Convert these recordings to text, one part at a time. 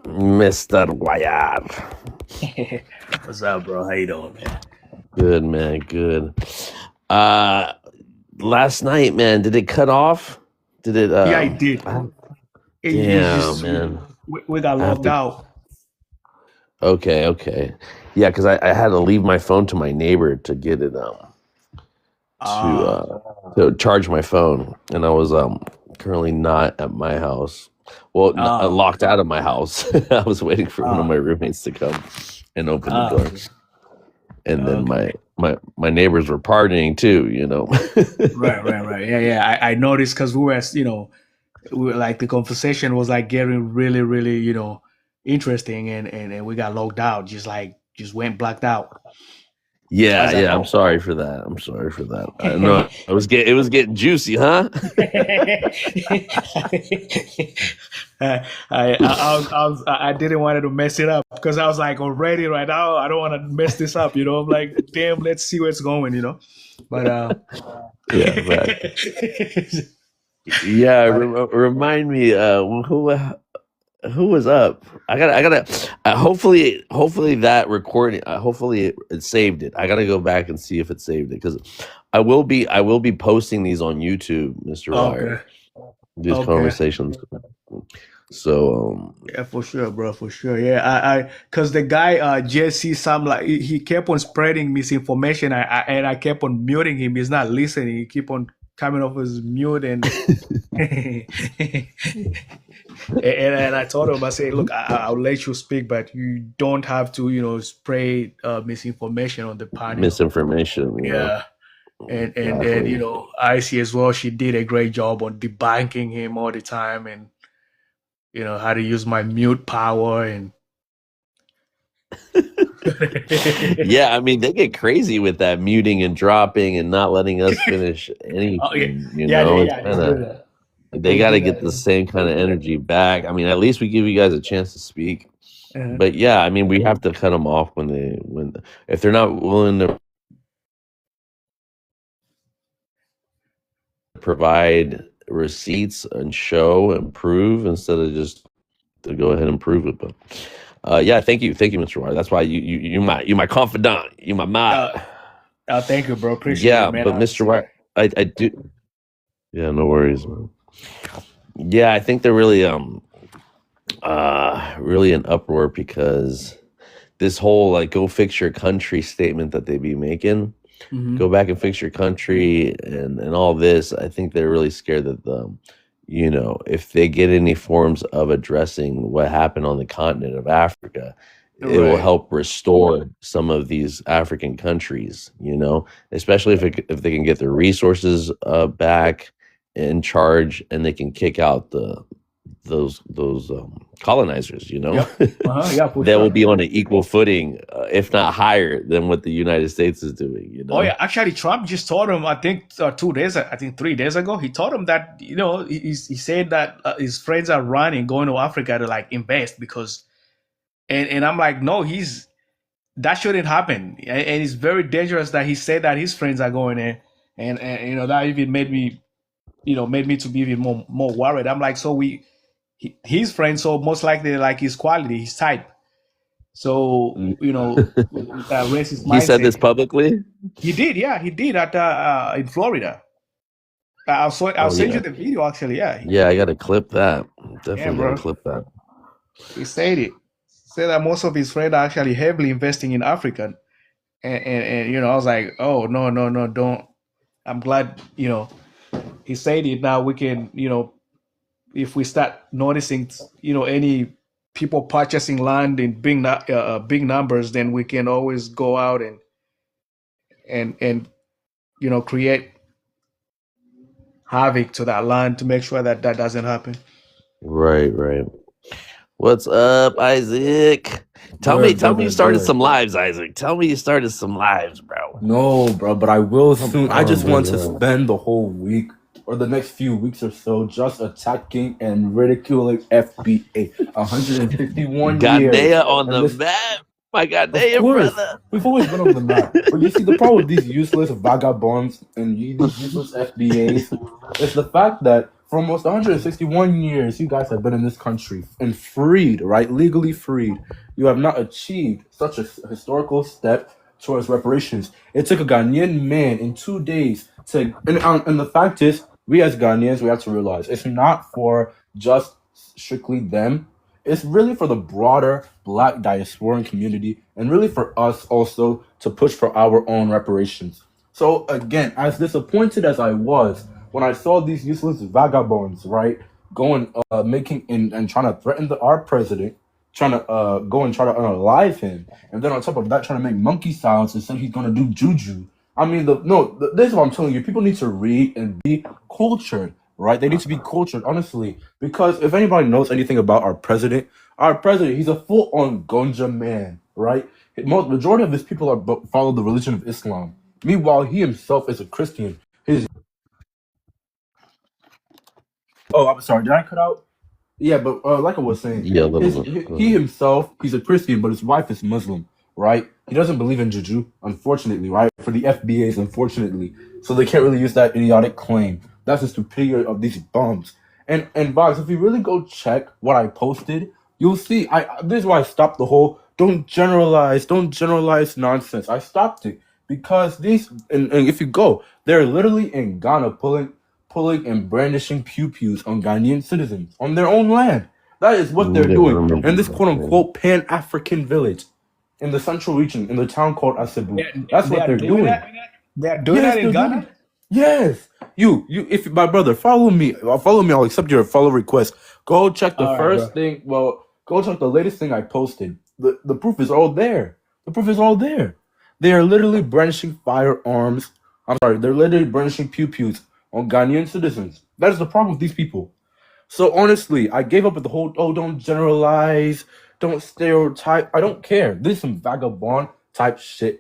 Mr. Wire. What's up, bro? How you doing, man? Good, man. Good. Uh, Last night, man, did it cut off? Did it? Yeah, I did. It's Damn, just man. we got I have logged to. out. Okay, okay. Yeah, because I had to leave my phone to my neighbor to get it Ah, to charge my phone, and I was currently not at my house. Well, ah, locked out of my house. I was waiting for one of ah, my roommates to come and open the door, okay, and then okay. my neighbors were partying too. You know. Right. Yeah. I noticed because we were like the conversation was like getting really, interesting, and we got logged out. Just went blacked out. I Yeah, was like, yeah. I'm oh. sorry for that. I'm sorry for that. I know it was getting juicy, huh? I didn't want to mess it up because I was like already right now I don't want to mess this up. I'm like, damn, let's see where it's going. But Yeah, back. Yeah, but remind me. Who was up? I gotta. Hopefully that recording. Hopefully it saved it. I gotta go back and see if it saved it because I will be posting these on YouTube, Mr. okay, Wire. These okay. conversations. So Yeah, for sure, bro, for sure. Yeah, cause the guy, Jesse, Sam, like he kept on spreading misinformation, and I kept on muting him. He's not listening. He keep on coming off his mute, and and I told him, I said, look, I'll let you speak, but you don't have to, spray misinformation on the panel. misinformation. Yeah, and Exactly. Icy as well. She did a great job on debunking him all the time, and how to use my mute power and. Yeah, I mean they get crazy with that muting and dropping and not letting us finish Oh yeah, anything. yeah, they, It's yeah, they kind do of that. they They got do to get that. the same kind of energy back. I mean, at least we give you guys a chance to speak. Uh-huh. But yeah, I mean, we have to cut them off when if they're not willing to provide receipts and show and prove instead of just to go ahead and prove it. But yeah, thank you, Mr. Wire. That's why you my confidant, you my mod. Uh, Thank you, bro. Appreciate it, Yeah, man. but Mr. Wire, I do. Yeah, no worries, man. Yeah, I think they're really an uproar because this whole like go fix your country statement that they be making, Mhm. go back and fix your country and all this. I think they're really scared that if they get any forms of addressing what happened on the continent of Africa, it will Right. help restore some of these African countries, especially if they can get their resources back in charge and they can kick out those colonizers, Yep. Yeah, for that will sure. be on an equal footing, if not higher than what the United States is doing, Oh yeah, actually, Trump just told him. I think 2 days, I think 3 days ago, he told him that he said that his friends are running, going to Africa to like invest because, and I'm like, no, that shouldn't happen, and it's very dangerous that he said that his friends are going there, and that even made me to be even more worried. I'm like, so his friends, so most likely like his quality, his type. So with that racist He said this mindset, publicly. he did. Yeah, he did at in Florida. I'll Oh send you yeah, the video. Actually, yeah, yeah. I got to clip that. yeah, Definitely got to bro. clip that. He said it. Said that most of his friends are actually heavily investing in Africa, and I was like, oh no, no, no, don't. I'm glad he said it. Now we can if we start noticing any people purchasing land in big numbers, then we can always go out and create havoc to that land to make sure that that doesn't happen. Right, right. What's up, Isaac? Tell me Good, you started some good. lives, Isaac. Tell me you started some lives, bro. No, bro, but I will Come soon. I just on, want to bro. spend the whole week or the next few weeks or so just attacking and ridiculing FBA. 151 years. Ghanea on And the this, map. My of Ghanea course, brother. we've always been on the map. But you see, the problem with these useless vagabonds and these useless FBAs is the fact that for almost 161 years, you guys have been in this country and freed, right? Legally freed. You have not achieved such a historical step towards reparations. It took a Ghanaian man in 2 days to, and the fact is, we as Ghanaians, we have to realize it's not for just strictly them. It's really for the broader black diasporan community and really for us also to push for our own reparations. So again, as disappointed as I was when I saw these useless vagabonds, right, going making and trying to threaten our president, trying to go and try to unalive him, and then on top of that, trying to make monkey sounds and say he's gonna do juju. I mean, this is what I'm telling you. People need to read and be cultured, right? They need to be cultured, honestly, because if anybody knows anything about our president, he's a full-on Gonja man, right? Majority of his people follow the religion of Islam. Meanwhile, he himself is a Christian. Oh, I'm sorry. Did I cut out? Yeah, but like I was saying, Yeah, a little bit. he himself, he's a Christian, but his wife is Muslim, right? He doesn't believe in juju, unfortunately, right? For the FBAs, unfortunately, so they can't really use that idiotic claim. That's the stupidity of these bums. And Vox, if you really go check what I posted, you'll see. This is why I stopped the whole don't generalize nonsense. I stopped it because these and if you go, they're literally in Ghana pulling and brandishing pew-pews on Ghanaian citizens on their own land. That is what they're doing in this quote-unquote Pan-African village in the central region, in the town called Asebu. That's what they're doing. They are doing Yes, that in they're doing Ghana. it. Yes. If my brother, follow me. I'll accept your follow request. Go check the All right, first bro. thing. Well, go check the latest thing I posted. The proof is all there. The proof is all there. They are literally brandishing firearms. I'm sorry, they're literally brandishing pew-pews on Ghanaian citizens. That is the problem with these people. So honestly, I gave up with the whole don't generalize, don't stereotype. I don't care. This is some vagabond type shite.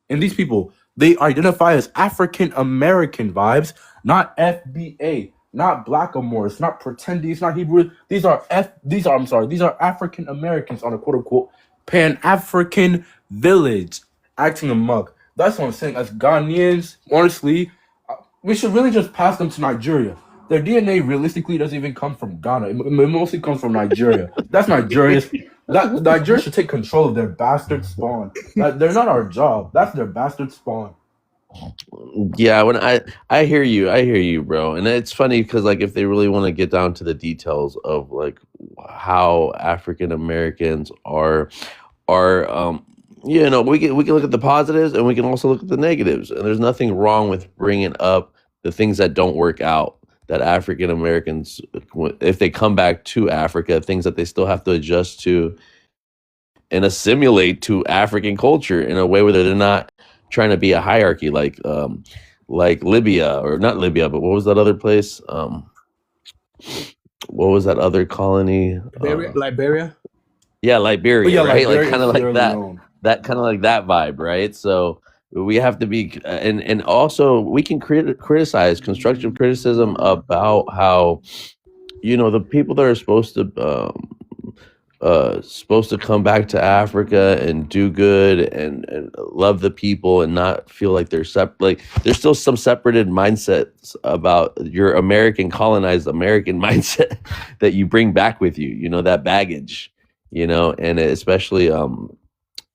And these people, they identify as African American vibes, not FBA, not Blackamoors, not pretendies, not Hebrew. These are African Americans on a quote unquote Pan African village acting a mug. That's what I'm saying. As Ghanaians, honestly, we should really just pass them to Nigeria. Their DNA realistically doesn't even come from Ghana. It mostly comes from Nigeria. That's Nigeria's. That Nigeria should take control of their bastard spawn. They're not our job. That's their bastard spawn. Yeah, when I hear you, bro. And it's funny because like if they really want to get down to the details of like how African Americans are we can look at the positives and we can also look at the negatives. And there's nothing wrong with bringing up the things that don't work out, that African Americans, if they come back to Africa, things that they still have to adjust to and assimilate to African culture in a way where they're not trying to be a hierarchy like Libya, or not Libya, but what was that other place? What was that other colony? Liberia. Yeah, Liberia, But yeah, right? Like Liberia kind and of like Sierra that, Leone. kind of like that vibe, right? So we have to be, and also we can criticize constructive criticism about how the people that are supposed to come back to Africa and do good and love the people and not feel like they're like there's still some separated mindsets about your American colonized American mindset that you bring back with you, that baggage, and especially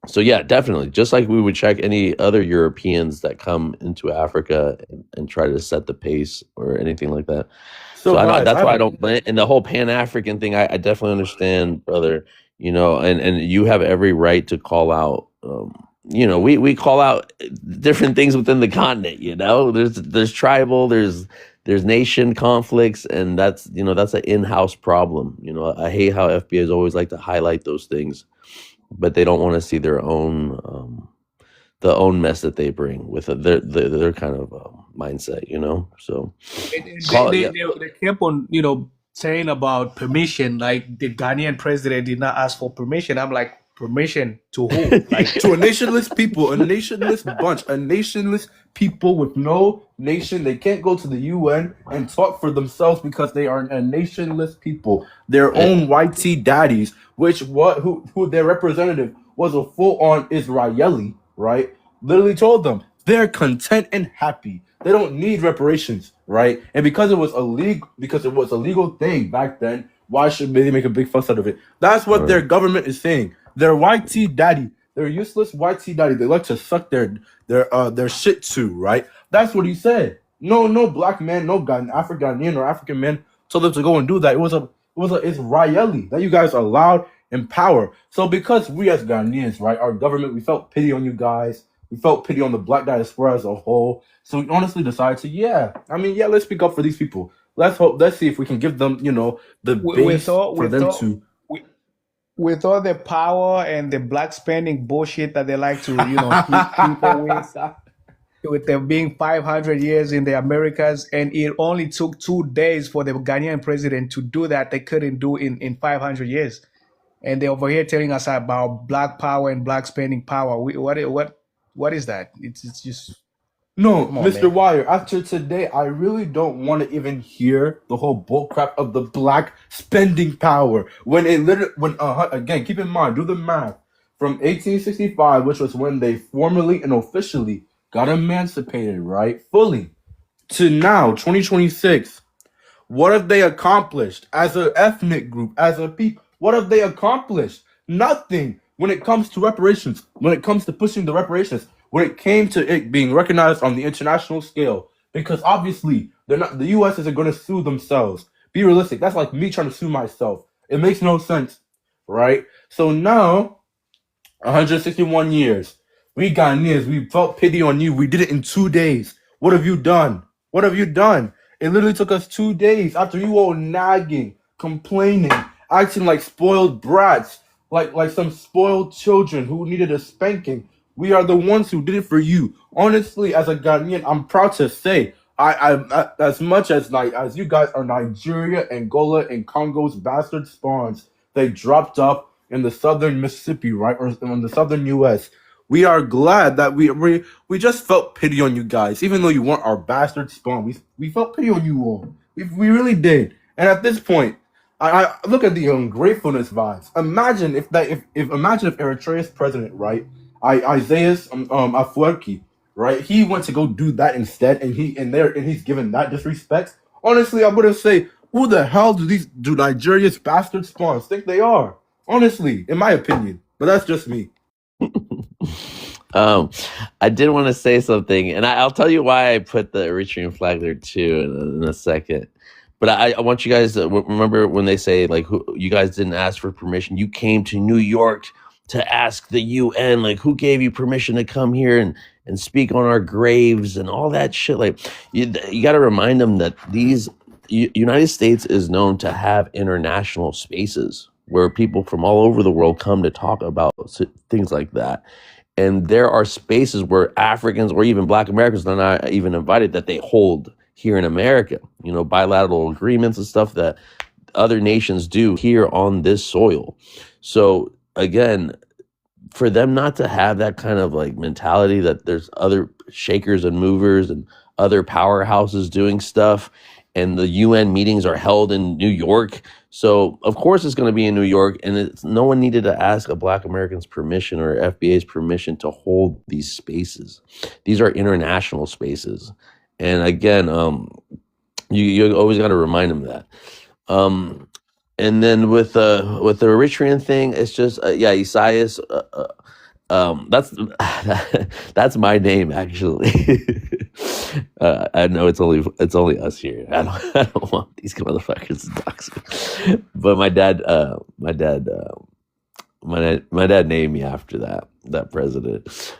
so yeah, definitely, just like we would check any other Europeans that come into Africa and try to set the pace or anything like that. So I don't, that's why I don't blend. And the whole Pan African thing, I definitely understand, brother. And you have every right to call out. We call out different things within the continent. There's tribal, there's nation conflicts, and that's an in-house problem. I hate how FBI's always like to highlight those things, but they don't want to see their own the own mess that they bring with their kind of mindset. So They kept on saying about permission, like the Ghanaian president did not ask for permission. I'm like, permission to who? Like, To a nationless people, a nationless bunch, a nationless people with no nation. They can't go to the UN and talk for themselves because they are a nationless people. Their own white tea daddies, who their representative was a full-on Israeli, right? Literally told them they're content and happy. They don't need reparations, right? And because it was a legal thing back then, why should they make a big fuss out of it? That's what their government is saying. Their white tea daddy, their useless white tea daddy, they like to suck their shit too, right? That's what he said. No black man, no Afro-Ghanaian or African man told them to go and do that. It was a Israeli that you guys allowed in power. So because we as Ghanaians, right, our government, we felt pity on you guys. We felt pity on the black diaspora as a whole. So we honestly decided to, let's speak up for these people. Let's see if we can give them, the base for them to. with all the power and the black spending bullshit that they like to, hit people with them being 500 years in the Americas, and it only took 2 days for the Ghanaian president to do that. They couldn't do in 500 years, and they're over here telling us about black power and black spending power. What is that? It's just No, come on, Mr. man. Wire, after today, I really don't want to even hear the whole bullcrap of the black spending power. Again, keep in mind, do the math. From 1865, which was when they formally and officially got emancipated, right? Fully. To now, 2026. What have they accomplished as an ethnic group, as a people? What have they accomplished? Nothing when it comes to reparations, when it comes to pushing the reparations, when it came to it being recognized on the international scale. Because obviously, the US isn't going to sue themselves. Be realistic. That's like me trying to sue myself. It makes no sense, right? So now, 161 years. We Ghanaians, we felt pity on you. We did it in 2 days. What have you done? What have you done? It literally took us 2 days after you all nagging, complaining, acting like spoiled brats, like some spoiled children who needed a spanking. We are the ones who did it for you. Honestly, as a Ghanaian, I'm proud to say, as much as you guys are Nigeria, Angola, and Congo's bastard spawns, they dropped off in the southern Mississippi, right, or in the southern U.S. We are glad that we just felt pity on you guys, even though you weren't our bastard spawn. We felt pity on you all. We really did. And at this point, I look at the ungratefulness vibes. Imagine if Eritrea's president, right, Isaias Afwerki, right, he went to go do that instead, and he's given that disrespect. Honestly, I would have say, who the hell do Nigeria's bastard spawns think they are? Honestly, in my opinion, but that's just me. I did want to say something, and I'll tell you why I put the Eritrean flag there too in a second. But I want you guys to remember when they say like you guys didn't ask for permission. You came to New York to ask the UN, like who gave you permission to come here and speak on our graves and all that shit. Like you got to remind them that United States is known to have international spaces where people from all over the world come to talk about things like that. And there are spaces where Africans or even Black Americans are not even invited that they hold here in America, bilateral agreements and stuff that other nations do here on this soil. So again, for them not to have that kind of like mentality that there's other shakers and movers and other powerhouses doing stuff, and the UN meetings are held in New York. So of course it's going to be in New York, and no one needed to ask a Black American's permission or FBA's permission to hold these spaces. These are international spaces. And again, you always got to remind them that. And then with the Eritrean thing, it's just Isaias. That's my name actually. I know it's only us here. I don't want these motherfuckers to dox me. But my dad named me after that president.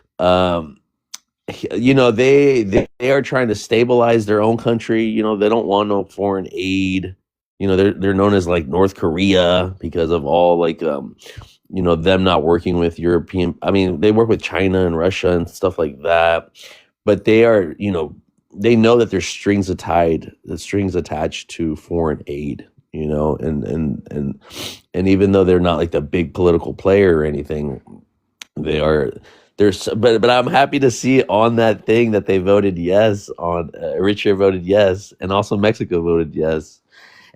They are trying to stabilize their own country. They don't want no foreign aid. They're known as like North Korea because of all like them not working with European. I mean, they work with China and Russia and stuff like that. But they are, they know that there's strings attached to foreign aid. you know, and even though they're not like the big political player or anything, they are. But I'm happy to see on that thing that they voted yes on. Eritrea voted yes, and also Mexico voted yes.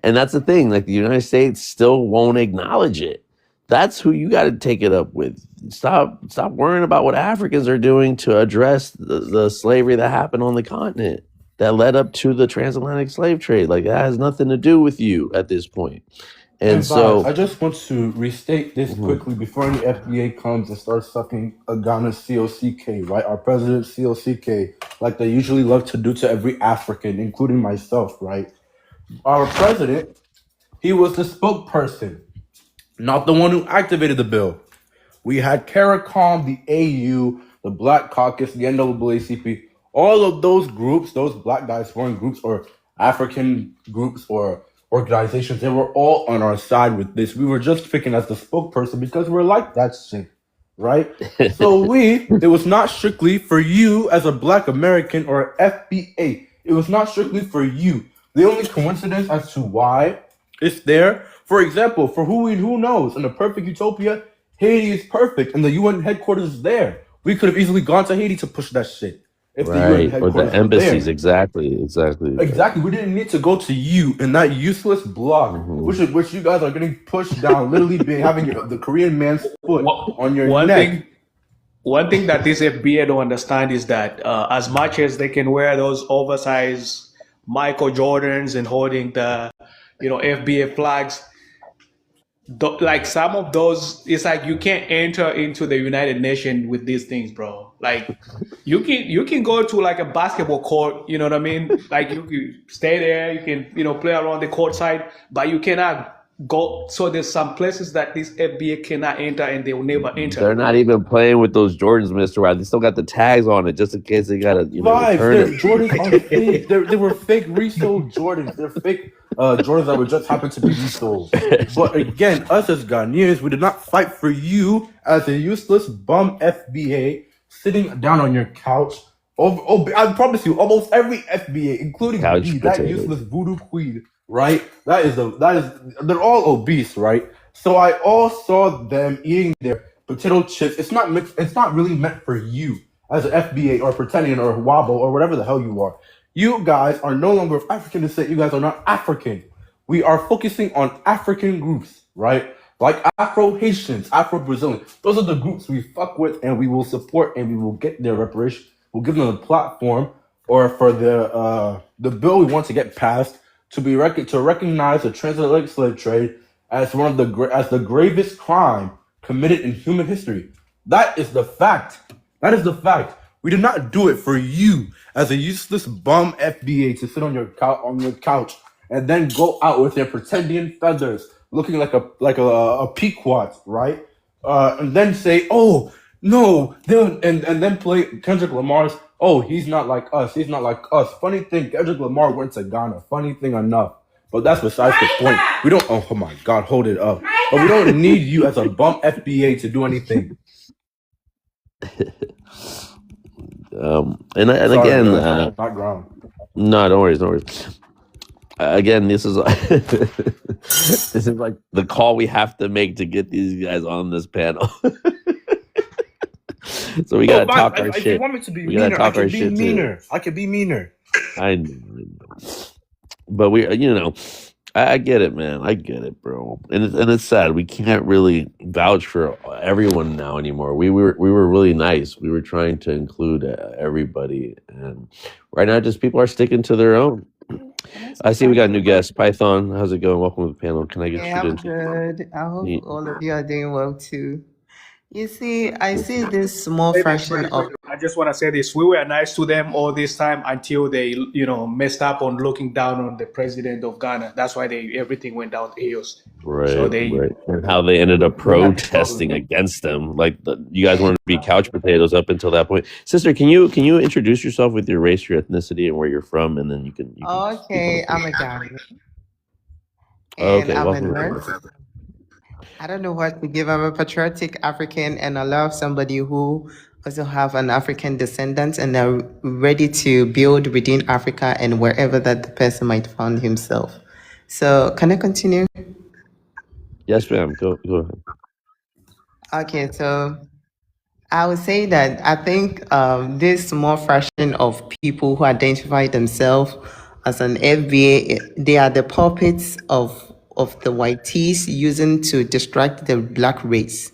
And that's the thing. Like the United States still won't acknowledge it. That's who you got to take it up with. Stop worrying about what Africans are doing to address the slavery that happened on the continent that led up to the transatlantic slave trade. Like that has nothing to do with you at this point. And And Vibes, so, I just want to restate this mhm, quickly before any FBA comes and starts sucking a Ghana COCK, right? Our president COCK, like they usually love to do to every African, including myself, right? Our president, he was the spokesperson, not the one who activated the bill. We had CARICOM, the AU, the Black Caucus, the NAACP, all of those groups, those Black diasporan groups or African groups or organizations, they were all on our side with this. We were just picking as the spokesperson because we're like that shit, right? So it was not strictly for you as a Black American or FBA. It was not strictly for you. The only coincidence as to why it's there, for example, for who knows, in a perfect utopia, Haiti is perfect and the UN headquarters is there. We could have easily gone to Haiti to push that shit if the UN right, or the headquarters were embassies, there. exactly. Exactly. We didn't need to go to you in that useless block, Mhm. which you guys are getting pushed down, literally being having the Korean man's foot on your One neck. thing, one thing that this FBA don't understand is that as much as they can wear those oversized Michael Jordans and holding the, FBA flags, like some of those, it's like you can't enter into the United Nations with these things, bro. Like you can go to like a basketball court, you know what I mean? Like you can stay there, you can play around the court side, but you cannot go. So there's some places that this FBA cannot enter, and they will never enter. They're not even playing with those Jordans, Mr. Wild. They still got the tags on it just in case they gotta, Vibes, return their it. Jordans are fake. They were fake resold Jordans. They're fake Jordans that would just happen to be resold. But again, us as Ghanaians, we did not fight for you as a useless bum FBA sitting down on your couch. I promise you, almost every FBA, including Couch me, that potatoes. useless voodoo queen, right? They're all obese, right? So I all saw them eating their potato chips. It's not mixed. It's not really meant for you as an FBA or pretending or wobble or whatever the hell you are. You guys are no longer of African descent. You guys are not African. We are focusing on African groups, right? Like Afro Haitians, Afro Brazilians. Those are the groups we fuck with and we will support and we will get their reparation. We'll give them a platform or for the bill we want to get passed to to recognize the transatlantic slave trade as one of as the gravest crime committed in human history. That is the fact. That is the fact. We did not do it for you as a useless bum FBA to sit on your couch and then go out with their pretending feathers, looking like a Pequot, right? And then say, "Oh no," and then play Kendrick Lamar's. "Oh, he's not like us. He's not like us." Funny thing, Kendrick Lamar went to Ghana. Funny thing enough. But that's besides the point. We don't. Oh my God, hold it up. But we don't need you as a bum FBA to do anything. And Sorry, again, guys, background. no, don't worry, no worries. Again, this is this is like the call we have to make to get these guys on this panel. So we gotta talk our If you shit. want me to be We gotta meaner, I talk our can be shit too. meaner. I can be meaner. I know. But I get it, man. I get it, bro. And it's sad. We can't really vouch for everyone now anymore. We were really nice. We were trying to include everybody, and right now, just people are sticking to their own. I see we got a new guest, Python. How's it going? Welcome to the panel. Can I get Hey, you I'm to? good. I hope Ye- all of you are doing well too. You see, I see this small Say this fraction very of quick. I just want to say this: we were nice to them all this time until they, messed up on looking down on the president of Ghana. That's why everything went down the hills. So Right, they right. And how they ended up They had protesting against them. Like you guys wanted to be couch potatoes up until that point. Sister, can you introduce yourself with your race, your ethnicity, and where you're from, and then you can speak on okay, the I'm a point. Ghanaian Oh, and okay, I'm a welcome. nurse. I don't know what to give. I'm a patriotic African and I love somebody who also have an African descendant and are ready to build within Africa and wherever that the person might find himself. So can I continue? Yes, ma'am. Go ahead. Okay, so I would say that I think this small fraction of people who identify themselves as an FBA, they are the puppets of the whiteys using to distract the black race.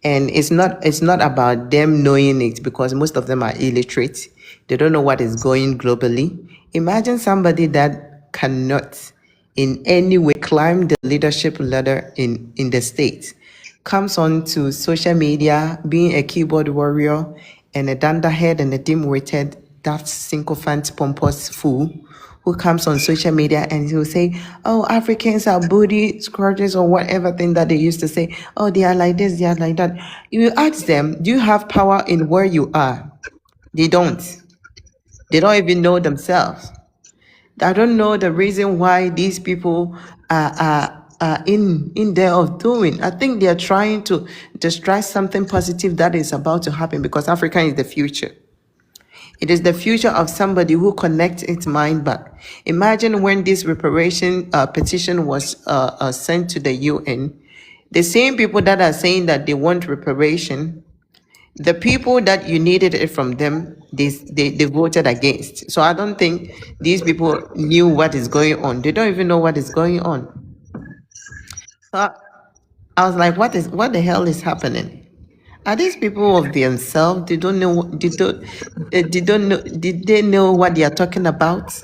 And it's not about them knowing it, because most of them are illiterate. They don't know what is going globally. Imagine somebody that cannot in any way climb the leadership ladder in the state, comes on to social media being a keyboard warrior and a dunderhead and a dim-witted, that sycophant, pompous fool who comes on social media and he'll say, oh, Africans are booty scourges or whatever thing that they used to say. Oh, they are like this, they are like that. You ask them, do you have power in where you are? They don't. They don't even know themselves. I don't know the reason why these people are in there of doing. I think they are trying to distract something positive that is about to happen, because Africa is the future. It is the future of somebody who connects its mind back. Imagine when this reparation petition was sent to the UN, the same people that are saying that they want reparation, the people that you needed it from them, they voted against. So I don't think these people knew what is going on. They don't even know what is going on. So I was like, what the hell is happening? Are these people of themselves? They don't know. They don't know. Did they know what they are talking about?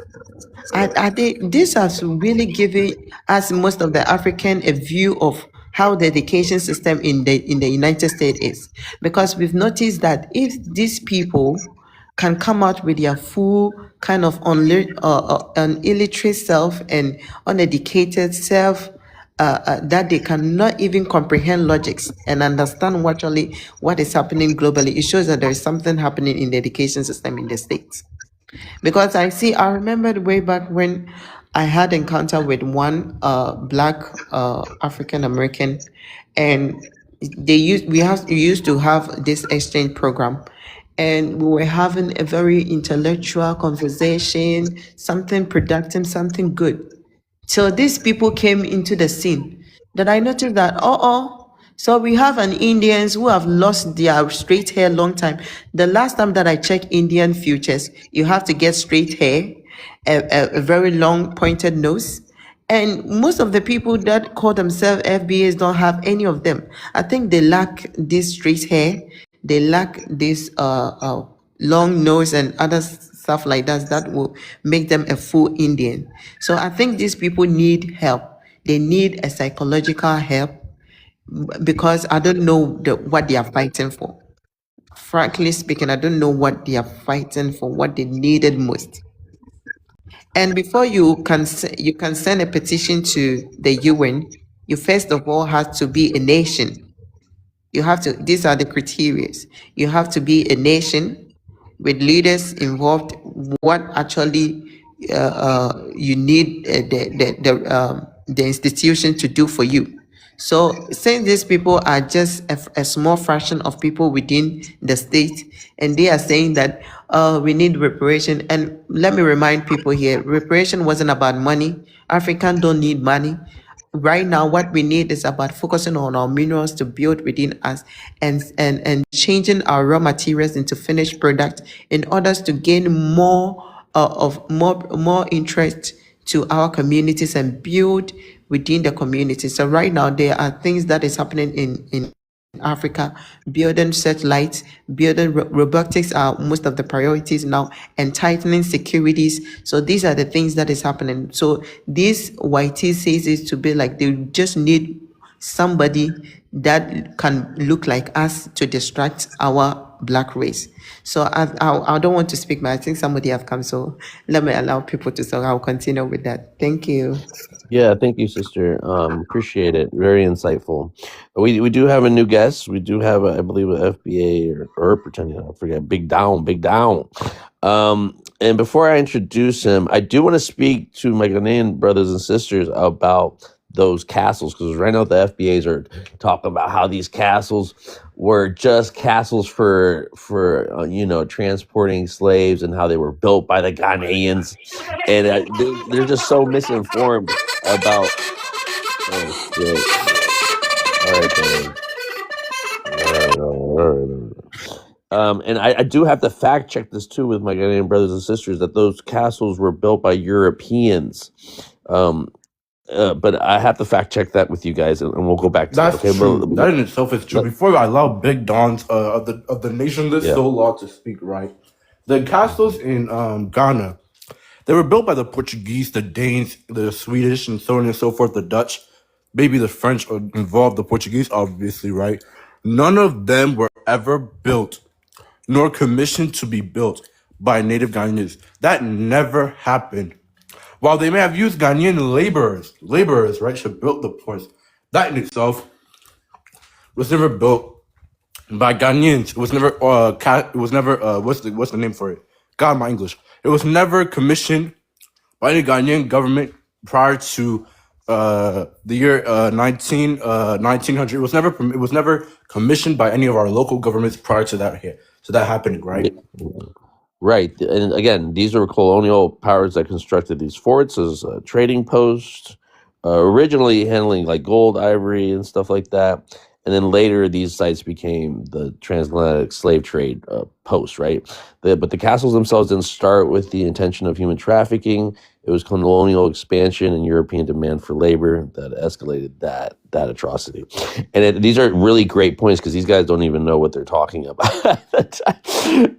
Are they? This has really given us, most of the African, a view of how the education system in the United States is, because we've noticed that if these people can come out with their full kind of an illiterate self and uneducated self, that they cannot even comprehend logics and understand what is happening globally, it shows that there is something happening in the education system in the States. Because I remember way back when I had encounter with one black African American, and we used to have this exchange program, and we were having a very intellectual conversation, something productive, something good, till these people came into the scene. That I noticed that, so we have an Indians who have lost their straight hair long time. The last time that I checked Indian futures, you have to get straight hair, a very long pointed nose. And most of the people that call themselves FBAs don't have any of them. I think they lack this straight hair. They lack this long nose and other stuff like that will make them a full Indian. So I think these people need help. They need a psychological help, because I don't know what they are fighting for. Frankly speaking, I don't know what they are fighting for, what they needed most. And before you can send a petition to the UN, you first of all have to be a nation. You have to. These are the criteria. You have to be a nation with leaders involved. What actually you need the institution to do for you. So since these people are just a small fraction of people within the state, and they are saying that we need reparation, and let me remind people here, reparation wasn't about money. Africans don't need money. Right now, what we need is about focusing on our minerals to build within us, and changing our raw materials into finished product in order to gain more interest to our communities and build within the community. So right now there are things that is happening in Africa, building satellites, building robotics are most of the priorities now, and tightening securities. So these are the things that is happening. So this YT says is to be like, they just need somebody that can look like us to distract our black race. So I don't want to speak, but I think somebody have come, so let me allow people to, so I'll continue with that. Thank you. Yeah, thank you, sister. Appreciate it. Very insightful. We do have a new guest. We do have, I believe, a FBA or pretending, I forget, Big Down. And before I introduce him, I do want to speak to my Ghanaian brothers and sisters about those castles, because right now the FBAs are talking about how these castles were just castles for transporting slaves, and how they were built by the Ghanaians, and they're just so misinformed about. Oh shit! All right, man. All right. And I do have to fact check this too with my Ghanaian brothers and sisters that those castles were built by Europeans. Um, but I have to fact check that with you guys, and we'll go back to that. That's Okay, true. That in itself is true. but Before I allow Big Don's of the nationless yeah, soul law to speak, right? The castles in Ghana, they were built by the Portuguese, the Danes, the Swedish, and so on and so forth. The Dutch, maybe the French are involved. The Portuguese, obviously, right? None of them were ever built nor commissioned to be built by native Ghanaians. That never happened. While they may have used Ghanaian laborers, right, to build the ports, that in itself was never built by Ghanaians. It was never what's the name for it? God, my English. It was never commissioned by the Ghanaian government prior to the year 1900. It was never commissioned by any of our local governments prior to that here. So that happening, right? right. And again, these were colonial powers that constructed these forts as trading posts, originally handling like gold, ivory, and stuff like that. And then later, these sites became the transatlantic slave trade posts, right? But the castles themselves didn't start with the intention of human trafficking. It was colonial expansion and European demand for labor that escalated that atrocity. And these are really great points because these guys don't even know what they're talking about.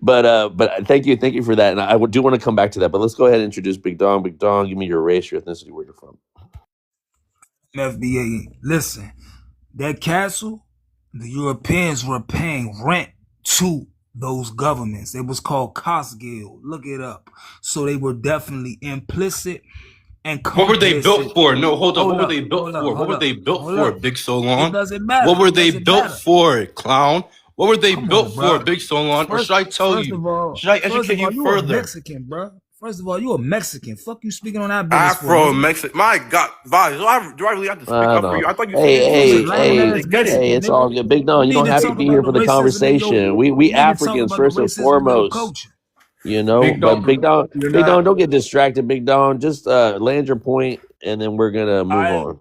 But thank you for that. And I do want to come back to that. But let's go ahead and introduce Big Dong. Big Dong, give me your race, your ethnicity, where you're from. FBA. Listen, that castle, the Europeans were paying rent to those governments. It was called Cosgill. Look it up. So they were definitely implicit and What were they built complicit. for? No, hold up. Hold What were up, they built hold up, for? What hold were up, they built hold for, up. Big It Solon? doesn't matter. What were It they doesn't built matter. for, clown? What were they Come built on, for, bro. Big Solon? Or should I tell First you? of all, Should I educate you you a further? Mexican, bro. First of all, you a Mexican. Fuck you speaking on that business for, Afro nigga. Mexican. My God, Vibes. Do I really have to speak up for No. you? I thought you Hey, said You a English. I lame don't ass really get it. hey, it's all Mexican, nigga. good. Big Dong, You you don't need to have to talk be about here the for the racism in your. conversation. We You need to talk Africans about the first and racism in your foremost, culture. you know. Big But Dog, Big Dong, you're Big Dong, not. don't get distracted. Big Dong, just land your point, and then we're gonna move Alright, on.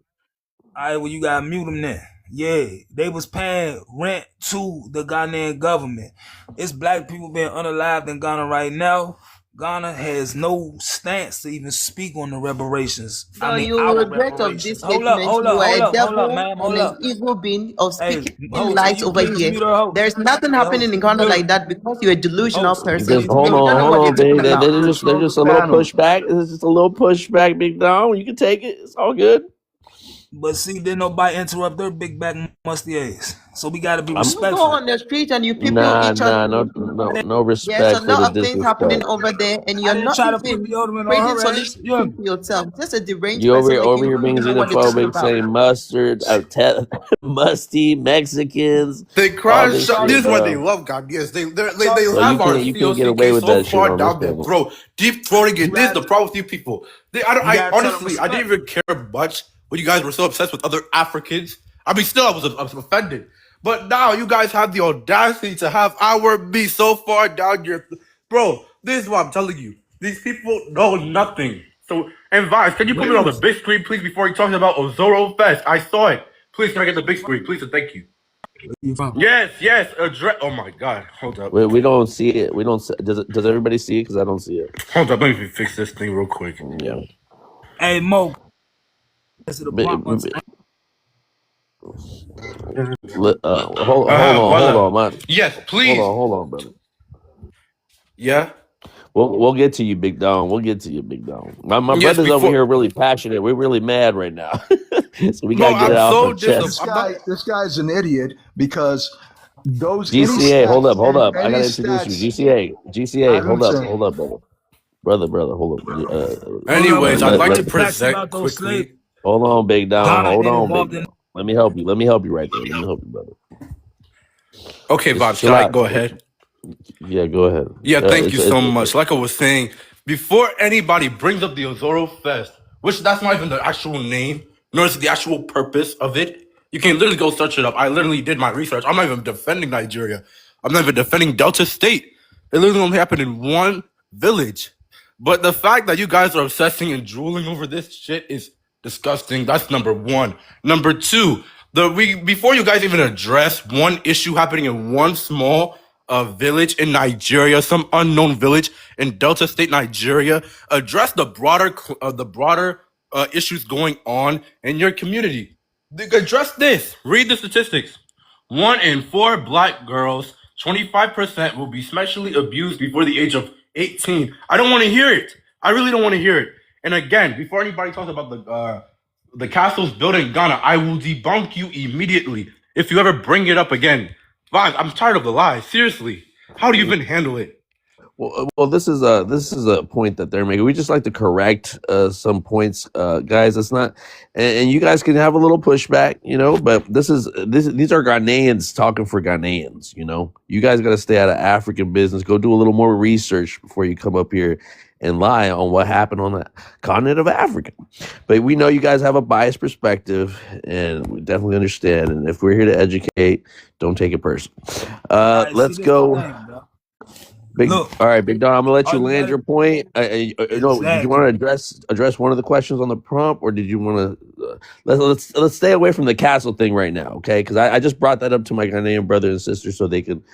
well, you gotta mute them then. Yeah, they was paying rent to the Ghanaian government. It's black people being unalived in Ghana right now. Ghana has no stance to even speak on the reparations. So I mean, you our will regret of this reparations. Hold up, statement. hold You up, are hold a up, hold up, devil ma'am, and hold an up. evil being of Hey, speaking host, can lies you over please here. mute her, host? There's nothing Hey, happening host, in can you Ghana mute like her? that because you're a delusional Host, person Just please and mute you her. don't know hold what you're on, Big. talking about. There's just a little pushback. There's just a little pushback, Big Dong. You can take it. It's all good. But see, didn't nobody interrupt their big back musty ass. So we gotta be I'm You go respectful. on the street and you people each other. no There's a respect for lot the of things happening disrespect. over there, and I you're didn't not try to put even deodorant on creating her ass. solutions Yeah. to yourself. Just a deranged You person like over you here who being doesn't know what they're talking xenophobic, about. saying mustard, musty Mexicans, They all cry this shot. shit, This is why they bro. love Ghanaians. They So have our you can't get away COCK with so that shit far on this down their level. throat, deep throating You it. This is gotta, the problem with you people. you I gotta tell them honestly, I didn't respect. even care much when you guys were so obsessed with other Africans. I mean, still, I was offended. But now you guys have the audacity to have our be so far down your, bro. This is what I'm telling you. These people know nothing. So, and Vice, can you put Where me on the you, big screen, please, before he talks about Ozoro Fest? I saw it. Please, can I get the big screen, please, and thank you. where you from? Yes, address. Oh my God, hold up. We don't see it. We don't. Does everybody see it? Because I don't see it. Hold up, let me fix this thing real quick. Yeah. Hey Mo, to the But, prompt. hold on, man. Yes, please. Hold on, brother. Yeah. We'll get to you, Big Dong. We'll get to you, Big Dong. My Yes, brothers over before. here are really passionate. We're really mad right now, so we No, gotta get it I'm off so our chest. This guy's an idiot because those GCA, hold up. I any gotta introduce you. stats. GCA, I hold up, understand. brother, hold up. Anyways, I'd like to Facts present about those slaves. quickly. Hold on, Big Dong. Ghana Hold ain't on, involved Big in. Dong. Let me help you. Let me help you right there. Let me help you, brother. Okay, Just Bob, chill should I out. go ahead? Yeah, go ahead. Yeah, thank you so It's much. Like I was saying, before anybody brings up the Ozoro Fest, which that's not even the actual name, nor is it the actual purpose of it, you can literally go search it up. I literally did my research. I'm not even defending Nigeria. I'm not even defending Delta State. It literally only happened in one village. But the fact that you guys are obsessing and drooling over this shit is Disgusting. That's number one. Number two, before you guys even address one issue happening in one small village in Nigeria, some unknown village in Delta State, Nigeria, address the broader issues going on in your community. Address this. Read the statistics. 1 in 4 black girls, 25% will be sexually abused before the age of 18. I don't want to hear it. I really don't want to hear it. And again, before anybody talks about the castles built in Ghana, I will debunk you immediately if you ever bring it up again. Vaz, I'm tired of the lies. Seriously, how do you even handle it? Well, this is a point that they're making. We just like to correct some points, guys. It's not, and you guys can have a little pushback, But these are Ghanaians talking for Ghanaians, You guys got to stay out of African business. Go do a little more research before you come up here and lie on what happened on the continent of Africa. But we know you guys have a biased perspective, and we definitely understand. And if we're here to educate, don't take it personal. Let's go. All right, Big Don, I'm gonna let you land your point. Did you want to address one of the questions on the prompt, or did you want to let's stay away from the castle thing right now, okay? Because I just brought that up to my Ghanaian brothers and sisters so they can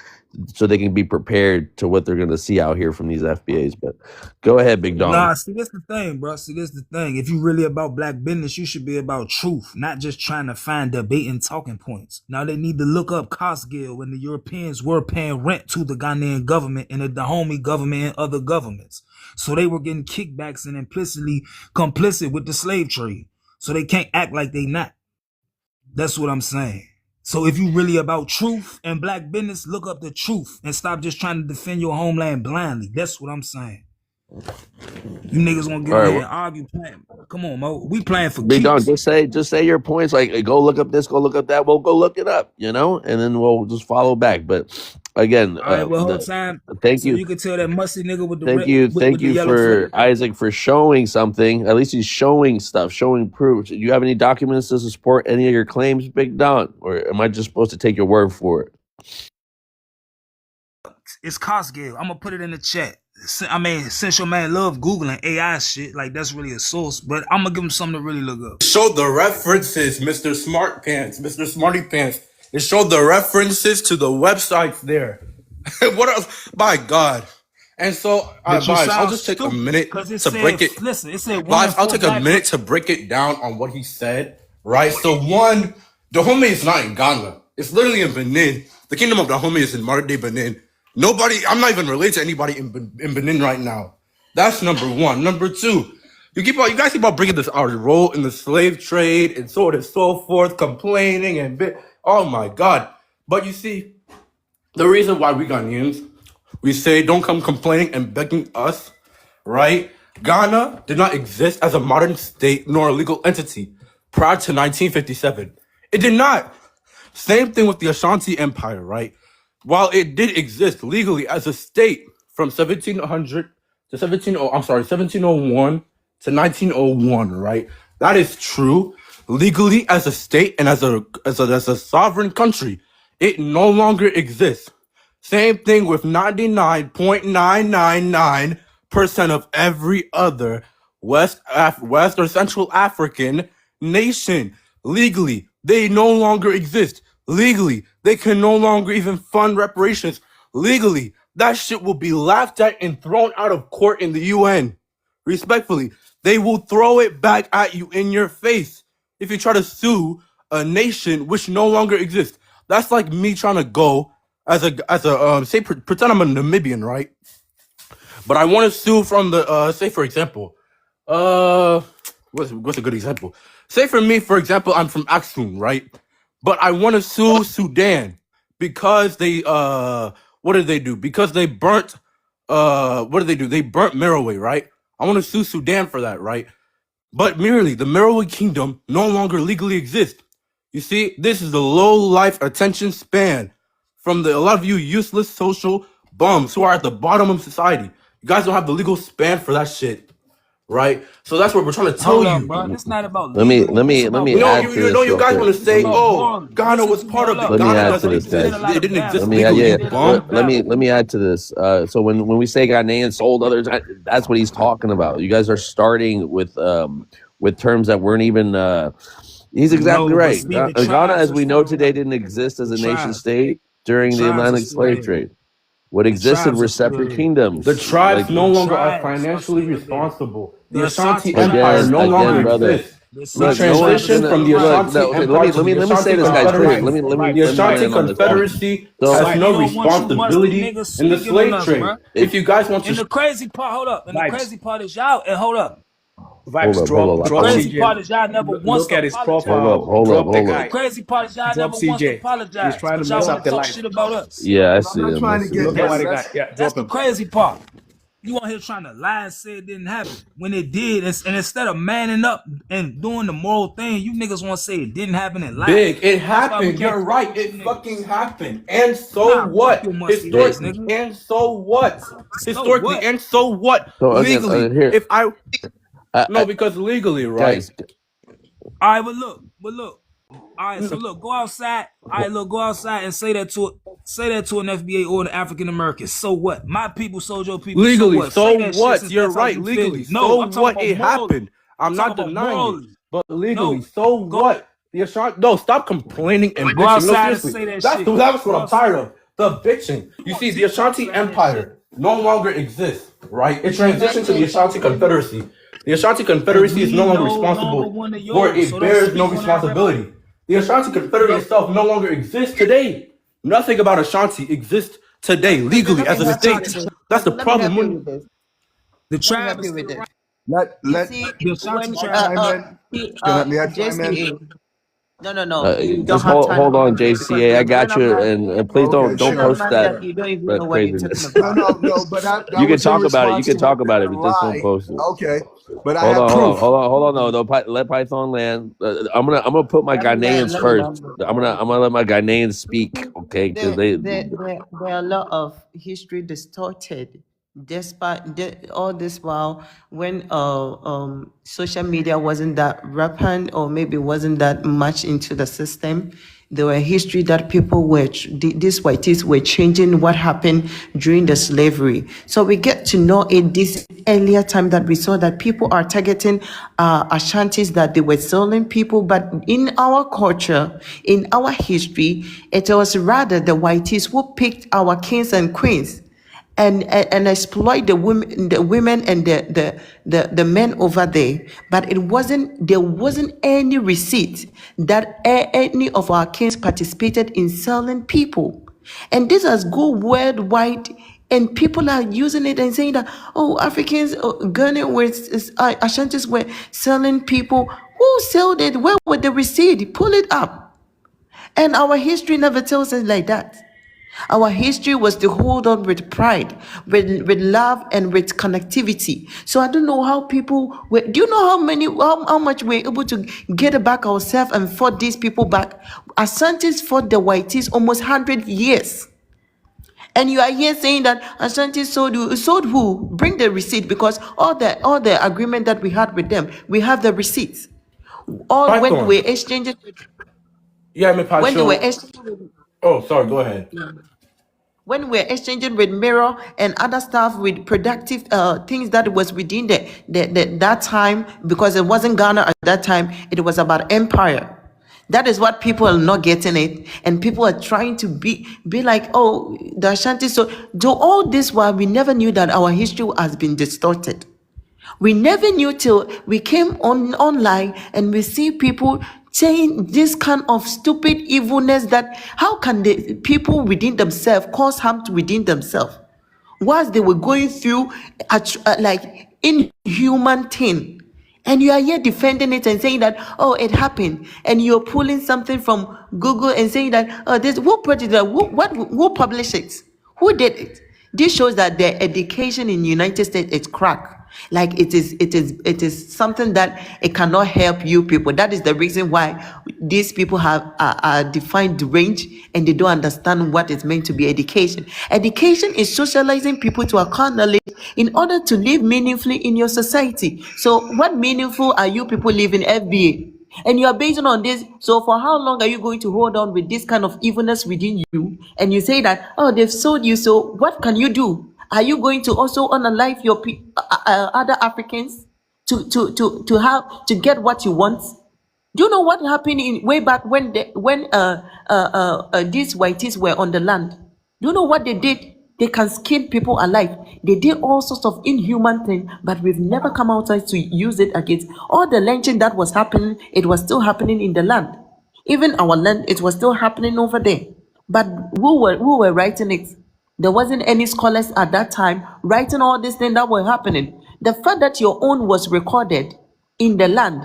be prepared to what they're gonna see out here from these FBAs. But go ahead, Big Don. Nah, see, this the thing, bro. See, this the thing. If you really about black business, you should be about truth, not just trying to find debate and talking points. Now they need to look up Cosgill when the Europeans were paying rent to the Ghanaian government and the homie government and other governments. So they were getting kickbacks and implicitly complicit with the slave trade. So they can't act like they not. That's what I'm saying. So if you really about truth and black business, look up the truth and stop just trying to defend your homeland blindly. That's what I'm saying. You niggas gonna get in here and argue. Come on, Mo. We playing for Big keeps. Don, just say your points. Like, go look up this, go look up that. We'll go look it up, and then we'll just follow back. But again, All right, well, whole time. Thank so you. You can tell that musty nigga with the Thank you for Isaac for showing something. At least he's showing stuff, showing proof. Do you have any documents to support any of your claims, Big Don, or am I just supposed to take your word for it? It's Cosgill. I'm gonna put it in the chat. I mean, since your man love Googling AI shit, like that's really a source, but I'm gonna give him something to really look up. Show the references, Mr. Smart Pants, Mr. Smarty Pants. It showed the references to the websites there. What else? My God. And so, I'll just take a minute to break it. Listen, it said I'll take a minute to break it down on what he said, right? So one, Dahomey is not in Ghana. It's literally in Benin. The kingdom of Dahomey is in modern day Benin. I'm not even related to anybody in Benin right now. That's number one. Number two, you guys keep on bringing this our role in the slave trade and so on and so forth, complaining oh my God. But you see, the reason why we Ghanaians, we say don't come complaining and begging us, right? Ghana did not exist as a modern state nor a legal entity prior to 1957. It did not. Same thing with the Ashanti Empire, right? While it did exist legally as a state from 1701 to 1901, right? That is true. Legally as a state and as a sovereign country, it no longer exists. Same thing with 99.999% of every other West or Central African nation. Legally, they no longer exist. Legally, they can no longer even fund reparations. Legally, that shit will be laughed at and thrown out of court in the UN. Respectfully, they will throw it back at you in your face if you try to sue a nation which no longer exists. That's like me trying to go say pretend I'm a Namibian, right? But I want to sue from the say for example, what's a good example? Say for me, for example, I'm from Aksum, right? But I want to sue Sudan because they what did they do? Because they burnt what did they do? They burnt Merowe, right? I want to sue Sudan for that, right? But merely the Merowe kingdom no longer legally exists. You see, this is the low life attention span from a lot of you useless social bums who are at the bottom of society. You guys don't have the legal span for that shit, right? So that's what we're trying to tell Hold on, you. bro. It's not about Let me legal. let me It's let about me You know, add morals. to you this know, you real guys quick. want to It's say, about "Oh, morals. Ghana Listen was to me. part Hold of up. it. Let me Ghana add to doesn't this You then. said a exist. lot It of didn't bad exist Let me legally, yeah. bum." Let me add to this. So when we say Ghanaian sold others, that's what he's talking about. You guys are starting with terms that weren't even. He's exactly No, but right. see, the Ghana, tribes as are we know still today, there. didn't exist as The a nation tribes. state The during the tribes are Atlantic still slave there. trade. What The existed tribes were are still separate there. The kingdoms. tribes Like no The longer are tribes are financially still there. responsible. The The Ashanti Ashanti Empire Empire is no still longer again, alive. brother. exists. The We Look, Ashanti no one. tribe is transitioned No, still from the alive. look, Ashanti no. Okay, let Empire me to let the me let me say Ashanti this, guys. Clear. Confederacy. Right. The Let me Ashanti land on this point. Confederacy So has Right. no You don't want you musty responsibility niggas in the speaking on slave us, trade. bro. If you guys want And to, the crazy part, hold up. And the Vibes. crazy part is y'all, and hold up. hold Vibes. up, hold Drop up, The drop hold up, crazy CJ. part is y'all never once Look at his apologized. hold up, profile. hold up, Drop the hold up. The guy. crazy part is y'all Drop never once CJ. He's apologized. trying to But y'all mess want up to the talk life. shit about us. Yeah, I I'm see not him. I trying to see get Look him. at that. what That's he got. Yeah, that's drop the him. crazy part. You on here trying to lie and say it didn't happen when it did, and instead of manning up and doing the moral thing, you niggas want to say it didn't happen and lie. big, it That's why we happened. can't You're fuck right. with you It fucking niggas. happened. And so Nah, fuck what? your musty ass, Historically, nigga. and so what? So Historically, what? and so what? So again, Legally, here, if I no, I, because legally, right? guys, All right, but look. All right, so look, go outside. All right, look, go outside and say that to an FBA or an African American. So what? My people sold your people. So Legally, what? Say so that shit what? since You're that's how right. you feel. Legally, No, so I'm talking what? about It morally. happened. I'm I'm talking not about denying it. morally. But legally, No, so go what? The Ashanti, no, stop complaining and go bitching. No, outside and seriously, say that that's shit. what Go I'm outside. tired of. The bitching. You see, the Go Ashanti outside that shit. Empire no longer exists, right? It transitioned to the Exactly. Ashanti Confederacy. The Ashanti And Confederacy is no we longer no longer responsible one of for yours. it So don't bears no speak on our rep. responsibility. The Ashanti Confederacy itself no longer exists today. Nothing about Ashanti exists today legally Let as me a help you state. with this. That's the Let me help you problem. with this. The Let me tribe help is you with still this. right. You Let see, The Ashanti when I tribe. chime in. Let me chime in. JCA. No, you don't just have time hold for on, that because JCA. you're I a got grown-up you, man. and please You're a Okay, don't grown-up sure. post man that that you don't even know that what you're talking craziness. No, about. no, no. But that You can was talk about it. You can talk about it, irresponsible but just don't lie. post it. Okay, but I Hold have on, hold on, proof. hold on, hold on. No, let Python land. I'm gonna put my Let me land. Ghanaians Let me first. land. I'm gonna let my Ghanaians speak, okay? Because they. There are a lot of history distorted. Despite all this while, when social media wasn't that rampant or maybe wasn't that much into the system, there were history that people were these whiteys were changing what happened during the slavery. So we get to know it this earlier time that we saw that people are targeting Ashantis, that they were selling people, but in our culture, in our history, it was rather the whiteys who picked our kings and queens and exploit the women and the men over there. But there wasn't any receipt that any of our kings participated in selling people. And this has gone worldwide, and people are using it and saying that, oh, Africans, Ghana Ashantis were selling people. Who sold it? Where were the receipt? Pull it up. And our history never tells us like that. Our history was to hold on with pride, with love, and with connectivity. So I don't know how people were. Do you know how much we're able to get back ourselves and fought these people back? Asantes fought the Whiteys almost 100 years. And you are here saying that Ashanti sold you. Sold who? Bring the receipt, because all the agreement that we had with them, we have the receipts. All when Python. we're exchanging, Yeah, me when they were Pacho. exchanging. Oh, sorry. Go ahead. When we're exchanging with Mirror and other stuff with productive things that was within that time, because it wasn't Ghana at that time, it was about empire. That is what people are not getting it, and people are trying to be like, oh, the Ashanti. So do all this while we never knew that our history has been distorted. We never knew till we came online and we see people saying this kind of stupid evilness, that how can the people within themselves cause harm to within themselves whilst they were going through like inhuman thing. And you are here defending it and saying that, oh, it happened, and you're pulling something from Google and saying that, oh, this, who put it, who published it, who did it? This shows that the education in the United States is crack. Like it is something that it cannot help you people. That is the reason why these people have a defined range and they don't understand what is meant to be education. Education is socializing people to acquire knowledge in order to live meaningfully in your society. So what meaningful are you people living FBA? And you are basing on this. So for how long are you going to hold on with this kind of evilness within you? And you say that, oh, they've sold you. So what can you do? Are you going to also unalive your other Africans to get what you want? Do you know what happened in way back when these whiteys were on the land? Do you know what they did? They can skin people alive. They did all sorts of inhuman things, but we've never come outside to use it against. All the lynching that was happening, it was still happening in the land. Even our land, it was still happening over there. But who were writing it? There wasn't any scholars at that time writing all these things that were happening. The fact that your own was recorded in the land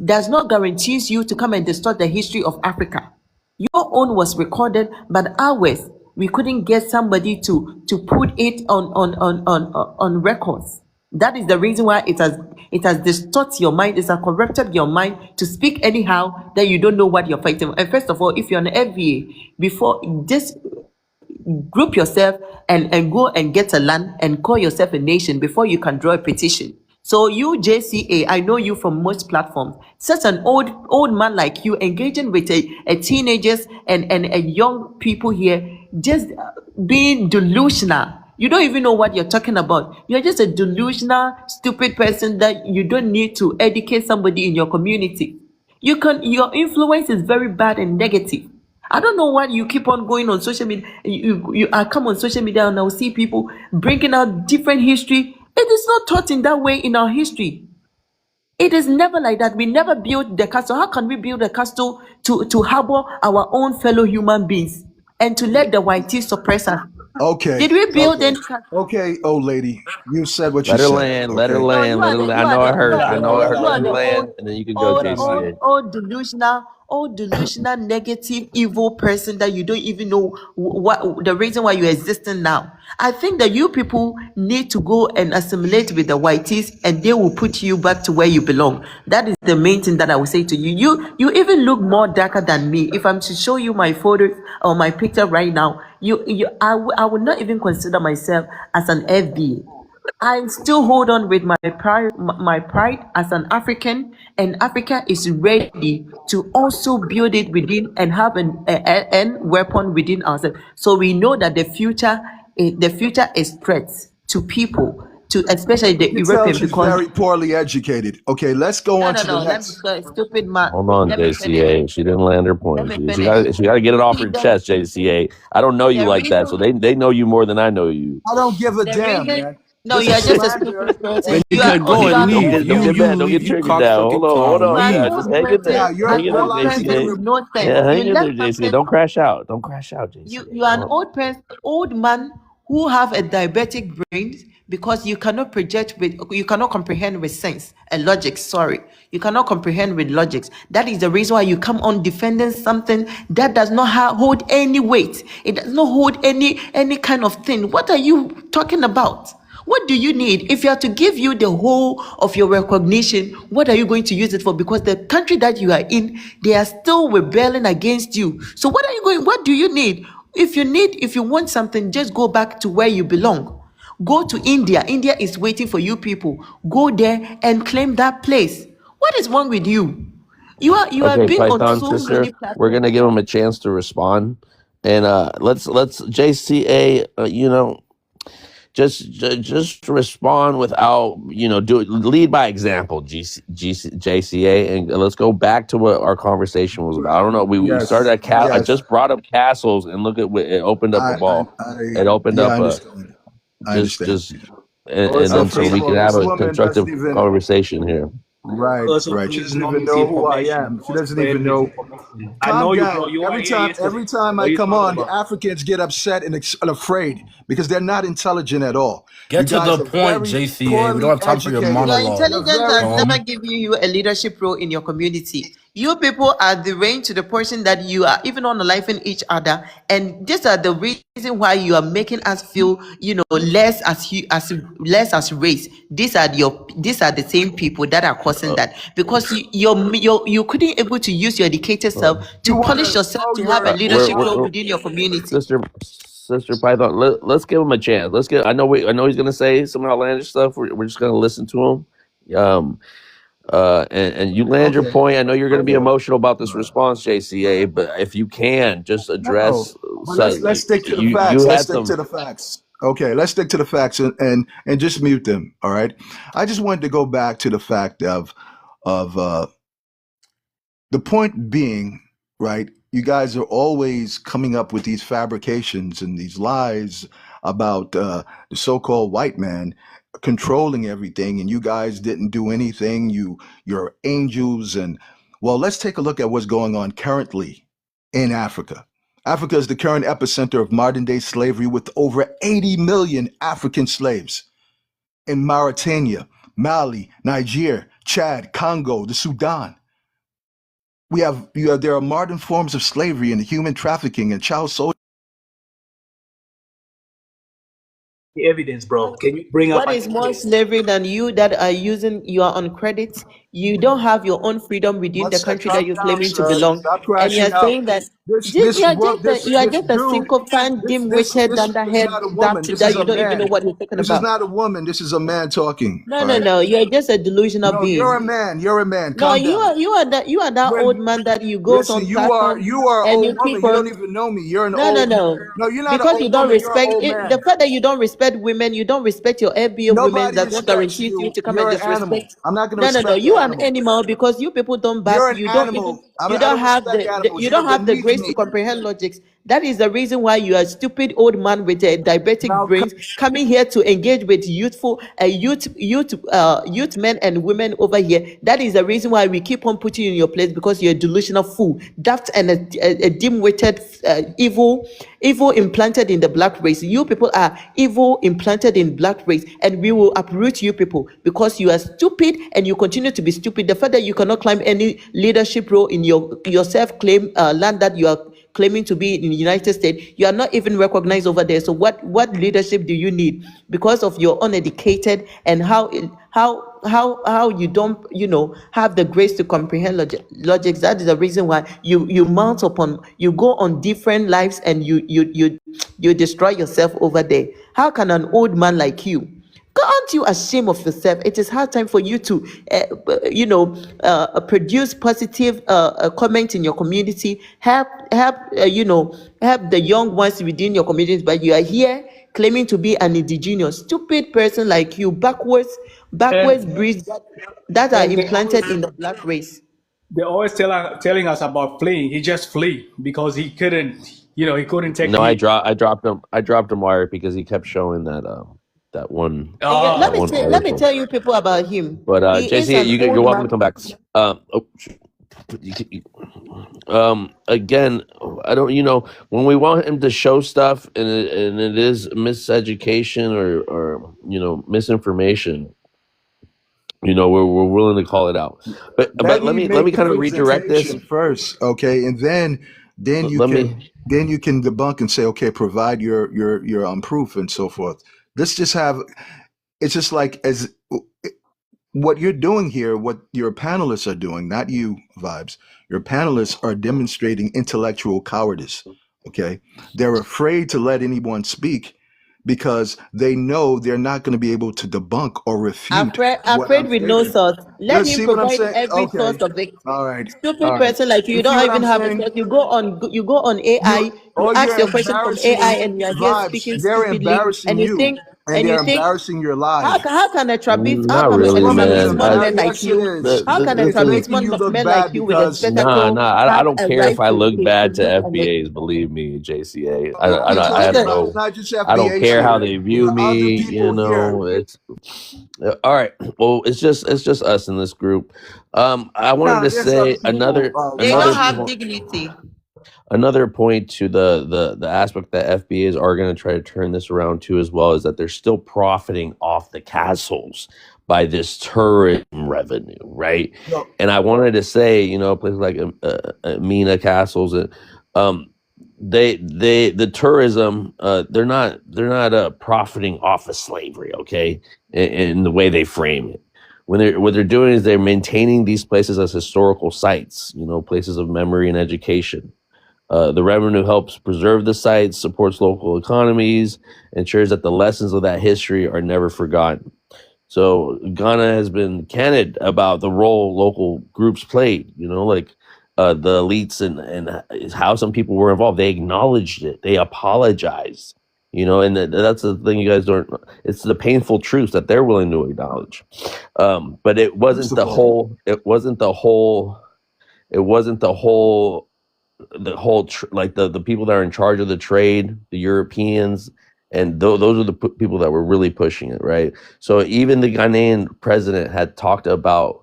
does not guarantee you to come and distort the history of Africa. Your own was recorded, but ours, we couldn't get somebody to put it on records. That is the reason why it has distorted your mind. It has corrupted your mind to speak anyhow that you don't know what you're fighting. And first of all, if you're an FBA, before just group yourself and go and get a land and call yourself a nation before you can draw a petition. So you, JCA, I know you from most platforms. Such an old man like you engaging with a teenagers and young people here, just being delusional. You don't even know what you're talking about. You're just a delusional, stupid person that you don't need to educate somebody in your community. Your influence is very bad and negative. I don't know why you keep on going on social media. I come on social media and I'll see people bringing out different history. It is not taught in that way in our history. It is never like that. We never built the castle. How can we build a castle to harbor our own fellow human beings and to let the whiteys suppress us? Okay. Did we build any castle? Okay, old lady, you said what you Let her said. land. Let her Okay. land. Let her land. I know I heard. I know I heard. Let her land, and then you can go, JCA. Delusional, negative, evil person that you don't even know what the reason why you're existing now. I think that you people need to go and assimilate with the whiteys, and they will put you back to where you belong. That is the main thing that I will say to you. You even look more darker than me. If I'm to show you my photo or my picture right now, I would not even consider myself as an FBA. I still hold on with my pride as an African, and Africa is ready to also build it within and have an weapon within ourselves. So we know that the future is threats to people, to especially the You can tell European, she's because very poorly educated. Okay, let's go on to the let me next. stupid man. Hold on, Let me finish. JCA. She didn't land her Let point. me She finish. got to get it off See, her chest, JCA. I don't know you the like that, so reason they know you more than I know you. I don't give a the damn, reason man. no, This you are is just a slander. stupid person. Then you You are can go you and are an leave. old Don't get mad. Don't get You triggered cock now. fucking Hold on. You are an leave. Just old hang in there. Yeah, person. you're An Hang in there, old person realizing JCA. with no sense. Yeah, hang You in there, left JCA. something. Don't crash out. Don't crash out, JCA. You are an old man who have a diabetic brain because you cannot comprehend with sense and logic. Sorry, you cannot comprehend with logics. That is the reason why you come on defending something that does not hold any weight. It does not hold any kind of thing. What are you talking about? What do you need? If you are to give you the whole of your recognition, what are you going to use it for? Because the country that you are in, they are still rebelling against you. So what do you need? If you want something, just go back to where you belong. Go to India. India is waiting for you people. Go there and claim that place. What is wrong with you? You are Okay, being on Python so sister, many we're platforms. gonna give him a chance to respond, and let's JCA, just respond without lead by example, JCA, and let's go back to what our conversation was about. I don't know, we Yes. started at I Yes. just brought up castles, and look at what it opened up a ball. It opened Yeah, up I a understand. I understand. and Also, then so we please, can have This a woman constructive doesn't even conversation here. right. also, She please doesn't no even know who I misinformation. am. She Don't doesn't spread even know. misinformation. I Calm know you, down. bro. You were here yesterday. Every time What I are you come talking on, the about? Africans get upset and afraid because they're not intelligent at all. Get You to guys the are point, very JCA. We poorly don't have time for your educated. Your monologue. You're intelligence has very never given you a leadership role in your community. You people are the range to the person that you are even unaliving each other, and these are the reason why you are making us feel, less as race. These are the same people that are causing that, because you couldn't able to use your educated self to You want polish to yourself throw to have a your leadership role we're within your community. Sister Python. Let's give him a chance. I know he's gonna say some outlandish stuff. We're just gonna listen to him. And you land your okay. point. I know you're gonna be emotional about this response, JCA, but if you can just No, address, but so let's stick to the you facts. Let's had stick to some. the facts. Okay, let's stick to the facts and just mute them. All right. I just wanted to go back to the fact of the point being, right? You guys are always coming up with these fabrications and these lies about the so-called white man controlling everything, and you guys didn't do anything. You're angels, and well, let's take a look at what's going on currently in Africa. Africa is the current epicenter of modern-day slavery, with over 80 million African slaves in Mauritania, Mali, Niger, Chad, Congo, the Sudan. There are modern forms of slavery and human trafficking and child soldiering. The evidence, bro. Can you bring up What an is more evidence? slavery than you that you are on credit? You don't have your own freedom within One the sec, country that calm you're down, claiming to sir. belong. Stop And crashing you're out. saying that This you are this just a dude. sycophant, dim-witted, This is underhead not a woman. that This is you a don't even know man. what you're talking This is about. not a woman. This is a man talking. No, All no, right. no. You're just a delusional No, you're a being. man. You're a man. No, Calm down. you are that When old man that you goes listen, on platform you are an and old you woman. keep You don't on. even know me. You're an No, no, old. no. No, you're not an Because you old don't woman. You're an respect old it, the man. fact that you don't respect women, you don't respect your FBA women, Nobody does not respects guarantee you you. to come and You're an animal. disrespect. I'm not going to No, no, no. respect You are an animals. animal because you people don't back. You're an animal. You I don't don't have respect animals. you You're don't have the beneath grace me. to comprehend logics. That is the reason why you are a stupid old man with a diabetic Now, brains coming here to engage with youth men and women over here. That is the reason why we keep on putting you in your place, because you're a delusional fool, daft and a dim-witted, evil implanted in the black race. You people are evil implanted in black race, and we will uproot you people because you are stupid and you continue to be stupid. The fact that you cannot climb any leadership role in your self-claimed land that you are claiming to be in the United States, you are not even recognized over there. So what leadership do you need? Because of your uneducated and how you don't have the grace to comprehend logics. That is the reason why you go on different lives and you destroy yourself over there. How can an old man like you, aren't you ashamed of yourself? It is hard time for you to, produce positive comment in your community, help the young ones within your communities, but you are here claiming to be an indigenous, stupid person like you, backwards And breeds that are and implanted in the black race. they always telling us about fleeing. He just flee because he couldn't, he couldn't take No, the. I dropped him wire because he kept showing that one Yeah, that Oh, one let me article. tell you people about him. But He is JC, an you're old welcome to man. come back. Shoot. Again, I don't. When we want him to show stuff, and it is miseducation or misinformation, we're willing to call it out. But let let me me make the kind of redirect this. presentation first, okay, and then you Let can me. debunk and say, okay, provide your proof and so forth. Let's just have. It's just like as what you're doing here, what your panelists are doing, not you, Vibes. Your panelists are demonstrating intellectual cowardice. Okay, they're afraid to let anyone speak because they know they're not going to be able to debunk or refute what I'm Afraid with no stating. source. Let You him see what I'm provide saying? every source Okay. of it. All right. Stupid All right. person like you You see don't what even I'm have a saying? source. You go on AI, you ask You're your question from AI, embarrassing and you are here Vibes. speaking They're stupidly, embarrassing you, and and they're you think embarrassing your life. how can a Not This really, woman is man. small man like Yes, it you, is. The thing. Making you look man like bad you with a because spectacle I have don't a care if right I look to bad to look and make FBAs. Believe me, JCA. I'm I have talking about no. it's not just I don't FBAs care how here. they There view are other me. people here. It's all right. Well, it's just us in this group. I wanted Nah, to there's other say people. they don't Vibes. have dignity. another point to the aspect that FBAs are going to try to turn this around to as well is that they're still profiting off the castles by this tourism revenue, right? No, And I wanted to say, you know, places like Mina Castles, and the tourism, they're not profiting off of slavery, okay, in the way they frame it. What they're doing is they're maintaining these places as historical sites, you know, places of memory and education. The revenue helps preserve the sites, supports local economies, ensures that the lessons of that history are never forgotten. So Ghana has been candid about the role local groups played, you know, like the elites and how some people were involved. They acknowledged it. They apologized, you know, and that's the thing you guys don't. It's the painful truth that they're willing to acknowledge. But it first wasn't of the all, whole. It wasn't the whole. It wasn't the whole like the people that are in charge of the trade, the Europeans, and those are the people that were really pushing it, right? So even the Ghanaian president had talked about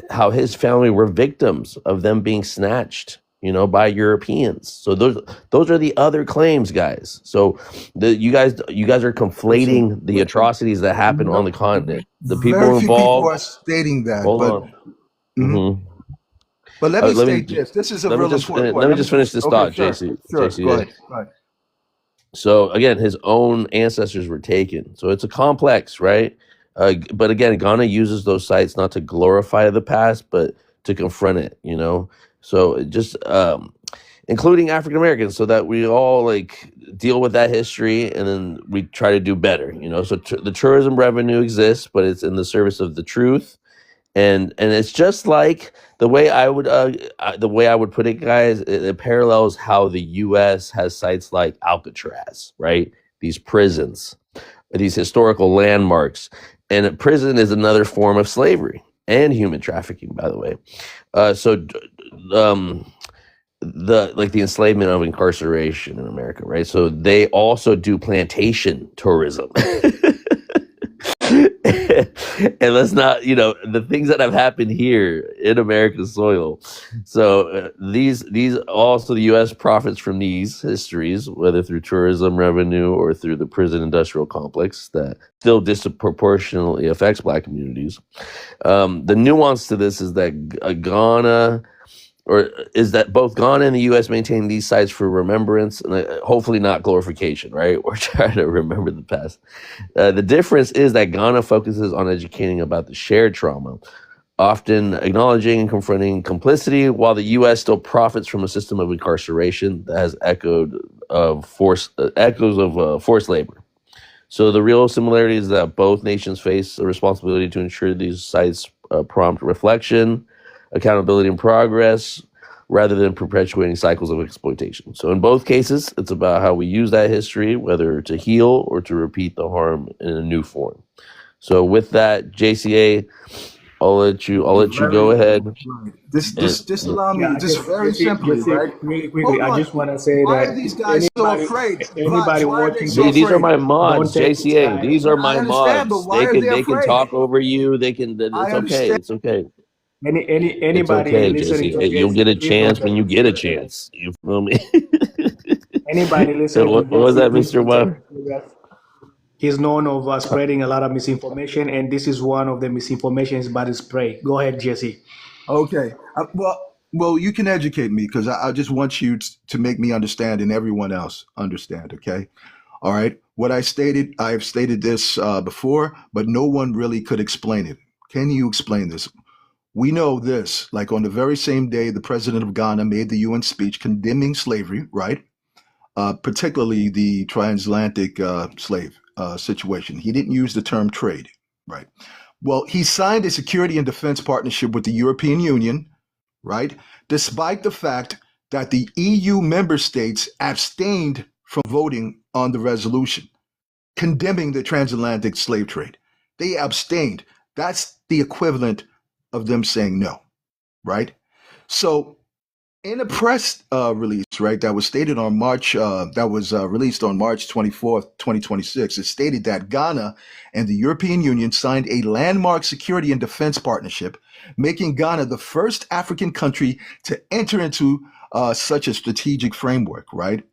how his family were victims of them being snatched, you know, by Europeans. So those are the other claims, guys. So you guys are listen, conflating the atrocities that happen on no, the continent. The very people few people involved. are stating that, Hold but on. mhm. hmm But let me Let me state this. This is a let me real just important point. let me just finish this Okay, thought, sure, sure. Go JCA. ahead. Go ahead. So again, his own ancestors were taken. So it's a complex, right? But again, Ghana uses those sites not to glorify the past, but to confront it. You know, so it just including African Americans, so that we all like deal with that history, and then we try to do better. You know, so the tourism revenue exists, but it's in the service of the truth, and it's just like the way I would put it, guys. It parallels how the U.S. has sites like Alcatraz, right? These prisons, these historical landmarks, and a prison is another form of slavery and human trafficking, by the way. Um, the enslavement of incarceration in America, right? So they also do plantation tourism. And let's not, you know, the things that have happened here in American soil. So these also the U.S. profits from these histories, whether through tourism revenue or through the prison industrial complex that still disproportionately affects Black communities. The nuance to this is that both Ghana and the U.S. maintain these sites for remembrance and hopefully not glorification, right? We're trying to remember the past. The difference is that Ghana focuses on educating about the shared trauma, often acknowledging and confronting complicity, while the U.S. still profits from a system of incarceration that has echoes of forced labor. So the real similarity is that both nations face a responsibility to ensure these sites prompt reflection, accountability, and progress, rather than perpetuating cycles of exploitation. So in both cases, it's about how we use that history, whether to heal or to repeat the harm in a new form. So with that, JCA, I'll let you go ahead. Right. Just allow me, Yeah, just very simply, right? really quickly, Hold I on. just want to say Why are that these guys so anybody, afraid? Vibes, anybody why are they watching so this, These are afraid? my mods, don't take this JCA. guy. These are I my understand, but mods. why are they They can afraid? talk over you. They can. I It's okay. understand. It's okay. Any It's anybody okay, listening to JCA. You'll Jesse, get a please don't chance when take you this get a guy. chance. You feel me? Anybody listening to What was Jesse, that, please Mr. don't take Webb? this serious. He's known of spreading a lot of misinformation, and this is one of the misinformations about his spray. Go ahead, Jesse. Okay. Well, you can educate me because I just want you to make me understand and everyone else understand. Okay. All right. What I stated, I have stated this before, but no one really could explain it. Can you explain this? We know this, like on the very same day, the president of Ghana made the UN speech condemning slavery, right? Particularly the transatlantic slave situation. He didn't use the term trade, right? Well, he signed a security and defense partnership with the European Union, right? Despite the fact that the EU member states abstained from voting on the resolution condemning the transatlantic slave trade. They abstained. That's the equivalent of them saying no, right? So in a press release, right, that was stated on released on March 24th, 2026, it stated that Ghana and the European Union signed a landmark security and defense partnership, making Ghana the first African country to enter into such a strategic framework, right?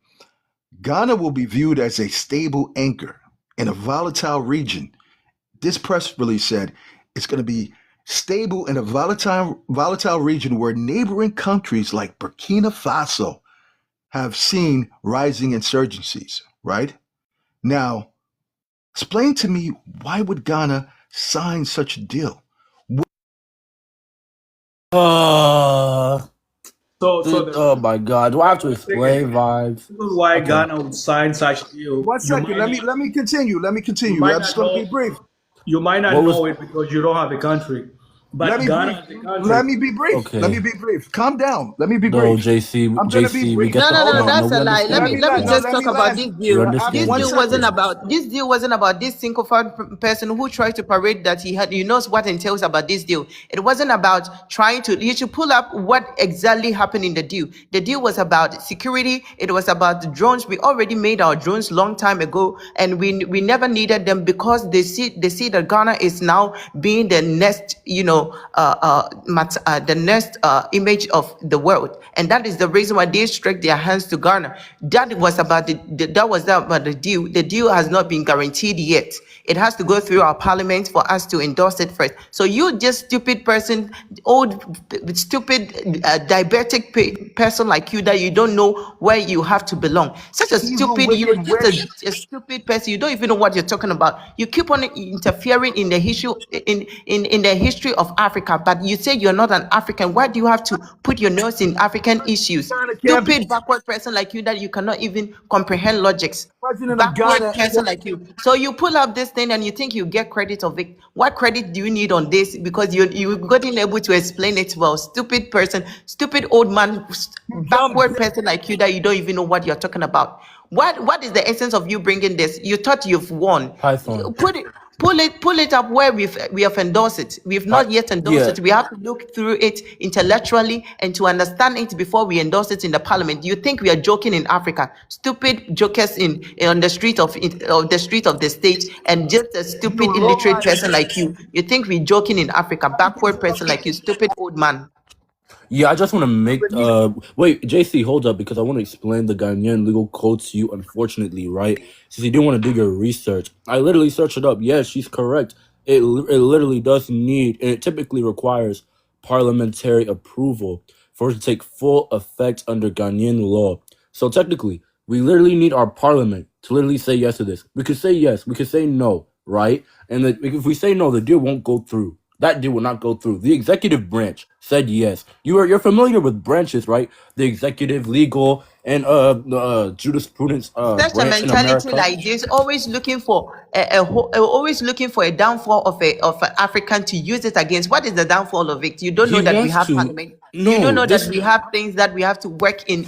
Ghana will be viewed as a stable anchor in a volatile region this press release said it's going to be stable in a volatile region where neighboring countries like Burkina Faso have seen rising insurgencies, right? Now, explain to me, why would Ghana sign such a deal? So Oh my God! Do I have to the explain second vibes? reason why Okay. Ghana would sign such a deal, One second, let me continue. Let me you continue. might I'm not just going to be know brief. you might not What was know it because you don't have a country. Let But me Ghana brief. as a country, Let me be brief. Let me okay? be brief. Calm down. Let me be No, brief. JC, I'm going to be JC, we brief. get No, the no, no, Hold no, on. point. No, that's we a lie. Let understand Let me you. me let me land. Yeah, No, just let talk me about land. this we deal. This understand One you. deal wasn't second. about this sycophantic person who tried to parade that he had. You know what entails about this deal. It wasn't about trying to. You should pull up what exactly happened in the deal. The deal was about security. It was about the drones. We already made our drones long time ago, and we never needed them because they see that Ghana is now being the next, the next image of the world, and that is the reason why they stretched their hands to Ghana. That was about about the deal. The deal has not been guaranteed yet. It has to go through our parliament for us to endorse it first. So you just stupid person, stupid diabetic person like you, that you don't know where you have to belong. Such a Evil, stupid, you're wicked just witch. a stupid person. You don't even know what you're talking about. You keep on interfering in the history in the history of Africa, but you say you're not an African. Why do you have to put your nose in African issues? Ghana can't be Stupid backward person like you, that you cannot even comprehend logics. president of Backward Ghana. person like you. So you pull up this thing and you think you get credit of it. What credit do you need on this? Because you gotten able to explain it well. Stupid person, stupid old man, You dumb backward bitch. person like you, that you don't even know what you're talking about. What is the essence of you bringing this? You thought you've won. Python. Pull it up where we have endorsed it. We've not yet endorsed Yeah, it. We have to look through it intellectually and to understand it before we endorse it in the parliament. You think we are joking in Africa? Stupid jokers on the street of the state, and just a You stupid low illiterate life. person like you. You think we're joking in Africa? Backward person like you, stupid old man. yeah. I just want to make. Beneath. Wait, JC, hold up, because I want to explain the Ghanaian legal code to you. Unfortunately, right? Since you didn't want to do your research, I literally searched it up. Yes, she's correct. It literally does need. It typically requires parliamentary approval for it to take full effect under Ghanaian law. So technically, we literally need our parliament to literally say yes to this. We could say yes. We could say no, right? And if we say no, the deal won't go through. That deal will not go through. The executive branch said yes. You're familiar with branches, right? The executive, legal, and jurisprudence Such a branch in mentality America. like this, always looking for always looking for a downfall of an African to use it against. What is the downfall of it? You don't He know that we wants have to. parliament. You don't No, know that this. we have things that we have to work in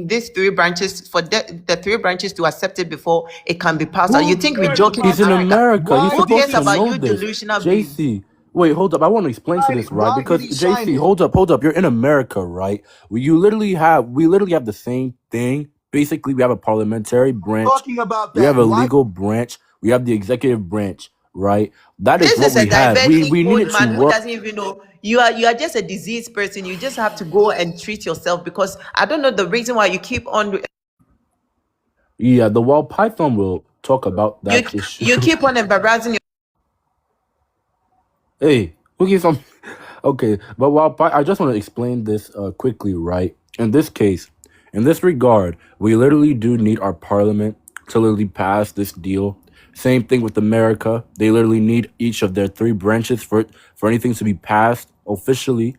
these three branches for the three branches to accept it before it can be passed. Or you Who think we're cares joking in He's in about that? Africa? America. He's Why Who did supposed cares to you about know you this. delusional beings? JC. Wait, hold up. I want to explain to this, right? why did Because he sign JC, it? hold up. You're in America, right? We literally have the same thing. Basically, we have a parliamentary branch, Talking about we have that. a Why? legal branch, we have the executive branch, right? That is This what is a we have. diabetic We old needed to man who work. doesn't even know you are just a diseased person. You just have to go and treat yourself, because I don't know the reason why you keep on Yeah, the Wild Python will talk about you that issue. you keep on embarrassing. Hey, who gives some? Okay, but I just want to explain this quickly, right? In this case, in this regard, we literally do need our parliament to literally pass this deal. Same thing with America. They literally need each of their three branches for anything to be passed officially.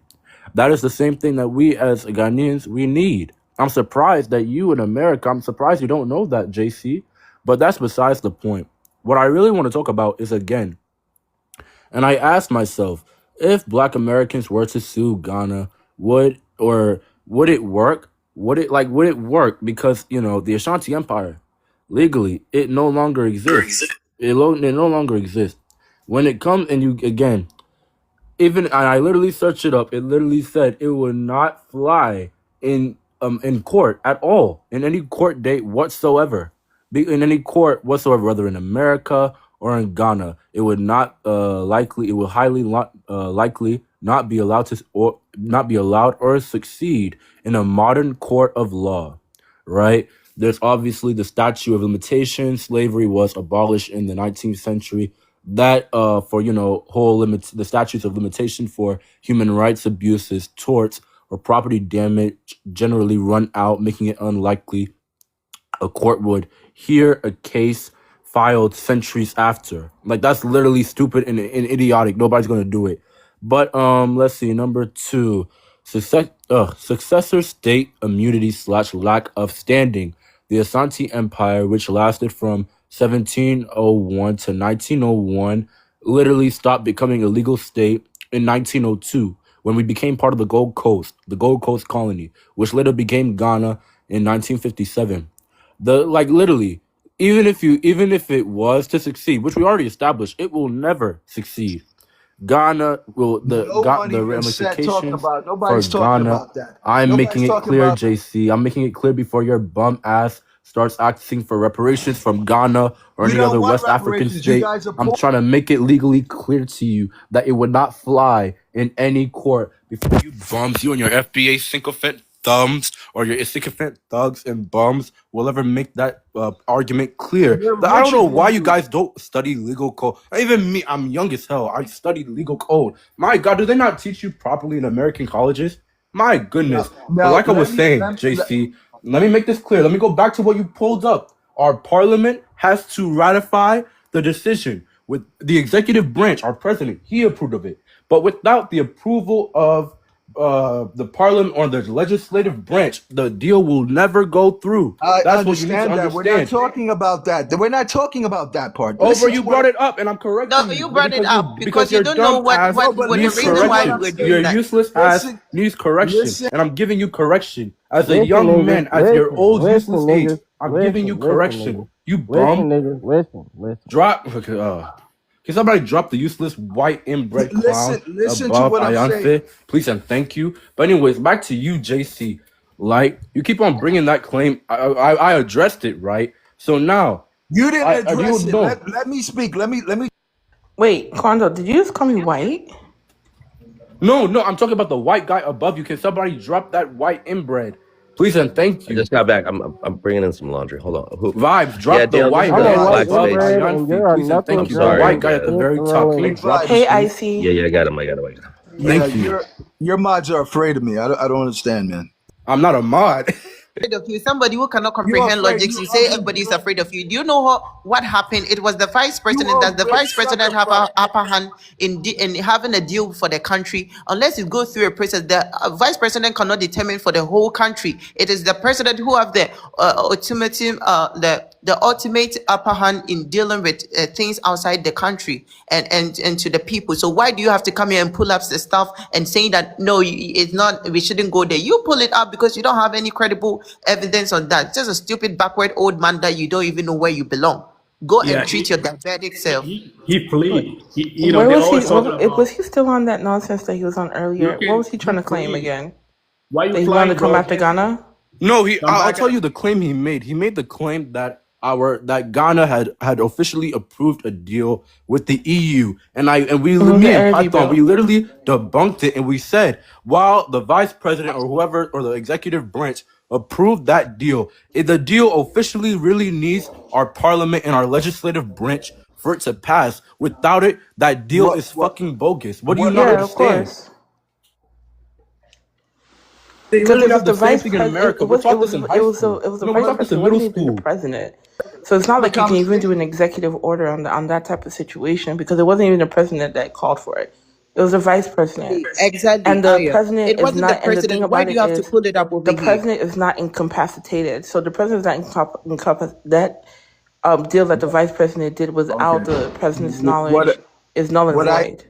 That is the same thing that we as Ghanaians we need. I'm surprised that you in America. I'm surprised you don't know that, JC. But that's besides the point. What I really want to talk about is again. And I asked myself, if Black Americans were to sue Ghana, would it work? Would it work? Because the Ashanti Empire, legally, it no longer exists. It no longer exists. When it comes and you again, even and I literally searched it up. It literally said it would not fly in court at all, in any court date whatsoever, in any court whatsoever, whether in America or in Ghana. It would not likely. It will highly likely not be allowed or succeed in a modern court of law, right? There's obviously the statute of limitations. Slavery was abolished in the 19th century. that for whole limits the statutes of limitation for human rights abuses, torts, or property damage generally run out, making it unlikely a court would hear a case filed centuries after. Like, that's literally stupid and idiotic. Nobody's gonna do it. But let's see. Number 2, successor state immunity / lack of standing. The Asante Empire, which lasted from 1701 to 1901, literally stopped becoming a legal state in 1902 when we became part of the Gold Coast colony, which later became Ghana in 1957. Literally, even if it was to succeed, which we already established, it will never succeed. Ghana will No one the even said talking ramifications about. for Nobody's talking Ghana. about that. I'm Nobody's making it talking clear, about. JC. I'm making it clear before your bum ass starts asking for reparations from Ghana or You any don't other want West African reparations. You state. guys are I'm poor. trying to make it legally clear to you that it would not fly in any court before you bums, you and your FBA sycophant thumbs or your sycophant thugs and bums will ever make that argument clear. You're I don't know richer why than you you. guys don't study legal code. Even me, I'm young as hell. I studied legal code. My God, do they not teach you properly in American colleges? My goodness. But Now, like I was saying, let me, JC, let me make this clear. Let me go back to what you pulled up. Our parliament has to ratify the decision with the executive branch. Our president, he approved of it. But without the approval of the parliament or the legislative branch, the deal will never go through. I That's what you need to understand that. We're not understand. talking about that. We're not talking about that part. Over, Listen to you what. brought it up, and I'm correcting No, you you brought it up because because you your don't know dumb what ass No, but what the needs listen to reason what why correction. I'm we're saying. Your doing that. useless ass Listen, needs correction, listen. and I'm giving you correction as a Listen, young niggas. man, as your Listen. old Listen, useless age. niggas. I'm giving you Listen, correction. niggas. You Listen, bum. niggas. Listen. Drop. Can somebody drop the useless white inbred clown Listen to above what I'm saying. Ayanfe? Please and thank you. But anyways, back to you, JC. Like, you keep on bringing that claim. I addressed it, right? So now, You didn't you address it. know. Let me speak. Let me. Wait, Quando, did you just call me white? No, I'm talking about the white guy above you. Can somebody drop that white inbred? Please and thank I you. just got back. I'm bringing in some laundry. Hold on. Who? Vibes, drop Yeah, the Dale, this white is I'm the a guy white black above space. inbred, and you're Ayanfi. a Please and thank knuckle I'm you. The sorry. white dragging, guy at the pink very top. Can you throwing. drop him, Hey, please? Icy. Yeah, I got him. I got him. Yeah, Thank you. your mods are afraid of me. I don't understand, man. I'm not a mod. Afraid of you, somebody who cannot You're comprehend afraid. logics. You say everybody is afraid of you. Do you know what happened? It was the vice You president. Does the always vice president have sucker. an upper hand in having a deal for the country? Unless you go through a process, the vice president cannot determine for the whole country. It is the president who have the ultimate upper hand in dealing with things outside the country and to the people. So why do you have to come here and pull up the stuff and saying that no, it's not, we shouldn't go there? You pull it up because you don't have any credible evidence on that. Just a stupid backward old man that you don't even know where you belong. Go Yeah, and treat your diabetic self. he plead. Where They're was he? always talking about. Was he still on that nonsense that he was on earlier? What was he trying to claim plead. again? Why That you he wanted flying, to come bro? after Ghana? No, Come I'll back. tell you the claim he made. He made the claim that Ghana had officially approved a deal with the EU, and me The and energy Python, we bill. literally debunked it, and we said while the vice president or whoever or the executive branch approved that deal, the deal officially really needs our parliament and our legislative branch for it to pass. Without it, that deal is fucking bogus. What do you not Yeah, of understand? course. They Because literally it was have the the same vice thing in president. America. It We was taught this in high school. it was the No, we vice taught this in president. It middle wasn't even the school. president. So it's not like you can even do an executive order on that type of situation because it wasn't even the president that called for it. It was the vice president. Exactly, And the Aya. president It is wasn't the not, and the thing president. Why about do it you have to is pull it up over the here? president is not incapacitated. So the president is not that deal that the vice president did without the president's knowledge What is null and what void.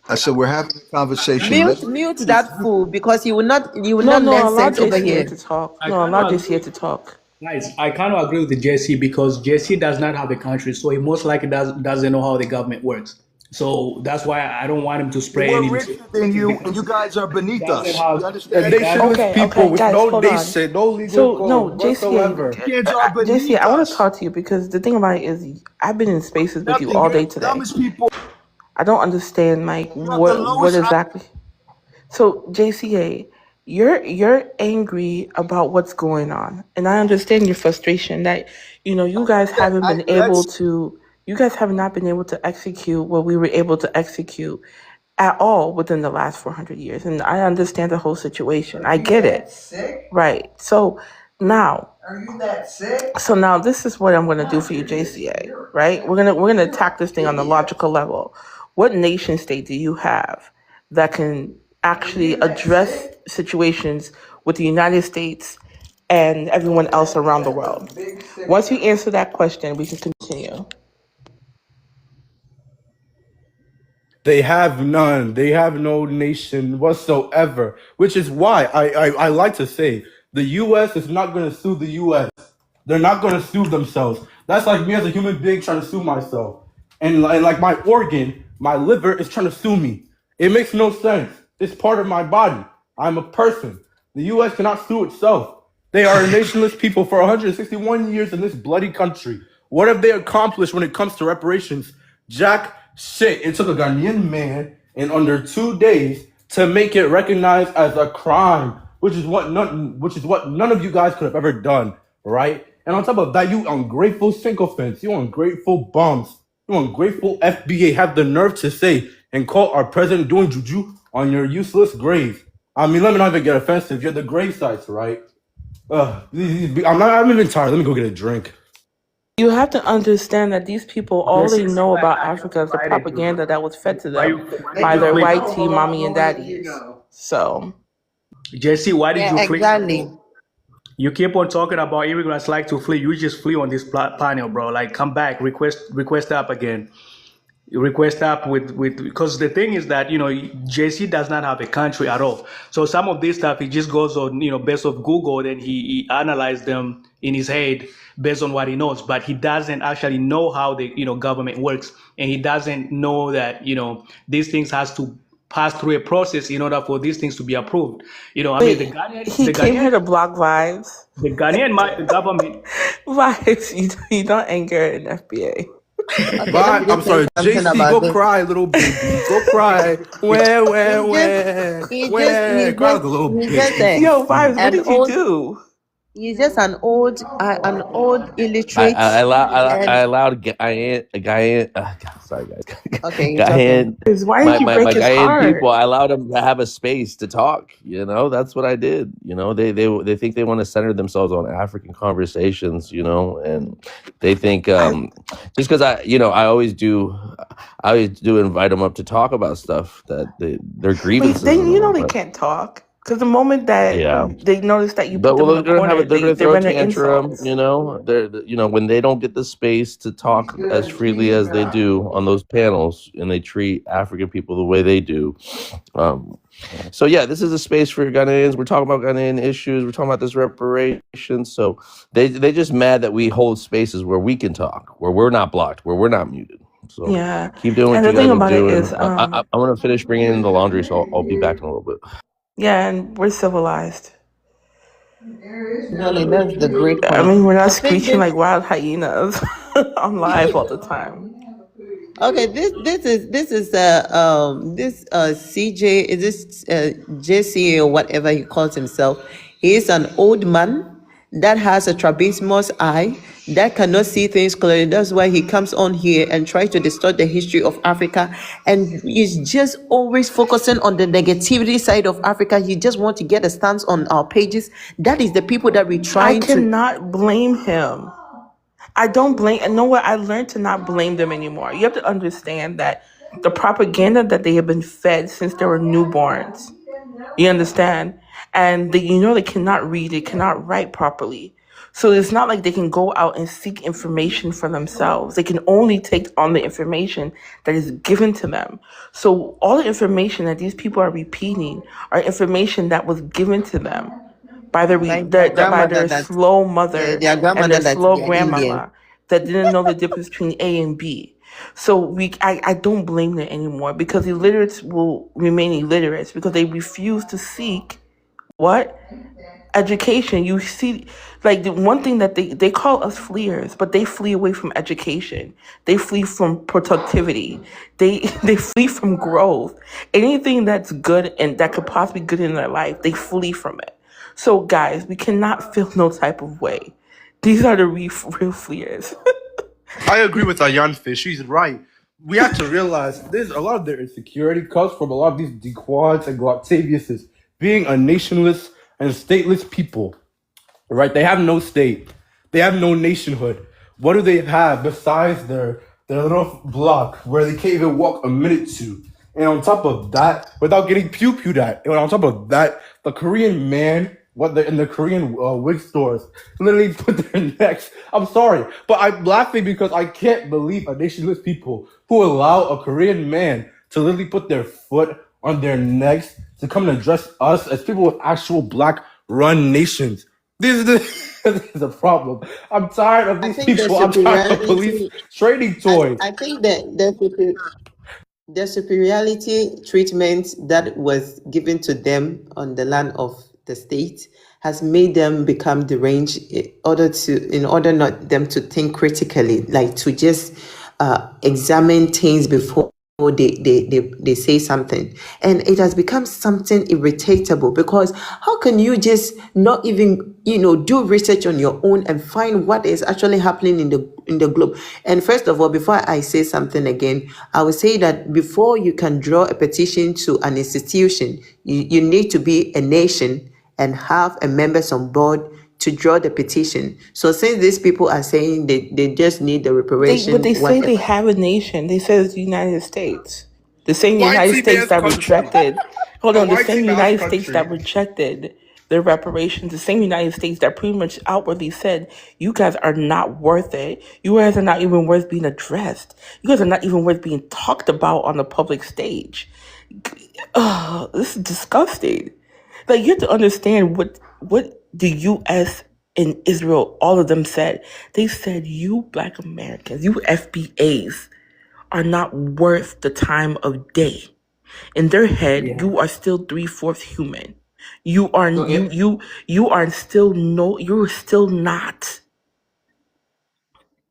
I said, we're having a conversation. Mute that fool because you will not No, learn allow sense over JC here. to talk. I No, kind allow of JC agree. to talk. Guys, I kind of agree with the JC because JC does not have the country, so he most likely doesn't know how the government works. So that's why I don't want him to spray We're any richer than you, and you guys are beneath us. You And understand? nationless people with Guys, no hold on. nation, no legal So no, code JC, whatsoever. Kids are JC, beneath I want to us. talk to you because the thing about it is I've been in spaces with you Nothing. all You're day the today. dumbest people. I don't understand like You have the what lowest exactly. So JCA, you're angry about what's going on, and I understand your frustration that you guys haven't been able to You guys have not been able to execute what we were able to execute at all within the last 400 years. And I understand the whole situation. I get it. Sick? Right. So now, Are you that sick? this is what I'm going to do for you, JCA, right? We're going to attack this thing on the logical level. What nation state do you have that can actually address situations with the United States and everyone else around the world? Once you answer that question, we can continue. They have none. They have no nation whatsoever, which is why I like to say the U.S. is not going to sue the U.S. They're not going to sue themselves. That's like me as a human being trying to sue myself. And like my organ, my liver is trying to sue me. It makes no sense. It's part of my body. I'm a person. The U.S. cannot sue itself. They are a nationless people for 161 years in this bloody country. What have they accomplished when it comes to reparations? Jack shit. It took a Ghanaian man in under 2 days to make it recognized as a crime, which is what none of you guys could have ever done, right? And on top of that, you ungrateful sycophants, you ungrateful bums, you ungrateful FBA have the nerve to say and call our president doing juju on your useless grave. I mean, let me not even get offensive. You're the grave sites, right? I'm even tired. Let me go get a drink. You have to understand that these people, all they Jesse, know I about I Africa is the invited you. propaganda that was fed to Why them you by their flee? white tea mommy and daddies. So, Jesse, why did Yeah, you flee? exactly. You keep on talking about immigrants like to flee. You just flee on this panel, bro. Like, come back, request up again. Request up with because the thing is that JC does not have a country at all. So some of this stuff he just goes on based off Google, and he analyzes them in his head based on what he knows, but he doesn't actually know how the government works, and he doesn't know that these things has to pass through a process in order for these things to be approved. I mean wait, the Ghanaian he the came here Ghanaian to block vibes. the Ghanaian government. Vibes, you don't anger an FBA. Okay, let Bye. me I'm just say sorry. something JC, about go this. cry, little baby. Go cry. Where, He's cry like a little he's bitch. just Yo, Vibes, what an did you old do? he's just an old illiterate I and allowed Guyane. Sorry, guys. okay, you're talking. Guyane, Why did you my break his Guyane people. heart? I allowed them to have a space to talk. That's what I did. They think they want to center themselves on African conversations. And they think I, just because I always do invite them up to talk about stuff that their wait, grievances they and all. they But can't talk because the moment that yeah. they notice that you But put them in they're a gonna corner, they're gonna they throw a render tantrum, insults. They're when they don't get the space to talk as freely as they do on those panels, and they treat African people the way they do. Um, so yeah, this is a space for Ghanaians. We're talking about Ghanaian issues. We're talking about this reparations. So they just mad that we hold spaces where we can talk, where we're not blocked, where we're not muted. So Yeah, keep doing what and you the thing guys are about it doing. is, I'm gonna finish bringing in the laundry, so I'll be back in a little bit. yeah, and we're civilized. Really, that's the great I point. mean, we're not I think screeching this like wild hyenas on live all the time. okay. This is CJ is this JC or whatever he calls himself. He is an old man that has a strabismus eye that cannot see things clearly. That's why he comes on here and tries to distort the history of Africa, and he's just always focusing on the negativity side of Africa. He just wants to get a stance on our pages. That is the people that we're I trying to. cannot blame him. I don't blame, and know what? I learned to not blame them anymore. You have to understand that the propaganda that they have been fed since they were newborns. You understand? And they cannot read, they cannot write properly. So it's not like they can go out and seek information for themselves. They can only take on the information that is given to them. So all the information that these people are repeating are information that was given to them by Like their by grandmother their that slow mother their and grandmother their that's slow Indian. grandmama that didn't know the difference between A and B. So I don't blame them anymore because illiterates will remain illiterates because they refuse to seek what? Education. You see, like the one thing that they call us fleers, but they flee away from education. They flee from productivity. They flee from growth. Anything that's good and that could possibly be good in their life, they flee from it. So guys, we cannot feel no type of way. These are the real fleers. I agree with Ayan Fish. She's right. We have to realize there's a lot of their insecurity comes from a lot of these Dequads and Octaviuses being a nationless and stateless people. Right? They have no state. They have no nationhood. What do they have besides their little block where they can't even walk a minute to? And on top of that, without getting pew-pewed at, and on top of that, the Korean man, what the in the Korean wig stores, literally put their necks. I'm sorry, but I'm laughing because I can't believe a nationless people who allow a Korean man to literally put their foot on their necks to come and address us as people with actual black run nations. This is this is a problem. I'm tired of I these think the people. I'm tired of police superiority. trading toys. I think that the superiority treatment that was given to them on the land of the state has made them become deranged in order not them to think critically, like to just examine things before they say something. And it has become something irritatable because how can you just not even do research on your own and find what is actually happening in the globe? And first of all, before I say something again, I would say that before you can draw a petition to an institution, you need to be a nation and have a members on board to draw the petition. So since these people are saying they just need the But reparation, they say they whatever. have a nation. They say it's the United States. The same United Whitey States man's that country. rejected, hold A on, the whitey same man's United States that country. rejected the reparations, the same United States that pretty much outwardly said, you guys are not worth it. You guys are not even worth being addressed. You guys are not even worth being talked about on the public stage. This is disgusting. Like, you have to understand what the U.S. and Israel, all of them said. They said, you Black Americans, you FBAs are not worth the time of day. In their head, Yeah. you are still 3/4 human. You are So you are still you're still not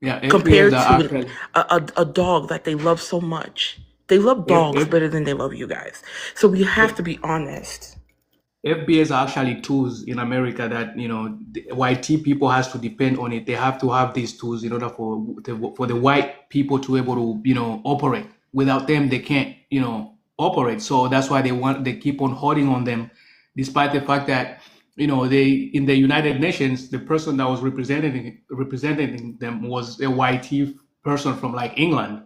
yeah, FBAs compared are to actually a dog that they love so much. They love dogs F, better than they love you guys. So we have to be honest. FBAs are actually tools in America that the YT people has to depend on it. They have to have these tools in order for the white people to be able to operate. Without them, they can't operate. So that's why they keep on holding on them, despite the fact that they in the United Nations, the person that was representing them was a YT person from like England.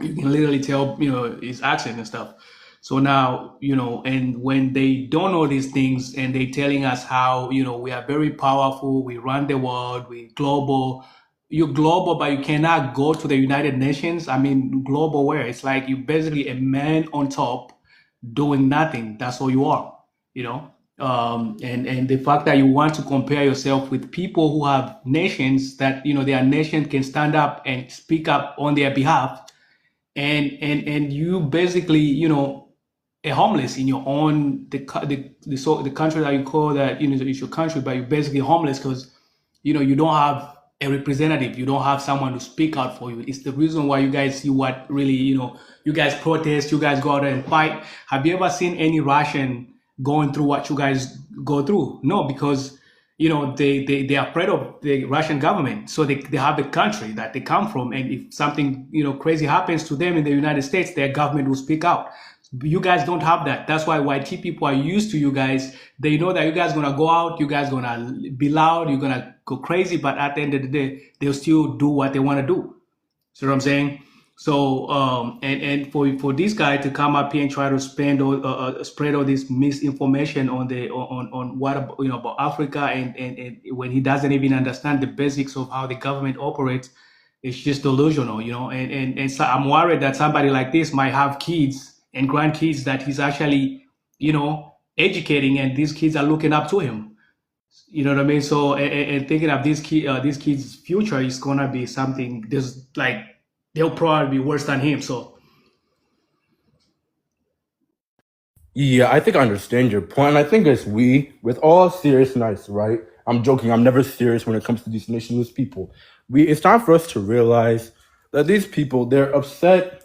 You can literally tell his accent and stuff. So now and when they don't know these things and they telling us how we are very powerful, we run the world, we global. You're global, but you cannot go to the United Nations. I mean, global where it's like you basically a man on top doing nothing. That's all you are, and the fact that you want to compare yourself with people who have nations that their nation can stand up and speak up on their behalf, and you basically a homeless in your own the country that you call that is your country, but you're basically homeless because you don't have a representative, you don't have someone to speak out for you. It's the reason why you guys see what really you guys protest, you guys go out there and fight. Have you ever seen any Russian going through what you guys go through? No, because they're afraid of the Russian government, so they have the country that they come from, and if something crazy happens to them in the United States, their government will speak out. You guys don't have that. That's why YT people are used to you guys. They know that you guys gonna go out, you guys gonna be loud, you're gonna go crazy, but at the end of the day, they'll still do what they want to do. See what I'm saying? So and for this guy to come up here and try to spread all this misinformation on what about Africa, and when he doesn't even understand the basics of how the government operates, it's just delusional, and so I'm worried that somebody like this might have kids and grandkids that he's actually educating, and these kids are looking up to him. You know what I mean? So and thinking of these kids' future is gonna be something. There's like they'll probably be worse than him. So Yeah, I think I understand your point. And I think as with all seriousness, right? I'm joking. I'm never serious when it comes to these nationless people. It's time for us to realize that these people, they're upset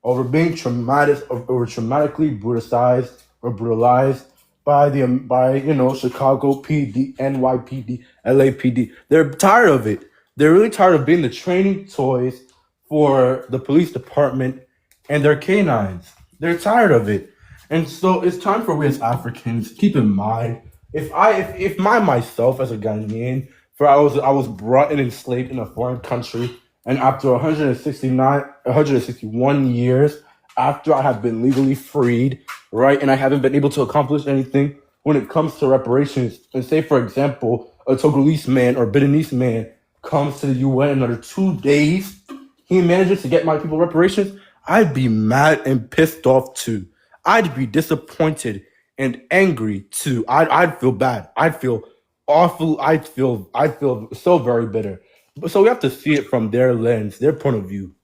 over being traumatically brutalized by Chicago PD, NYPD, LAPD. They're tired of it. They're really tired of being the training toys for the police department and their canines. They're tired of it. And so it's time for we as Africans keep in mind if myself as a Ghanaian, for I was brought and enslaved in a foreign country, and after 161 years after I have been legally freed, right, and I haven't been able to accomplish anything when it comes to reparations, and say for example a Togolese man or Beninese man comes to the UN in under 2 days, he manages to get my people reparations, I'd be mad and pissed off too. I'd be disappointed and angry too. I'd feel bad. I'd feel awful. I'd feel so very bitter. But so we have to see it from their lens, their point of view.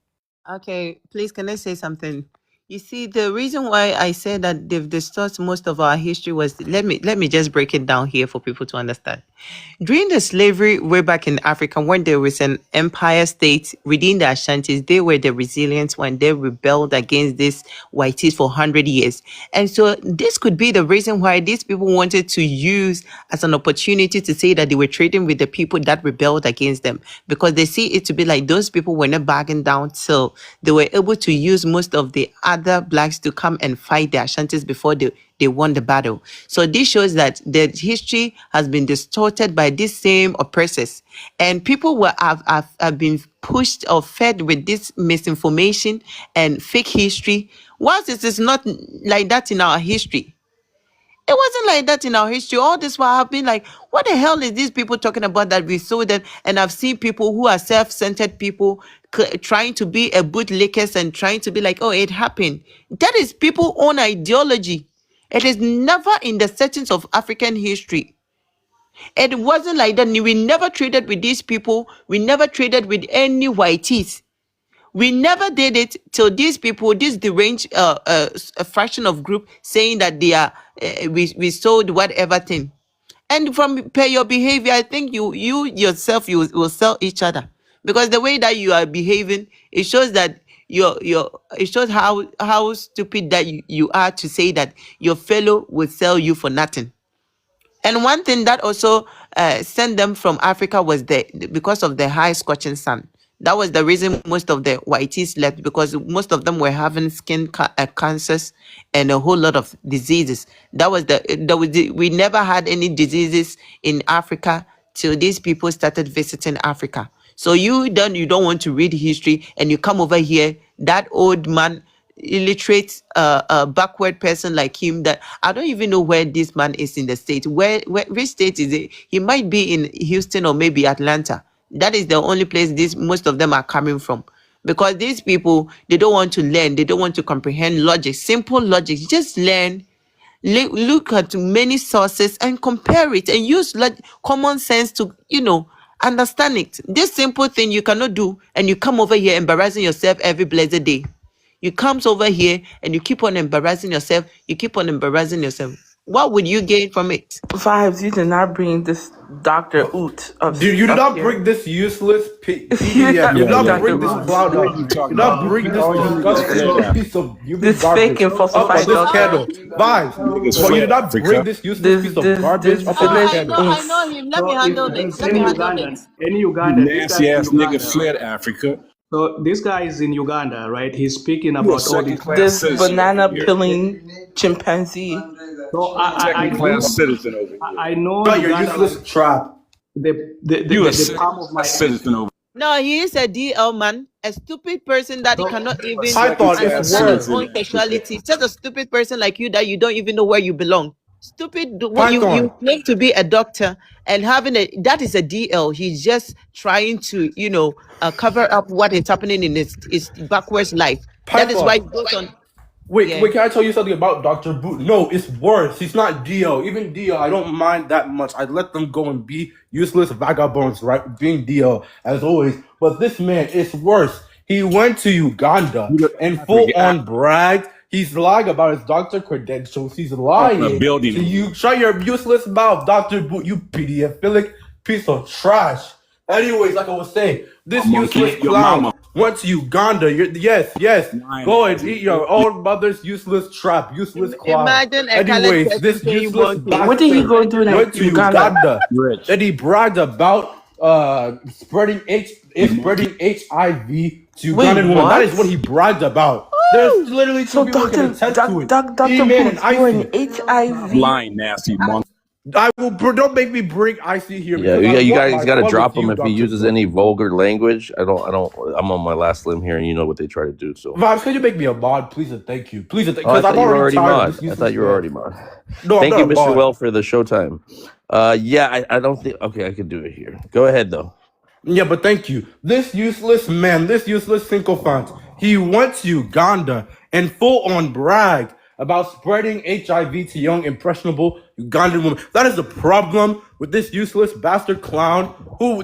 Okay, please, can I say something? You see, the reason why I said that they've distorted most of our history was, let me just break it down here for people to understand. During the slavery way back in Africa, when there was an empire state within the Ashantis, they were the resilient when they rebelled against these whiteys for 100 years. And so this could be the reason why these people wanted to use as an opportunity to say that they were trading with the people that rebelled against them, because they see it to be like those people were not backing down till they were able to use most of the other blacks to come and fight the Ashantis before they won the battle. So this shows that the history has been distorted by these same oppressors, and people have been pushed or fed with this misinformation and fake history. Whilst it is not like that in our history, it wasn't like that in our history. All this while I've been like, what the hell is these people talking about that we saw them? And I've seen people who are self-centered people trying to be a bootlickers and trying to be like, oh, it happened. That is people's own ideology. It is never in the settings of African history. It wasn't like that. We never traded with these people. We never traded with any whiteys. We never did it till these people, this deranged a fraction of group saying that they are we sold whatever thing. And from per your behavior, I think you yourself you will sell each other, because the way that you are behaving, it shows that it shows how stupid that you are to say that your fellow will sell you for nothing. And one thing that also sent them from Africa was because of the high scorching sun. That was the reason most of the whiteys left, because most of them were having skin cancers and a whole lot of diseases. We never had any diseases in Africa till these people started visiting Africa. So you don't want to read history and you come over here, that old man, illiterate backward person like him, that I don't even know where this man is in the state. Which state is it? He might be in Houston or maybe Atlanta. That is the only place most of them are coming from, because these people, they don't want to learn, they don't want to comprehend logic, simple logic. Just learn, look at many sources and compare it, and use common sense to understand it. This simple thing you cannot do, and you come over here embarrassing yourself every blessed day. You come over here and you keep on embarrassing yourself. What would you gain from it? Vibes, you did not bring this Dr. Oot of Dude, you did not here. bring this useless PDF. Yeah, You did not Dr. bring this Oot. cloud up. You did not bring this disgusting piece of human This garbage fake and up on falsified this doctor. candle. Vibes. But you did not bring this useless piece of garbage up on this village candle. is I know him. Let me handle it. Let me handle it. Any Uganda, this Nasty guy ass is in nigga Uganda, fled right? Africa. So this guy is in Uganda, right? He's speaking You a about all second these. class this citizen banana over here. peeling chimpanzee. So I Second class citizen over here. I know But you're Uganda, useless trap. You a the palm of second my class hand. citizen over No, he is a DL man, a stupid person that he So cannot here. A even I second thought it's class understand his worse. citizen own in Africa. sexuality. Such a stupid person like you that you don't even know where you belong. Stupid. What you Python. claim to be a doctor and that is a DL. He's just trying to cover up what is happening in his backwards life. That is why he Python. goes on. Wait, Yeah. can I tell you something about Dr. Boot? No, it's worse. He's not DL. Even DL, I don't mind that much. I'd let them go and be useless vagabonds, right? Being DL, as always. But this man is worse. He went to Uganda You look and full Africa. on bragged. He's lying about his doctor credentials. He's A lying building to over you. here. Shut your useless mouth, Dr. Boot, you pedophilic piece of trash. Anyways, like I was saying, this A monkey useless ate your clown mama. went to Uganda. Yes. Lying Go and ass eat your nigga. own mother's useless trap, useless clown. Imagine a colored Anyways, person this saying useless one thing. What did he bastard go do in went to Uganda? Uganda. Rich. Then he bragged about spreading HIV to Wait, Ugandan women. That is what what? he bragged about. There's literally two So people who can Dr. attest to it. Dr. E-Man and Boots, you're an Icy. HIV. Lying, nasty monkey. Don't make me bring Icy here Yeah, because yeah, I you want guys my got to fun drop with him you, if he Dr. uses Phil. any vulgar language. I don't. I'm on my last limb here, and you know what they try to do. So. Vibes, could you make me a mod, please and thank you. Please and Oh, I because I'm thought you were already already tired of mod. this I useless thought you were man. already mod. No, I'm Thank not you, a Mr. mod. Well, for the showtime. Yeah, I don't think. Okay, I could do it here. Go ahead though. Yeah, but thank you. This useless man, this useless sycophant, he went to Uganda and full on bragged about spreading HIV to young, impressionable Ugandan women. That is the problem with this useless bastard clown.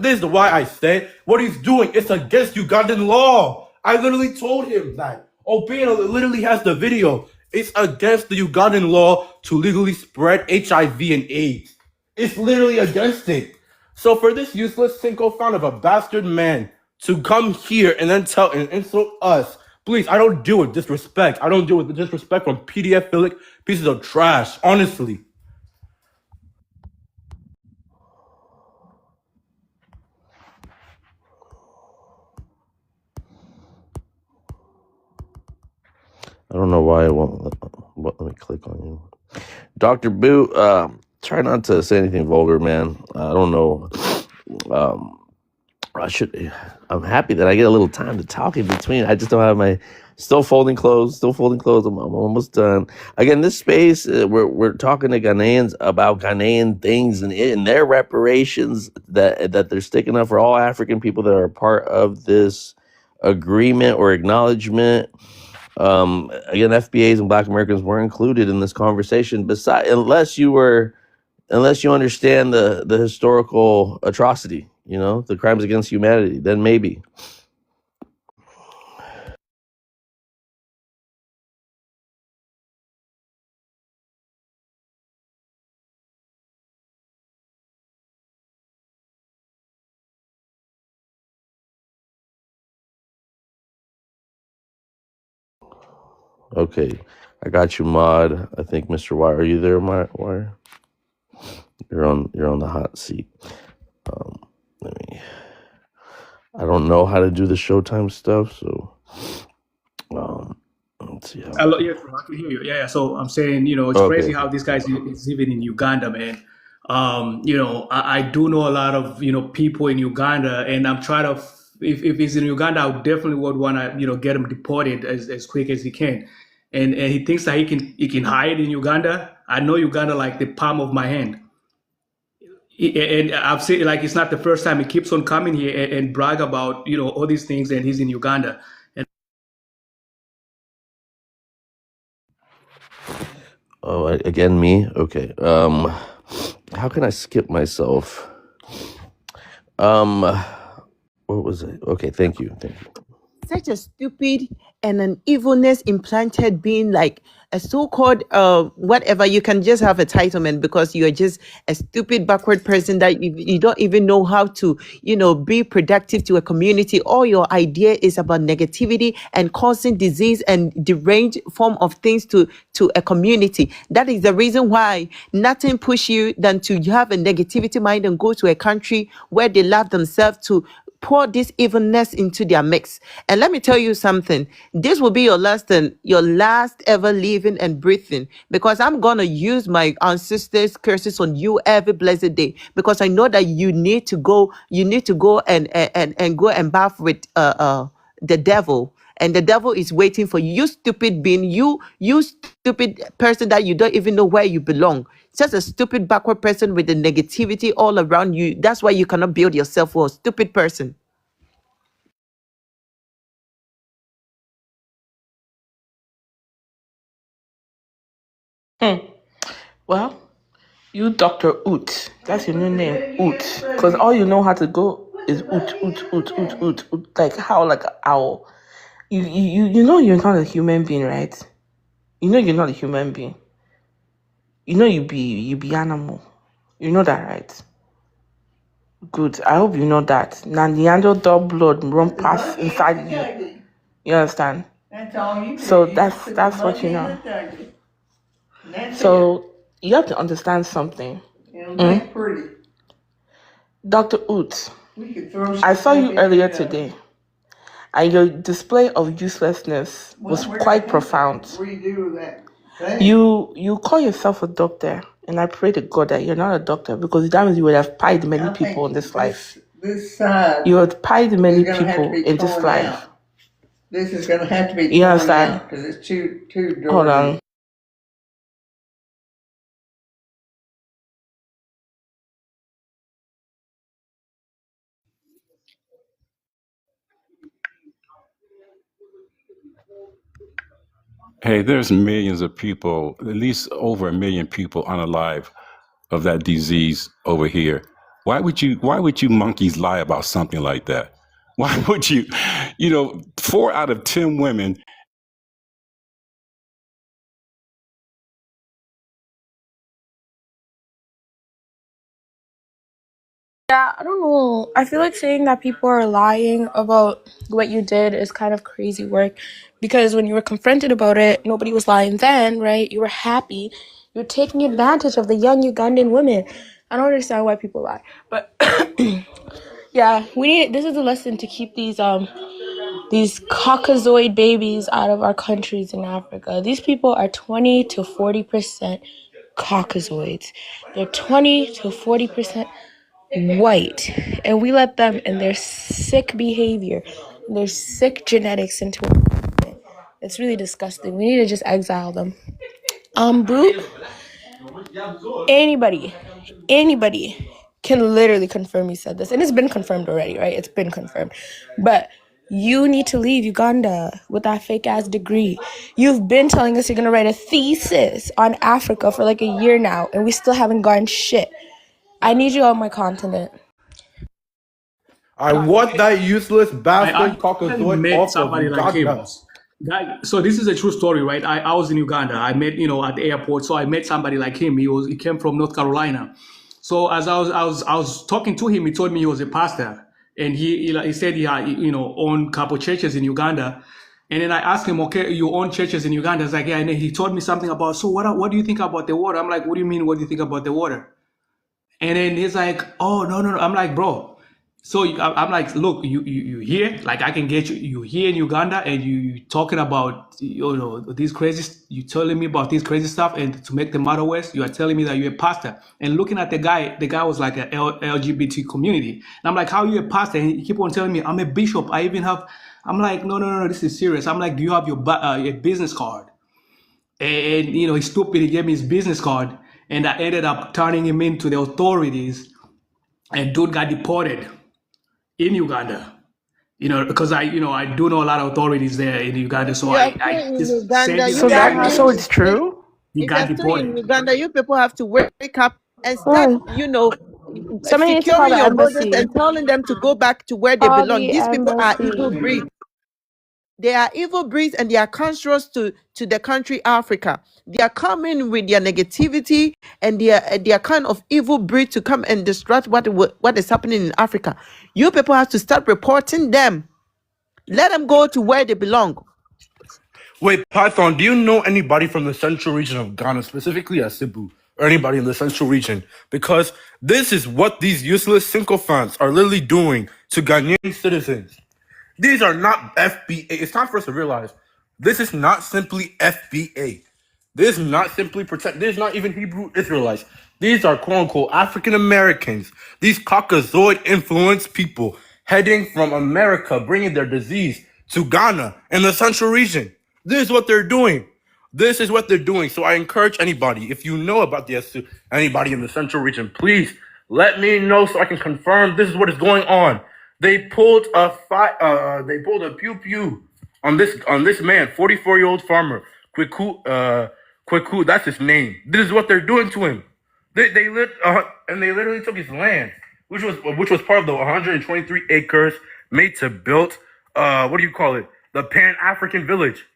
This is why I say what he's doing. It's against Ugandan law. I literally told him that. Obina literally has the video. It's against the Ugandan law to legally spread HIV and AIDS. It's literally against it. So for this useless sycophant of a bastard man to come here and then tell and insult us, please, I don't do it disrespect. I don't do it with disrespect from PDF-philic pieces of trash, honestly. I don't know why it won't. Let me click on you, Dr. Boo. Try not to say anything vulgar, man. I don't know. Um, I should. I'm happy that I get a little time to talk in between. I just don't have my. Still folding clothes. Still folding clothes. I'm almost done. Again, this space we're talking to Ghanaians about Ghanaian things and their reparations that they're sticking up for all African people that are part of this agreement or acknowledgement. Again, FBAs and Black Americans were included in this conversation. Unless you understand the historical atrocity, the crimes against humanity, then maybe. Okay, I got you, Mod. I think Mr. Wire, are you there, Wire? You're on the hot seat. Let me. I don't know how to do the Showtime stuff, so let's see how. Yes, bro, I can hear you. Yeah. So I'm saying, it's crazy Okay. how this guy's is living in Uganda, man. I do know a lot of people in Uganda, and I'm trying to. If he's in Uganda, I definitely would want to get him deported as quick as he can. And he thinks that he can hide in Uganda. I know Uganda like the palm of my hand. And I've seen like it's not the first time he keeps on coming here and brag about all these things, and he's in Uganda. And Oh, again, me? Okay. How can I skip myself? What was it? Okay, thank you. Such a stupid and an evilness implanted being, like a so-called whatever. You can just have a titlement because you're just a stupid backward person that you don't even know how to be productive to a community. All your idea is about negativity and causing disease and deranged form of things to a community. That is the reason why nothing push you than to have a negativity mind and go to a country where they love themselves to pour this evilness into their mix. And let me tell you something. This will be your last ever living and breathing, because I'm gonna use my ancestors' curses on you every blessed day, because I know that you need to go and go and bath with the devil. And the devil is waiting for you. You stupid being, you stupid person that you don't even know where you belong. Just a stupid backward person with the negativity all around you. That's why you cannot build yourself for a stupid person. Well, you Dr. Oot. That's your new name, Oot. Because all you know how to go is Oot, Oot, Oot, Oot, Oot, Oot. Like how, like an owl. You know you're not a human being, right? You know you're not a human being. You know you be animal. You know that, right? Good. I hope you know that. Now Neanderthal blood run past inside you. You understand? So that's what you know. So you have to understand something. Dr. Oot, I saw you earlier today, and your display of uselessness was quite profound. You call yourself a doctor, and I pray to God that you're not a doctor, because that means you would have pied many people in this life. You would pied many people in this life. This is going to have to be. You understand? Because it's too dirty. Hold on. Hey, there's millions of people, at least over 1 million people unalive of that disease over here. Why would you monkeys lie about something like that? Why would you, 4 out of 10 women. Yeah, I don't know. I feel like saying that people are lying about what you did is kind of crazy work, because when you were confronted about it, nobody was lying then, right? You were happy. You're taking advantage of the young Ugandan women. I don't understand why people lie. But yeah, this is a lesson to keep these Caucasoid babies out of our countries in Africa. These people are 20 to 40% Caucasoids. They're 20 to 40% white, and we let them and their sick behavior and their sick genetics into it. It's really disgusting. We need to just exile them. Boot, anybody can literally confirm you said this, and it's been confirmed already, right? It's been confirmed. But you need to leave Uganda with that fake ass degree. You've been telling us you're gonna write a thesis on Africa for like a year now, and we still haven't gotten shit. I need you on my continent. I want that useless I bastard Caucasoid met off of somebody like him. Uganda. So this is a true story, right? I was in Uganda. I met, at the airport. So I met somebody like him. He came from North Carolina. So as I was talking to him, he told me he was a pastor, and he said he had, owned a couple churches in Uganda. And then I asked him, okay, you own churches in Uganda? He's like, yeah. And then he told me something about, so what do you think about the water? I'm like, what do you mean? What do you think about the water? And then he's like, oh, no. I'm like, bro. So I'm like, look, you here, like I can get you here in Uganda, and you talking about, these crazy, you telling me about this crazy stuff, and to make the matter worse, you are telling me that you're a pastor. And looking at the guy was like a LGBT community. And I'm like, how are you a pastor? And he keep on telling me, I'm a bishop. I'm like, no, this is serious. I'm like, do you have your business card? And he's stupid. He gave me his business card, and I ended up turning him into the authorities, and dude got deported in Uganda, because I do know a lot of authorities there in Uganda. So You are I still in just Uganda. sent You him guys to have So him. it's true? He if got you're still in deported. Uganda, you people have to wake up and start, Oh, somebody needs to call securing the your borders embassy. and telling them to go back to where they Call belong. the These people are evil embassy. breeds. They are evil breeds, and they are cancerous to the country Africa. They are coming with their negativity, and they are kind of evil breed to come and distract what is happening in Africa. You people have to start reporting them. Let them go to where they belong. Wait, Python, do you know anybody from the central region of Ghana, specifically Asibu, or anybody in the central region? Because this is what these useless sycophants are literally doing to Ghanaian citizens. These are not FBA. It's time for us to realize this is not simply FBA. This is not simply protect. This is not even Hebrew Israelites. These are quote unquote African Americans. These Caucasoid influenced people heading from America, bringing their disease to Ghana and the central region. This is what they're doing. This is what they're doing. So I encourage anybody, if you know about anybody in the central region, please let me know so I can confirm this is what is going on. They pulled a pew pew on this man, 44-year-old farmer, Kweku, that's his name. This is what they're doing to him. They literally took his land, which was part of the 123 acres made to build the Pan African Village.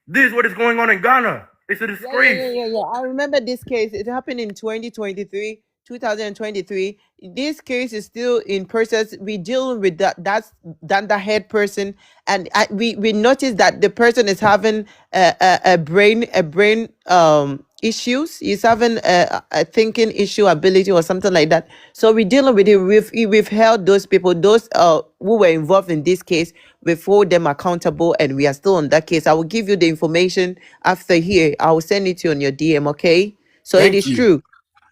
This is what is going on in Ghana. It's a disgrace. Yeah. I remember this case. It happened in 2023. This case is still in process. We deal with that head person, and we noticed that the person is having a brain issues. He's having a thinking issue ability or something like that. So we're dealing with it. We've held those people, those who were involved in this case, we've hold them accountable, and we are still on that case. I will give you the information after here. I will send it to you on your DM. Okay. So it Thank is you. true.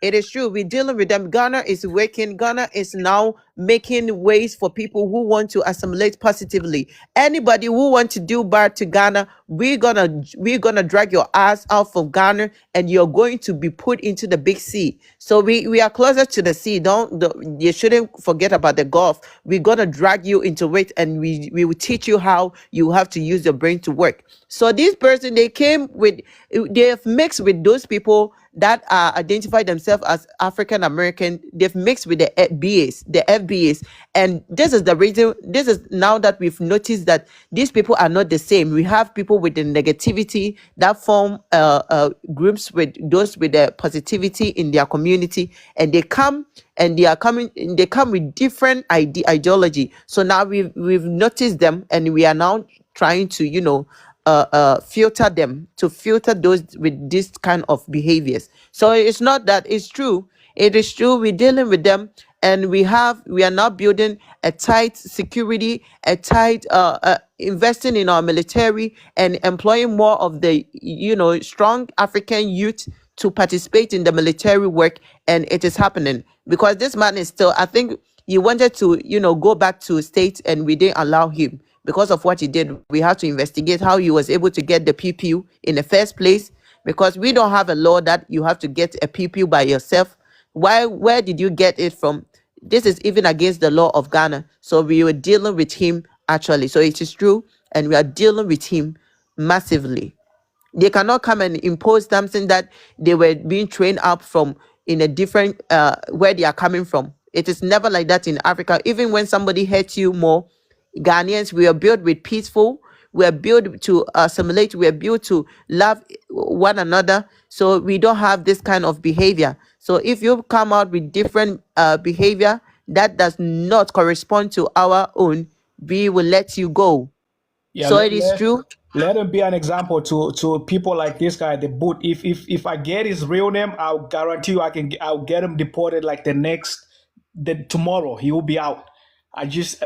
It is true. We're dealing with them. Ghana is working. Ghana is now making ways for people who want to assimilate positively. Anybody who want to do bad to Ghana, we're gonna drag your ass out of Ghana, and you're going to be put into the big sea. So we are closer to the sea. You shouldn't forget about the Gulf. We're gonna drag you into it, and we will teach you how you have to use your brain to work. So this person, they have mixed with those people that identify themselves as African American. They've mixed with the FBAs, and this is the reason. This is now that we've noticed that these people are not the same. We have people with the negativity that form groups with those with the positivity in their community, and they come with different ideology. So now we've noticed them, and we are now trying to filter them, to filter those with this kind of behaviors. So it's not that it's true. It is true. We're dealing with them, and we are now building a tight security, a tight investing in our military, and employing more of the strong African youth to participate in the military work, and it is happening because this man is still. I think he wanted to go back to state, and we didn't allow him because of what he did. We have to investigate how he was able to get the PPU in the first place, because we don't have a law that you have to get a PPU by yourself. Where did you get it from? This is even against the law of Ghana. So we were dealing with him actually. So it is true, and we are dealing with him massively. They cannot come and impose something that they were being trained up from in a different where they are coming from. It is never like that in Africa. Even when somebody hurts you more, Ghanaians, we are built with peaceful. We are built to assimilate. We are built to love one another. So we don't have this kind of behavior. So if you come out with different behavior that does not correspond to our own, we will let you go. Yeah, So it is true. let him be an example to people like this guy, the boot. If I get his real name, I'll guarantee you I'll get him deported like tomorrow. He will be out. He's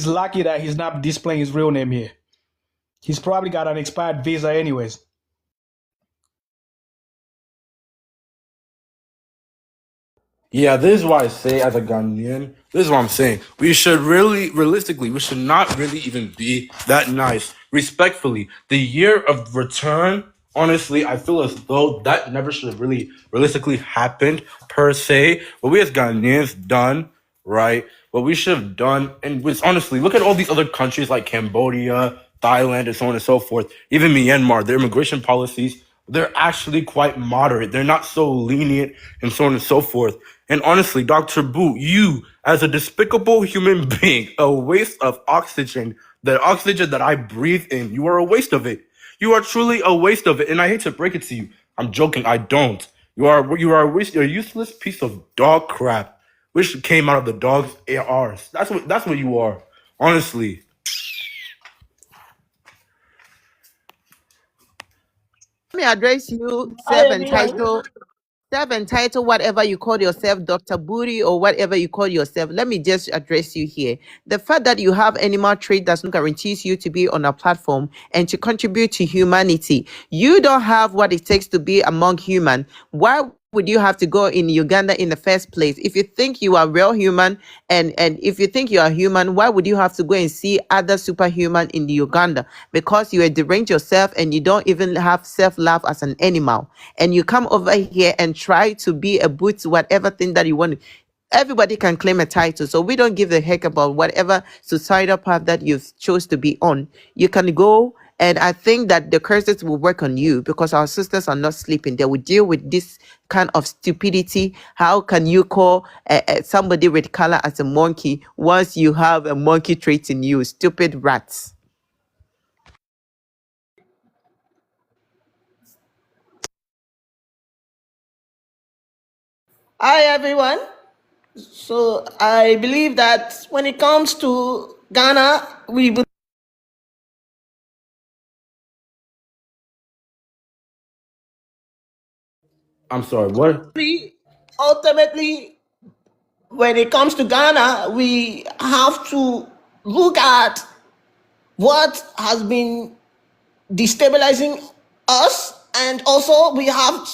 lucky that he's not displaying his real name here. He's probably got an expired visa anyways. Yeah, this is why I say, as a Ghanaian, this is what I'm saying. We should realistically, we should not really even be that nice. Respectfully, the year of return, honestly, I feel as though that never should have really realistically happened per se. What we as Ghanaians done, right? What we should have done, and was honestly, look at all these other countries like Cambodia, Thailand, and so on and so forth. Even Myanmar, their immigration policies, they're actually quite moderate. They're not so lenient and so on and so forth. And honestly, Dr. Boo, you, as a despicable human being, a waste of oxygen, the oxygen that I breathe in, you are a waste of it. You are truly a waste of it. And I hate to break it to you. I'm joking. I don't. You are a waste. You're a useless piece of dog crap, which came out of the dog's ARs. That's what you are. Honestly. Let me address you, Hi everyone. self-entitled, whatever you call yourself, Dr. Booty, or whatever you call yourself. Let me just address you here. The fact that you have animal trait does not guarantee you to be on a platform and to contribute to humanity. You don't have what it takes to be among human. Why would you have to go in Uganda in the first place? If you think you are real human, and if you think you are human, why would you have to go and see other superhuman in the Uganda? Because you are deranged yourself, and you don't even have self-love as an animal. And you come over here and try to be a boot, whatever thing that you want. Everybody can claim a title, so we don't give a heck about whatever societal path that you've chose to be on. You can go, and I think that the curses will work on you, because our sisters are not sleeping. They will deal with this kind of stupidity. How can you call somebody with color as a monkey once you have a monkey trait in you? Stupid rats. Hi everyone. So I believe that when it comes to Ghana, we I'm sorry. What? Ultimately, when it comes to Ghana, we have to look at what has been destabilizing us, and also we have.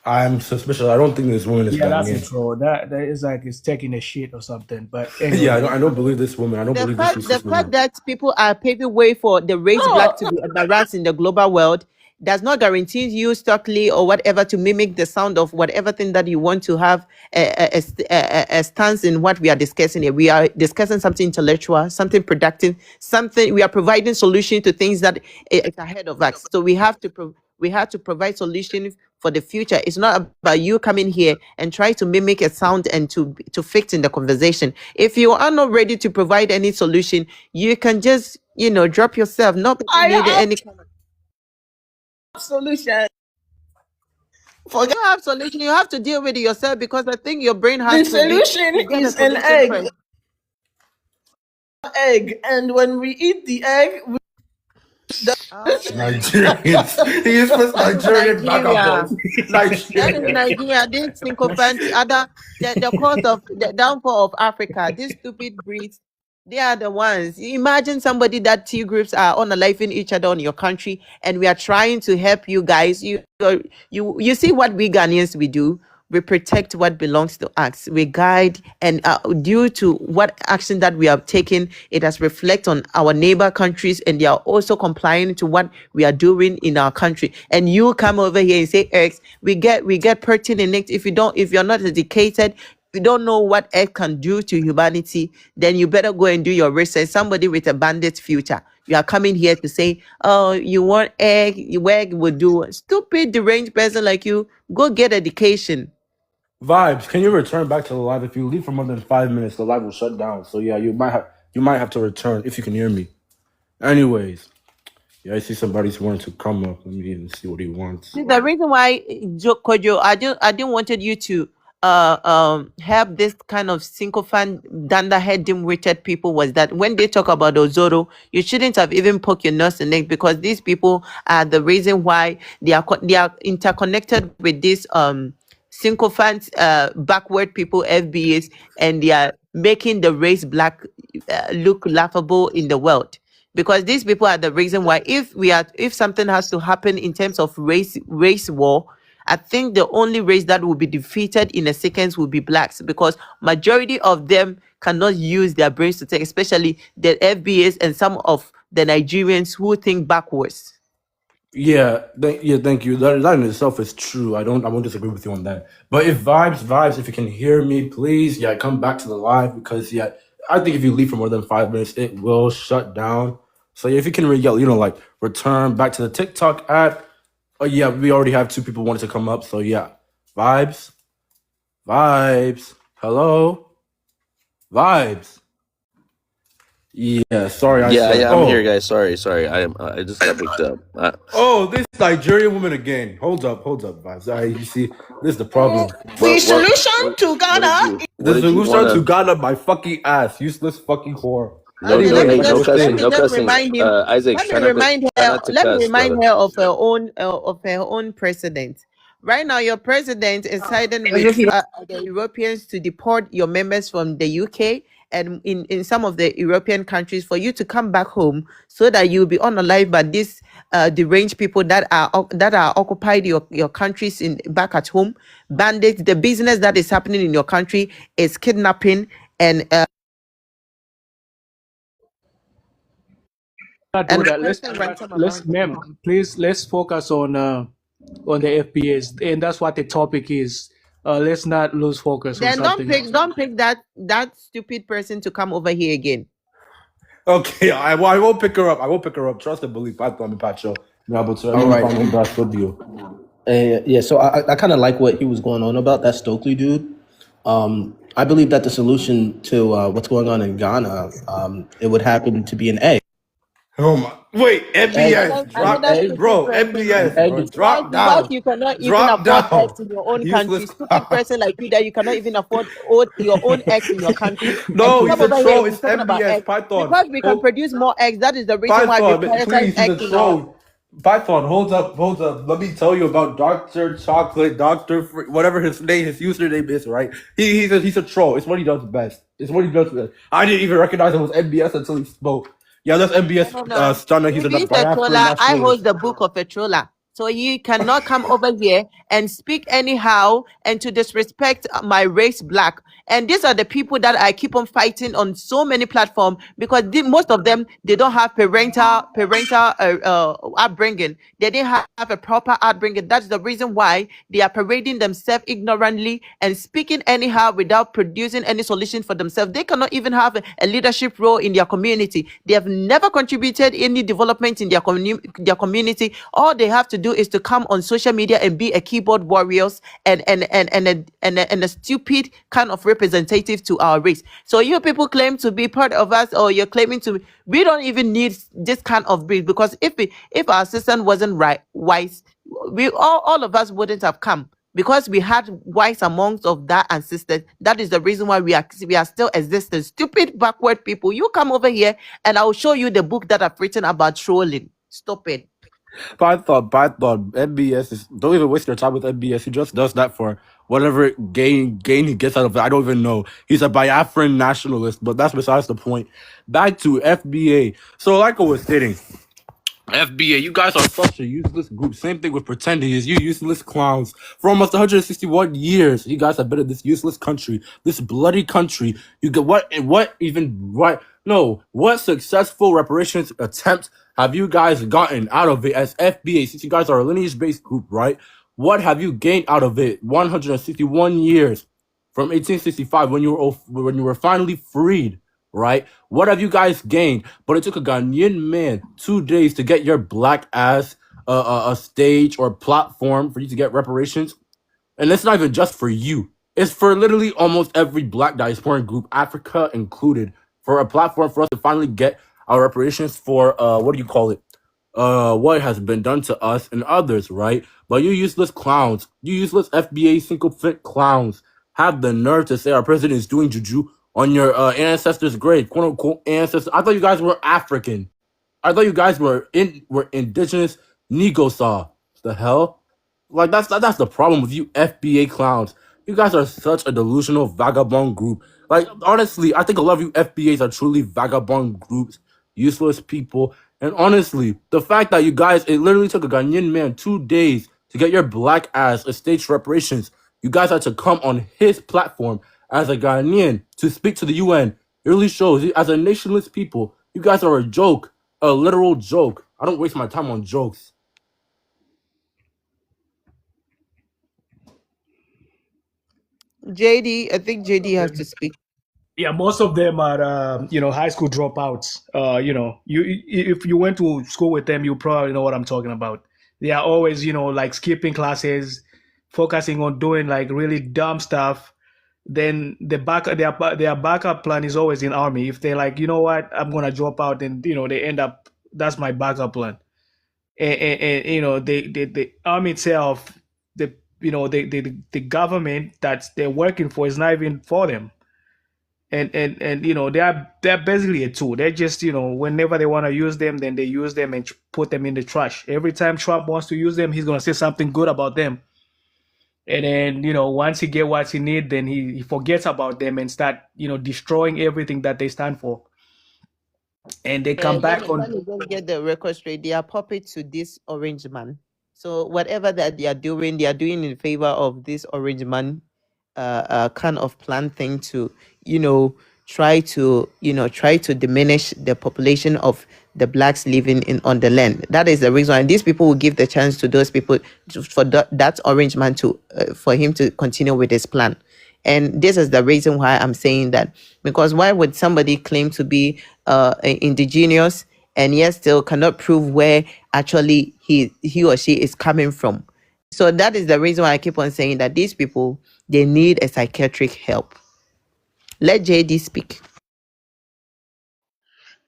I'm suspicious. I don't think this woman is Yeah, that's a Ghanaian. troll. That is like it's taking a shit or something. But Yeah, anyway, I don't believe this woman. I don't The believe this fact useless woman. that people are paving way for the race black to be embarrassed in the global world does not guarantee you, Stockley, or whatever, to mimic the sound of whatever thing that you want to have a stance in what we are discussing here. We are discussing something intellectual, something productive, something we are providing solution to things that is ahead of us. So we have to provide solutions for the future. It's not about you coming here and try to mimic a sound and to fit in the conversation. If you are not ready to provide any solution, you can just drop yourself. Nobody need any kind of Solution. you have solution. You have to deal with it yourself, because I think your brain The has to solution get a is an solution first. egg, and when we eat the egg, Nigerians. He is first Nigerian Nigeria. vagabond. That is Nigerian. Nigeria. This sycophant, the cause of the downfall of Africa. These stupid breeds, they are the ones. Imagine somebody that T groups are unaliving each other on your country, and we are trying to help you guys. You see what we Ghanaians we do. We protect what belongs to us. We guide, and due to what action that we have taken, it has reflect on our neighbor countries, and they are also complying to what we are doing in our country. And you come over here and say X, we get pertinent. If you're not educated, you don't know what egg can do to humanity, then you better go and do your research. Somebody with a bandit future. You are coming here to say, oh, you want egg, your egg will do. Stupid, deranged person like you, go get education. Vibes, can you return back to the live? If you leave for more than 5 minutes, the live will shut down. So yeah, you might have to return if you can hear me. Anyways, yeah, I see somebody's wanting to come up. Let me even see what he wants. See, the reason why, Kojo, I didn't wanted you to have this kind of sycophant dunderhead dim-witted people was that when they talk about Ozoro, you shouldn't have even poked your nose in it, because these people are the reason why they are interconnected with this sycophant backward people, FBAs, and they are making the race black look laughable in the world. Because these people are the reason why if something has to happen in terms of race war, I think the only race that will be defeated in a second will be blacks, because majority of them cannot use their brains to think, especially the FBAs and some of the Nigerians who think backwards. Yeah, thank you. That in itself is true. I won't disagree with you on that. But if vibes, if you can hear me, please, yeah, come back to the live, because yeah, I think if you leave for more than 5 minutes, it will shut down. So yeah, if you can return back to the TikTok app. Oh yeah, we already have 2 people wanting to come up. So yeah, vibes, hello, vibes. Yeah, sorry. I'm here, guys. Sorry. I just got picked up. This Nigerian woman again. Hold up, vibes. You see, this is the problem. the solution to Ghana. The solution to Ghana, my fucking ass, useless fucking whore. No cussing. Isaac, Let me remind her of her own president. Right now, your president is siding with the Europeans to deport your members from the UK and in some of the European countries for you to come back home, so that you'll be unalived by these deranged people that are occupied your countries back at home. Bandits. The business that is happening in your country is kidnapping and. do that. Let's focus on the FBAs, and that's what the topic is. Let's not lose focus. Then don't pick that stupid person to come over here again. Okay, I won't pick her up. Trust and believe. Pacho. All right. Yeah, so I kind of like what he was going on about, that Stokely dude. I believe that the solution to what's going on in Ghana, it would happen to be an egg. Oh my! Wait, MBS, drop down. You cannot even afford eggs in your own country. Stupid person like you that you cannot even afford your own eggs in your country. No, he's a troll. It's MBS, Python. Because we can produce more eggs. That is the reason why we prioritize eggs in our. Python, hold up. Let me tell you about Dr. Chocolate, whatever his username is, right? He's a troll. It's what he does best. I didn't even recognize it was MBS until he spoke. Yeah, that's MBS No. Stunner. He's a If he's a biafran troller, I hold nationalist. the book of a troller. So he cannot come over here and speak anyhow and to disrespect my race, black. And these are the people that I keep on fighting on so many platforms because most of them, they don't have parental upbringing. They didn't have a proper upbringing. That's the reason why they are parading themselves ignorantly and speaking anyhow without producing any solution for themselves. They cannot even have a leadership role in their community. They have never contributed any development in their community. All they have to do is to come on social media and be a keyboard warriors and a stupid kind of representative to our race. So you people claim to be part of us, or you're claiming to. We don't even need this kind of breed because if our system wasn't wise, we all of us wouldn't have come. Because we had wise amongst of that ancestors. That is the reason why we are still existing. Stupid backward people. You come over here and I'll show you the book that I've written about trolling. Stop it. Python, MBS is, don't even waste your time with MBS. He just does that for whatever gain he gets out of it. I don't even know. He's a Biafran nationalist, but that's besides the point. Back to FBA. So like I was stating, FBA, you guys are such a useless group. Same thing with Pretending is you useless clowns. For almost 161 years, you guys have been in this useless country, this bloody country. You get what successful reparations attempt have you guys gotten out of it as FBA? Since you guys are a lineage-based group, right? What have you gained out of it? 161 years from 1865 when you were finally freed, right? What have you guys gained? But it took a Ghanaian man 2 days to get your black ass a stage or platform for you to get reparations. And it's not even just for you. It's for literally almost every black diasporan group, Africa included, for a platform for us to finally get our reparations for what has been done to us and others, right? But you useless clowns, you useless FBA single fit clowns, have the nerve to say our president is doing juju on your ancestors' grave, quote unquote ancestors. I thought you guys were African. I thought you guys were indigenous Negosaw. The hell? Like that's the problem with you FBA clowns. You guys are such a delusional vagabond group. Like honestly, I think a lot of you FBAs are truly vagabond groups, useless people. And honestly, the fact that you guys, it literally took a Ghanaian man 2 days to get your black ass a stage reparations. You guys had to come on his platform as a Ghanaian to speak to the UN. It really shows as a nationless people, you guys are a joke, a literal joke. I don't waste my time on jokes. JD, I think JD has to speak. Yeah, most of them are high school dropouts. If you went to school with them, you probably know what I'm talking about. They are always like skipping classes, focusing on doing like really dumb stuff. Then their backup plan is always in army. If they're like, you know what, I'm gonna drop out, then they end up, that's my backup plan. And the army itself, the government that they're working for is not even for them. And they're basically a tool. They're just whenever they want to use them, then they use them and put them in the trash. Every time Trump wants to use them, he's gonna say something good about them. And then once he get what he need, then he forgets about them and start destroying everything that they stand for. And they come back on. Let me just get the record straight. They are puppets to this orange man. So whatever that they are doing in favor of this orange man kind of plan thing to try to diminish the population of the blacks living on the land. That is the reason, and these people will give the chance to those people for that orange man to for him to continue with his plan. And this is the reason why I'm saying that, because why would somebody claim to be indigenous and yet still cannot prove where actually he or she is coming from? So that is the reason why I keep on saying that these people, they need a psychiatric help. Let JD speak.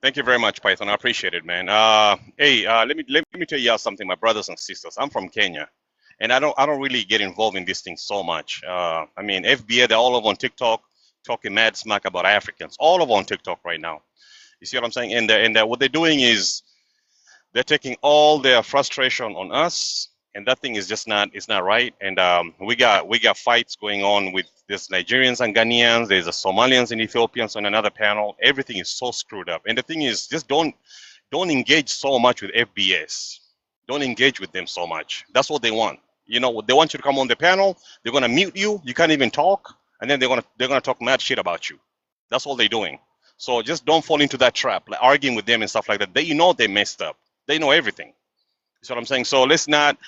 Thank you very much, Python. I appreciate it, man. Let me tell you something, my brothers and sisters. I'm from Kenya, and I don't really get involved in these things so much. I mean, FBA, they're all over on TikTok talking mad smack about Africans, all over on TikTok right now. You see what I'm saying? And what they're doing is They're taking all their frustration on us, and that thing is just not. It's not right. And we got fights going on with this Nigerians and Ghanaians. There's a Somalians and Ethiopians on another panel. Everything is so screwed up. And the thing is, just don't engage so much with FBS. Don't engage with them so much. That's what they want. You know, they want you to come on the panel. They're gonna mute you. You can't even talk, and then they're gonna talk mad shit about you. That's all they're doing. So just don't fall into that trap, like arguing with them and stuff like that. They they messed up. They know everything. You see what I'm saying? So let's not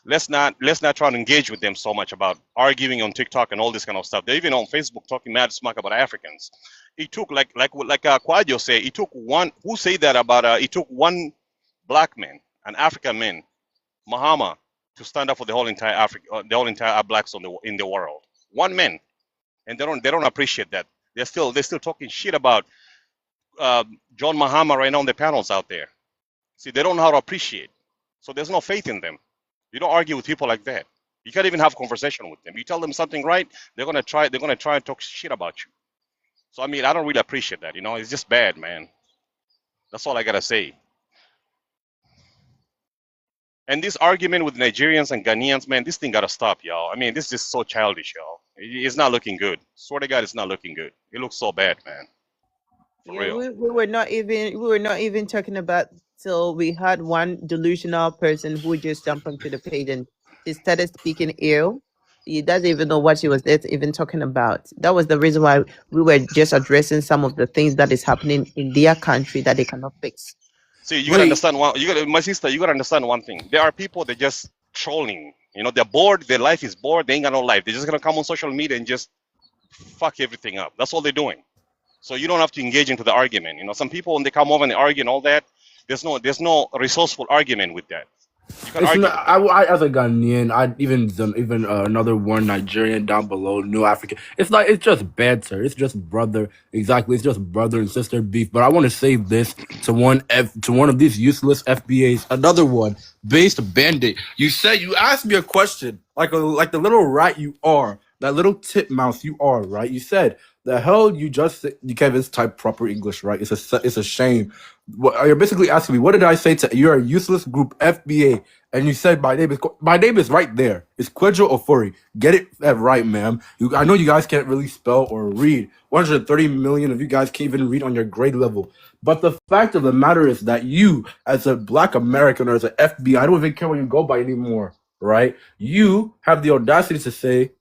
try to engage with them so much about arguing on TikTok and all this kind of stuff. They're even on Facebook talking mad smack about Africans. It took like Quadio said. It took one. Who say that about? It took one black man, an African man, Muhammad, to stand up for the whole entire Africa, the whole entire blacks in the world. One man, and they don't appreciate that. They're still talking shit about John Mahama right now on the panels out there. See, they don't know how to appreciate. So there's no faith in them. You don't argue with people like that. You can't even have a conversation with them. You tell them something right, they're gonna try and talk shit about you. So I mean, I don't really appreciate that. You know, it's just bad, man. That's all I gotta say. And this argument with Nigerians and Ghanaians, man, this thing gotta stop, y'all. I mean, this is just so childish, y'all. It's not looking good. Swear to God, it's not looking good. It looks so bad, man. For Yeah, real. we were not even talking about till we had one delusional person who just jumped onto the page and she started speaking ill. He doesn't even know what she was even talking about. That was the reason why we were just addressing some of the things that is happening in their country that they cannot fix. See, you gotta understand one. My sister, you gotta understand one thing. There are people that just trolling. You know, they're bored. Their life is bored. They ain't got no life. They're just gonna come on social media and just fuck everything up. That's all they're doing. So you don't have to engage into the argument. You know, some people when they come over and they argue and all that, there's no resourceful argument with that. You can It's argue. not. I as a Ghanaian, I even another one Nigerian down below, New African. It's like it's just banter. It's just brother. Exactly. It's just brother and sister beef. But I want to save this to one of these useless FBAs. Another one, Based Bandit. You asked me a question like the little rat you are, that little titmouse you are, right? You said the hell you can't even type proper English, right? It's a shame. You're basically asking me, what did I say to you're a useless group FBA? And you said my name is right there. It's Kwejo Ofori. Get it right, ma'am. I know you guys can't really spell or read. 130 million of you guys can't even read on your grade level. But the fact of the matter is that you, as a black American or as an FBI, I don't even care what you go by anymore, right? You have the audacity to say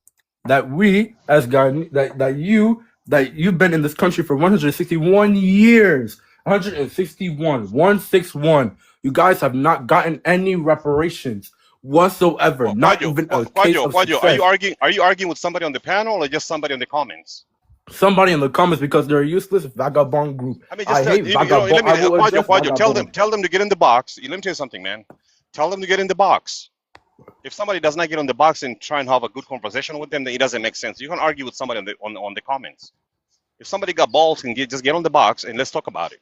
that we, as Ghanaian, that you've been in this country for 161 years. 161. You guys have not gotten any reparations whatsoever. Not even a case of Quadio, success. are you arguing with somebody on the panel or just somebody in the comments? Somebody in the comments, because they're a useless vagabond group. I mean, I hate vagabond. I will address Quadio, vagabond. tell them to get in the box. Let me tell you something, man. Tell them to get in the box. If somebody does not get on the box and try and have a good conversation with them, then it doesn't make sense. You can argue with somebody on the comments. If somebody got balls, just get on the box and let's talk about it.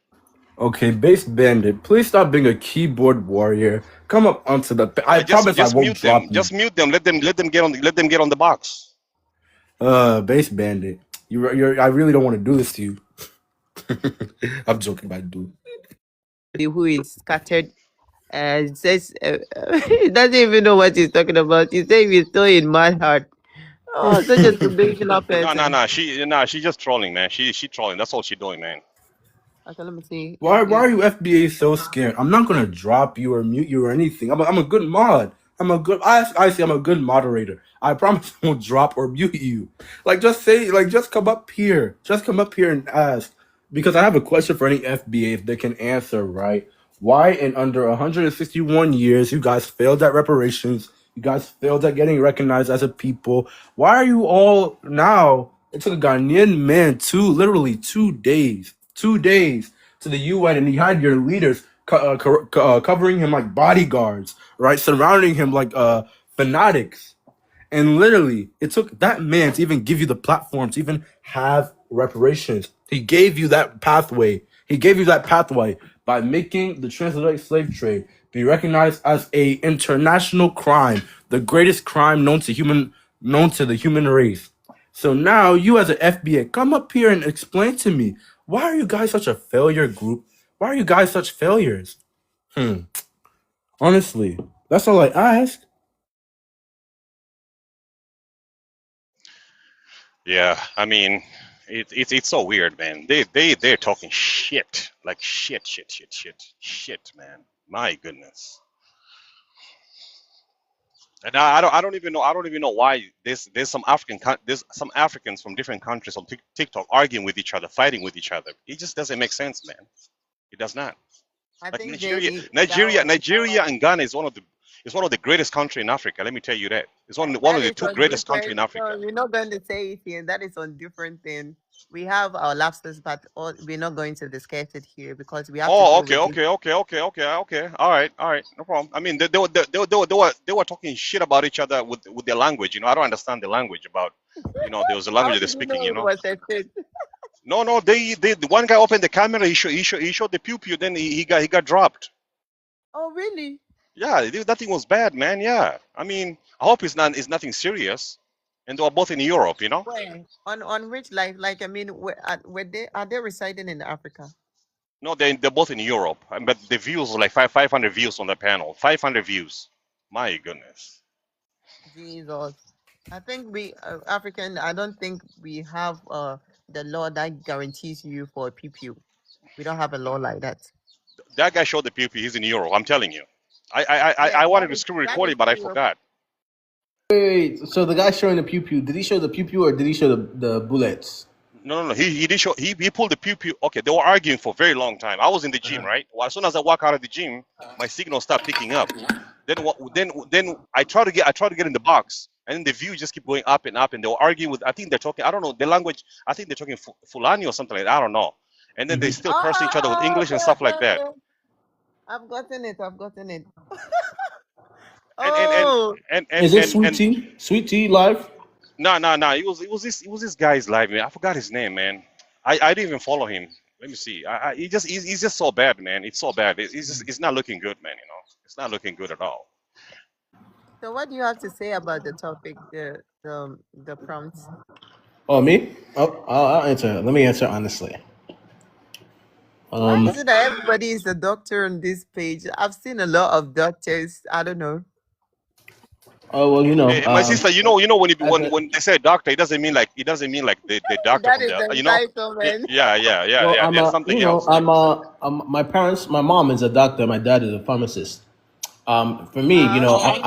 Okay, Based Bandit, please stop being a keyboard warrior. Come up onto the. I promise I won't drop you. Just mute them. Let them get on the box. Based Bandit, I really don't want to do this to you. I'm joking, but I do. Who is scattered says he doesn't even know what he's talking about. He's saying he's still in my heart. Oh, such a delusional person. No. She's just trolling, man. She trolling. That's all she's doing, man. Okay, let me see. Why are you FBA so scared? I'm not gonna drop you or mute you or anything. I'm a good mod. I'm a good moderator. I promise I won't drop or mute you. Just come up here. Just come up here and ask. Because I have a question for any FBA if they can answer, right? Why in under 161 years you guys failed at reparations? You guys failed at getting recognized as a people. Why are you all now? It took a Ghanaian man literally 2 days to the UN, and he had your leaders covering him like bodyguards, right? Surrounding him like fanatics. And literally, it took that man to even give you the platform to even have reparations. He gave you that pathway. By making the transatlantic slave trade be recognized as a international crime, the greatest crime known to the human race. So now you as an FBA, come up here and explain to me, why are you guys such a failure group? Why are you guys such failures? Honestly, that's all I ask. Yeah, I mean, it's so weird, man. They're talking shit, like shit, man. My goodness. And I don't even know why there's some there's some Africans from different countries on TikTok arguing with each other, fighting with each other. It just doesn't make sense, man. It does not. I Like think Nigeria and Ghana is one of the greatest country in Africa. Let me tell you that. It's one that of the is two on greatest country different. in No, Africa. we're not going to say it here. That is on different thing. We have our lapses, but we're not going to discuss it here because we have to Oh, deal okay, with it. okay. All right, no problem. I mean, they were talking shit about each other with their language. You know, I don't understand the language about. You know, there was a How language they're did you speaking. know You it know, was a shit? no, the one guy opened the camera. He showed the pew pew. Then he got dropped. Oh, really? Yeah, that thing was bad, man. Yeah, I mean, I hope it's nothing serious. And they were both in Europe. You know. Where? On which like I mean, where they are they residing in Africa? No, they're both in Europe, but the views were like 500 views on the panel. 500 views. My goodness. Jesus. I think we African. I don't think we have the law that guarantees you for a PPU. We don't have a law like that. That guy showed the PP. He's in Europe. I'm telling you. Yeah, I wanted to screen that record is it, but I Europe. forgot. Wait, so the guy showing the pew pew, did he show the pew pew or did he show the bullets? No. He did show. He pulled the pew pew. Okay, they were arguing for a very long time. I was in the gym, right? Well, as soon as I walk out of the gym, my signal stopped picking up. Then I try to get in the box, and then the view just keep going up and up, and they were arguing with. I think they're talking. I don't know the language. I think they're talking Fulani or something like that. I don't know. And then they still cursing each other with English and stuff like that. Okay. I've gotten it. And and and Oh, Is it and Sweet Tea live? no. It was this guy's live, man. I forgot his name, man. I didn't even follow him. Let me see. He's just so bad, man. It's so bad. It's not looking good, man. You know, it's not looking good at all. so what do you have to say about the topic, the prompts? Oh, me? Oh, I'll answer. Let me answer honestly. Why is it that everybody is a doctor on this page? I've seen a lot of doctors. I don't know. Oh well, My sister, you know, as a, when they say doctor, it doesn't mean like the doctor That from is the the, you know. entitlement. well, There's something else. my mom is a doctor, my dad is a pharmacist. For me, Okay.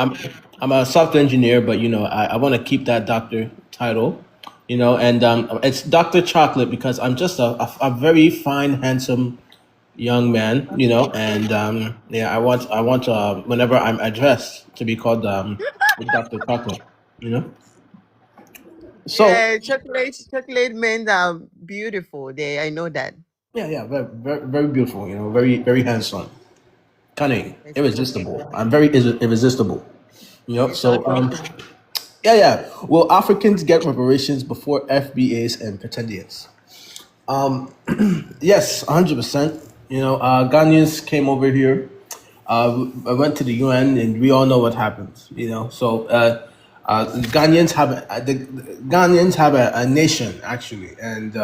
I'm a software engineer, but I want to keep that doctor title, and it's Doctor Chocolate because I'm just a very fine, handsome young man, and yeah, I want whenever I'm addressed to be called Doctor Chocolate, you know. So Yeah, chocolate men are beautiful. I know that. yeah, very, very, very beautiful, very, very handsome, cunning, It's okay. irresistible. I'm very irresistible, It's So okay. yeah. Will Africans get reparations before FBAs and pretendians? Yes, 100%. Ghanaians came over here. I went to the UN, and we all know what happened. So the Ghanaians have a nation actually, and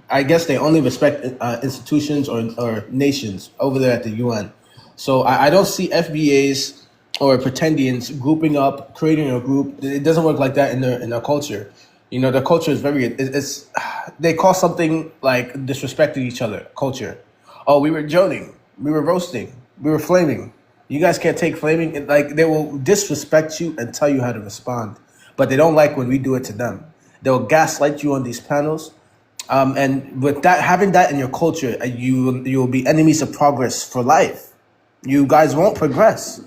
I guess they only respect institutions or nations over there at the UN. So I don't see FBAs or pretendians grouping up, creating a group. It doesn't work like that in their culture. Their culture is it's they call something like disrespecting each other culture. Oh, we were joning, we were roasting, we were flaming. You guys can't take flaming. Like they will disrespect you and tell you how to respond, but they don't like when we do it to them. They'll gaslight you on these panels, and with that, having that in your culture, you will be enemies of progress for life. You guys won't progress.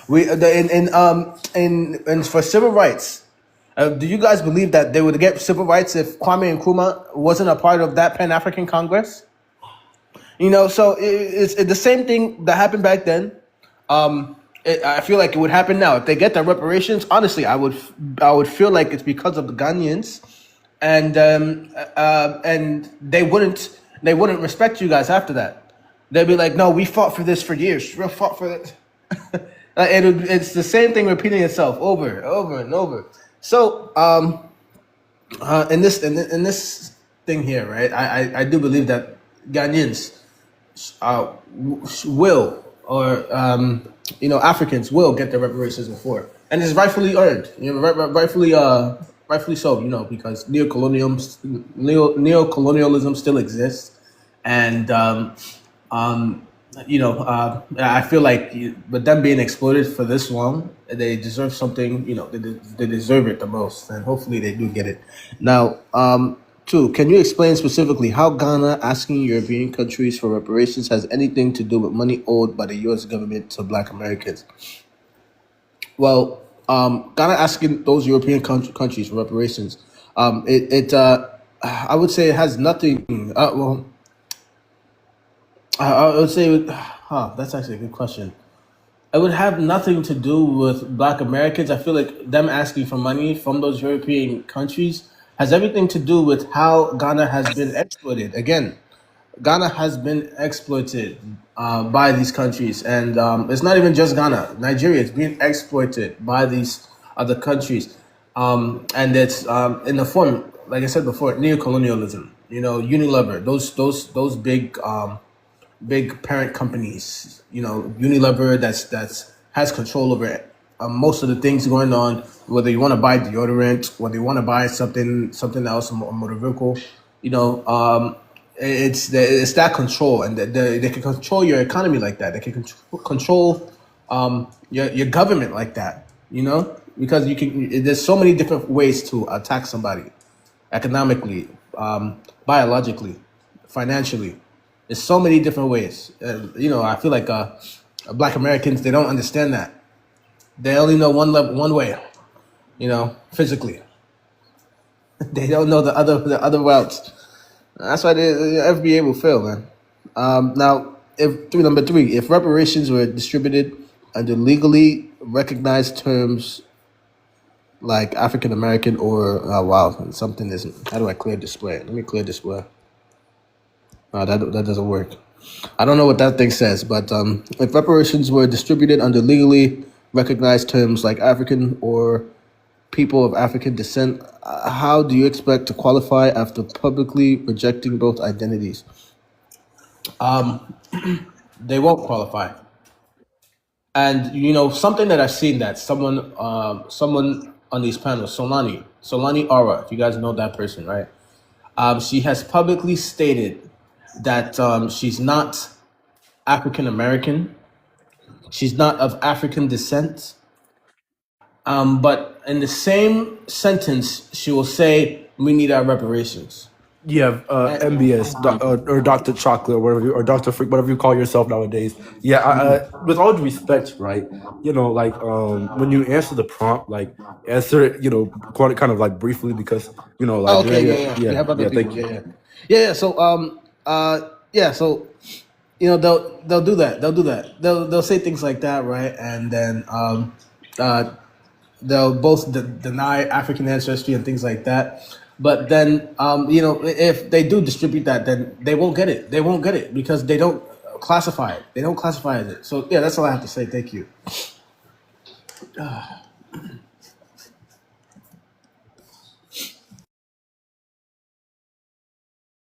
We in for civil rights. Do you guys believe that they would get civil rights if Kwame Nkrumah wasn't a part of that Pan African Congress? So it's the same thing that happened back then. I feel like it would happen now if they get their reparations. Honestly, I would feel like it's because of the Ghanaians, and they wouldn't respect you guys after that. They'd be like, no, we fought for this for years. We fought for it. It's the same thing repeating itself over and over. So in this thing here, right? I do believe that Ghanaians will Africans will get their reparations before, and it's rightfully earned. Rightfully so. Because neocolonialism still exists, and I feel like, with them being exploited for this long, they deserve something. They deserve it the most, and hopefully they do get it. Now, two, can you explain specifically how Ghana asking European countries for reparations has anything to do with money owed by the U.S. government to Black Americans? Well, Ghana asking those European countries for reparations, I would say it has nothing. I would say, that's actually a good question. It would have nothing to do with Black Americans. I feel like them asking for money from those European countries has everything to do with how Ghana has been exploited. Again, Ghana has been exploited by these countries, and it's not even just Ghana. Nigeria is being exploited by these other countries, and it's in the form, like I said before, neocolonialism. Unilever, those big parent companies. Unilever that's has control over most of the things going on. Whether you want to buy deodorant, whether you want to buy something else, a motor vehicle, it's that control, and they can control your economy like that. They can control your government like that. Because there's so many different ways to attack somebody, economically, biologically, financially. There's so many different ways. I feel like Black Americans, they don't understand that. They only know one way. Physically. They don't know the other routes. That's why the FBA will fail, man. Now, number three, if reparations were distributed under legally recognized terms like African American or something isn't. How do I clear display? Let me clear display. That doesn't work. I don't know what that thing says, but if reparations were distributed under legally recognized terms like African or people of African descent, how do you expect to qualify after publicly rejecting both identities? They won't qualify. And something that I've seen, that someone on these panels, Solani Aura, if you guys know that person, right? She has publicly stated that she's not African American, she's not of African descent, but in the same sentence, she will say, "We need our reparations." Yeah, MBS or Dr. Chocolate or whatever, or Dr. Freak, whatever you call yourself nowadays. Yeah, with all due respect, right? When you answer the prompt, answer it, quite kind of briefly, because Okay, yeah. How about the thank people? you. Yeah. So they'll do that. They'll say things like that, right? And then they'll both deny African ancestry and things like that. But then if they do distribute that, then they won't get it. They won't get it because they don't classify it. They don't classify it. So yeah, that's all I have to say. Thank you. What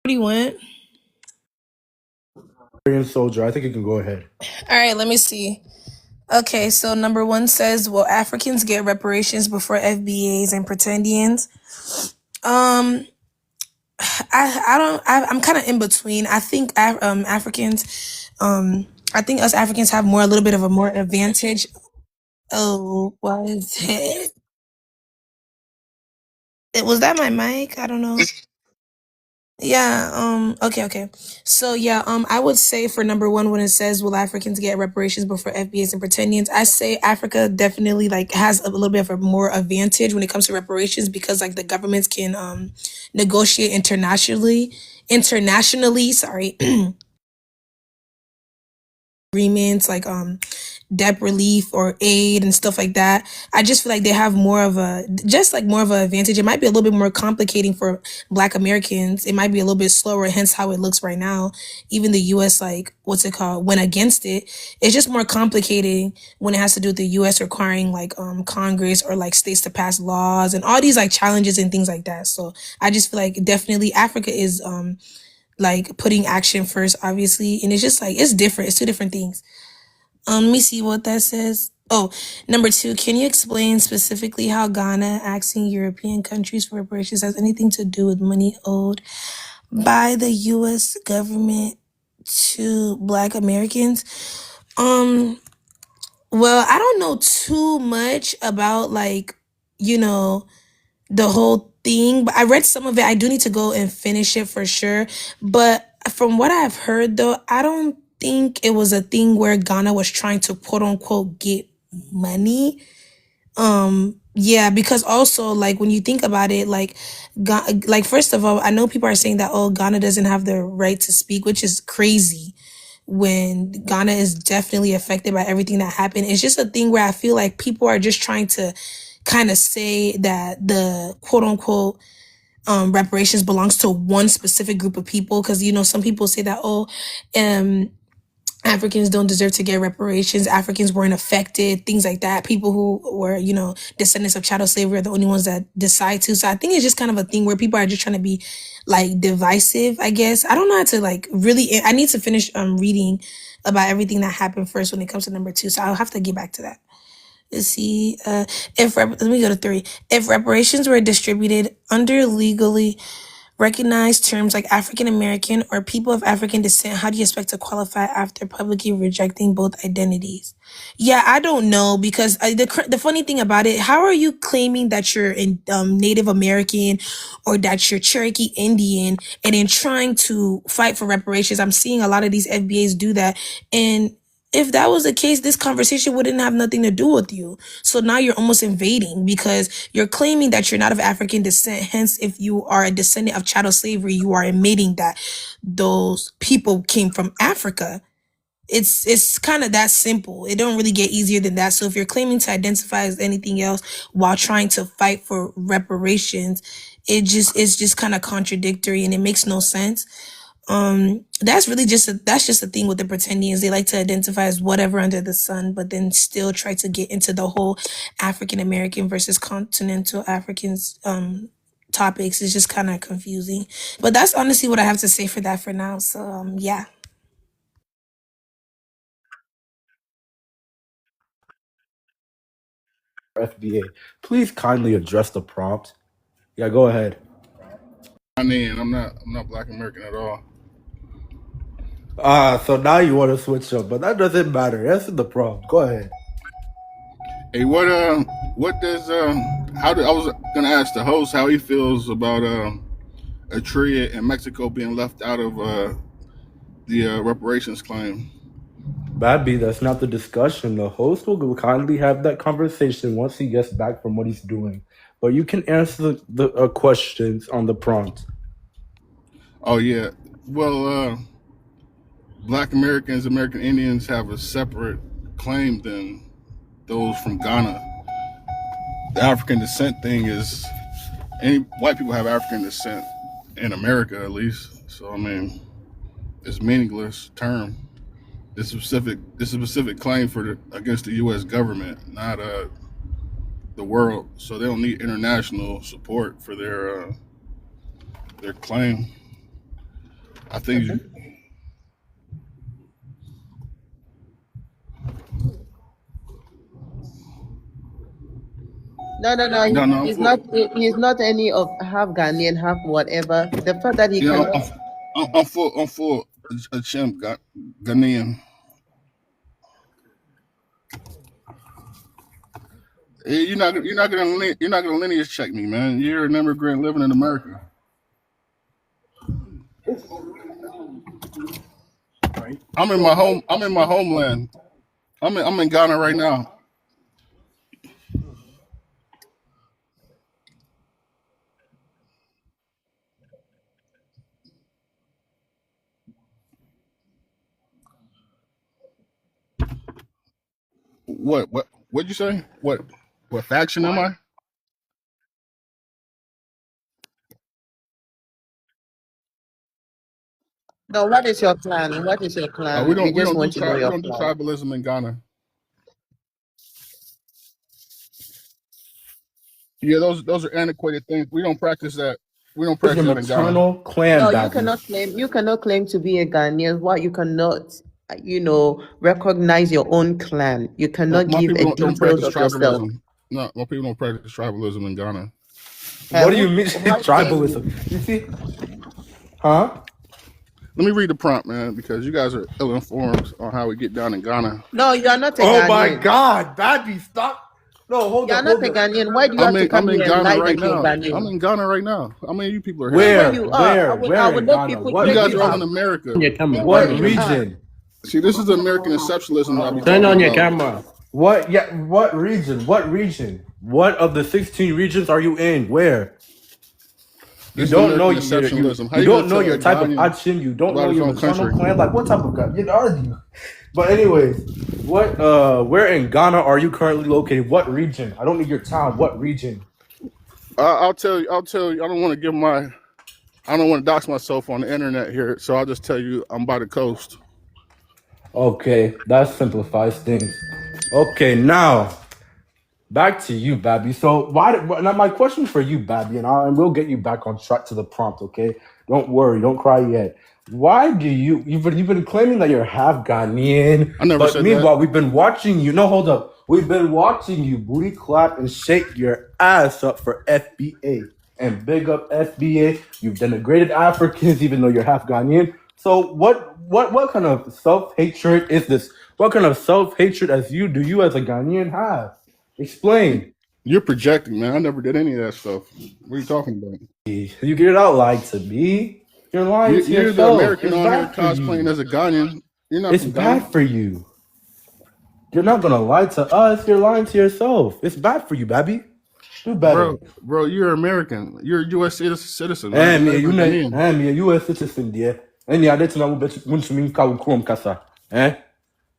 do you want? Korean soldier, I think you can go ahead. All right, let me see. Okay, so number one says, will Africans get reparations before FBAs and pretendians? I'm kind of in between. I think Africans, I think us Africans have a little bit of a more advantage. Oh, what is it? Was that my mic? I don't know. Yeah, okay. So yeah, I would say for number one, when it says will Africans get reparations before FBAs and pretendians, I say Africa definitely has a little bit of a more advantage when it comes to reparations, because the governments can negotiate internationally, sorry, agreements debt relief or aid and stuff like that. I just feel like they have more of an advantage. It might be a little bit more complicating for Black Americans. It might be a little bit slower, hence how it looks right now. Even the US, went against it. It's just more complicating when it has to do with the US requiring Congress or states to pass laws and all these challenges and things like that. So I just feel like definitely Africa is putting action first, obviously, and it's just it's different. It's two different things. Let me see what that says. Oh, number 2, can you explain specifically how Ghana asking European countries for reparations has anything to do with money owed by the U.S. government to Black Americans? Well, I don't know too much about the whole thing, but I read some of it. I do need to go and finish it for sure. But from what I've heard though, I don't think it was a thing where Ghana was trying to quote unquote get money. Yeah, because also when you think about it, first of all, I know people are saying that Ghana doesn't have the right to speak, which is crazy when Ghana is definitely affected by everything that happened. It's just a thing where I feel like people are just trying to kind of say that the quote unquote reparations belongs to one specific group of people, because some people say that Africans don't deserve to get reparations. Africans weren't affected, things like that. People who were, descendants of chattel slavery are the only ones that decide to. So I think it's just kind of a thing where people are just trying to be divisive, I guess. I don't know how to really, I need to finish reading about everything that happened first when it comes to number 2. So I'll have to get back to that. Let's see. Let me go to 3. If reparations were distributed under legally recognized terms like African American or people of African descent, how do you expect to qualify after publicly rejecting both identities? Yeah, I don't know, because the funny thing about it, how are you claiming that you're Native American or that you're Cherokee Indian and then trying to fight for reparations? I'm seeing a lot of these FBAs do that, and if that was the case, this conversation wouldn't have nothing to do with you. So now you're almost invading because you're claiming that you're not of African descent. Hence, if you are a descendant of chattel slavery, you are admitting that those people came from Africa. It's kind of that simple. It don't really get easier than that. So if you're claiming to identify as anything else while trying to fight for reparations, it's just kind of contradictory and it makes no sense. That's really just a thing with the pretendians. They like to identify as whatever under the sun, but then still try to get into the whole African American versus continental Africans topics. It's just kind of confusing. But that's honestly what I have to say for that for now. So yeah. FBA. Please kindly address the prompt. Yeah, go ahead. I'm not Black American at all. So now you want to switch up, but that doesn't matter. Answer the prompt. Go ahead. Hey, what does I was gonna ask the host how he feels about Eritrea and Mexico being left out of the reparations claim. Babby, that's not the discussion. The host will kindly have that conversation once he gets back from what he's doing. But you can answer the questions on the prompt. Oh yeah, well, Black Americans, American Indians have a separate claim than those from Ghana. The African descent thing is any white people have African descent in America at least. So I mean, it's a meaningless term. This is a specific claim against the U.S. government, not the world. So they don't need international support for their claim. I think. No. He's not. He's not any of half Ghanaian, half whatever. The fact that he cannot. I'm full a chimp Ghanaian. You're not gonna lineage check me, man. You're an immigrant living in America. I'm in my homeland. I'm in Ghana right now. What'd you say? What faction am I? No, what is your plan? What is your plan? We don't just do want to know your plan. tribalism in Ghana. Yeah, those are antiquated things. We don't practice that. We don't practice that in Ghana. Clan. No, you cannot claim to be a Ghanaian. What you cannot recognize your own clan. You cannot My give a people don't details practice of yourself. tribalism. No, my people don't practice tribalism in Ghana. What do you Who? mean How dare you? tribalism? You see? Huh? Let me read the prompt, man, because you guys are ill-informed on how we get down in Ghana. No, you are not a Oh my Ghanaian. God, Babby, stop! No, hold You are up, not hold a up. Ghanaian. Why do you have to I'm come in here and Ghana lie right that you're now. I'm Ghanaian? in Ghana right now. How many of you people are here? Where? You are. I Where? would Where let in people Ghana? check What You guys you are all region? in out. America. On your camera. What Where you are. region? See, this is the American exceptionalism that I be Turn talking on your about. camera. What? Yeah. What region? What region? What of the 16 regions are you in? Where? You This is don't know American your exceptionalism. How you you gonna don't know tell your a type of Ghanaian Achim. You don't about know his your own maternal country? clan. Like what type of guy? You are you? But anyways, what? Where in Ghana are you currently located? What region? I don't need your town. What region? I'll tell you. I don't want to give my. I don't want to dox myself on the internet here, so I'll just tell you I'm by the coast. Okay, that simplifies things. Okay, now back to you, Babby. So now my question for you, Babby, and we'll get you back on track to the prompt. Okay, don't worry, don't cry yet. Why do you've been claiming that you're half Ghanaian, I never but said meanwhile that. we've been watching you. No, hold up. We've been watching you booty clap and shake your ass up for FBA and big up FBA. You've denigrated Africans, even though you're half Ghanaian. So what kind of self-hatred is this? What kind of self-hatred do you as a Ghanaian have? Explain. You're projecting, man. I never did any of that stuff. What are you talking about? You get it out lying to me. You're lying to You're the yourself. American It's on here bad for cosplaying you. as a Ghanaian. You're not It's from bad Ghana. for you. You're not gonna lie to us. You're lying to yourself. It's bad for you, Babby. Do better. Bro, you're American. You're a U.S. citizen, right? And me, You're you not know, Ghanaian. and me, a U.S. citizen, dear. And the other thing I will bet you to me Kawukum Kasa. Eh?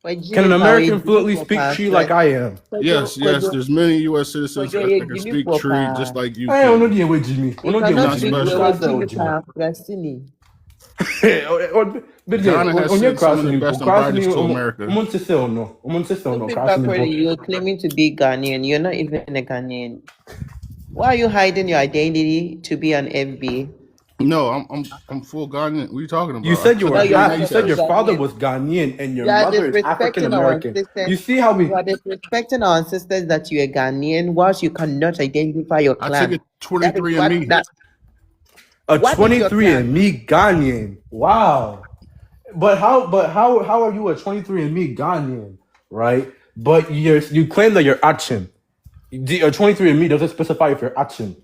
Can an American fluently speak Tree like I am? Yes, there's many U.S. citizens that can speak tree just like you I don't know can. the way, Jimmy. You I don't cannot Not speak special. with Jimmy Destiny. Ghana has sent some of the best embroideries to America. You're claiming to be Ghanaian. You're not even a Ghanaian. Why are you hiding your identity to be an FB? No, I'm full Ghanaian. What are you talking about? You said you I were took the half. DNA You said your test. father was Ghanaian and your You are mother is African disrespecting our American. ancestors. You see how we? You are disrespecting our ancestors that you are Ghanaian, whilst you cannot identify your I clan. took a 23andMe. A What is your 23andMe Ghanaian. Wow. But how are you a 23andMe Ghanaian, right? But you claim that you're Achim. A 23andMe doesn't specify if you're Achim.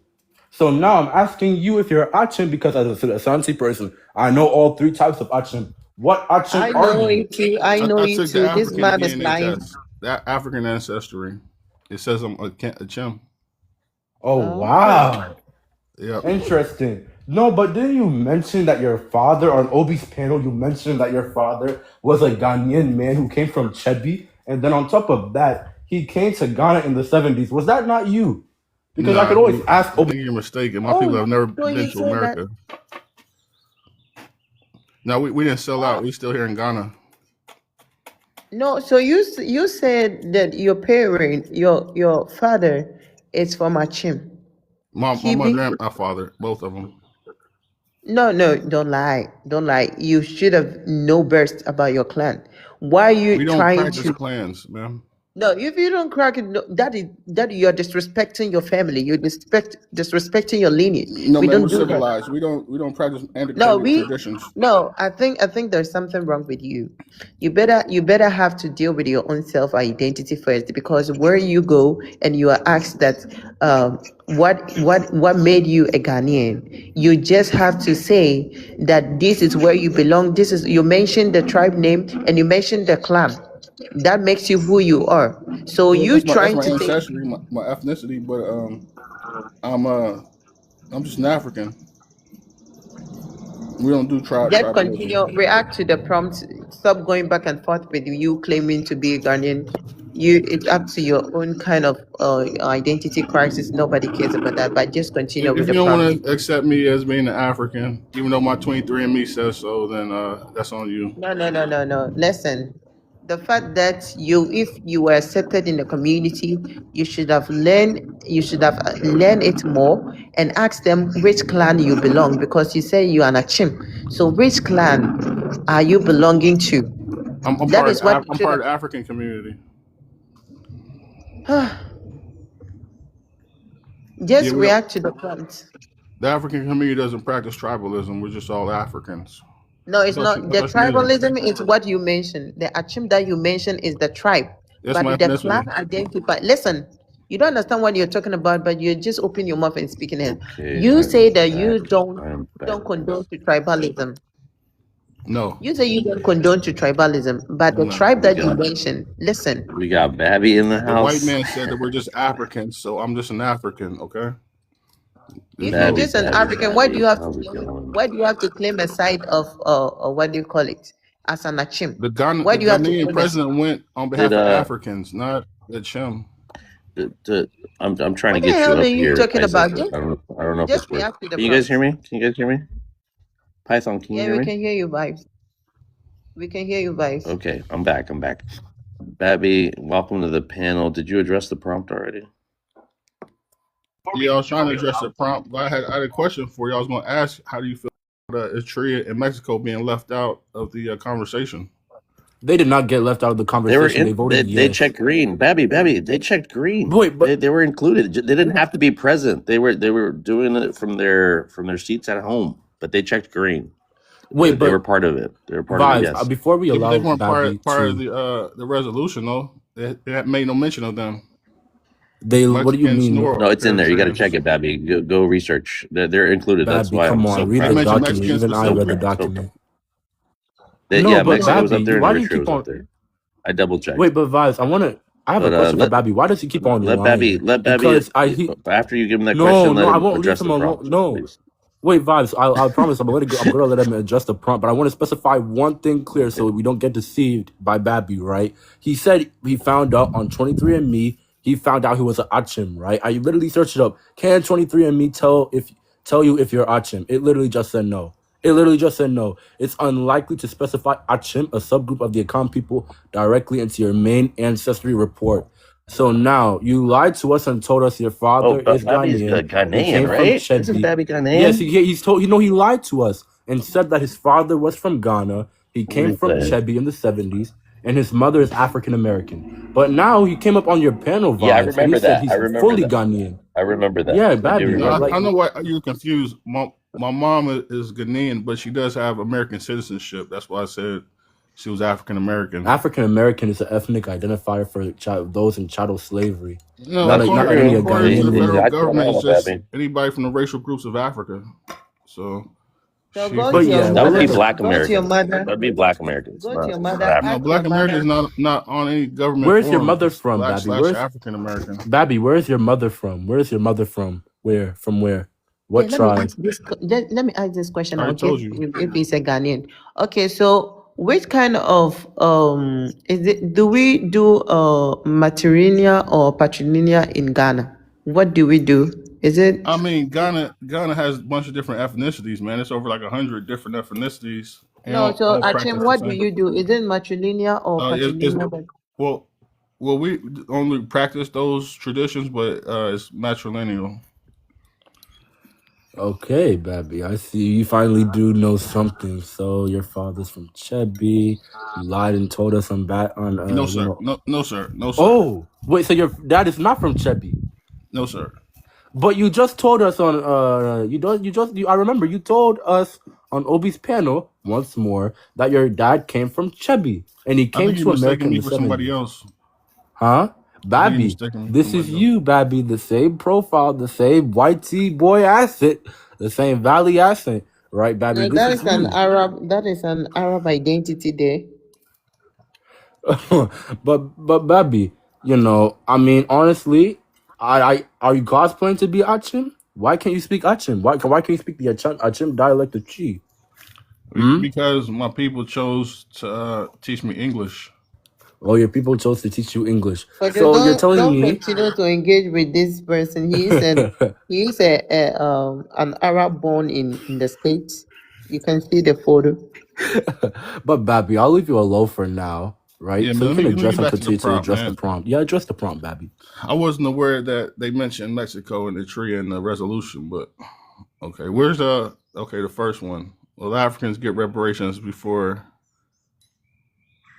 So now I'm asking you if you're Achim because as a Santi person, I know all three types of Achim. What Achim I are know you? it too. I know I it took too. the This African man is DNA lying. test. That African ancestry. It says I'm a Chim. Oh Okay. wow. Yep. Interesting. No, but didn't you mention that your father on Obi's panel, you mentioned that your father was a Ghanaian man who came from Chebby, and then on top of that, he came to Ghana in the 70s. Was that not you? Because I Nah, could always ask I Obi. think you're mistaken. My people have never so been you to said that. America. No, we didn't sell out. We still here in Ghana. No, so you said that your parent, your father, is from Achim. My He mother be and my father, both of them. no, don't lie, don't lie. You should have no burst about your clan. Why are you We don't trying practice to? clans, man. No, if you don't crack it, no, that you're disrespecting your family. You're disrespecting your lineage. No, We man, don't we're do that. civilized. We don't practice No, antiquated traditions. I think there's something wrong with you. You better have to deal with your own self identity first, because where you go and you are asked that what made you a Ghanaian, you just have to say that this is where you belong. You mentioned the tribe name and you mentioned the clan. That makes you who you are. So Yeah, you that's trying my to say ancestry, my ethnicity, but I'm just an African. We don't do just continue, tribalism. react to the prompt, stop going back and forth with you claiming to be Ghanaian. It's up to your own kind of identity crisis. Nobody cares about that, but just continue If with you the don't prompt. want to accept me as being an African, even though my 23andMe says so, then that's on you. No. Listen, the fact that if you were accepted in the community, you should have learned it more and ask them which clan you belong, because you say you are an Achim. So which clan are you belonging to? I'm That part of is what you I'm should part of the African community. have. Yeah, Just we don't. react to the prompt. The African community doesn't practice tribalism. We're just all Africans. No, I it's thought you, not. I The thought you knew that. tribalism is what you mentioned. The Achim that you mentioned is the tribe. That's But my the clan ethnicity. identify. Listen, you don't understand what you're talking about, but you just open your mouth and speaking it. Okay, You say I'm that you back. I'm don't back. condone to tribalism. No, You say you don't condone to tribalism, but the no. tribe We that you got mentioned, listen, we got Babby in the The white house. man said that we're just Africans, so I'm just an African. Okay. There's if you're no. just an African, why do you have to How's it claim? going? Why do you have to claim a side of what do you call it as an Achim? The Why The do you have to Ghanaian claim it? president went on Did behalf of Africans, not the Chim. I'm trying to What the get you hell are up you here, talking Isaac. about? I don't know if Just it's working. react to the Can you guys prompt. hear me? Can you guys hear me? Python, can you Yeah, hear we me? can hear you, vibes. We can hear you, vibes. Okay, I'm back. Babby, welcome to the panel. Did you address the prompt already? Yeah, I was trying to address the prompt, but I had a question for you. I was going to ask, how do you feel about Eritrea and Mexico being left out of the conversation? They did not get left out of the conversation. They voted They yes. checked green. Babby, they checked green. Wait, but They were included. They didn't have to be present. They were doing it from their seats at home, but they checked green. wait, They were but part of it. They were part of it. vibes. Yes. Before we Yeah, but allow they weren't Babby part of to, the resolution, though. They made no mention of them. they. What do you Mexicans mean, nor No, it's in there. You got to check Eritreans. it, Babby. Go research. They're included. That's Babby? why Come I'm on, so read They the proud. mentioned document. Mexicans Even I read the specifically. document. Yeah, No, but Mexico was up Babby, there and why do you Eritrea keep was up on? there. I double checked. Wait, but vibes. I have a But question for Babby. Why does he keep on let Babby lying? Because after you give him that no, question, let no, I him won't leave address him the alone. prompt, No, please. wait, vibes. I promise. I'm gonna let him adjust the prompt, but I want to specify one thing clear so we don't get deceived by Babby. Right? He said he found out on 23andMe. He found out he was an Achim. Right? I literally searched it up. Can 23andMe tell you if you're Achim? It literally just said no. It literally just said no. It's unlikely to specify Achim, a subgroup of the Akan people, directly into your main ancestry report. So now you lied to us and told us your father is Babby's Ghanaian. He Ghanaian, came from right? Isn't Chedi. Babby Ghanaian? Yes, he's told. He lied to us and said that his father was from Ghana. He came from Okay. Chedi in the 70s, and his mother is African American. But now he came up on your panel Yeah, I vibes and remember he said that. he's I remember fully that. Ghanaian. I remember that. Yeah, I do Babby. remember. I know why you're confused. My mom is Ghanaian, but she does have American citizenship. That's why I said she was African American. African American is an ethnic identifier for those in chattel slavery. No, Not any according to the Ghanaian federal name. government, it's just anybody from the racial groups of Africa. So, So she's go But to your yeah, That would be mother. Black Go to your Americans. mother. That'd be Black Americans. Go to your mother. Not no, Ask Black your American is mother. not on any government where's your form. mother It's from, Black Babby? / African American. Babby, where's your mother from? Where's your mother from? Where? From where? What Let me tribe? ask this. Let me ask this question. I I'll already get told you. if he's a Ghanaian. Okay, so which kind of is it? Do we do matrilineal or patrilineal in Ghana? What do we do? Is it? I mean, Ghana has a bunch of different ethnicities, man. It's over like 100 different ethnicities. And No, so all practice Achim, the what do same. you do? Is it matrilineal or It's patrilineal? well, we only practice those traditions, but it's matrilineal. Okay, Babby, I see you finally do know something. So your father's from Chebby. You lied and told us on No, sir. No, sir. No, sir. Oh, wait, so your dad is not from Chebby. No, sir. But you just told us on I remember you told us on Obi's panel once more that your dad came from Chebby and he I came think to you're America mistaking in me the for somebody 70s. else. Huh? I think you're Babby, mistaking me for this is somebody else. you, Babby, the same profile, the same white T boy accent, the same Valley accent, right, Babby? No, This that is is an you. Arab. That is an Arab identity there. but Babby, I mean, honestly, I are you cosplaying to be Achim? Why can't you speak Achim? Why can't you speak the Achim dialect of Chi? Because my people chose to teach me English. Oh, your people chose to teach you English. But So you're don't telling me continue to engage with this person. He is an Arab born in the States. You can see the photo. But Babby, I'll leave you alone for now, right? Yeah, So but you let can me address get and back to the continue to prompt, address the man. prompt. Yeah, address the prompt, Babby. I wasn't aware that they mentioned Mexico and Eritrea in the resolution, but okay. Where's the first one? Well, Africans get reparations before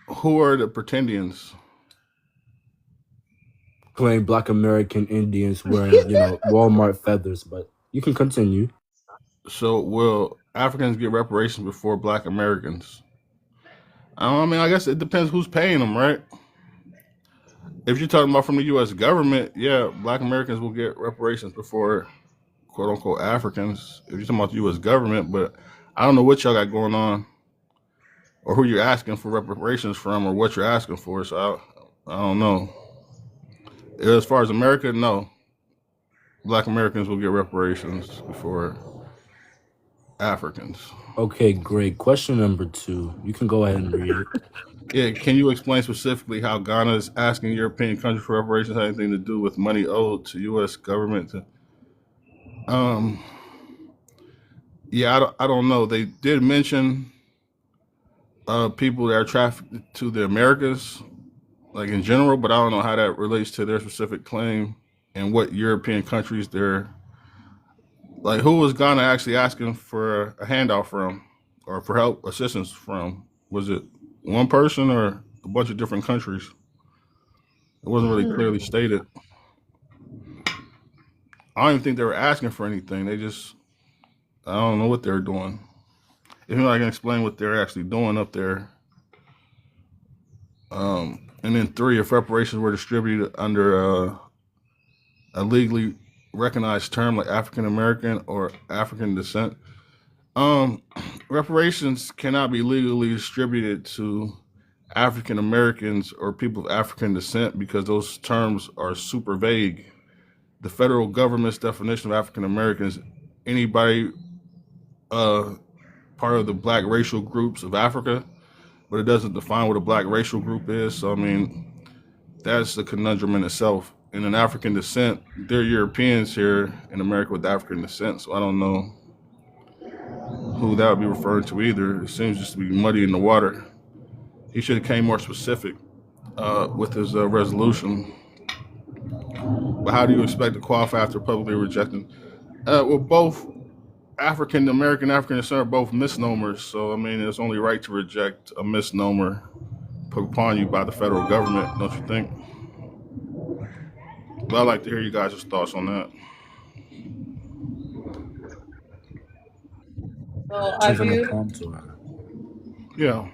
Who are the pretendians? Claim Black American Indians wearing, Walmart feathers, but you can continue. So will Africans get reparations before Black Americans? I mean, I guess it depends who's paying them, right? If you're talking about from the U.S. government, yeah, Black Americans will get reparations before quote unquote Africans. If you're talking about the U.S. government, but I don't know what y'all got going on, or who you're asking for reparations from, or what you're asking for. So I don't know. As far as America, no. Black Americans will get reparations before Africans. Okay, great. Question number 2. You can go ahead and read it. Yeah, can you explain specifically how Ghana is asking European countries for reparations have anything to do with money owed to U.S. government? Yeah, I don't know. They did mention people that are trafficked to the Americas, like in general, but I don't know how that relates to their specific claim and what European countries they're like. Who was Ghana actually asking for a handout from, or for help, assistance from? Was it one person or a bunch of different countries? It wasn't really clearly stated. I don't even think they were asking for anything. They just, I don't know what they're doing. If I can explain what they're actually doing up there. And then 3, if reparations were distributed under a legally recognized term like African American or African descent, reparations cannot be legally distributed to African Americans or people of African descent because those terms are super vague. The federal government's definition of African Americans, anybody part of the Black racial groups of Africa, but it doesn't define what a Black racial group is. So, I mean, that's the conundrum in itself. And in African descent, there are Europeans here in America with African descent, so I don't know who that would be referring to either. It seems just to be muddy in the water. He should have came more specific with his resolution. But how do you expect to qualify after publicly rejecting? Well, both African American, African descent are both misnomers. So, I mean, it's only right to reject a misnomer put upon you by the federal government, don't you think? But I'd like to hear you guys' thoughts on that. So Change have on the you contour. Yeah.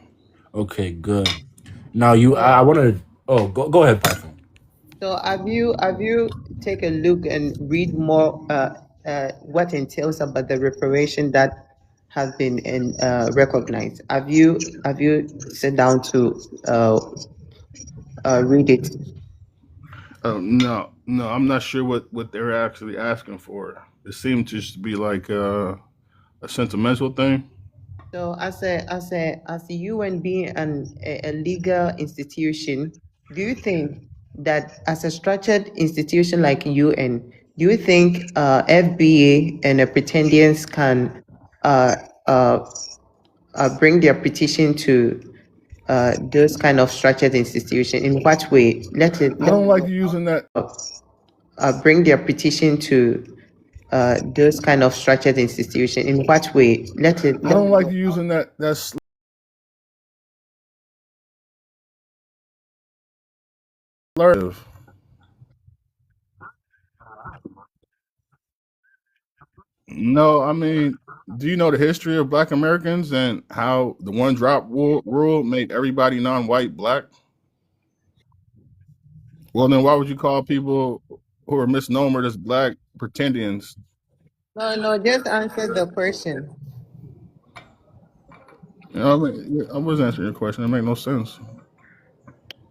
Okay, good. Now I want to. Oh, go ahead, Python. so have you take a look and read more what entails about the reparation that has been recognized? Have you sit down to read it? No, I'm not sure what they're actually asking for. It seemed to just be like a sentimental thing. So as the UN being a legal institution, do you think that as a structured institution like UN, do you think FBA and the pretendians can bring their petition to those kind of structured institutions? In what way? I don't like you using that. Bring their petition to those kind of structured institutions. In what way? I don't like you using that. That's slurtive. No, I mean, do you know the history of Black Americans and how the one drop rule made everybody non-white Black? Well, then why would you call people who are misnomered as Black pretendians? No, just answer the question. I was answering your question. It made no sense.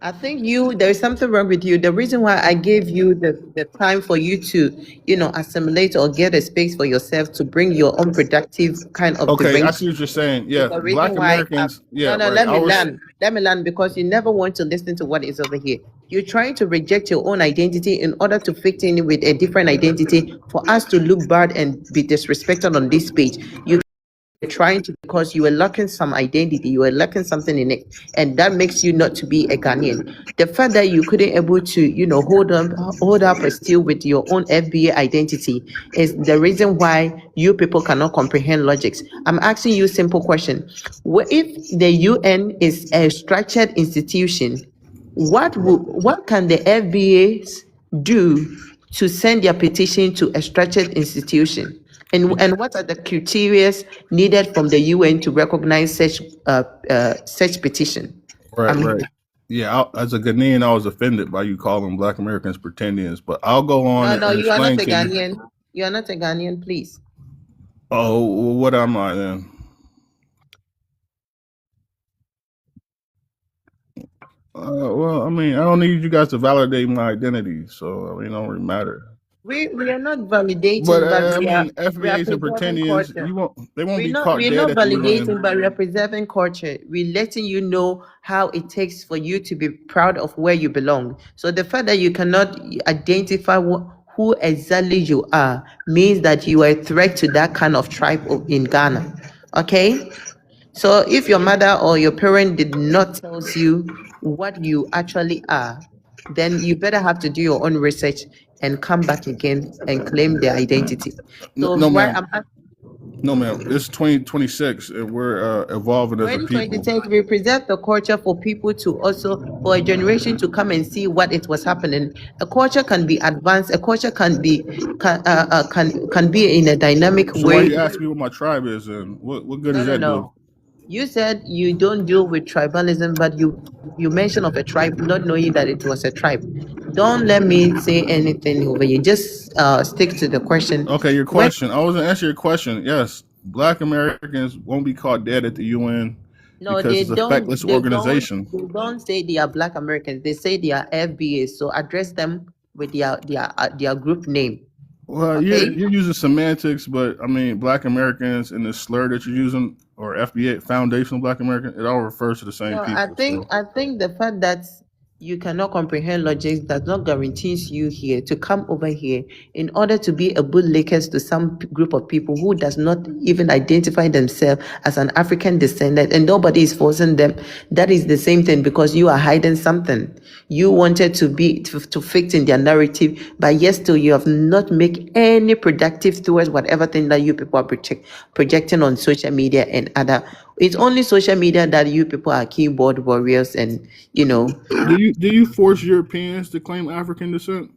I think there's something wrong with you. The reason why I gave you the time for you to, assimilate or get a space for yourself to bring your own productive kind of Okay, I debate. see what you're saying. Yeah, The reason Black why Americans. Yeah, no, right. let me learn. Let me learn because you never want to listen to what is over here. You're trying to reject your own identity in order to fit in with a different identity for us to look bad and be disrespected on this page. You trying to, because you were lacking some identity, you were lacking something in it, and that makes you not to be a Ghanaian. The fact that you couldn't able to, hold up still with your own FBA identity is the reason why you people cannot comprehend logics. I'm asking you a simple question. What if the UN is a structured institution? What can the FBAs do to send their petition to a structured institution? And what are the criteria needed from the UN to recognize such petition? Right, right. Yeah, as a Ghanaian, I was offended by you calling Black Americans pretendians, but I'll go on No, and you are not explain a to you. Ghanaian. You are not a Ghanaian, please. Oh, well, what am I then? Well, I mean, I don't need you guys to validate my identity, so I mean, it don't really matter. We are not But validating, but I we are mean, FBAs and preserving pretendians, culture. they won't We're be not caught we're dead not at the validating, UN. but we're preserving culture. We're letting you know how it takes for you to be proud of where you belong. So the fact that you cannot identify who exactly you are means that you are a threat to that kind of tribe in Ghana. Okay? So if your mother or your parent did not tell you what you actually are, then you better have to do your own research and come back again and claim their identity. So No, why ma'am. No, ma'am. It's 2026, and we're evolving as a people. 2026, we preserve the culture for people to also, for a generation to come and see what it was happening. A culture can be advanced. A culture can be can be in a dynamic So why way. you ask me what my tribe is, and what good does No, that do? no. You said you don't deal with tribalism, but you mentioned of a tribe, not knowing that it was a tribe. Don't let me say anything over you. Just stick to the question. Okay, your When question. I wasn't answering your question. Yes, Black Americans won't be caught dead at the UN no, because it's a feckless organization. they don't say they are Black Americans. They say they are FBA. So address them with their group name. Well, Okay. you're using semantics, but I mean, Black Americans and the slur that you're using, or FBA, Foundational Black American, it all refers to the same No, people. I think the fact that you cannot comprehend logic does not guarantees you here to come over here in order to be a bootlickers to some group of people who does not even identify themselves as an African descendant, and nobody is forcing them. That is the same thing, because you are hiding something. You wanted to fit in their narrative, but yet still you have not made any productive towards whatever thing that you people are projecting on social media and other. It's only social media that you people are keyboard warriors, and Do you force Europeans to claim African descent?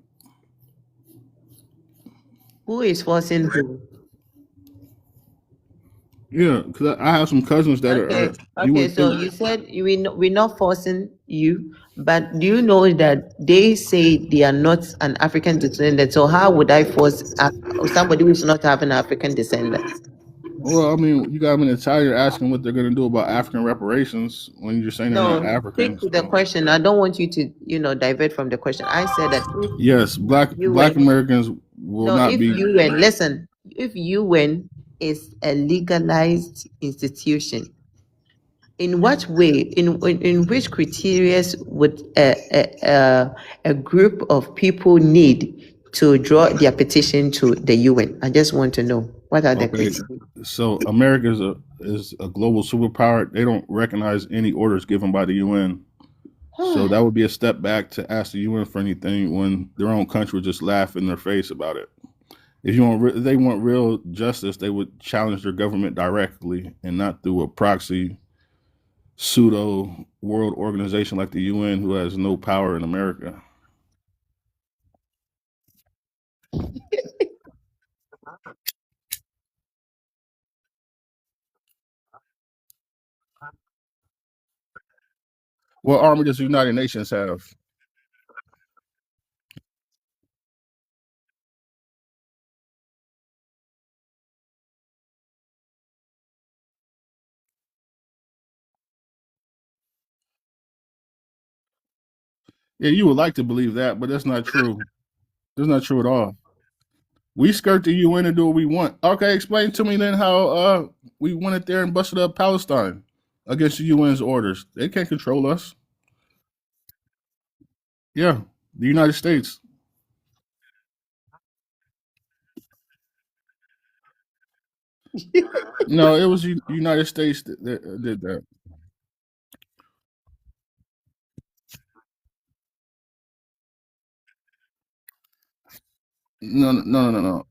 who is forcing who? Yeah, because I have some cousins that Okay, are. You would so think. you said we're not forcing you, but do you know that they say they are not an African descendant? So how would I force somebody who is not having African descendant? Well, I mean, you got them in the title asking what they're going to do about African reparations when you're saying they're not No, stick Africans. to the question. I don't want you to, divert from the question. I said that if Yes, Black UN, Americans will no, not if be. UN, listen, if UN is a legalized institution, in what way, in which criteria would a group of people need to draw their petition to the UN? I just want to know, what are the Okay, criteria? so America is a global superpower. They don't recognize any orders given by the UN. So that would be a step back to ask the UN for anything when their own country would just laugh in their face about it. If they want real justice, they would challenge their government directly and not through a proxy pseudo world organization like the UN, who has no power in America. What army does the United Nations have? Yeah, you would like to believe that, but that's not true. That's not true at all. We skirt the UN and do what we want. Okay, explain to me then how we went there and busted up Palestine against the UN's orders. They can't control us. Yeah, the United States. No, it was United States that did that. No.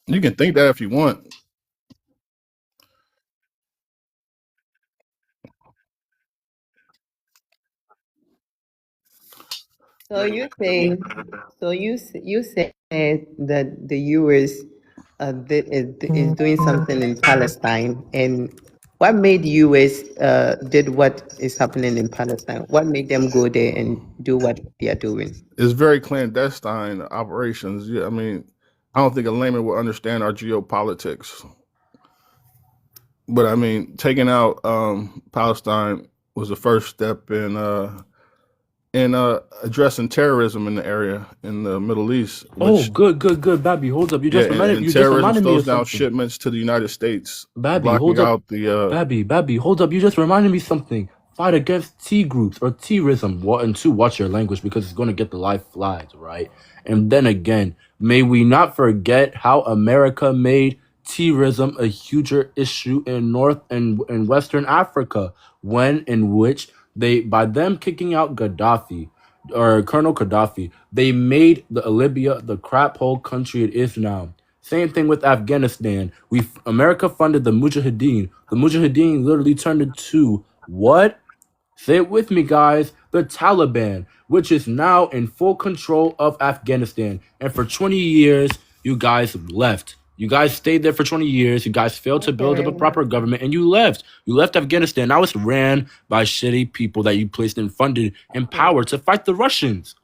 You can think that if you want. So you say, you said that the U.S. is doing something in Palestine, and what made U.S. Did what is happening in Palestine? What made them go there and do what they are doing? It's very clandestine operations. Yeah, I mean, I don't think a layman will understand our geopolitics. But I mean, taking out Palestine was the first step in addressing terrorism in the area in the Middle East. Oh, Which, good, Babby. Hold up. You just and terrorism slows down shipments to the United States, Babby, blocking hold up. out the. Babby, hold up. You just reminded me something. Fight against T groups or T-rism. And two, watch your language because it's going to get the life flags, right? And then again, may we not forget how America made T-rism a huger issue in North and Western Africa, in which they, by them kicking out Gaddafi or Colonel Gaddafi, they made Libya the crap hole country it is now. Same thing with Afghanistan. America funded the Mujahideen. The Mujahideen literally turned into what? Say it with me, guys. The Taliban, which is now in full control of Afghanistan. And for 20 years, you guys left. You guys stayed there for 20 years. You guys failed to build up a proper government, and you left. You left Afghanistan. Now it's ran by shitty people that you placed and funded in power to fight the Russians.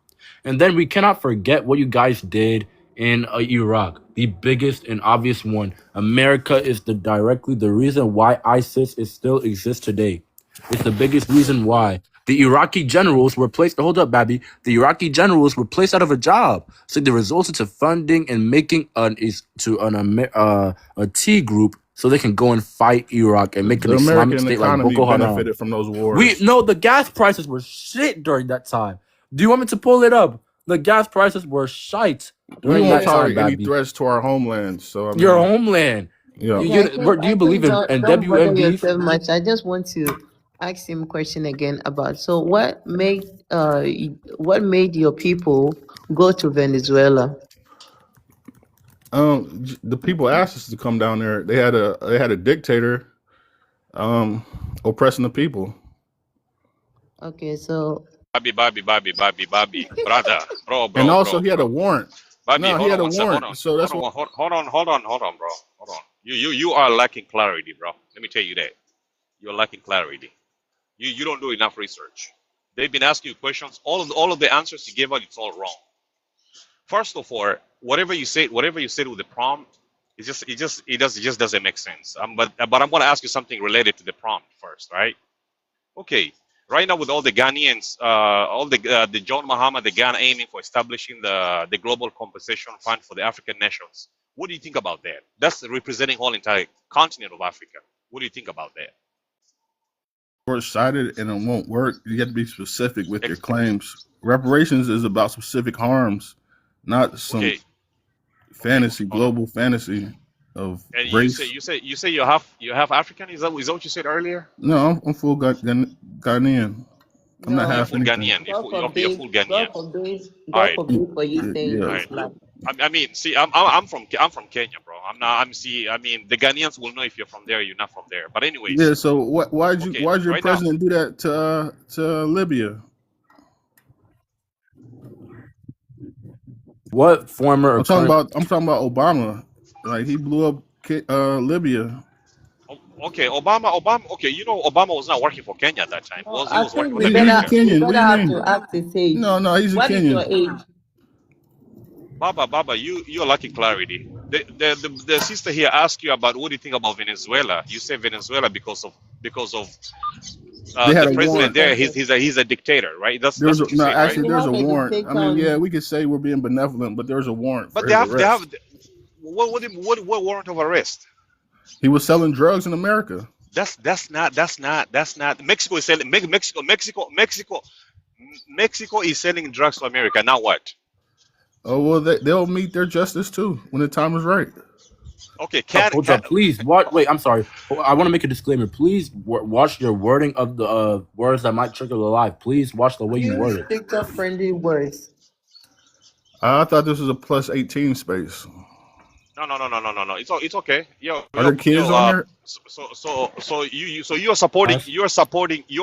And then we cannot forget what you guys did in Iraq, the biggest and obvious one. America is directly the reason why ISIS still exists today. It's the biggest reason why. The Iraqi generals were placed. Hold up, Babby. The Iraqi generals were placed out of a job, so they resulted to funding and making a T group so they can go and fight Iraq and make an The Islamic American state like economy Boko Haram. benefited from those wars. The gas prices were shit during that time. Do you want me to pull it up? The gas prices were shite We during won't that time, tolerate any Babby. threats to our homeland. So I mean, Your homeland. yeah. Do you believe in Don't bother WMDs? yourself much. I just want to ask him a question again about, so what made your people go to Venezuela? The people asked us to come down there. They had a dictator oppressing the people. Okay, so Bobby, brother, bro. And also he had a warrant. Bobby, No, he hold had on a one second. warrant. So that's what. Hold on, bro. Hold on. You are lacking clarity, bro. Let me tell you that. You're lacking clarity. You don't do enough research. They've been asking you questions. All of the answers you gave out, it's all wrong. First of all, whatever you said with the prompt, it just doesn't make sense. But I'm going to ask you something related to the prompt first, right? Okay. Right now, with all the Ghanaians, the John Mahama, the Ghana aiming for establishing the Global Compensation Fund for the African nations. What do you think about that? That's representing whole entire continent of Africa. What do you think about that? Short-sighted and it won't work. You have to be specific with your claims. Reparations is about specific harms, not some fantasy, global fantasy of And race. you say you have African. Is that what you said earlier? No, I'm full Ghanaian. I'm not You're half full anything. Ghanaian. You're full Ghanaian. God forbid for you saying All right. Islam. I mean, see, I'm from Kenya, bro. I mean, the Ghanaians will know if you're from there or you're not from there. But anyways, Yeah. So why'd your right president do that to Libya? What former or I'm talking current? about Obama. Like he blew up Libya. okay, Obama. Okay, you know, Obama was not working for Kenya at that time. He I was working think for we the He's a better Kenyan. What do you have mean? to ask his age. No, he's a What is your Kenyan. age? Baba, you're lacking clarity. The sister here asked you about what do you think about Venezuela. You say Venezuela because of They had The a president warrant. there, he's a dictator, right? That's what you No, said, right? actually, We there's have a a warrant. I mean, dictator. yeah, we could say we're being benevolent, but there's a warrant But for his arrest. what warrant of arrest? He was selling drugs in America. That's not. Mexico is selling Mexico is selling drugs to America. Now what? Oh well, they'll meet their justice too when the time is right. Okay, Hold up, please. What? Wait, I'm sorry. I want to make a disclaimer. Please watch your wording of the words that might trigger the live. Please watch the way you word Use it. TikTok-friendly words. I thought this was a plus 18 space. No. It's okay. Are there kids on there? So you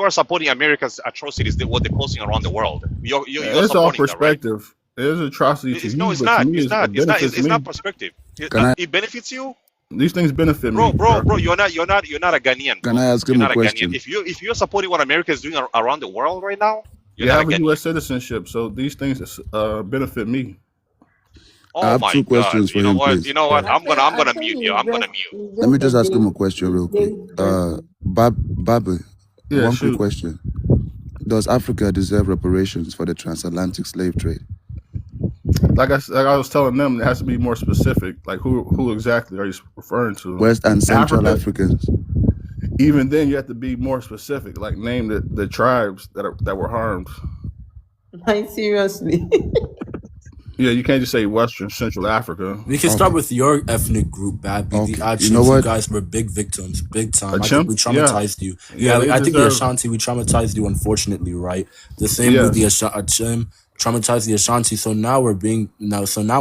are supporting America's atrocities, what they're causing around the world. You're It's all supporting that, right? perspective. It is atrocity to you, It's but not. to me, It's not. it benefits It's me. not perspective. Can I It benefits you, These things benefit me, bro. You're not a Ghanaian. can I ask You're him a not a question? Ghanaian. If you're supporting what America is doing around the world right now, You you're not a have a Ghanaian. U.S. citizenship, so these things benefit me. I Oh have my two God! questions for him, please. You know what? I I'm think gonna mute you. I'm gonna mute. Let me just ask him a question real quick. Babu, Yeah, one quick shoot. question. Does Africa deserve reparations for the transatlantic slave trade? Like I was telling them, it has to be more specific. Like who exactly are you referring to? West and Central Africa. Africans. Even then, you have to be more specific. Like name the tribes that were harmed. Like, seriously. Yeah, you can't just say Western Central Africa. We can start with your ethnic group, Babi. Okay. The Achims, You know you what? guys were big victims, big time. I think Chimp? we traumatized you. Yeah, they I think the deserve. Ashanti, we traumatized you, unfortunately, right? The same with the Yes. Achim, traumatized the Ashanti. So now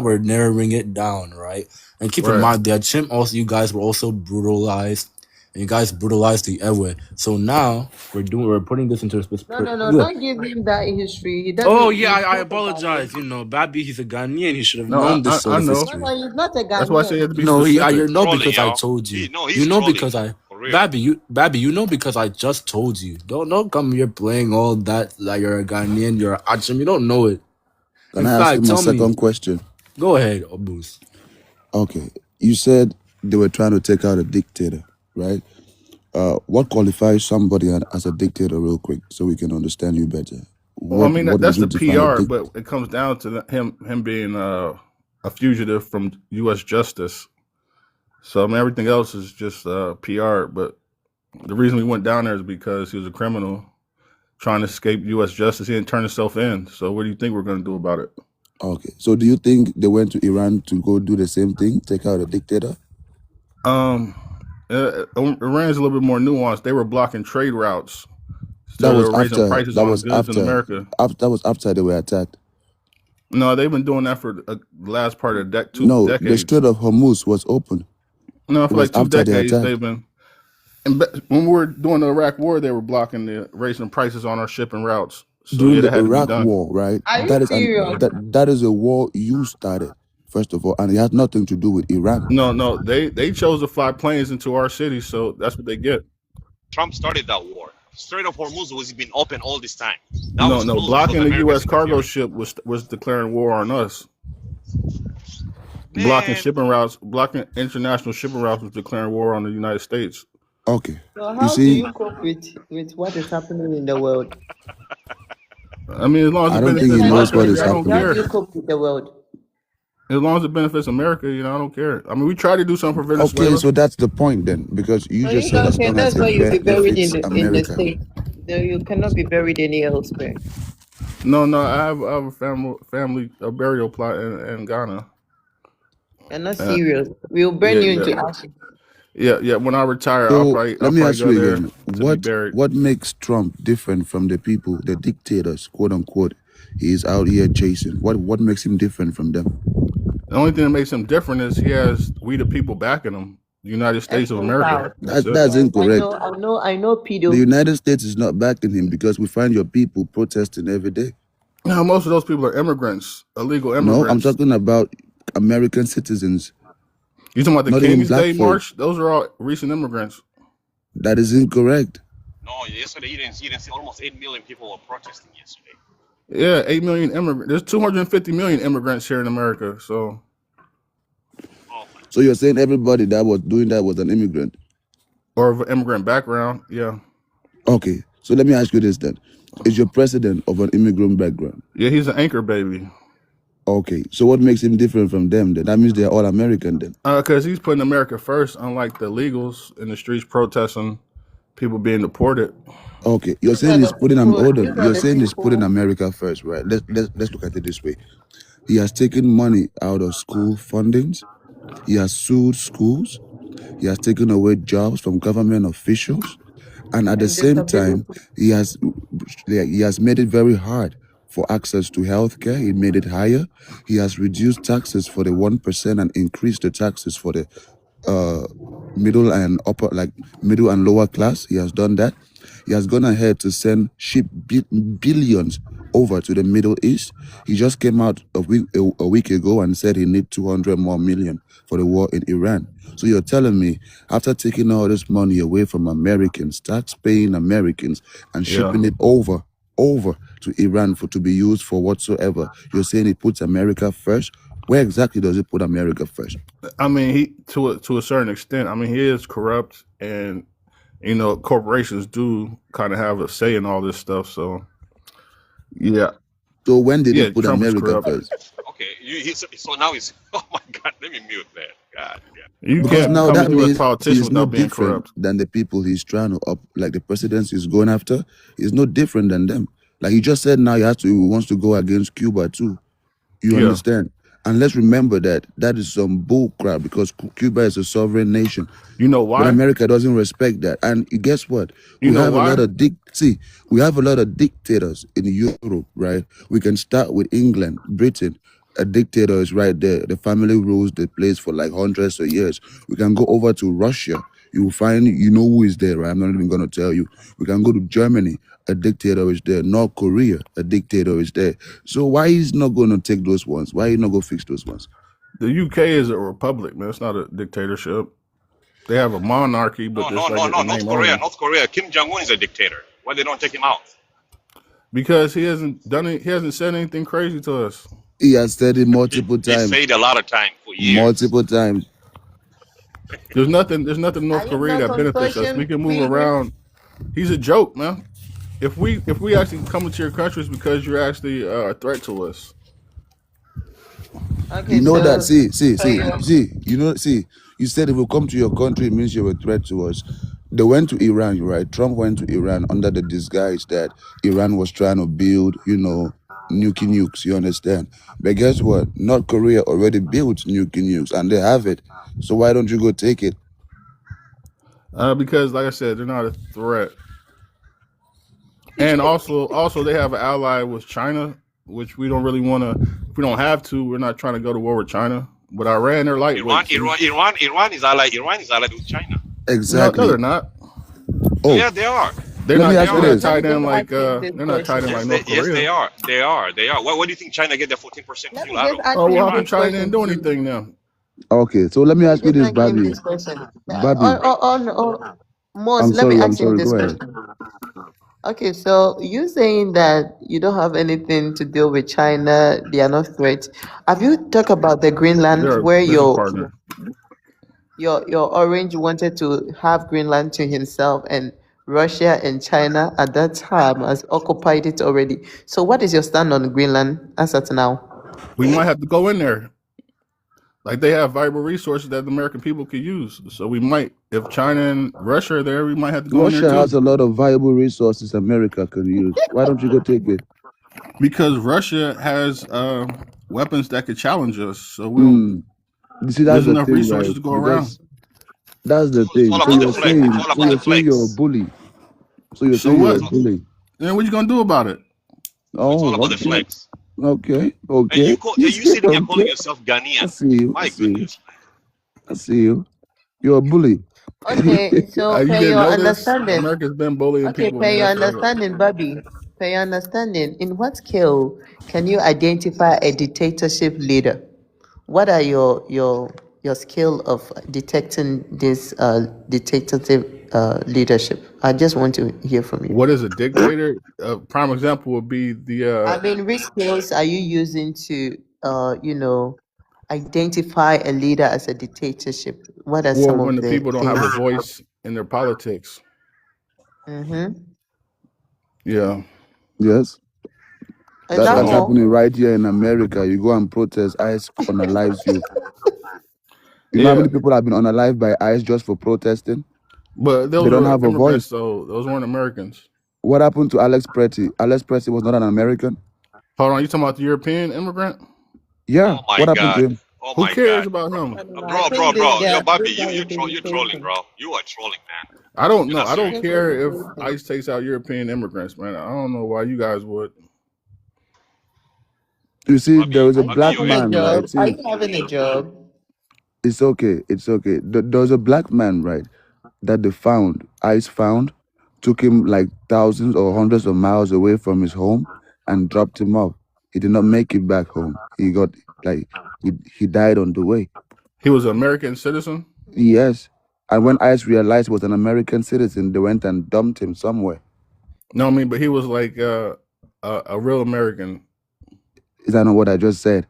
we're narrowing it down, right? And keep in Right. mind, the Achim also, you guys were also brutalized. And you guys brutalized the Ewe. So now we're putting this into a specific. No, don't give him that history. He doesn't. Oh yeah, I he's not a apologize. Ghanaian. Babi, he's a Ghanaian. He should have No, known this sort I of know. history. No, he's not a That's why I say you Ghanaian. have to be No, specific. you know Trolling, because I y'all. told you. No, he's You know trolling. because For real. Babi, you know because I just told you. Don't come here playing all that like you're a Ghanaian, you're a Achim. You don't know it. Can In I ask fact, him a tell me. second question? Go ahead, Obus. Okay. You said they were trying to take out a dictator, right? What qualifies somebody as a dictator, real quick, so we can understand you better? Well, I mean What that's would the you define a PR, dictator? but it comes down to him being a fugitive from U.S. justice. So I mean everything else is just PR. But the reason we went down there is because he was a criminal trying to escape U.S. justice. He didn't turn himself in. So what do you think we're going to do about it? Okay. So do you think they went to Iran to go do the same thing, take out a dictator? Iran's a little bit more nuanced. They were blocking trade routes. So That they was were raising after. prices That on was goods in after. America. That was after they were attacked. No, they've been doing that for the last part of two No, the decades. Strait of Hormuz was open. No, It for was like 2 after the decades attack. they've been. And when we were doing the Iraq War, they were blocking raising prices on our shipping routes. So During yeah, the that had to be Iraq done. War, right? Are you That is serious? that is a war you started, first of all, and it has nothing to do with Iran. No, they chose to fly planes into our city, so that's what they get. Trump started that war. Strait of Hormuz was been open all this time. Now No, it's closed because blocking the America's U.S. cargo interfering. ship was declaring war on us. Blocking Man, shipping routes, blocking international shipping routes was declaring war on the United States. Okay, So you how do see, you cope with what is happening in the world? I mean, as long as I it don't think benefits he How knows do what America, is I don't happening. you care. cope with the world? As long as it benefits America, I don't care. I mean, we tried to do something for Okay, Venezuela. so that's the point then, because you No, just you said don't as care. long as That's why it you'll be buried benefits in the America. state. No, you cannot be buried any elsewhere. No, I have a family a burial plot in Ghana. You're not Uh, serious. We'll burn yeah, you into yeah, ashes. yeah. When I retire, So I'll let me probably ask go you there again, to be buried. what makes Trump different from the people, the dictators, quote unquote, he is out here chasing? What makes him different from them? The only thing that makes him different is he has we the people backing him. The United States of Every America. house. That's it. That's Yes, incorrect. I know, The pedo. United States is not backing him because we find your people protesting every day. No, most of those people are immigrants, illegal No, I'm immigrants. talking about American citizens, You talking about the not even King's black Day folk. March? Those are all recent immigrants. That is incorrect. no, yesterday you didn't see almost 8 million people were protesting yesterday. Yeah, 8 million immigrants. There's 250 million immigrants here in America. So Oh my So you're saying everybody that was doing that was an immigrant? or of immigrant background. Yeah. Okay. So let me ask you this then: is your president of an immigrant background? Yeah, he's an anchor baby. Okay, so what makes him different from them then? That means they're all American then. Because he's putting America first, unlike the illegals in the streets protesting people being deported. Okay, you're These are saying the he's putting people. hold These on. are You're the saying he's putting people. America first, right? Let's look at it this way. He has taken money out of school fundings. He has sued schools. He has taken away jobs from government officials, and at the And same time, disability. he has made it very hard for access to healthcare. He made it higher. He has reduced taxes for the 1% and increased the taxes for the middle and upper, like middle and lower class. He has done that. He has gone ahead to send billions over to the Middle East. He just came out a week ago and said he need 200 more million for the war in Iran. So you're telling me after taking all this money away from Americans, tax-paying Americans, and Yeah. shipping it over to Iran to be used for whatsoever, you're saying it puts America first? Where exactly does it put America first? I mean, he to a certain extent. I mean, he is corrupt, and corporations do kind of have a say in all this stuff. So, yeah, So when did it put Trump is America corrupt. first? Okay, so now he's. Oh my God, let me mute that. God, yeah. You Because can't now come that into a means politician he's no without being different corrupt. than the people he's trying to like the presidents he's going after. He's no different than them. Like he just said now he wants to go against Cuba too. You Yeah. understand? And let's remember that is some bull crap because Cuba is a sovereign nation. You know But why? America doesn't respect that. And guess what? You We know have a lot why? of we have a lot of dictators in Europe, right? We can start with England, Britain. A dictator is right there. The family rules the place for like hundreds of years. We can go over to Russia. You will find, who is there, right? I'm not even going to tell you. We can go to Germany. A dictator is there. North Korea, a dictator is there. So why he's not going to take those ones? Why he not going to fix those ones? The UK is a republic, man. It's not a dictatorship. They have a monarchy, but No, just like the name only. North Korea. Kim Jong Un is a dictator. Why they don't take him out? Because he hasn't done it. He hasn't said anything crazy to us. He has said it multiple They times. say it a lot of time for years. Multiple times. There's nothing in North Are you Korea not that on benefits us. social We can move media? around. He's a joke, man. If we actually come into your countries because you're actually a threat to us. Okay, You know that, so you said if we come to your country, it means you're a threat to us. They went to Iran, right? Trump went to Iran under the disguise that Iran was trying to build, nukes, you understand? But guess what? North Korea already built nukes and they have it. So why don't you go take it? Because, like I said, they're not a threat. And also they have an ally with China, which we don't really want to. If we don't have to, we're not trying to go to war with China. But Iran, they're lightweight. Iran is allied with China. Exactly. No, they're not. Oh, Yeah, they are. They're let not. me ask you They're this. tied in like. Let me just They're not tied in Yes, like North Korea. they are. They are. What do you think China get their 14% let me fuel out just of? ask Oh, well, him how come this China question. didn't do anything now? Okay, so let me Let me ask you just this, ask him Bobby. this question. Bobby, Mos, I'm let me sorry, ask him this go ahead. question. Okay, so you saying that you don't have anything to deal with China, they are not threats. Have you talked about the Greenland They're a where business partner. your orange wanted to have Greenland to himself and Russia and China at that time has occupied it already. So what is your stand on Greenland as at now? We might have to go in there. Like they have viable resources that the American people could use. So we might, if China and Russia are there, we might have to go in Russia there has too. a lot of viable resources America can use. Why don't you go take it? Because Russia has weapons that could challenge us. So we don't. You see, There's that's the enough thing, resources right? to go around. That's the It's thing. all So about the you're flex. It's saying, all about the you're a flex. bully. So you're So saying you're a what? bully. Then what you gonna do about it? It's all Oh, about the okay, flex. okay, And you okay. you sitting here calling Okay. yourself I Ghanaian. see you. I My see you. goodness. I see you. You're a bully. Okay, so You per didn't your know this? understanding, America's been bullying okay, people per in your there forever. understanding, Bobby, per your understanding, in what scale can you identify a dictatorship leader? What are your skill of detecting this dictatorship leadership? I just want to hear from you. What is a dictator? A prime example would be the I mean, which skills are you using to, identify a leader as a dictatorship? What are some when of the the people don't have a things? voice in their politics. Mm-hmm. Yeah. Yes, Is that that's So all? happening right here in America. You go and protest, ICE unalives you. You know how Yeah. many people have been unalived by ICE just for protesting? But They those don't were have a immigrants, voice. so those weren't Americans. What happened to Alex Pretty? Alex Pretty was not an American. Hold on, you talking about the European immigrant? Yeah. Oh my What happened to God. him? Oh Who my God. cares about him? I think Bro. Yo, Bobby, this guy is you're trolling, irritating. bro. You are trolling, man. I don't You're know. not I don't serious, This bro. is care if irritating. ICE takes out European immigrants, man. I don't know why you guys would. You see, Bobby, there was a Are you Bobby, black having a man, job? right? Are See, you having a job? it's okay. It's okay. There was a black man, right, that they found, ICE found, took him like thousands or hundreds of miles away from his home and dropped him off. He did not make it back home. He got, like, he died on the way. He was an American citizen? Yes. And when ICE realized he was an American citizen, they went and dumped him somewhere. No, I mean, but he was like a real American. Is that not what I just said?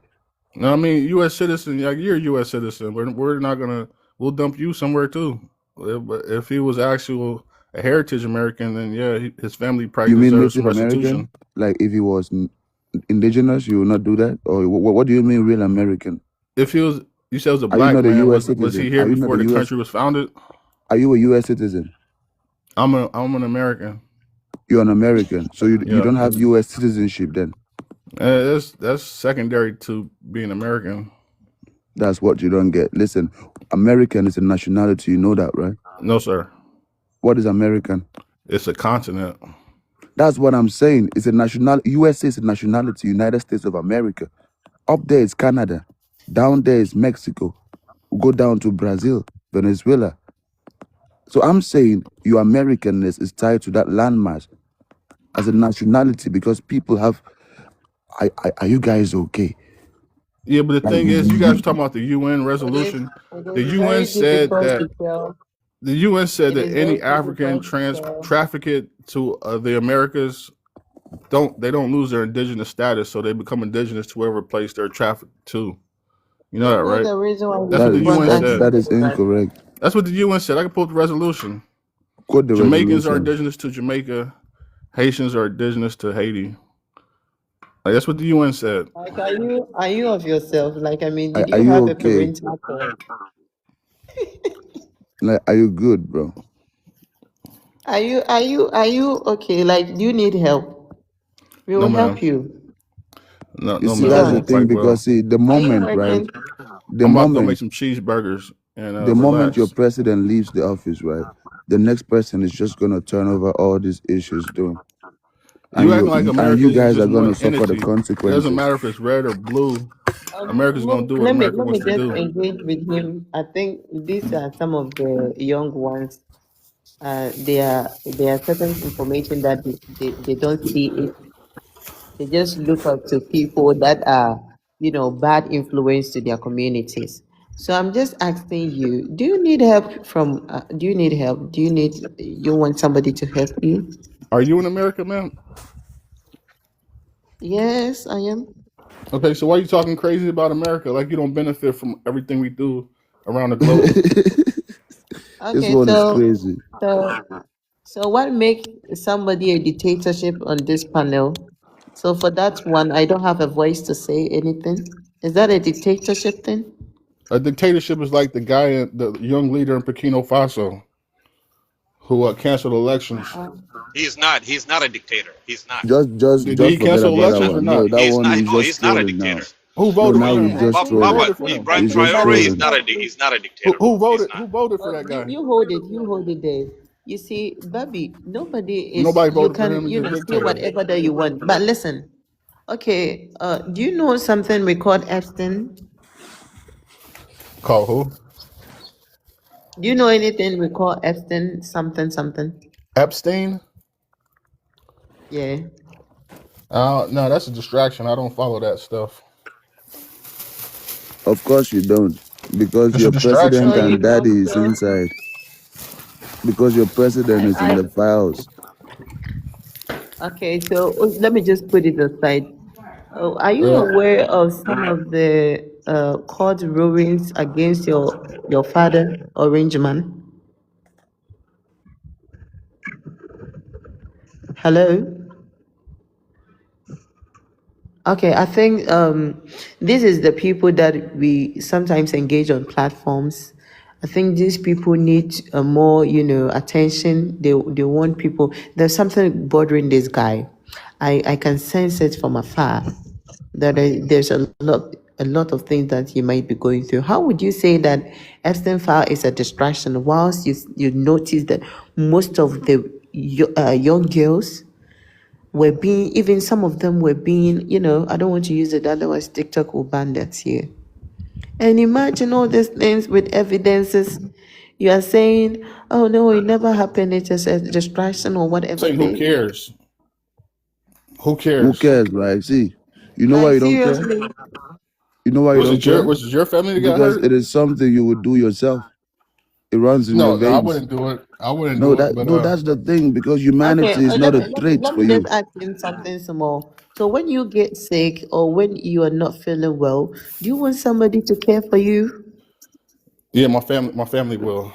No, I mean, U.S. citizen. Like, you're a U.S. citizen. We're not gonna. We'll dump you somewhere too. But if he was actual a heritage American, then yeah, his family probably You mean deserves some Native American? restitution. Like if he was indigenous, you will not do that? Or what do you mean real American? If he was, you said it was a Are you black not a man. U.S. Was he citizen? here Are you not before a the U.S. country was founded? Are you a U.S. citizen? I'm an American. You're an American, so you Yeah, don't have U.S. citizenship then. that's secondary to being American. That's what you don't get. Listen, American is a nationality. You know that, right? No, sir. What is American? It's a continent. That's what I'm saying. It's a national. USA is a nationality. United States of America. Up there is Canada. Down there is Mexico. Go down to Brazil, Venezuela. So I'm saying your Americanness is tied to that landmass as a nationality because people have. Are you guys okay? Yeah, but the Like thing is, you guys were talking about the UN resolution. The It is UN very said difficult that to tell. the UN said It that is any very African difficult to tell. trafficked to the Americas don't lose their indigenous status, so they become indigenous to wherever place they're trafficked to. You know Is that, that right? the reason why That's we what the keep on UN asking said. that is people that? incorrect. That's what the UN said. I can pull up the resolution. Quote the Jamaicans are resolution. indigenous to Jamaica. Haitians are indigenous to Haiti. Like, that's what the UN said. Like, are you of yourself? Like, I mean, did Are you you have a okay? parental care? Like, are you good, bro? Are you okay? Like, do you need help? We No, will ma'am. help you. No, You no, see, ma'am. that's I the don't thing fight well. because see, the Are you moment, right? working? The I'm about to go make moment, some cheeseburgers and the moment your relax. president leaves the office, right? The next person is just gonna turn over all these issues, doing, You acting like and America you is guys just are gonna one suffer the entity. It doesn't consequences. matter if it's red or blue. America's gonna do what Let me America let me wants to just do. engage with him. I think these are some of the young ones. There are certain information that they don't see it. They just look up to people that are, bad influence to their communities. So I'm just asking you, do you need help from, do you need help? You want somebody to help you? Are you in America, man? Yes, I am. Okay, so why are you talking crazy about America? Like you don't benefit from everything we do around the globe. This Okay, one is crazy. so what makes somebody a dictatorship on this panel? So for that one, I don't have a voice to say anything. Is that a dictatorship thing? A dictatorship is like the young leader in Burkina Faso who canceled elections. He's not a dictator. He's not. Just Did he forget cancel about that elections or one. No, not? that He's one not. is No, just he's not a trolling now. dictator. Who No, voted now for he's him? just Who trolling. voted for him? Brian He's just Traore is trolling. he's not a dictator. Who He's voted? not. Who voted for that guy? You hold it there. You see, Bobby, nobody is, Nobody you voted for him. can, He's a say dictator. whatever that you want. But listen, okay, do you know something we call Epstein? Call who? Do you know anything we call Epstein something? Epstein? Yeah. No, that's a distraction. I don't follow that stuff. Of course you don't, because It's a your distraction. president So you and daddy don't. is So inside. Because your president is in I the files. okay. So let me just put it aside. Are you Yeah. aware of some of the court rulings against your father, Orange Man? Hello. Okay, I think this is the people that we sometimes engage on platforms. I think these people need more, attention. They want people. There's something bothering this guy. I can sense it from afar that there's a lot of things that he might be going through. How would you say that Epstein file is a distraction, whilst you notice that most of the young girls were being, even some of them were being, I don't want to use it, otherwise TikTok will ban that here. And imagine all these things with evidences. You are saying, oh no, it never happened, it's just a distraction or whatever. Say, who cares? Who Who cares? cares, right? See, you know why Like you don't care? seriously. You know why you Was don't it your care? was it your family that got Because hurt? it is something you would do yourself. It runs in your No, I veins. wouldn't do it. I wouldn't No, do it. But that's the thing. Because Okay, humanity is not let a me let me trait let for me you. just ask him something small. So when you get sick or when you are not feeling well, do you want somebody to care for you? yeah, my family will.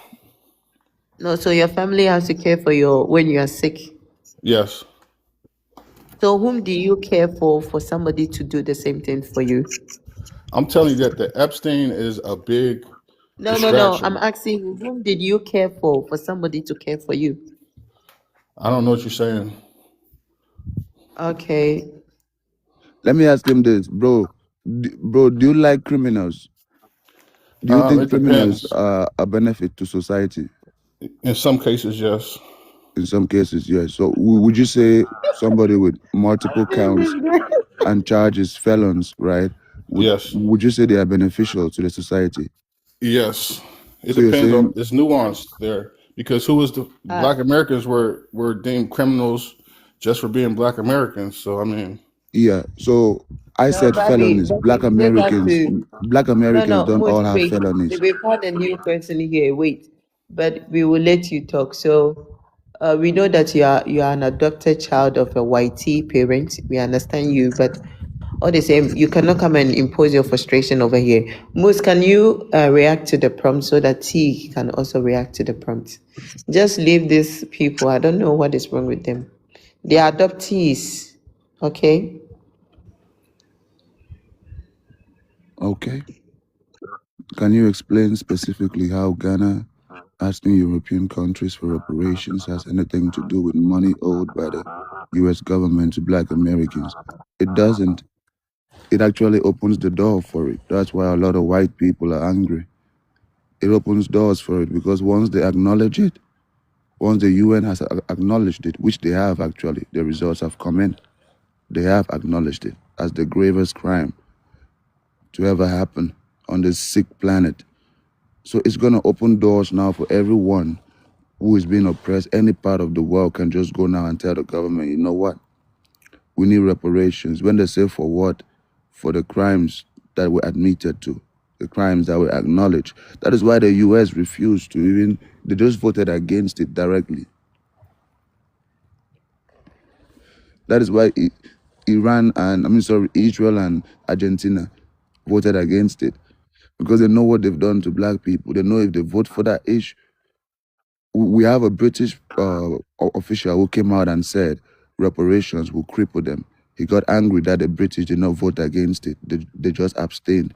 No, so your family has to care for you when you are sick. Yes. So whom do you care for somebody to do the same thing for you? I'm telling you that the Epstein is a big No. I'm distraction. asking you, whom did you care for somebody to care for you? I don't know what you're saying. Okay. Let me ask him this, bro. Bro, do you like criminals? Do you think It criminals depends. are a benefit to society? In some cases, yes. In some cases, yes. So would you say somebody with multiple counts and charges, felons, right? Yes. Would you say they are beneficial to the society? Yes. It So you're depends on. saying, It's nuanced there because who was the Uh, Black Americans were deemed criminals just for being Black Americans. So I mean, yeah. So I no, said Bobby, felonies. we still got to. Black Americans No, don't Mood, all have wait. felonies. We've had a new person here. Wait, but we will let you talk. So, we know that you are an adopted child of a YT parent. We understand you, but all the same, you cannot come and impose your frustration over here. Moose, can you react to the prompt so that T can also react to the prompt? Just leave these people. I don't know what is wrong with them. They are adoptees. Okay. Okay. Can you explain specifically how Ghana asking European countries for reparations has anything to do with money owed by the US government to Black Americans? It doesn't. It actually opens the door for it. That's why a lot of white people are angry. It opens doors for it because once they acknowledge it, once the UN has acknowledged it, which they have actually, the results have come in, they have acknowledged it as the gravest crime to ever happen on this sick planet. So it's going to open doors now for everyone who is being oppressed. Any part of the world can just go now and tell the government, you know what? We need reparations. When they say for what? For the crimes that were admitted to, the crimes that were acknowledged. That is why the US refused to even, they just voted against it directly. That is why Israel and Argentina voted against it. Because they know what they've done to Black people. They know if they vote for that issue. We have a British official who came out and said reparations will cripple them. He got angry that the British did not vote against it. They just abstained.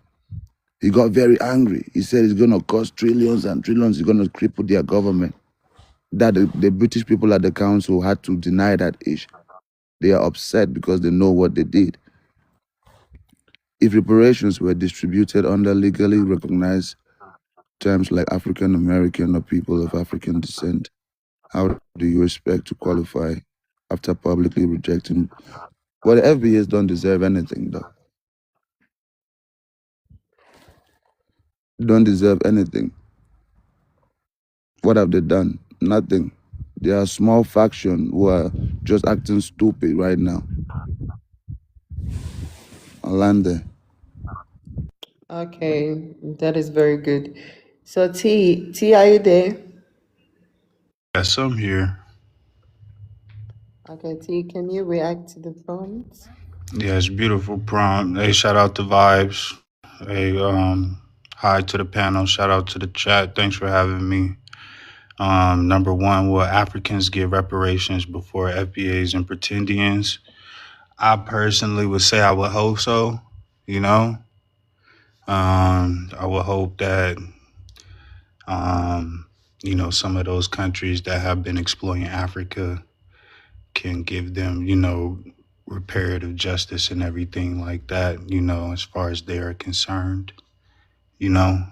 He got very angry. He said it's going to cost trillions and trillions. It's going to cripple their government. That the British people at the council had to deny that issue. They are upset because they know what they did. If reparations were distributed under legally recognized terms like African American or people of African descent, how do you expect to qualify after publicly rejecting? Well, the FBAs don't deserve anything, though. Don't deserve anything. What have they done? Nothing. They are a small faction who are just acting stupid right now. I'll land there. Okay, that is very good. So T, are you there? Yes, I'm here. Okay, T, can you react to the prompt? Yes, beautiful prompt. Hey, shout out to Vibes. Hey, hi to the panel. Shout out to the chat. Thanks for having me. Number one, will Africans get reparations before FBAs and pretendians? I personally would say I would hope so. You know, I would hope that some of those countries that have been exploiting Africa can give them, reparative justice and everything like that, as far as they are concerned. I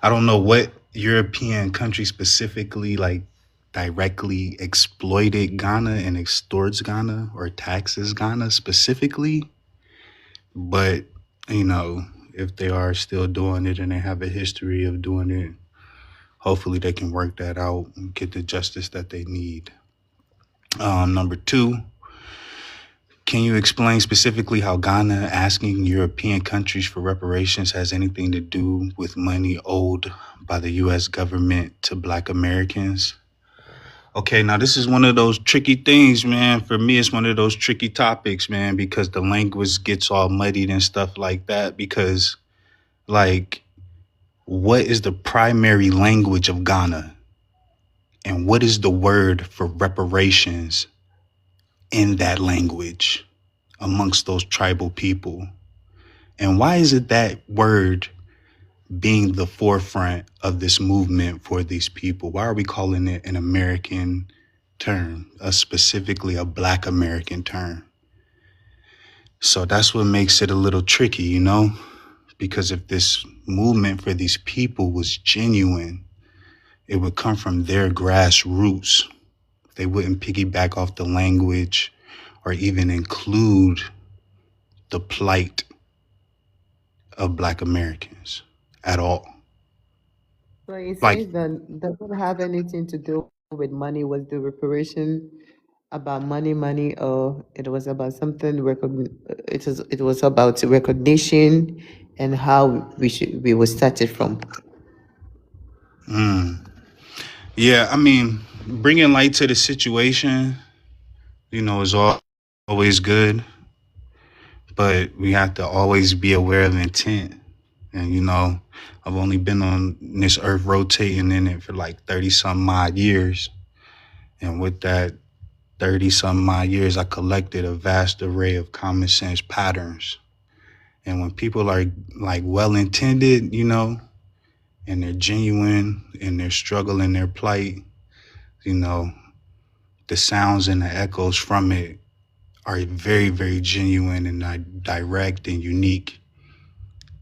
don't know what European country specifically like directly exploited Ghana and extorts Ghana or taxes Ghana specifically, but if they are still doing it and they have a history of doing it, hopefully they can work that out and get the justice that they need. Number two, can you explain specifically how Ghana asking European countries for reparations has anything to do with money owed by the U.S. government to Black Americans? Okay, now this is one of those tricky things, man. For me, it's one of those tricky topics, man, because the language gets all muddied and stuff like that. Because, what is the primary language of Ghana? And what is the word for reparations in that language amongst those tribal people? And why is it that word being the forefront of this movement for these people? Why are we calling it an American term, specifically a Black American term? So that's what makes it a little tricky, because if this movement for these people was genuine, it would come from their grassroots. They wouldn't piggyback off the language or even include the plight of Black Americans at all. So it Like, says that doesn't have anything to do with money. Was the reparation about money, or it was about something? It was about recognition and how we were started from. yeah, bringing light to the situation, is always good, but we have to always be aware of intent. And, I've only been on this earth rotating in it for like 30 some odd years. And with that 30 some odd years, I collected a vast array of common sense patterns. And when people are like well-intended, and they're genuine and their struggle and their plight, the sounds and the echoes from it are very, very genuine and direct and unique.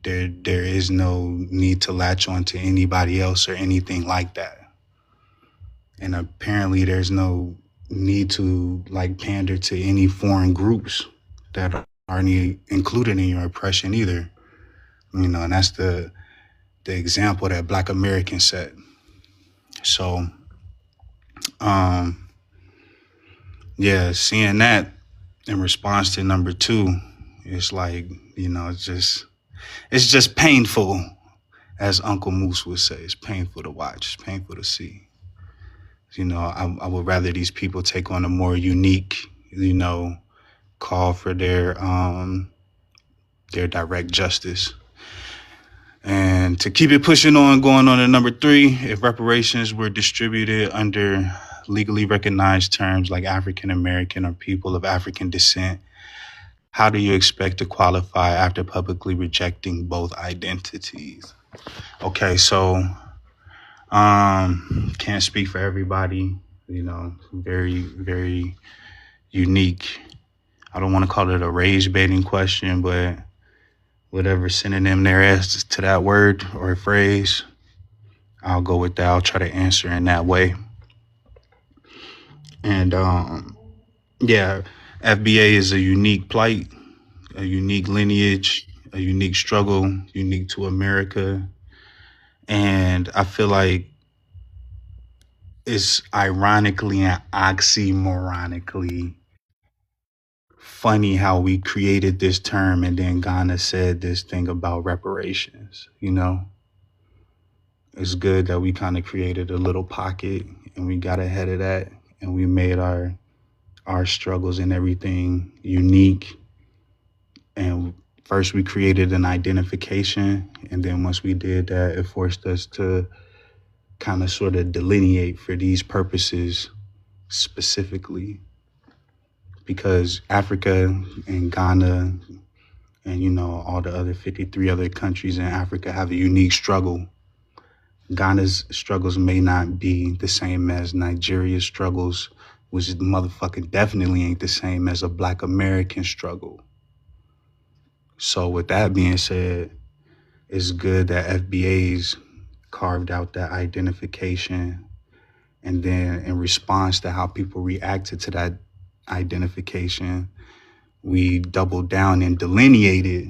There is no need to latch on to anybody else or anything like that. And apparently there's no need to pander to any foreign groups that aren't included in your oppression either. And that's the example that Black Americans set. So, seeing that in response to number two, it's it's just painful, as Uncle Moose would say. It's painful to watch. It's painful to see. I would rather these people take on a more unique, call for their direct justice. And to keep it pushing on, going on to number three, if reparations were distributed under legally recognized terms like African American or people of African descent, how do you expect to qualify after publicly rejecting both identities? Okay, so can't speak for everybody, very, very unique. I don't want to call it a rage baiting question, but whatever synonym there is to that word or phrase, I'll go with that. I'll try to answer in that way. And FBA is a unique plight, a unique lineage, a unique struggle, unique to America. And I feel like it's ironically and oxymoronically funny how we created this term and then Ghana said this thing about reparations, It's good that we kind of created a little pocket and we got ahead of that and we made our struggles and everything unique. And first we created an identification, and then once we did that, it forced us to kind of sort of delineate for these purposes specifically. because Africa and Ghana and, you know, all the other 53 other countries in Africa have a unique struggle. Ghana's struggles may not be the same as Nigeria's struggles, which motherfucking definitely ain't the same as a Black American struggle. So with that being said, it's good that FBA's carved out that identification, and then in response to how people reacted to that identification, we doubled down and delineated,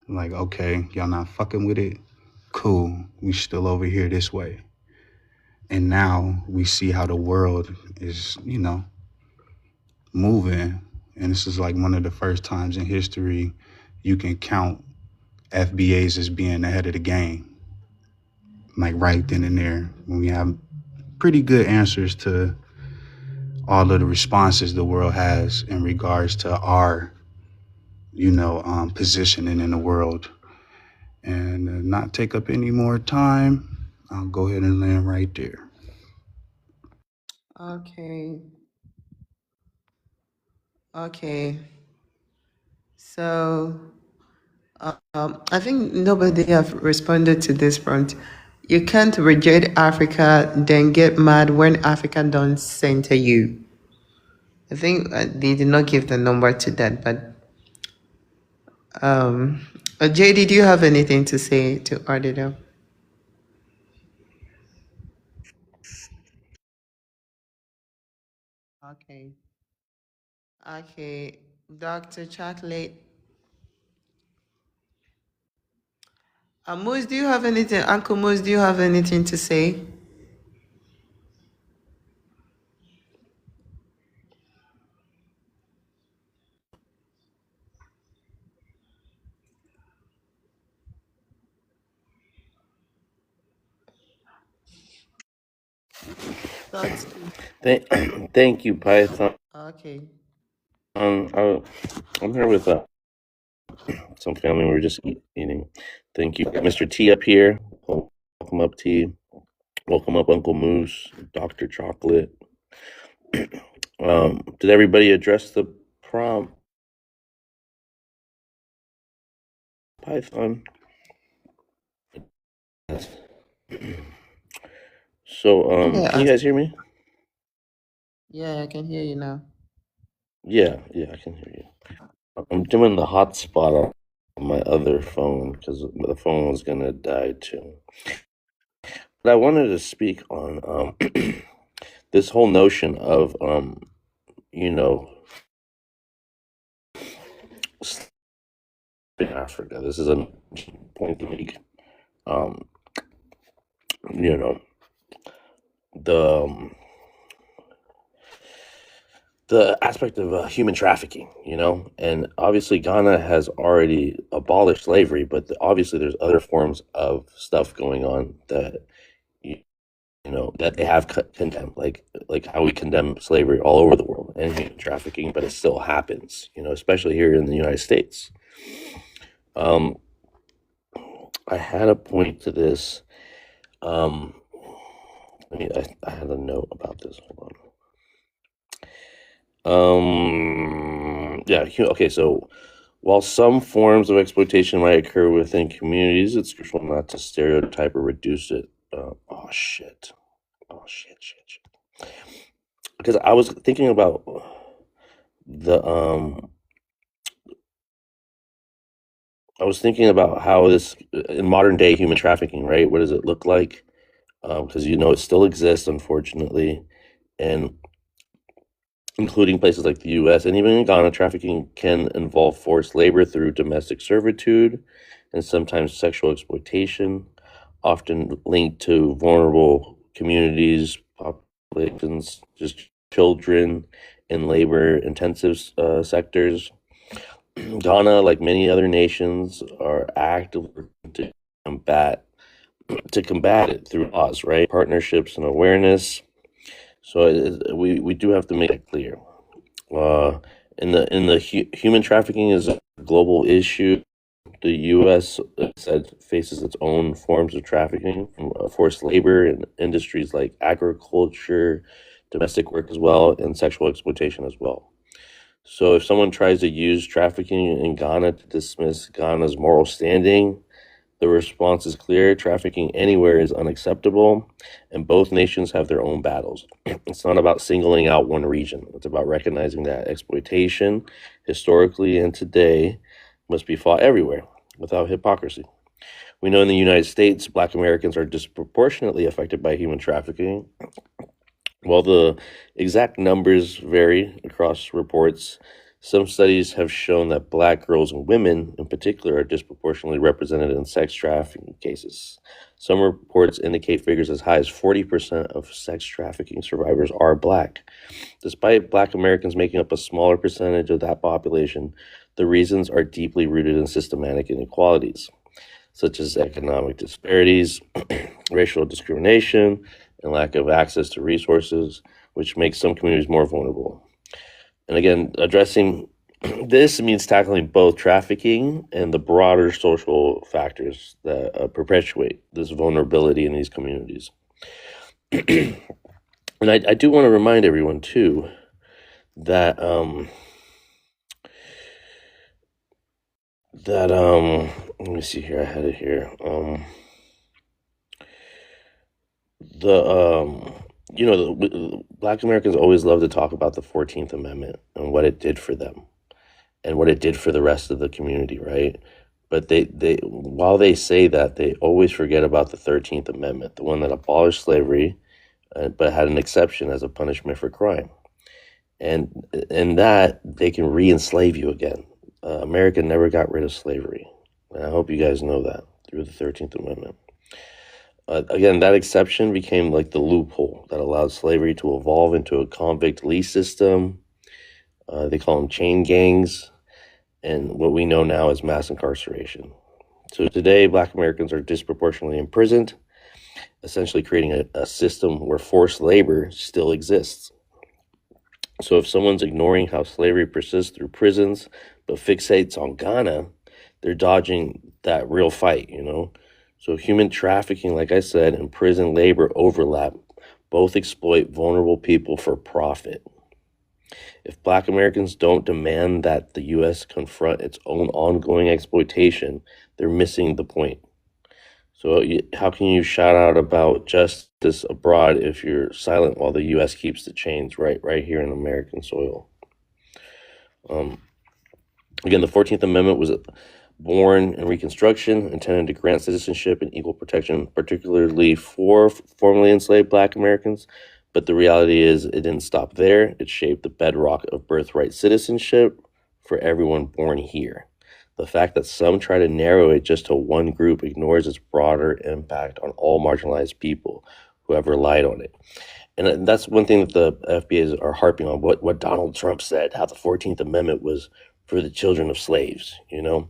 like, okay, y'all not fucking with it? Cool, we still over here this way. And now we see how the world is, you know, moving. And this is like one of the first times in history you can count FBAs as being ahead of the game. Like right then and there, when we have pretty good answers to all of the responses the world has in regards to our, you know, positioning in the world. And not take up any more time, I'll go ahead and land right there. Okay. Okay. So I think nobody have responded to this front. You can't reject Africa, then get mad when Africa don't center you. I think they did not give the number to that, but JD, do you have anything to say to Ardito? Okay. Okay. Dr. Chocolate. Moose, do you have anything? Uncle Moose, do you have anything to say? Thoughts? Thank you, Python. Okay. I'm here with some family. We're just eating. Thank you, Mr. T up here. Welcome up, T. Welcome up, Uncle Moose, Dr. Chocolate. Did everybody address the prompt? Python. So, Yeah, can you guys hear me? yeah, I can hear you now. Yeah, I can hear you. I'm doing the hotspot on my other phone because the phone was gonna die too. But I wanted to speak on this whole notion of you know, in Africa. This is a point to make. You know, the aspect of human trafficking, you know, and obviously Ghana has already abolished slavery, but obviously there's other forms of stuff going on that you know that they have condemned, like how we condemn slavery all over the world and human trafficking, but it still happens, you know, especially here in the United States. I had a point to this. I had a note about this. Hold on. Yeah. Okay. So, while some forms of exploitation might occur within communities, it's crucial not to stereotype or reduce it. Oh shit. Because I was thinking about how this in modern day human trafficking, right? What does it look like? Because you know it still exists, unfortunately, and including places like the U.S. and even in Ghana, trafficking can involve forced labor through domestic servitude and sometimes sexual exploitation, often linked to vulnerable communities, populations, just children in labor-intensive sectors. Ghana, like many other nations, are actively working to combat it through laws, right? Partnerships and awareness. So we do have to make it clear. Human trafficking is a global issue. The U.S. faces its own forms of trafficking, from forced labor in industries like agriculture, domestic work as well, and sexual exploitation as well. So if someone tries to use trafficking in Ghana to dismiss Ghana's moral standing, the response is clear: trafficking anywhere is unacceptable, and both nations have their own battles. It's not about singling out one region. It's about recognizing that exploitation, historically and today, must be fought everywhere without hypocrisy. We know in the United States, Black Americans are disproportionately affected by human trafficking. While the exact numbers vary across reports, some studies have shown that Black girls and women in particular are disproportionately represented in sex trafficking cases. Some reports indicate figures as high as 40% of sex trafficking survivors are Black. Despite Black Americans making up a smaller percentage of that population, the reasons are deeply rooted in systematic inequalities, such as economic disparities, racial discrimination, and lack of access to resources, which makes some communities more vulnerable. And again, addressing this means tackling both trafficking and the broader social factors that perpetuate this vulnerability in these communities. And I do want to remind everyone, too, that let me see here, I had it here. Black Americans always love to talk about the 14th Amendment and what it did for them and what it did for the rest of the community, right? But they while they say that, they always forget about the 13th Amendment, the one that abolished slavery, but had an exception as a punishment for crime. And that they can re-enslave you again. America never got rid of slavery. And I hope you guys know that through the 13th Amendment. Again, that exception became like the loophole that allowed slavery to evolve into a convict lease system. They call them chain gangs, and what we know now as mass incarceration. So today, Black Americans are disproportionately imprisoned, essentially creating a system where forced labor still exists. So if someone's ignoring how slavery persists through prisons, but fixates on Ghana, they're dodging that real fight, you know? So human trafficking, like I said, and prison labor overlap. Both exploit vulnerable people for profit. If Black Americans don't demand that the U.S. confront its own ongoing exploitation, they're missing the point. So how can you shout out about justice abroad if you're silent while the U.S. keeps the chains right here in American soil? Again, the 14th Amendment was born in Reconstruction, intended to grant citizenship and equal protection, particularly for formerly enslaved Black Americans. But the reality is it didn't stop there. It shaped the bedrock of birthright citizenship for everyone born here. The fact that some try to narrow it just to one group ignores its broader impact on all marginalized people who have relied on it. And that's one thing that the FBAs are harping on, what Donald Trump said, how the 14th Amendment was for the children of slaves, you know,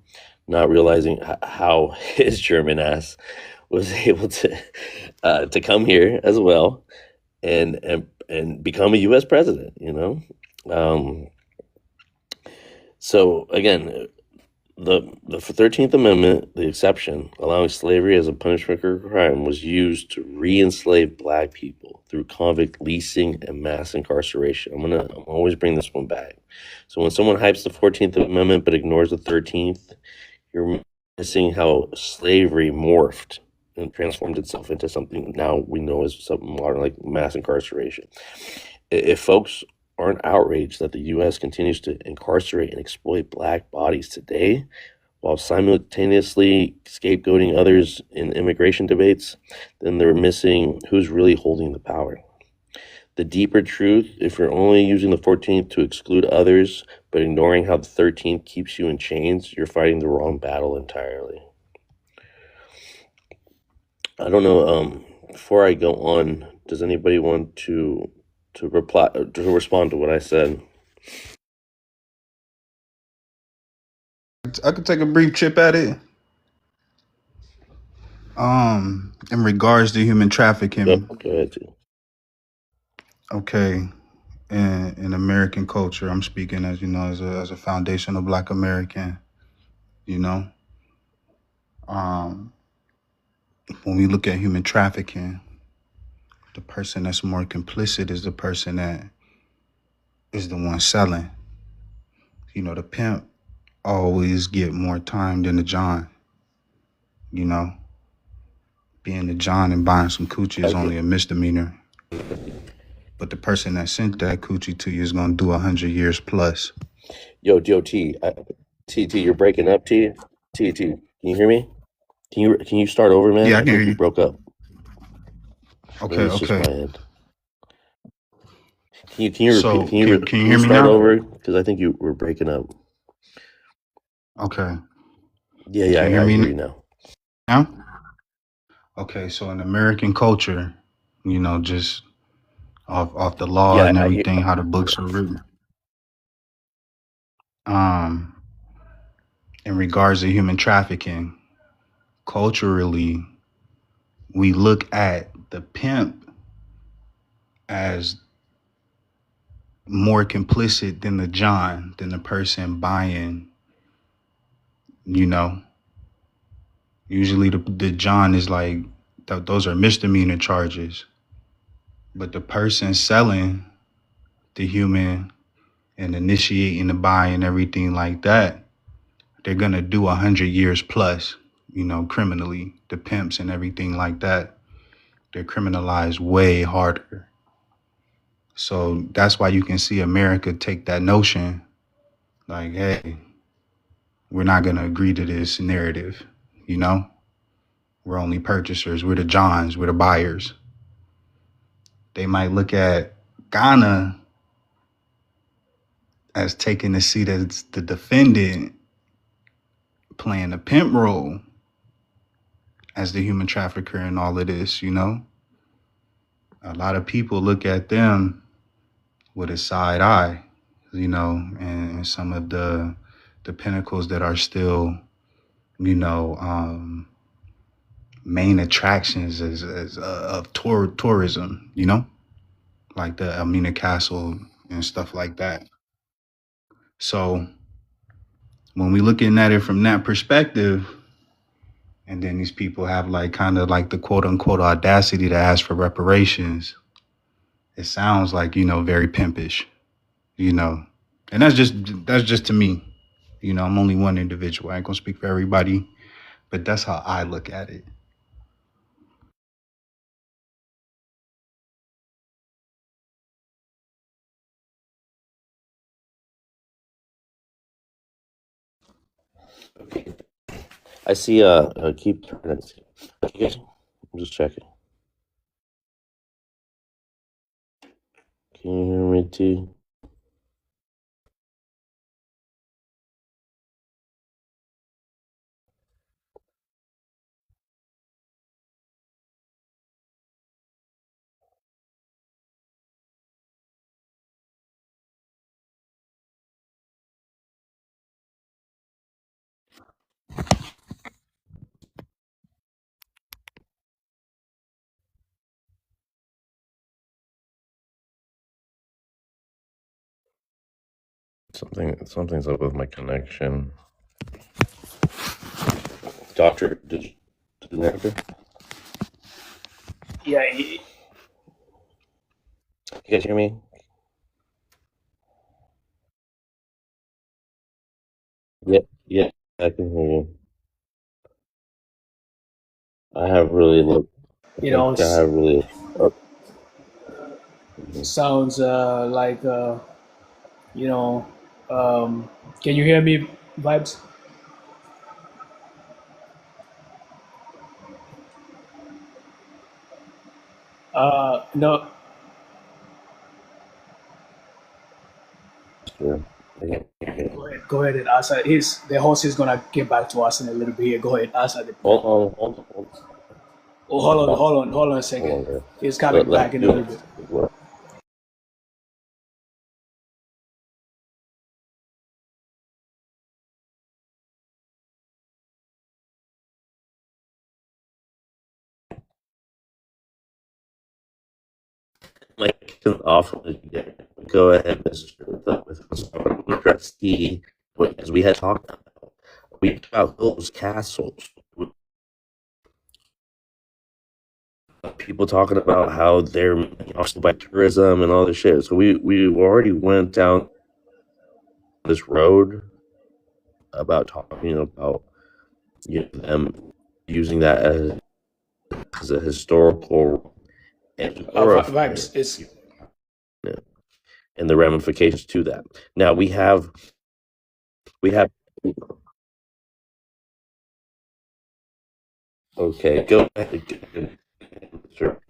not realizing how his German ass was able to come here as well and become a U.S. president, you know. So again, the 13th Amendment, the exception, allowing slavery as a punishment for crime, was used to re-enslave Black people through convict leasing and mass incarceration. I'm always bring this one back. So when someone hypes the 14th Amendment but ignores the 13th, you're missing how slavery morphed and transformed itself into something now we know as something modern, like mass incarceration. If folks aren't outraged that the U.S. continues to incarcerate and exploit Black bodies today, while simultaneously scapegoating others in immigration debates, then they're missing who's really holding the power. The deeper truth, if you're only using the 14th to exclude others, but ignoring how the 13th keeps you in chains, you're fighting the wrong battle entirely. I don't know, before I go on, does anybody want to respond to what I said? I could take a brief chip at it. In regards to human trafficking. Yep, go ahead, too. Okay. In American culture, I'm speaking as, you know, as a foundational Black American, you know. When we look at human trafficking, the person that's more complicit is the person that is the one selling. You know, the pimp always get more time than the John. You know, being the John and buying some coochie is only a misdemeanor. But the person that sent that coochie to you is gonna do 100 years plus. Yo, T, you're breaking up. T, can you hear me? Can you start over, man? Yeah, I I can hear think you you. broke up. Okay, Maybe it's just okay. my end. Can you So repeat? Can can you you hear me start now? over? Because I think you were breaking up. Okay. Yeah, Can you hear I me hear you now. now? Okay, so in American culture, you know, just off the law Yeah, and I hear. everything, how the books are written. In regards to human trafficking, culturally, we look at the pimp as more complicit than the John, than the person buying, you know. Usually the John is like, those are misdemeanor charges. But the person selling the human and initiating the buy and everything like that, they're gonna do 100 years plus, you know, criminally. The pimps and everything like that, they're criminalized way harder. So that's why you can see America take that notion like, hey, we're not gonna agree to this narrative, you know? We're only purchasers, we're the Johns, we're the buyers. They might look at Ghana as taking the seat as the defendant, playing the pimp role as the human trafficker and all of this, you know? A lot of people look at them with a side eye, you know, and some of the pinnacles that are still, you know, main attractions of tourism, you know, like the Elmina Castle and stuff like that. So when we looking at it from that perspective, and then these people have like kind of like the quote unquote audacity to ask for reparations, it sounds like, you know, very pimpish, you know. And that's just to me. You know, I'm only one individual. I ain't gonna speak for everybody, but that's how I look at it. Okay. I see. Keep. Okay, I'm just checking. Can you hear me, T? Something's up with my connection. Doctor, did you answer? Yeah, You guys hear me? Yeah, I can hear you. I have really low. I you know, think I have really. Oh, sounds like you know. Can you hear me, Vibes? No. sure. I can't hear you. Go ahead and answer. The host is gonna get back to us in a little bit. Here. Go ahead, answer the. Hold on. Oh, Hold hold on a on, second. bro. He's coming back in a little bit. Like off. Go ahead, Mr. Address T, as we had talked about. We talked about those castles. People talking about how they're also by tourism and all this shit. So we already went down. this road about talking about them using that as a historical and Vibes is and the ramifications to that. Now we have okay, go ahead. Sure.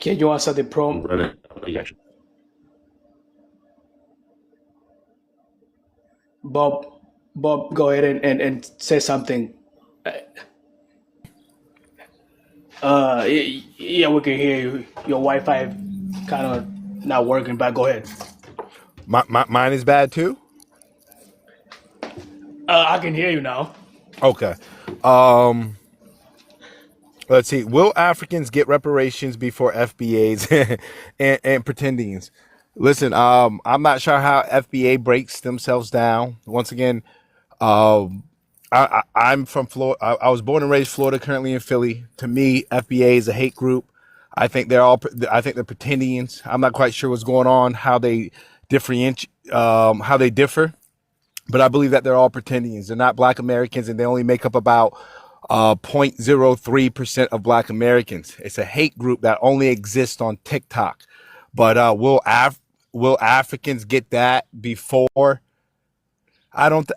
can you answer the prompt? Run it. Bob, go ahead and say something. Yeah, we can hear you. Your Wi-Fi kind of not working, but go ahead. Mine is bad too. I can hear you now. Okay. Let's see. Will Africans get reparations before FBAs and pretendings? Listen, I'm not sure how FBA breaks themselves down. Once again, I'm from Florida. I was born and raised Florida, currently in Philly. To me, FBA is a hate group. I think they're pretendings. I'm not quite sure what's going on, how they how they differ. But I believe that they're all pretendings. They're not Black Americans, and they only make up about 0.03% of Black Americans. It's a hate group that only exists on TikTok. But will Africans get that before? I don't.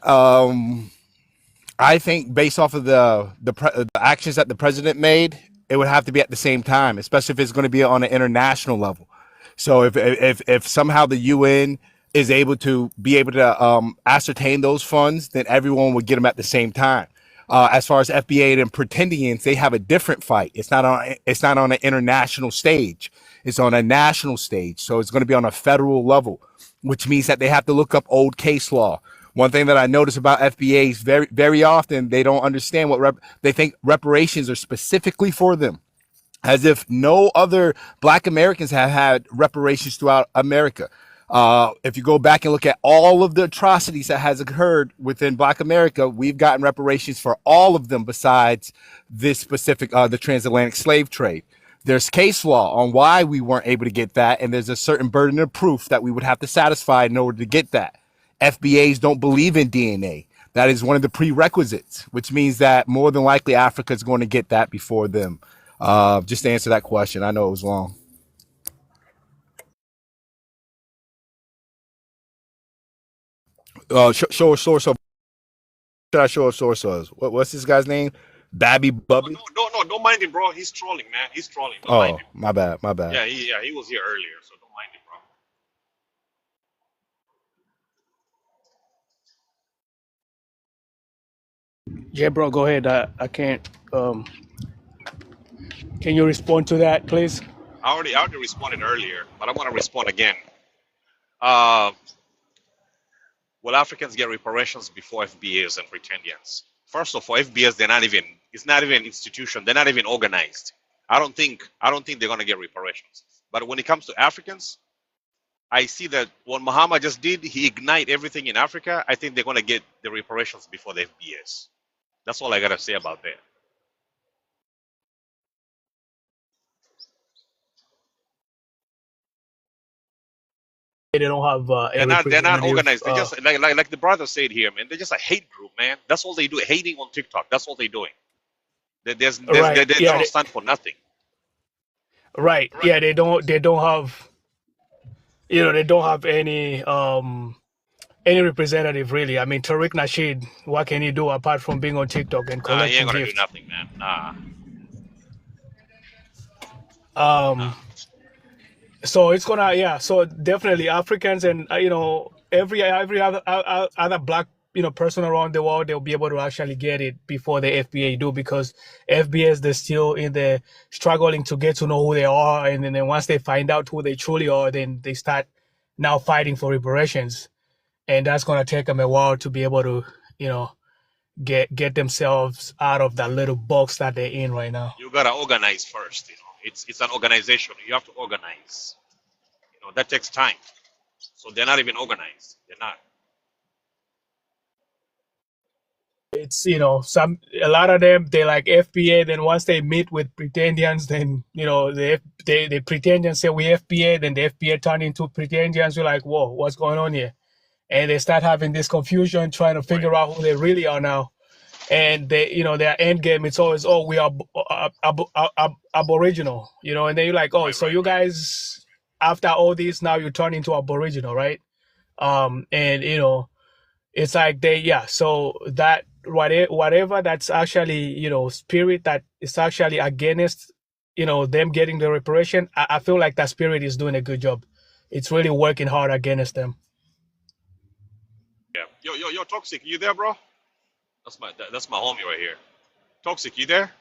I think based off of the actions that the president made, it would have to be at the same time, especially if it's going to be on an international level. So if somehow the UN is able to ascertain those funds, then everyone would get them at the same time. As far as FBA and pretendings, they have a different fight. It's not on an international stage. It's on a national stage. So it's going to be on a federal level, which means that they have to look up old case law. One thing that I notice about FBA is very, very often they don't understand they think reparations are specifically for them, as if no other Black Americans have had reparations throughout America. If you go back and look at all of the atrocities that has occurred within Black America, we've gotten reparations for all of them besides this specific, the transatlantic slave trade. There's case law on why we weren't able to get that, and there's a certain burden of proof that we would have to satisfy in order to get that. FBAs don't believe in DNA. That is one of the prerequisites, which means that more than likely Africa is going to get that before them. Just to answer that question, I know it was long. Show a source of. Should I show a source of? What's this guy's name? Babby Bubby. No, don't mind him, bro. He's trolling, man. He's trolling. Don't mind him. My bad. Yeah, he was here earlier, so don't mind him, bro. Yeah, bro, go ahead. I can't. Can you respond to that, please? I already responded earlier, but I want to respond again. Will Africans get reparations before FBAs and pretendians? First of all, FBAs, it's not even institution. They're not even organized. I don't think they're gonna get reparations. But when it comes to Africans, I see that what Muhammad just did, he ignite everything in Africa. I think they're gonna get the reparations before the FBAs. That's all I gotta say about that. They don't have They're not organized. They just like the brother said here, man. They're just a hate group, man. That's all they do. Hating on TikTok. That's all they're doing. They don't stand for nothing. Right. Yeah, they don't have. They don't have any representative really. I mean, Tariq Nasheed, what can he do apart from being on TikTok and collecting he ain't gonna gifts? do nothing, man. Nah. So it's gonna, so definitely Africans and every other Black person around the world, they'll be able to actually get it before the FBA do, because FBAs, they're still in the struggling to get to know who they are, and then once they find out who they truly are, then they start now fighting for reparations, and that's gonna take them a while to be able to get themselves out of that little box that they're in right now. You gotta organize first. It's an organization. You have to organize. That takes time. So they're not even organized. They're not. It's a lot of them, they like FBA. Then once they meet with pretendians, then the pretendians say we FBA. Then the FBA turn into pretendians. You're like, whoa, what's going on here? And they start having this confusion, trying to figure out who they really are now. And they, their end game, it's always, we are Aboriginal, and then you're like, so you guys, after all this, now you turn into Aboriginal, right? And it's like so that whatever that's actually, spirit that is actually against, them getting the reparation, I feel like that spirit is doing a good job. It's really working hard against them. Yeah. Yo, Toxic, you there, bro? That's my homie right here. Toxic, you there?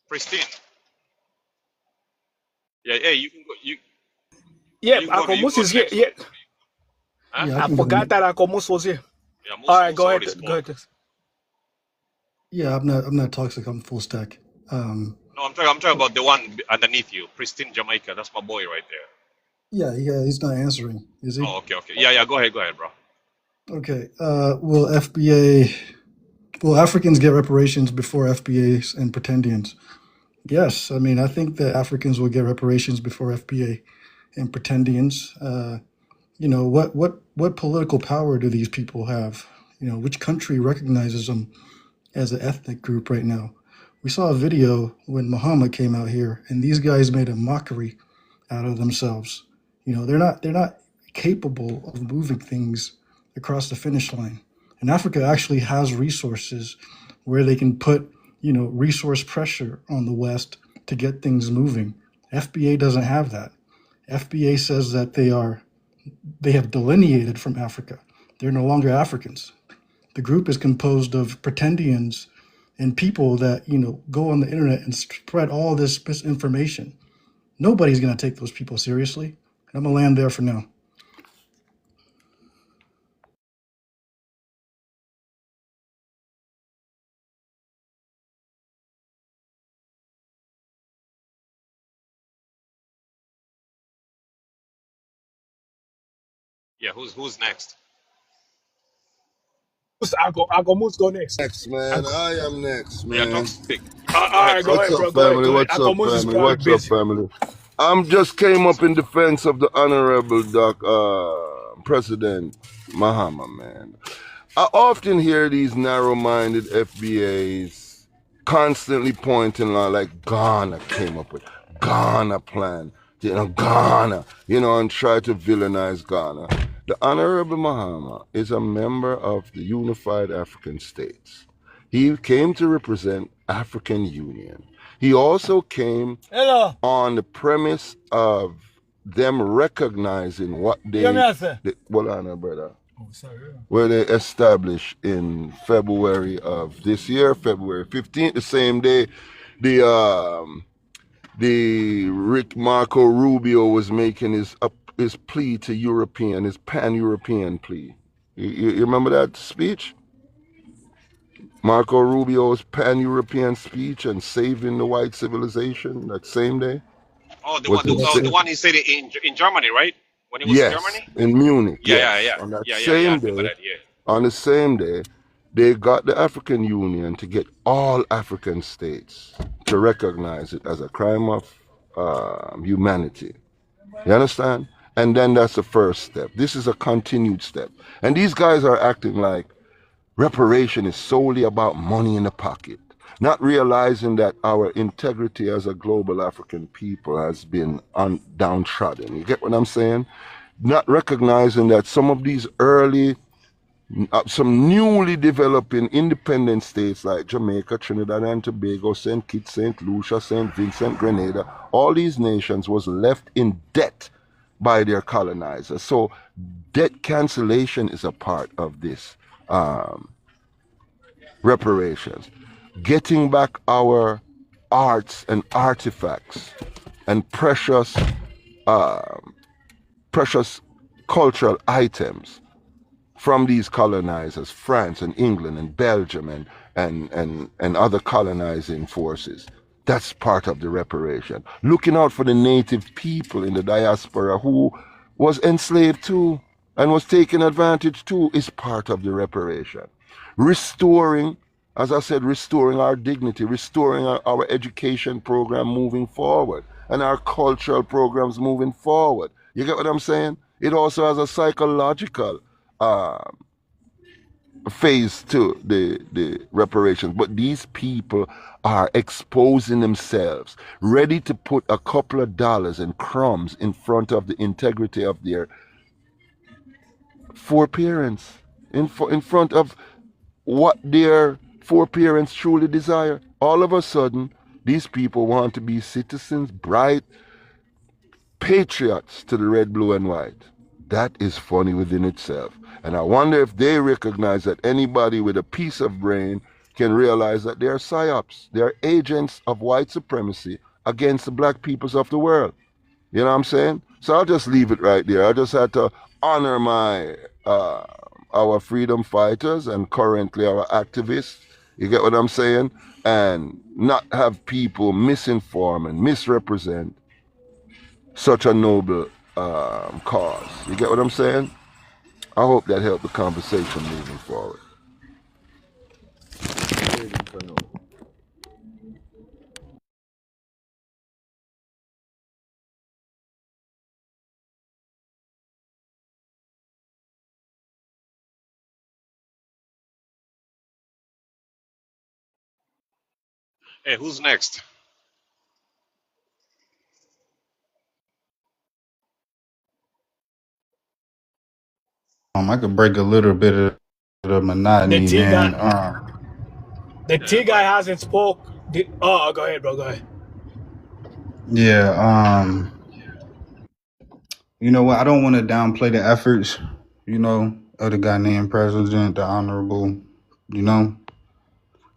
Pristine. Yeah, hey, you can go. Yeah, Akomus is here. Yeah. Huh? Yeah, I I can go forgot next. that Akomus was here. Yeah, All right, Musa go already ahead. spoke. Go ahead. Yeah, I'm not toxic. I'm full stack. No, I'm talking about the one underneath you, Pristine Jamaica. That's my boy right there. Yeah, he's not answering, is he? Oh, okay. Yeah, go ahead, bro. Okay. Will Africans get reparations before FBAs and pretendians? Yes. I mean, I think that Africans will get reparations before FBA and pretendians. What political power do these people have? Which country recognizes them as an ethnic group right now? We saw a video when Muhammad came out here, and these guys made a mockery out of themselves. They're not capable of moving things across the finish line. And Africa actually has resources where they can put, resource pressure on the West to get things moving. FBA doesn't have that. FBA says that they have delineated from Africa. They're no longer Africans. The group is composed of pretendians and people that, go on the internet and spread all this misinformation. Nobody's going to take those people seriously. I'm going to land there for now. Yeah, who's next? Akomus go next. Next, man. I am next, Yeah, man. Toxic. All right, go What's ahead, bro. up, Go ahead. family? What's up, Akomus is family? probably What's up, busy. family? Just came up in defense of the Honorable President Mahama, man. I often hear these narrow-minded FBAs constantly pointing out, like Ghana came up with Ghana plan, Ghana, and try to villainize Ghana. The Honorable Mahama is a member of the Unified African States. He came to represent African Union. He also came on the premise of them recognizing what well, Honor, brother, where they established in February of this year, February 15th, the same day the Rick Marco Rubio was making his plea to his pan-European plea. You remember that speech? Marco Rubio's pan-European speech and saving the white civilization that same day? Oh, the one he said in Germany, right? When he was in Germany? In Munich. Yeah. On that I same remember day, that, yeah. on the same day, they got the African Union to get all African states to recognize it as a crime of humanity. You understand? And then that's the first step. This is a continued step. And these guys are acting like reparation is solely about money in the pocket, not realizing that our integrity as a global African people has been downtrodden. You get what I'm saying? Not recognizing that some of these some newly developing independent states like Jamaica, Trinidad and Tobago, St. Kitts, St. Lucia, St. Vincent, Grenada, all these nations was left in debt by their colonizers. So debt cancellation is a part of this reparations. Getting back our arts and artifacts and precious cultural items from these colonizers, France and England and Belgium and other colonizing forces. That's part of the reparation. Looking out for the native people in the diaspora who was enslaved too and was taken advantage too is part of the reparation. Restoring, as I said, restoring our dignity, restoring our education program moving forward and our cultural programs moving forward. You get what I'm saying? It also has a psychological phase to the reparations. But these people are exposing themselves, ready to put a couple of dollars and crumbs in front of the integrity of their foreparents, in front of what their foreparents truly desire. All of a sudden, these people want to be citizens, bright patriots to the red, blue, and white. That is funny within itself. And I wonder if they recognize that anybody with a piece of brain can realize that they are psyops. They are agents of white supremacy against the black peoples of the world. You know what I'm saying? So I'll just leave it right there. I just had to honor my our freedom fighters and currently our activists. You get what I'm saying? And not have people misinform and misrepresent such a noble cause. You get what I'm saying? I hope that helped the conversation moving forward. Hey, who's next? I could break a little bit of the The monotony, T man. guy, the Yeah, T go guy ahead. hasn't spoke. Oh, go ahead, bro. Go ahead. Yeah, you know what? I don't want to downplay the efforts, of the Ghanaian president, the honorable,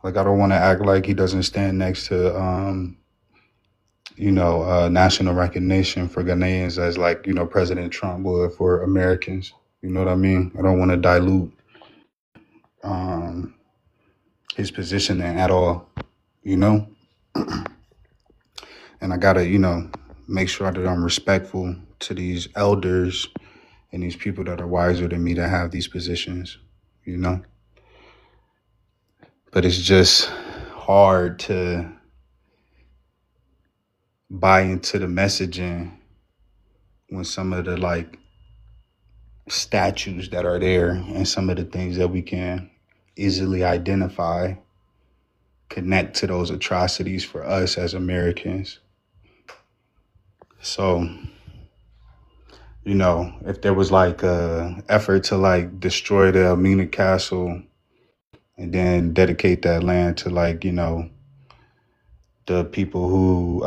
like I don't want to act like he doesn't stand next to, national recognition for Ghanaians as like, President Trump would for Americans. You know what I mean? I don't want to dilute um, his position at all, you know? And I gotta, make sure that I'm respectful to these elders and these people that are wiser than me that have these positions, you know? But it's just hard to buy into the messaging when some of the like statues that are there and some of the things that we can easily identify connect to those atrocities for us as Americans. So, if there was like a effort to like destroy the Elmina Castle and then dedicate that land to like, the people who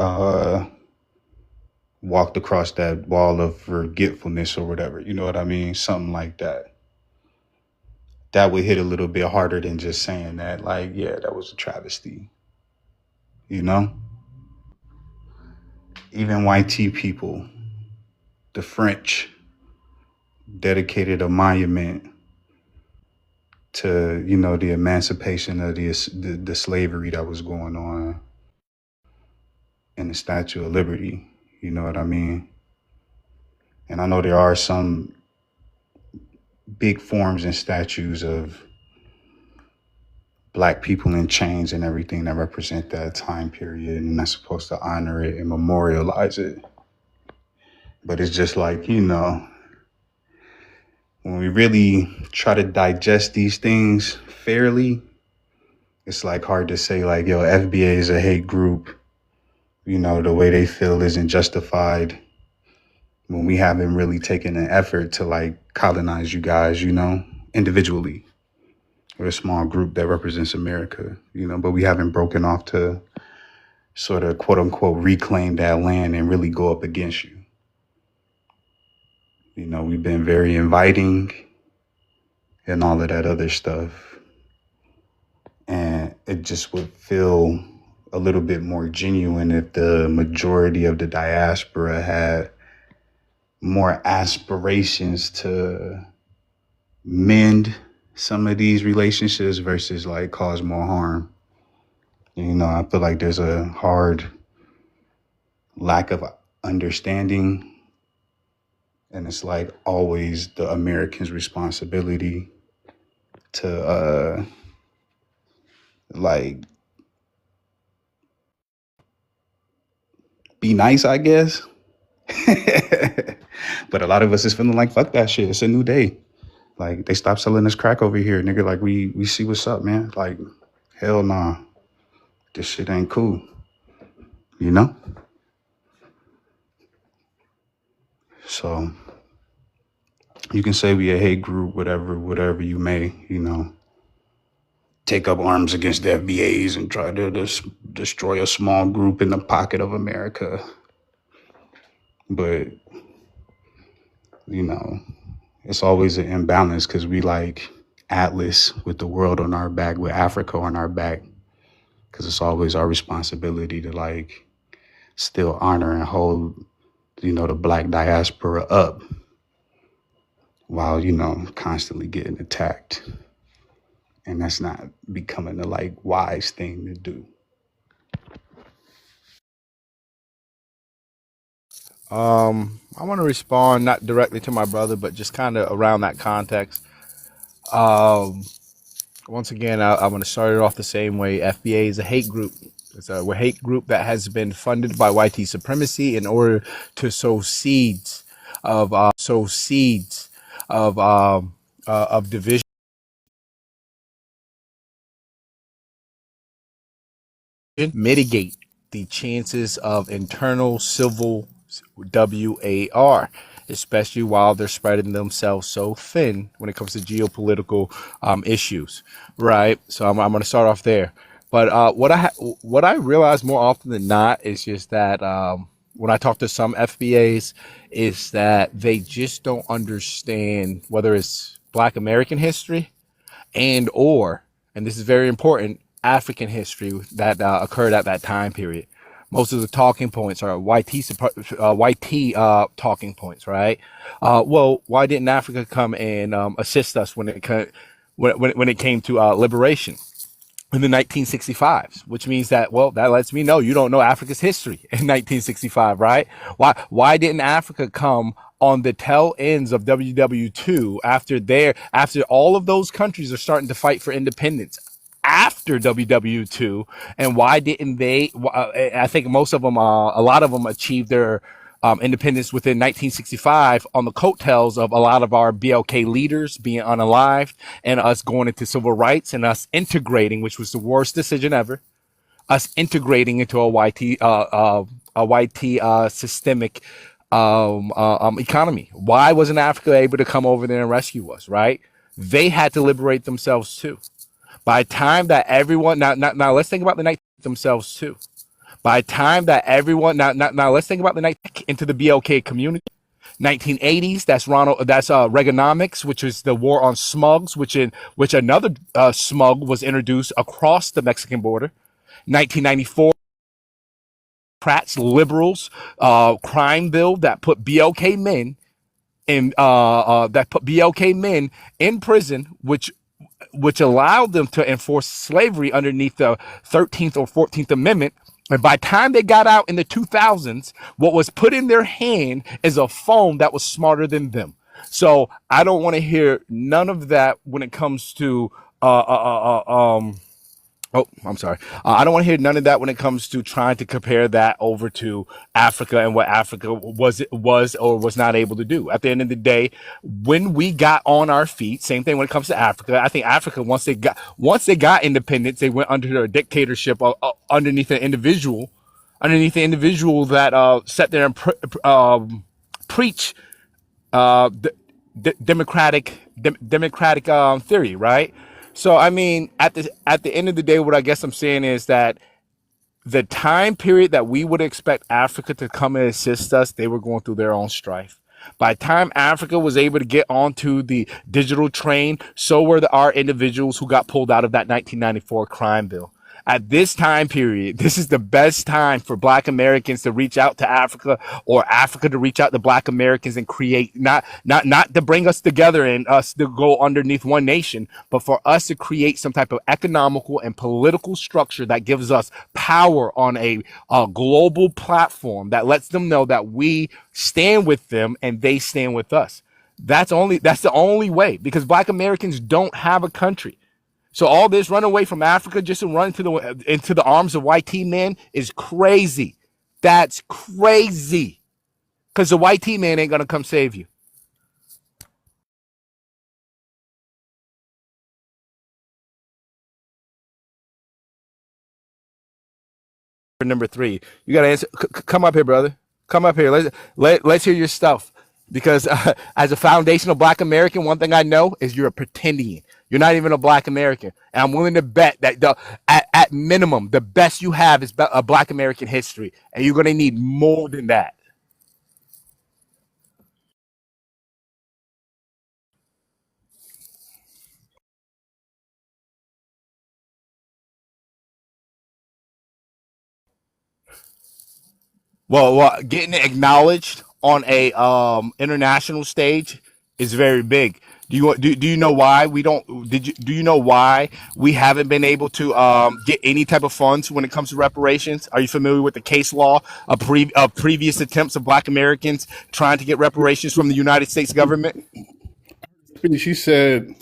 walked across that wall of forgetfulness or whatever, you know what I mean? Something like that. That would hit a little bit harder than just saying that, like, yeah, that was a travesty, you know? Even white tea people, the French, dedicated a monument to, the emancipation of the slavery that was going on in the Statue of Liberty, you know what I mean? And I know there are some big forms and statues of Black people in chains and everything that represent that time period, and that's supposed to honor it and memorialize it. But it's just like, when we really try to digest these things fairly, it's like hard to say like, yo, FBA is a hate group. The way they feel isn't justified when we haven't really taken an effort to like colonize you guys, individually. We're a small group that represents America, but we haven't broken off to sort of quote unquote reclaim that land and really go up against you. We've been very inviting and all of that other stuff. And it just would feel a little bit more genuine if the majority of the diaspora had more aspirations to mend some of these relationships versus like cause more harm. You know, I feel like there's a hard lack of understanding, and it's like always the Americans' responsibility to like be nice, I guess. But a lot of us is feeling like fuck that shit. It's a new day. Like they stopped selling this crack over here, nigga. Like we see what's up, man. Like hell nah, this shit ain't cool. You know. So you can say we a hate group, whatever you may, you know, take up arms against the FBAs and try to destroy a small group in the pocket of America. But you know, it's always an imbalance because we like Atlas with the world on our back, with Africa on our back, because it's always our responsibility to like still honor and hold, you know, the Black diaspora up while, you know, constantly getting attacked. And that's not becoming the like wise thing to do. I want to respond not directly to my brother, but just kind of around that context. Once again, I want to start it off the same way. FBA is a hate group. It's a hate group that has been funded by YT supremacy in order to sow seeds of division, mitigate the chances of internal civil WAR, especially while they're spreading themselves so thin when it comes to geopolitical issues, right? So I'm going to start off there. But what I realize more often than not is just that when I talk to some FBAs, is that they just don't understand whether it's Black American history and this is very important, African history that occurred at that time period. Most of the talking points are YT talking points, right? Well, why didn't Africa come and assist us when it came to liberation in the 1965s? Which means that, well, that lets me know you don't know Africa's history in 1965, right? Why didn't Africa come on the tail ends of WW2 after all of those countries are starting to fight for independence after WW2, and why didn't they? I think most of them, a lot of them, achieved their independence within 1965 on the coattails of a lot of our BLK leaders being unalived and us going into civil rights and us integrating, which was the worst decision ever. Us integrating into a YT systemic economy. Why wasn't Africa able to come over there and rescue us? Right? They had to liberate themselves too. By the time that everyone now let's think about the night themselves too. By the time that everyone now let's think about the night into the BLK community. 1980s, that's Reaganomics, which is the war on smugs, which another smug was introduced across the Mexican border. 1994, Pratt's liberals crime bill that put BLK men in prison, which allowed them to enforce slavery underneath the 13th or 14th Amendment. And by the time they got out in the 2000s, what was put in their hand is a phone that was smarter than them. So I don't want to hear none of that when it comes to I'm sorry. I don't want to hear none of that when it comes to trying to compare that over to Africa and what Africa was or was not able to do. At the end of the day, when we got on our feet, same thing when it comes to Africa. I think Africa, once they got independence, they went under a dictatorship underneath an individual that sat there and preach democratic theory, right? So, I mean, at the end of the day, what I guess I'm saying is that the time period that we would expect Africa to come and assist us, they were going through their own strife. By the time Africa was able to get onto the digital train, so were our individuals who got pulled out of that 1994 crime bill. At this time period, this is the best time for Black Americans to reach out to Africa, or Africa to reach out to Black Americans and create, not to bring us together and us to go underneath one nation, but for us to create some type of economical and political structure that gives us power on a global platform that lets them know that we stand with them and they stand with us. That's the only way, because Black Americans don't have a country. So all this run away from Africa just to run into the arms of white T man is crazy. That's crazy. Because the white T man ain't gonna come save you. Number 3, you gotta answer. Come up here, brother. Come up here. Let's hear your stuff. Because as a foundational Black American, one thing I know is you're a pretending. You're not even a Black American. And I'm willing to bet that at minimum, the best you have is a Black American history. And you're going to need more than that. Well, getting acknowledged on a international stage is very big. Do you know why we don't? Do you know why we haven't been able to get any type of funds when it comes to reparations? Are you familiar with the case law of previous attempts of Black Americans trying to get reparations from the United States government? She said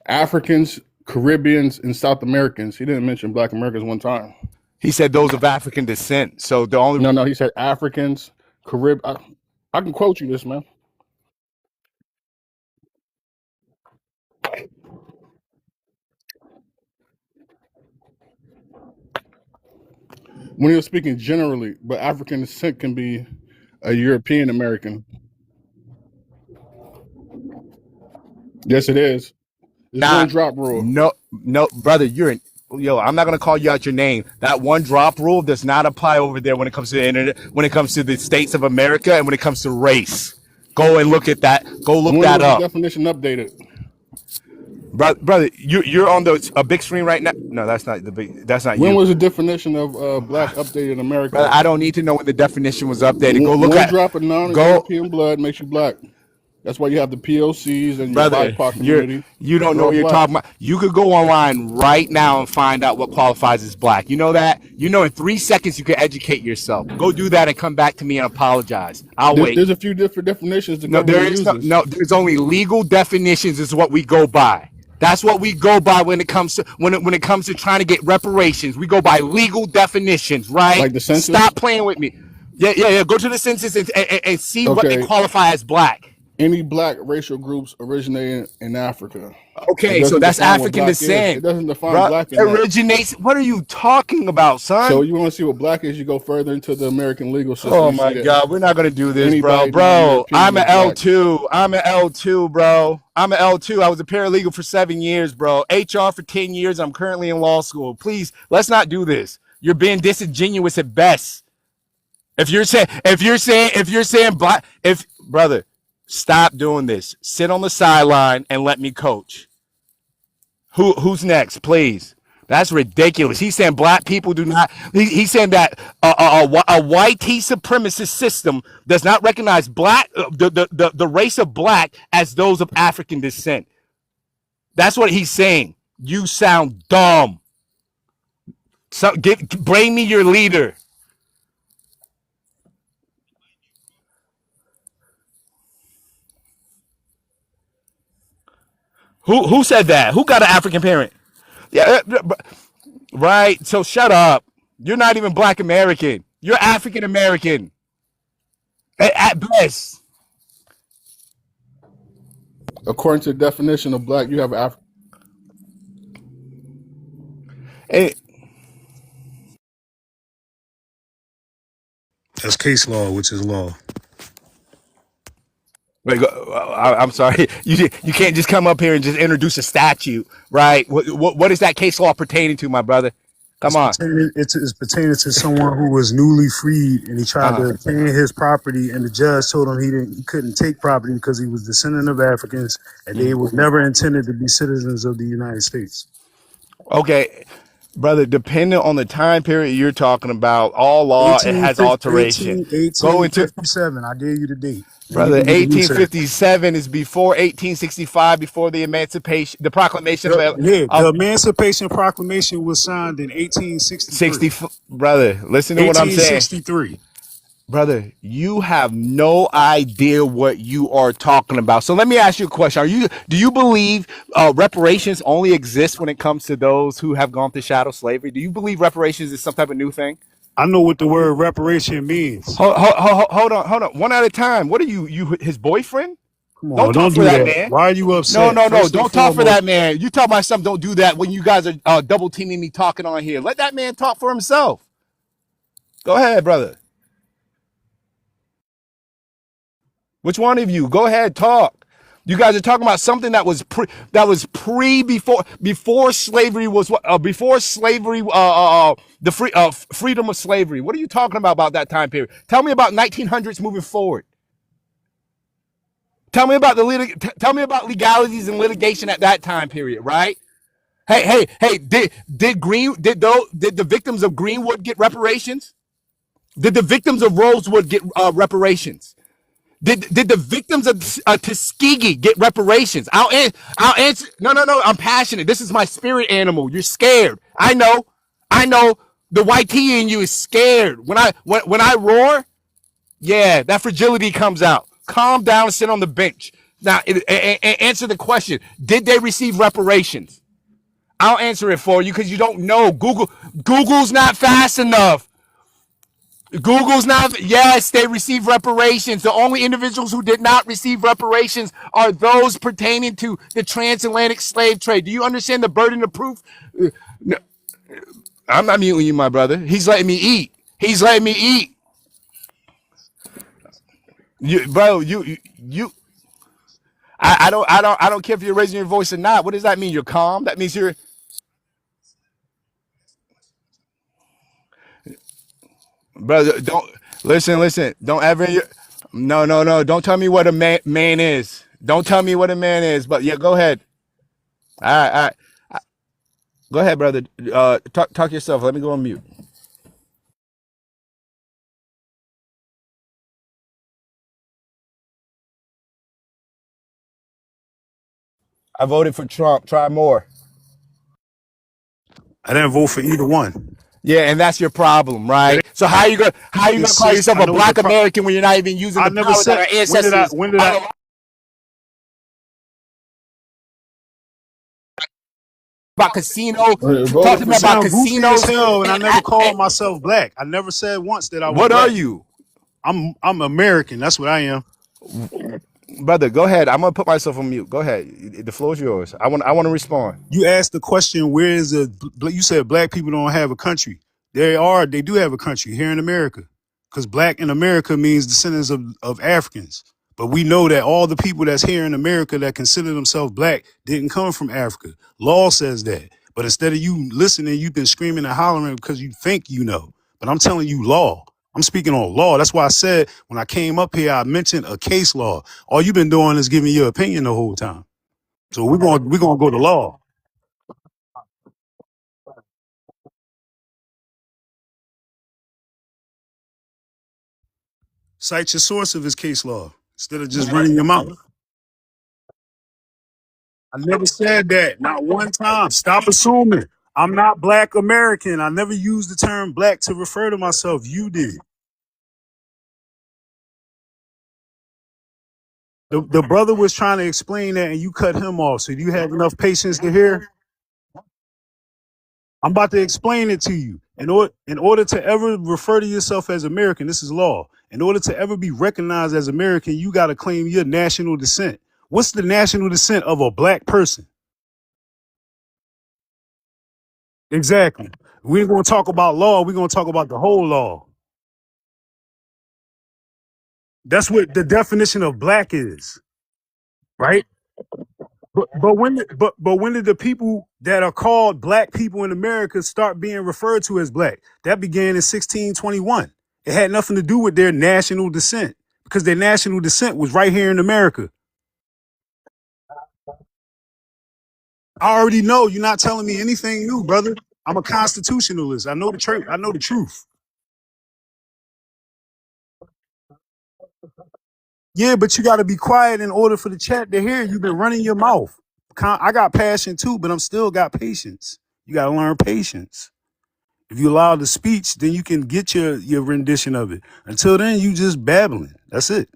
Africans, Caribbeans, and South Americans. He didn't mention Black Americans one time. He said those of African descent. So the only No, he said Africans, I can quote you this, man. When he was speaking generally, but African descent can be a European American. Yes, it is. It's one drop rule. No, brother, I'm not gonna call you out your name. That one drop rule does not apply over there when it comes to the internet, when it comes to the states of America, and when it comes to race. Go and look at that. Go look that up. Definition updated. Brother, you're on a big screen right now. No, that's not the big. That's not When you. was the definition of black updated in America? Brother, I don't need to know when the definition was updated. Go look one at. drop of non-European blood makes you black. That's why you have the POCs and your Brother, BIPOC community. you don't They're know all what you're black. talking about. You could go online right now and find out what qualifies as black. You know that? You know in 3 seconds you can educate yourself. Go do that and come back to me and apologize. I'll wait. There's a few different definitions the No, there government is uses. no, there's only legal definitions is what we go by. That's what we go by when it comes to when it comes to trying to get reparations. We go by legal definitions, right? Like the census? Stop playing with me. Yeah. Go to the census and see what they Okay. qualify as black. Any black racial groups originating in Africa. Okay, It so doesn't that's define what African black is. descent. It doesn't define Bruh, black in that. originates. What are you talking about, son? So you want to see what black is, you go further into the American legal system. Oh you my see that God, we're not gonna do this, anybody bro. non-European I'm is an black. L2. I'm an L2, bro. I'm an L2. I was a paralegal for 7 years, bro. HR for 10 years. I'm currently in law school. Please, let's not do this. You're being disingenuous at best. If you're saying black, brother, stop doing this. Sit on the sideline and let me coach. Who's next, please? That's ridiculous. He's saying black people do not. He's saying that a white supremacist system does not recognize black the race of black as those of African descent. That's what he's saying. You sound dumb. So bring me your leader. Who said that? Who got an African parent? Yeah, right. So shut up. You're not even black American. You're African American. At best. According to the definition of black, you have African. Hey, That's case law, which is law. wait, I'm sorry. You can't just come up here and just introduce a statute, right? What is that case law pertaining to, my brother? Come on. It's pertaining to someone who was newly freed and he tried to obtain his property, and the judge told him he couldn't take property because he was descendant of Africans and they were never intended to be citizens of the United States. Okay. brother, depending on the time period you're talking about, all law it has 1850, alteration. Go into 1857. I gave you the date. Now you brother, can do the research. 1857 is before 1865, before the emancipation, the proclamation Yeah, the of Emancipation Proclamation was signed in 1863. 60. Brother, listen to what I'm saying. 1863. Brother, you have no idea what you are talking about. So let me ask you a question. Do you believe reparations only exist when it comes to those who have gone through chattel slavery? Do you believe reparations is some type of new thing? I know what the word reparation means. Hold on. One at a time. What are you his boyfriend? Come Don't on, talk don't for do that that. man. Why are you No. upset? First and Don't talk for foremost, that man. You tell my son don't do that when you guys are double teaming me talking on here. Let that man talk for himself. Go ahead, brother. Which one of you? Go ahead, talk. You guys are talking about something that was before slavery was before slavery the freedom of slavery. What are you talking about that time period? Tell me about 1900s moving forward. Tell me about tell me about legalities and litigation at that time period, right? Hey, did the victims of Greenwood get reparations? Did the victims of Rosewood get reparations? Did the victims of Tuskegee get reparations? I'll answer. No. I'm passionate. This is my spirit animal. You're scared. I know. The white tea in you is scared. When I roar, yeah, that fragility comes out. Calm down and sit on the bench. Now, answer the question. Did they receive reparations? I'll answer it for you because you don't know. Google's not fast enough. Google's not. Yes, they receive reparations. The only individuals who did not receive reparations are those pertaining to the transatlantic slave trade. Do you understand the burden of proof? No, I'm not muting you, my brother. He's letting me eat. He's letting me eat. Bro, I don't care if you're raising your voice or not. What does that mean? You're calm? That means you're brother. Don't listen. Don't ever. No. Don't tell me what a man is. Don't tell me what a man is. But yeah, go ahead. All right. Go ahead, brother. Talk yourself. Let me go on mute. I voted for Trump. Try more. I didn't vote for either one. Yeah, and that's your problem, right? So how you gonna call yourself I a know what black the American when you're not even using I the never power that said. our ancestors When did I? about casino? Wait, Talk voted to for me You about sound goofy as casinos. hell, and I never called myself black. I never said once that I was What are black. you, I'm American. That's what I am. brother? Go ahead. I'm gonna put myself on mute. Go ahead. The floor is yours. I want to respond. You asked the question, where is the? You said black people don't have a country. They do have a country here in America, because black in America means descendants of Africans. But we know that all the people that's here in America that consider themselves black didn't come from Africa. Law says that. But instead of you listening, you've been screaming and hollering because you think you know. But I'm telling you law. I'm speaking on law. That's why I said when I came up here, I mentioned a case law. All you've been doing is giving your opinion the whole time. So we're gonna go to law. Cite your source of his case law instead of just running your mouth. I never said that. Not one time. Stop assuming. I'm not black American. I never used the term black to refer to myself. You did. The brother was trying to explain that and you cut him off. So do you have enough patience to hear? I'm about to explain it to you. In order to ever refer to yourself as American, this is law. In order to ever be recognized as American, you got to claim your national descent. What's the national descent of a black person? Exactly. We ain't going to talk about law. We're going to talk about the whole law. That's what the definition of black is, right? But when did the people that are called black people in America start being referred to as black? That began in 1621. It had nothing to do with their national descent because their national descent was right here in America. I already know. You're not telling me anything new, brother. I'm a constitutionalist. I know the truth. I know the truth. Yeah, but you got to be quiet in order for the chat to hear. You've been running your mouth. I got passion too, but I'm still got patience. You got to learn patience. If you allow the speech, then you can get your rendition of it. Until then, you just babbling. That's it.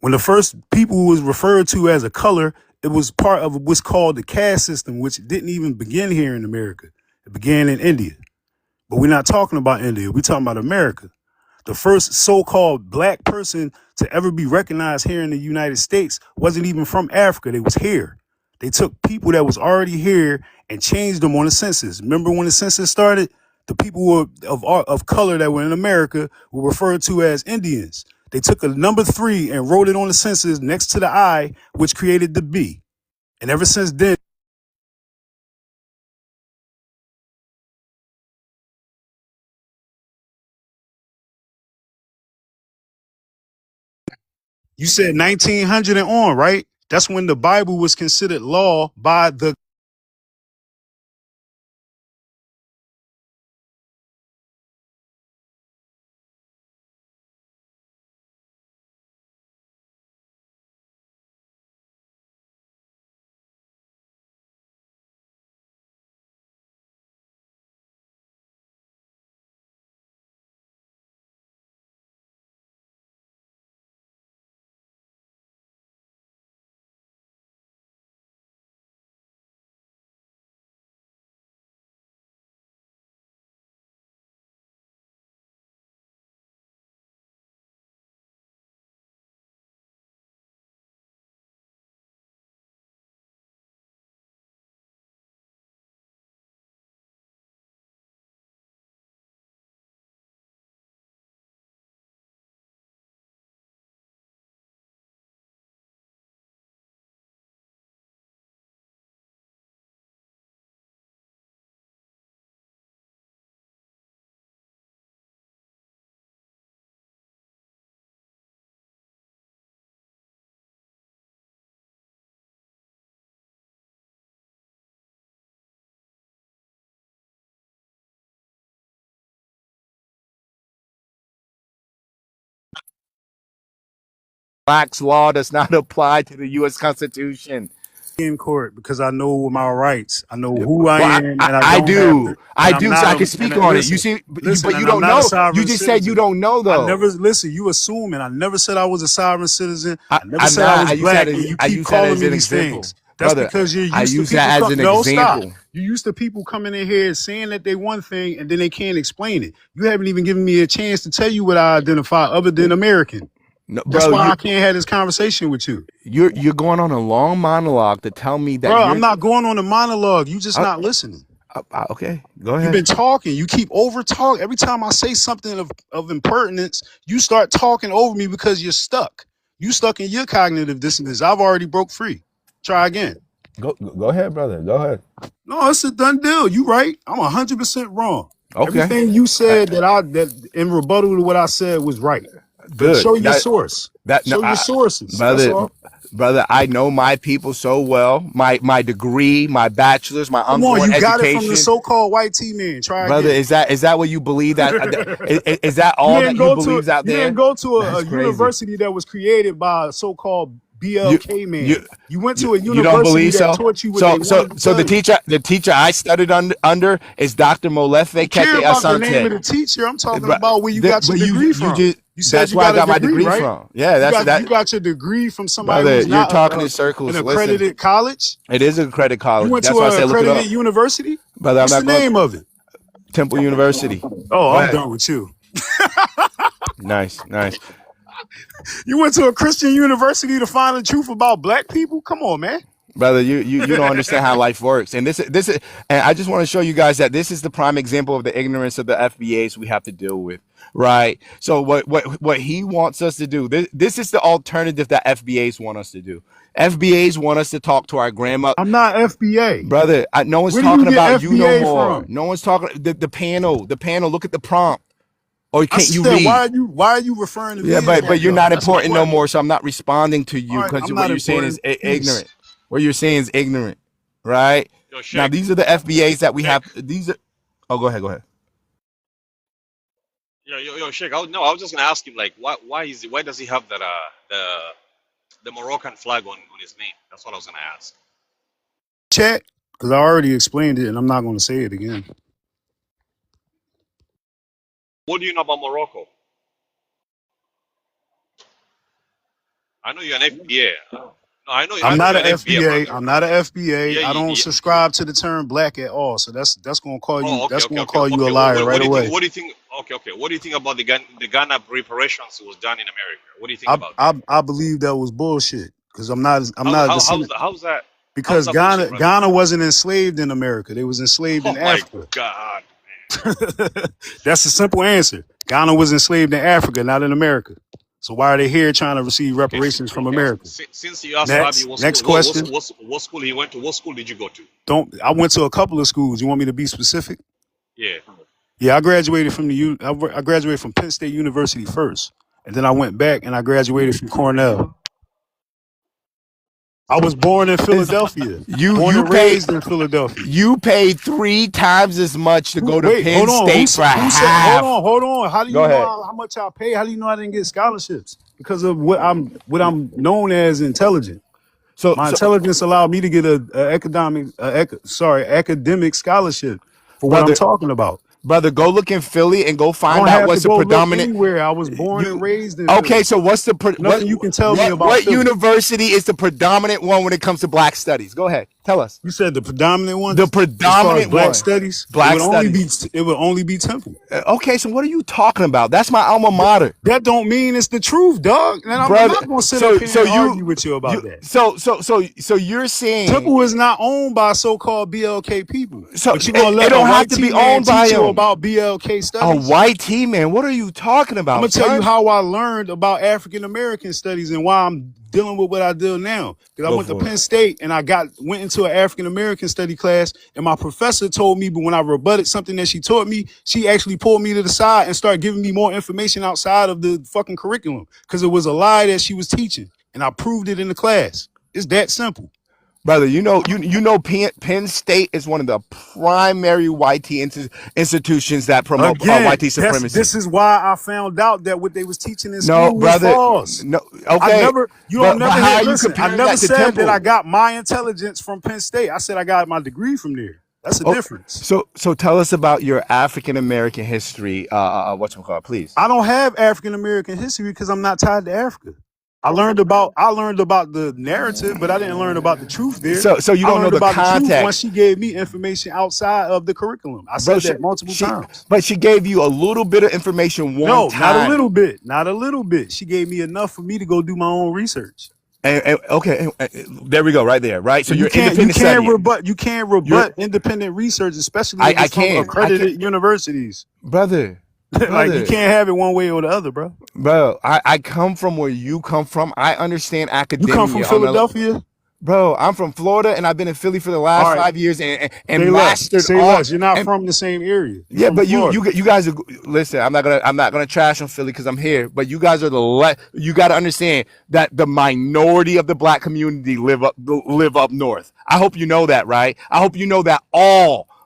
When the first people was referred to as a color, it was part of what's called the caste system, which didn't even begin here in America. It began in India. But we're not talking about India. We're talking about America. The first so-called black person to ever be recognized here in the United States wasn't even from Africa. They was here. They took people that was already here and changed them on the census. Remember when the census started? The people of color that were in America were referred to as Indians. They took a number 3 and wrote it on the census next to the I, which created the B. And ever since then, you said 1900 and on, right? That's when the Bible was considered law by the Black's law does not apply to the U.S. Constitution. in court because I know my rights. I know who I Well, am, and I don't have to. do. I And I'm do, so not I a. can speak And on it. listen, You see, listen, but you and I'm don't not a know. sovereign You just said you citizen. don't know, I though. never listen. You assuming. I never said I was a sovereign citizen. I never I'm said I not. was I use that black, as and you I keep use that calling as me an these example, things. That's brother. because you're I used to use people. that as an No, stop. example. You're used to people coming in here saying that they one thing and then they can't explain it. You haven't even given me a chance to tell you what I identify other than American. No, That's bro, why I can't have this conversation with you. you're going on a long monologue to tell me that Bro, you're I'm not going on a monologue. You just uh, not listening. okay. Go You've ahead. been talking. You keep over talking. Every time I say something of impertinence, you start talking over me because you're stuck. You stuck in your cognitive dissonance. I've already broke free. Try again. Go ahead, brother. Go ahead. No, it's a done deal. You right. I'm 100% wrong. Okay. Everything you said that in rebuttal to what I said was right. But Good. show your source. No, Show your sources. That's brother, all. brother. I know my people so well. My degree, my bachelor's, my Come on, ongoing you got it from the education, so-called white T-man. Try brother. again. Is that what you believe? Is that You all didn't that you go to believes out you didn't there? go to a That's crazy. university that was created by a so-called You BLK man. you You went to a you don't university believe that so? taught you what they So wanted to tell you. the teacher I studied under is Dr. Molefe I don't care Kete about the name of Asante. the teacher. I'm talking But about where you got your but degree from. just You said that's you where I got a got my degree, degree right? from. Yeah, You got your degree from somebody brother. who's You're not talking in circles. an Listen, accredited college. it is a credit You college. went That's to why I an said look it up, accredited university. brother. I'm What's the not going name of it? Temple University. Oh, Go I'm ahead. done with you. Nice. You went to a Christian university to find the truth about black people? Come on, man. Brother, you don't understand how life works. And this is and I just want to show you guys that this is the prime example of the ignorance of the FBAs we have to deal with. Right. So what he wants us to do, this is the alternative that FBAs want us to do. FBAs want us to talk to our grandma. I'm not FBA. Brother, no one's Where do you talking get about you no FBA more. from? No one's talking the panel. Look at the prompt. Or I can't you said, read? why are you referring to me? Yeah, as but that, you're though? not That's my important no question. more, so I'm not responding to you All right, because I'm what not you're saying is important. Peace. ignorant. What you're saying is ignorant, right? Yo, Now Sheikh. these are the FBAs that we have. Sheikh. These are. Oh, go ahead. Go ahead. Yo, Sheikh. I was just gonna ask him like, why does he have that the Moroccan flag on his name? That's what I was gonna ask. Chat, because I already explained it and I'm not going to say it again. What do you know about Morocco? I know you're an FBA. No, I I'm know not you're an an FBA, FBA. brother. I'm not an FBA. Yeah, I don't yeah. subscribe to the term black at all. So that's gonna call you. Oh, That's gonna call you a okay. liar What right do you think? away. What do you think? Okay. What do you think about the Ghana reparations was done in America? What do you think I about that? I believe that was bullshit because I'm not a descendant. How's that? How's Because that bullshit, brother? Ghana wasn't enslaved in America. They was enslaved Oh in my Africa. God. That's a simple answer. Ghana was enslaved in Africa, not in America. So why are they here trying to receive reparations from America? Since you asked Rabi Next question. what school he went to, what school did you go to? I went to a couple of schools. You want me to be specific? Yeah. Yeah, I graduated from I graduated from Penn State University first, and then I went back and I graduated from Cornell. I was born in Philadelphia. Born and raised in Philadelphia. You paid 3 times as much to go to Wait, Penn hold on. State for Who said? half. Hold on. How do you Go know ahead. how much I pay? How do you know I didn't get scholarships? Because of what I'm known as intelligent. So My intelligence allowed me to get academic scholarship for what I'm talking about. Brother, go look in Philly and go I find don't out have to what's the go look predominant. anywhere. I was born and raised in Okay, Philly. so what's the Nothing you can tell me about what Philly. university is the predominant one when it comes to black studies? Go ahead, tell us. You said the predominant one. The As far as predominant black one. studies, Black it would only be Temple. Okay, so what are you talking about? That's my alma mater. That don't mean it's the truth, dog. And I'm Brother, not gonna sit up here and argue with you about that. So you're saying Temple is not owned by so-called BLK people. So but you're gonna it let don't a have white to be T-man owned by teach you him. about BLK A studies? white T man? What are you talking about? I'm gonna tell son? you how I learned about African American studies and why I'm dealing with what I do now. Because I Go went to for it. Penn State and I went into an African American study class, and my professor told me, but when I rebutted something that she taught me, she actually pulled me to the side and started giving me more information outside of the fucking curriculum because it was a lie that she was teaching, and I proved it in the class. It's that simple. Brother, you know Penn State is one of the primary white institutions that promote white supremacy. This is why I found out that what they was teaching in No, school was brother. false. No, I okay. never, But how are you listen, I comparing never that to said Temple? that I got my intelligence from Penn State. I said I got my degree from there. That's the difference. So tell us about your African American history. Whatchamacallit, please. I don't have African American history because I'm not tied to Africa. I learned about the narrative, but I didn't learn about the truth there. So you I don't know learned the about the truth context. once she gave me information outside of the curriculum. I said that multiple times. But she gave you a little bit of information one time. Not a little bit. Not a little bit. She gave me enough for me to go do my own research. And there we go, right there, right? So you you're can't independent studying. you can't rebut independent research, especially if I it's from can. accredited universities. Brother. Like you can't have it one way or the other, bro. Bro, I come from where you come from. I understand You academia. come from Philadelphia? Bro, I'm from Florida and I've been in Philly for the last All right. 5 years and Say mastered less. Say all. less. You're not from the same area. You're Yeah, from but Florida. you guys are, listen. I'm not gonna trash on Philly because I'm here. But you guys are you got to understand that the minority of the black community live up north. I hope you know that, right? I hope you know that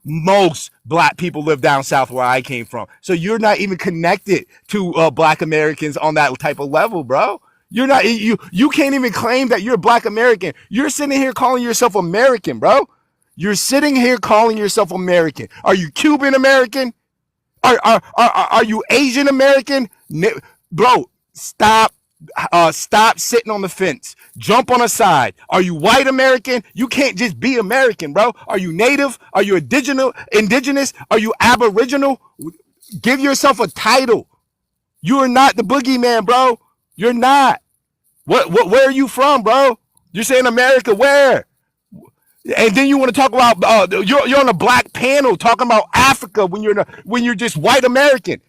most black people live down south where I came from. So you're not even connected to black Americans on that type of level, bro. You're not. You can't even claim that you're a black American. You're sitting here calling yourself American, bro. You're sitting here calling yourself American. Are you Cuban American? Are you Asian American? Bro, stop sitting on the fence. Jump on a side. Are you white American? You can't just be American, bro. Are you native? Are you indigenous? Are you aboriginal? Give yourself a title. You are not the boogeyman, bro. You're not. Where are you from, bro? You're saying America, where? And then you want to talk about you're on a black panel talking about Africa when you're just white American.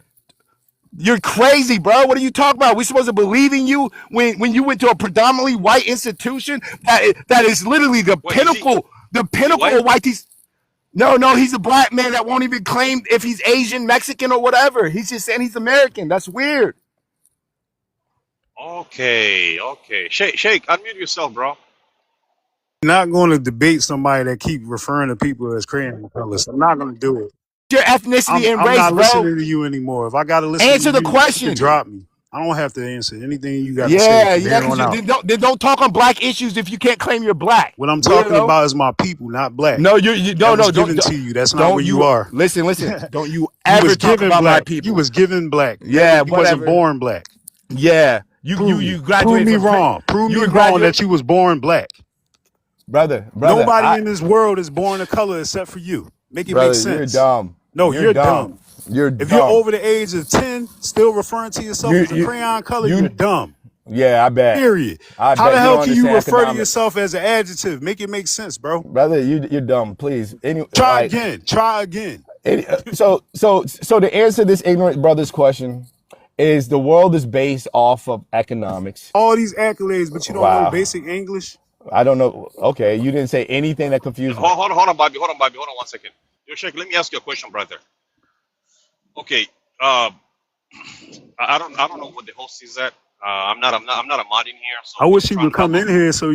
You're crazy, bro. What are you talking about? We supposed to believe in you when you went to a predominantly white institution that is literally the pinnacle of white. No, he's a black man that won't even claim if he's Asian, Mexican, or whatever. He's just saying he's American. That's weird. Okay. Sheikh, unmute yourself, bro. Not going to debate somebody that keep referring to people as crayon colors. I'm not going to do it. Your ethnicity and I'm race, not bro. listening to you anymore. If I got to listen Answer to the you, you question. can drop me. I don't have to answer anything you got to say Yeah, from yeah, here because on out. then don't talk on black issues if you can't claim you're black. What I'm talking Weirdo. about is my people, not black. No, you That was don't given to you. That's not don't where you you are. listen. Don't you You ever was talk given about my black. people. You was given black. Yeah, You wasn't whatever. born black. Yeah, you Prove graduated me from wrong. Prove you me were wrong graduate, that you was born black. brother. Nobody in this world is born a color except for you. Make it make Brother, you're sense. dumb. No, You're you're dumb. You're If you're dumb. over the age of 10, still referring to yourself as a crayon color, you're dumb. Yeah, I bet. Period. I How bet the you hell don't can you understand refer to economics. yourself as an adjective? Make it make sense, bro. Brother, you're dumb. Please. Try again. Try again. So to answer this ignorant brother's question is the world is based off of economics. All these accolades, but you don't know basic English. I don't know. Okay, you didn't say anything that confused me. Hold on, Bobby. Hold on 1 second. Yo, Sheikh, let me ask you a question, brother. Okay. I don't know what the host is at. I'm not a mod in here. So I wish he trying would to come come in here so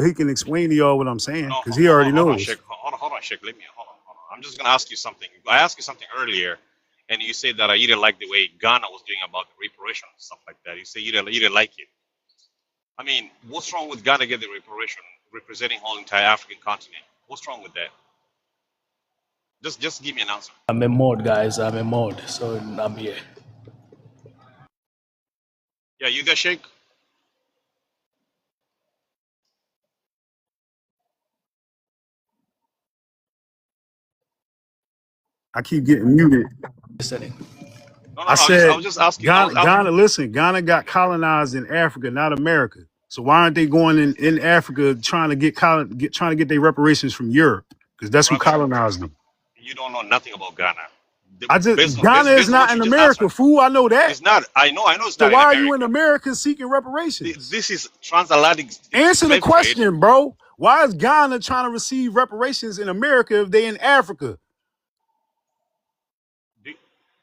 he can explain to y'all what I'm saying, No, because he already hold on, knows. Sheikh. Hold on, Sheikh. Hold on. I'm just gonna ask you something. I asked you something earlier, and you said that you didn't like the way Ghana was doing about the reparation and stuff like that. You said you didn't like it. I mean, what's wrong with Ghana getting the reparation, representing whole entire African continent? What's wrong with that? Just give me an answer. I'm a mod, guys. I'm a mod, so I'm here. Yeah, you there, Sheikh? I keep getting muted. Listening. I said, I was just asking. I was Ghana, listen, Ghana got colonized in Africa, not America. So why aren't they going in Africa trying to get their reparations from Europe? Because that's who colonized them. You don't know nothing about Ghana. Ghana is not in America, fool. I know that. It's not. I know it's So not. why in are America. you in America seeking reparations? This is transatlantic. Answer the slave trade. question, bro. Why is Ghana trying to receive reparations in America if they in Africa?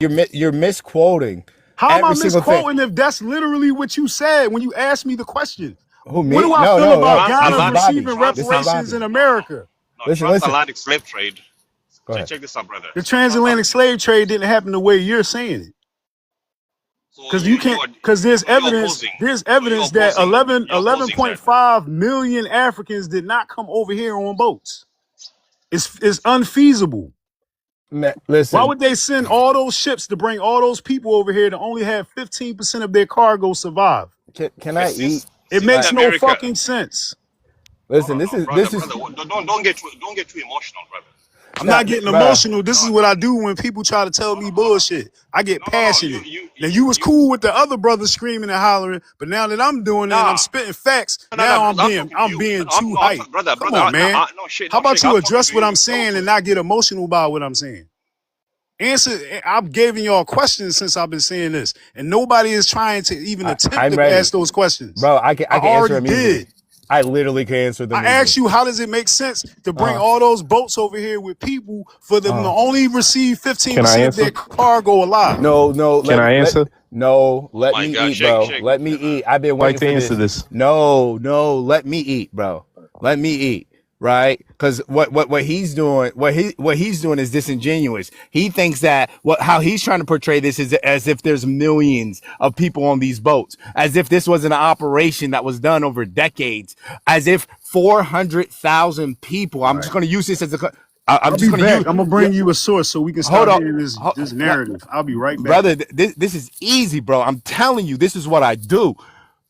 You're misquoting. How am I every single thing. misquoting if that's literally what you said when you asked me the question? Who, me? What do I No, feel no, about no. Ghana This is Bobby. receiving This is reparations Bobby. in America? No, Listen. transatlantic slave trade. Go ahead. Check this out, brother. The transatlantic slave trade didn't happen the way you're saying it. Because you can't. Because there's evidence. There's evidence that 11.5 million Africans did not come over here on boats. It's unfeasible. Man, listen. Why would they send all those ships to bring all those people over here to only have 15% of their cargo survive? Can I eat? It makes no fucking sense. Listen, this is Brother, don't get too emotional, brother. I'm not getting emotional. This is what I do when people try to tell me bullshit. I get passionate. Now you was cool with the other brothers screaming and hollering, but now that I'm doing it and I'm spitting facts, now I'm being too hype. Come on, man. How about you address what I'm saying and not get emotional about what I'm saying? Answer. I'm giving y'all questions since I've been saying this, and nobody is trying to even attempt to ask those questions. Bro, I can answer already them easily. did. I literally can answer them. I asked you, how does it make sense to bring all those boats over here with people for them to only receive 15% of their cargo alive? No. Can I answer? Let me eat, bro. Let me eat. I've been waiting to for answer this. No, let me eat, bro. Let me eat. Right? Because what he's doing, what he's doing is disingenuous. He thinks that how he's trying to portray this is as if there's millions of people on these boats, as if this was an operation that was done over decades, as if 400,000 people. I'm just going to use this as a. I'm just going to use. I'm gonna bring you a source so we can start hearing this narrative. I'll be right back, brother. This is easy, bro. I'm telling you, this is what I do.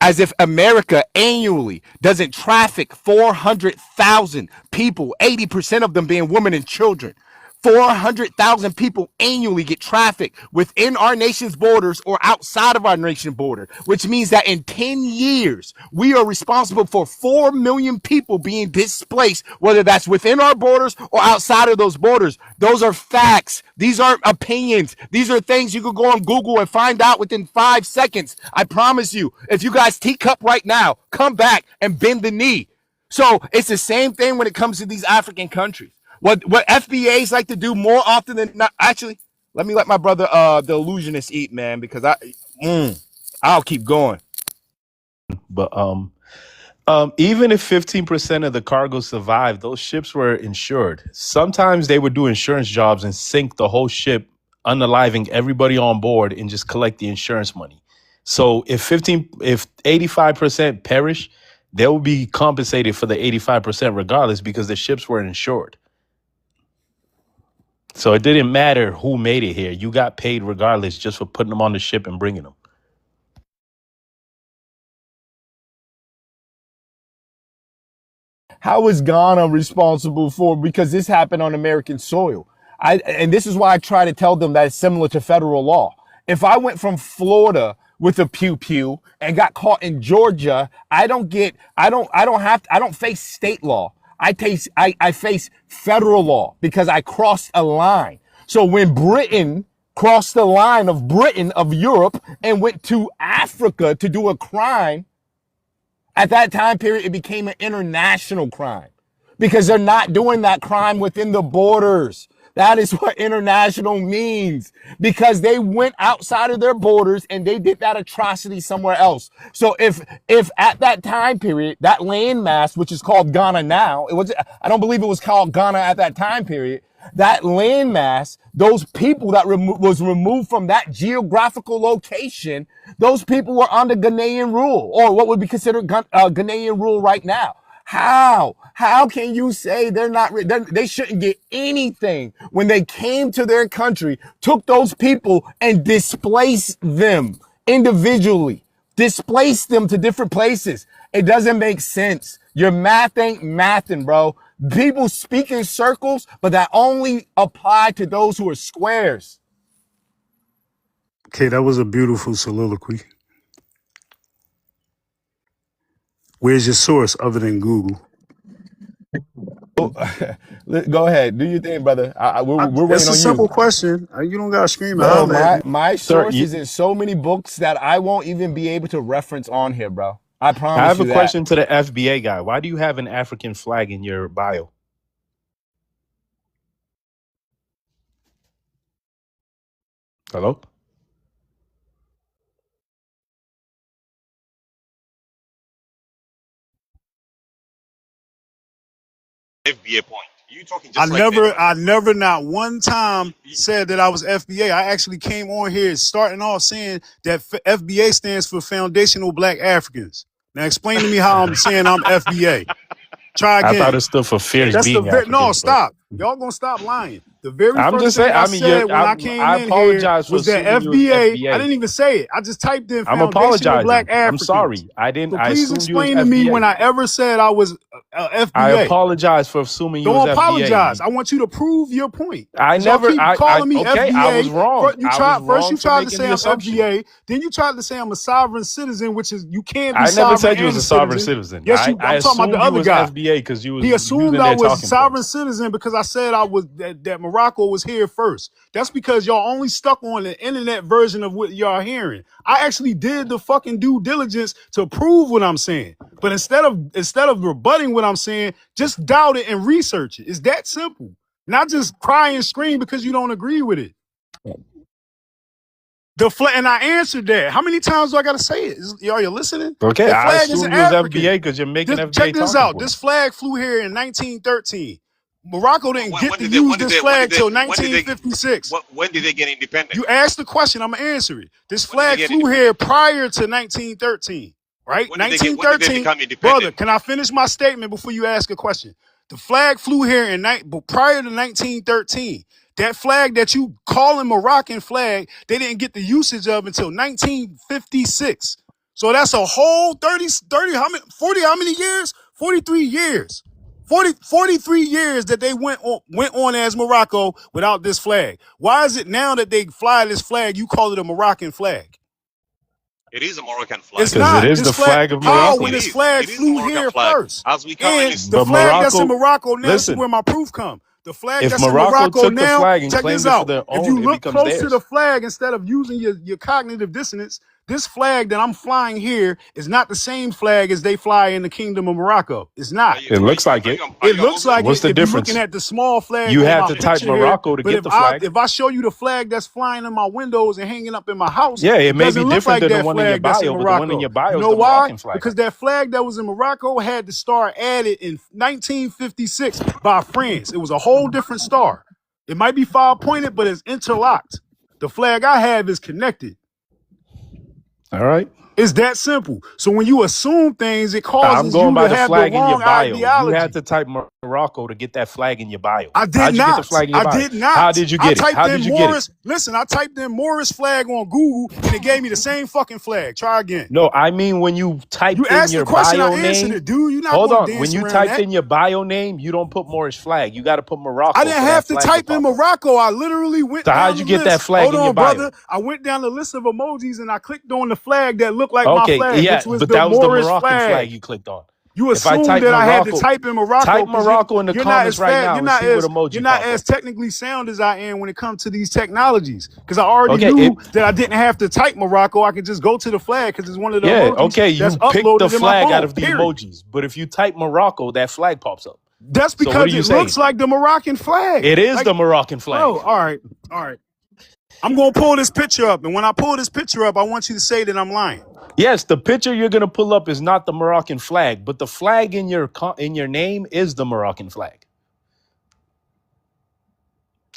As if America annually doesn't traffic 400,000 people, 80% of them being women and children. 400,000 people annually get trafficked within our nation's borders or outside of our nation's border, which means that in 10 years, we are responsible for 4 million people being displaced, whether that's within our borders or outside of those borders. Those are facts. These aren't opinions. These are things you could go on Google and find out within 5 seconds. I promise you, if you guys teacup right now, come back and bend the knee. So it's the same thing when it comes to these African countries. What FBAs like to do more often than not. Actually, let me let my brother the illusionist eat, man, because I'll keep going. But Even if 15% of the cargo survived, those ships were insured. Sometimes they would do insurance jobs and sink the whole ship, unaliving everybody on board and just collect the insurance money. So if 85% perish, they will be compensated for the 85% regardless because the ships were insured. So it didn't matter who made it here. You got paid regardless just for putting them on the ship and bringing them. How is Ghana responsible for, because this happened on American soil? And this is why I try to tell them that it's similar to federal law. If I went from Florida with a pew pew and got caught in Georgia, I don't face state law. I face federal law because I crossed a line. So when Britain crossed the line of Europe and went to Africa to do a crime, at that time period, it became an international crime because they're not doing that crime within the borders. That is what international means, because they went outside of their borders and they did that atrocity somewhere else. So if at that time period, that landmass, which is called Ghana now, I don't believe it was called Ghana at that time period. That landmass, those people that was removed from that geographical location, those people were under Ghanaian rule, or what would be considered Ghanaian rule right now. How can you say they shouldn't get anything when they came to their country, took those people and displaced them individually, displaced them to different places? It doesn't make sense. Your math ain't mathing, bro. People speak in circles, but that only apply to those who are squares. Okay, that was a beautiful soliloquy. Where's your source other than Google? Go ahead, do your thing, brother. We're waiting It's a on simple you. question. You don't gotta scream Bro, at me. my Sir, source is in so many books that I won't even be able to reference on here, bro. I I promise have you a that. question to the FBA guy. Why do you have an African flag in your bio? Hello? FBA point. You talking just like I never not one time said that I was FBA. I actually came on here starting off saying that FBA stands for Foundational Black Africans. Now explain to me how I'm saying I'm FBA. Try I thought again. it stood for fierce That's the being very, no, African. But stop. Y'all gonna stop lying. The very I'm first just thing saying, I I mean, said when I came I in here apologize for was that assuming you was FBA, I FBA. didn't even say it. I just typed in I'm Foundational Black apologizing. I'm Africans. sorry. I Please assumed you was explain to me when FBA. I ever said I was I FBA. apologize for assuming you was Don't FBA. apologize. I want you to prove your point. I 'Cause y'all never, keep calling me okay, FBA. I was wrong. First, you tried for to making say the I'm assumption. FBA. Then you tried to say I'm a sovereign citizen, which is you can't be I never sovereign said you was and a a sovereign citizen. citizen. Yes, I I'm talking about the assumed you other was guy. FBA because you was He assumed using I their was a talking sovereign points. citizen because I said I was that Morocco was here first. That's because y'all only stuck on the internet version of what y'all hearing. I actually did the fucking due diligence to prove what I'm saying. But instead of rebutting what I'm saying, just doubt it and research it. It's that simple. Not just cry and scream because you don't agree with it. And I answered that. How many times do I gotta say it? Are you listening? Okay, The I flag isn't assumed you was African. FBA because you're making Check FBA this talking out. This points. flag flew here in 1913. Morocco didn't get to when use did this they flag till when did they 1956. when did they get independent? You asked the question, I'm gonna answer it. This When did they flag get flew independent? here prior to 1913, right? When did they 1913, become independent? brother. Can I finish my statement before you ask a question? The flag flew here but prior to 1913. That flag that you calling Moroccan flag, they didn't get the usage of until 1956. So that's a whole 30, how many years? 43 years. 43 years that they went on as Morocco without this flag. Why is it now that they fly this flag, you call it a Moroccan flag? It is a Moroccan flag. It's Because it not. is This the flag, flag of how Morocco. when It this is. flag It is a flew Moroccan here flag. first? As we currently And the But flag that's in Morocco, Morocco now, this is listen, where my proof come. The flag if that's in Morocco Morocco took the now, flag and check claimed this it for out. their If you own, it look becomes close to the theirs. flag instead of using your cognitive dissonance, This flag that I'm flying here is not the same flag as they fly in the Kingdom of Morocco. It's not. It looks like it. It looks like What's it the if you're difference? looking at the small flag You on had my to type picture here. Morocco to But get the flag. if I show you the flag that's flying in my windows and hanging up in my house, Yeah, it may doesn't be look different like than the that one in your flag that's in bio, but the one in Morocco. your bio You is know the why? Moroccan flag. Because that flag that was in Morocco had the star added in 1956 by France. It was a whole different star. It might be 5-pointed, but it's interlocked. The flag I have is connected. All right. It's that simple. So when you assume things, it I'm causes going you by to the have the flag in your wrong bio. You ideology. had to type Morocco to get that flag in your bio. I did How'd you get the not. flag in your I bio? did not. How did you I get it? typed How in did you get it? Morris. Listen, I typed in Morris flag on Google and it gave me the same fucking flag. Try again. No, I mean when you typed You in asked your the question, I bio answered name. it, dude. You're not Hold going on. to When dance you around typed that. in your bio name, you don't put Moorish flag. You got to put Morocco I didn't for have that to flag type to in pop up. Morocco. I literally went So down how'd the you get that list. flag Hold in your on, bio? brother. I went down the list of emojis and I clicked on the flag that looked like my Okay, flag, yeah, which was but the that was the Morris Moroccan flag flag. you clicked on. You If I assumed type that I had to Morocco, type in Morocco type because Morocco in the you're not comments as right fast, now and see what emoji you're not pop as up. technically sound as I am when it comes to these technologies. Because I already Okay, knew that I didn't have to type Morocco. I could just go to the flag because it's one of the yeah, emojis okay, that's you picked the uploaded in my flag out phone. of the Period. emojis. But if you type Morocco, that flag pops up. That's So what are because you it saying? looks like the Moroccan flag. It is Like, the Moroccan flag. bro, all right. I'm gonna pull this picture up, and when I pull this picture up, I want you to say that I'm lying. Yes, the picture you're gonna pull up is not the Moroccan flag, but the flag in your name is the Moroccan flag.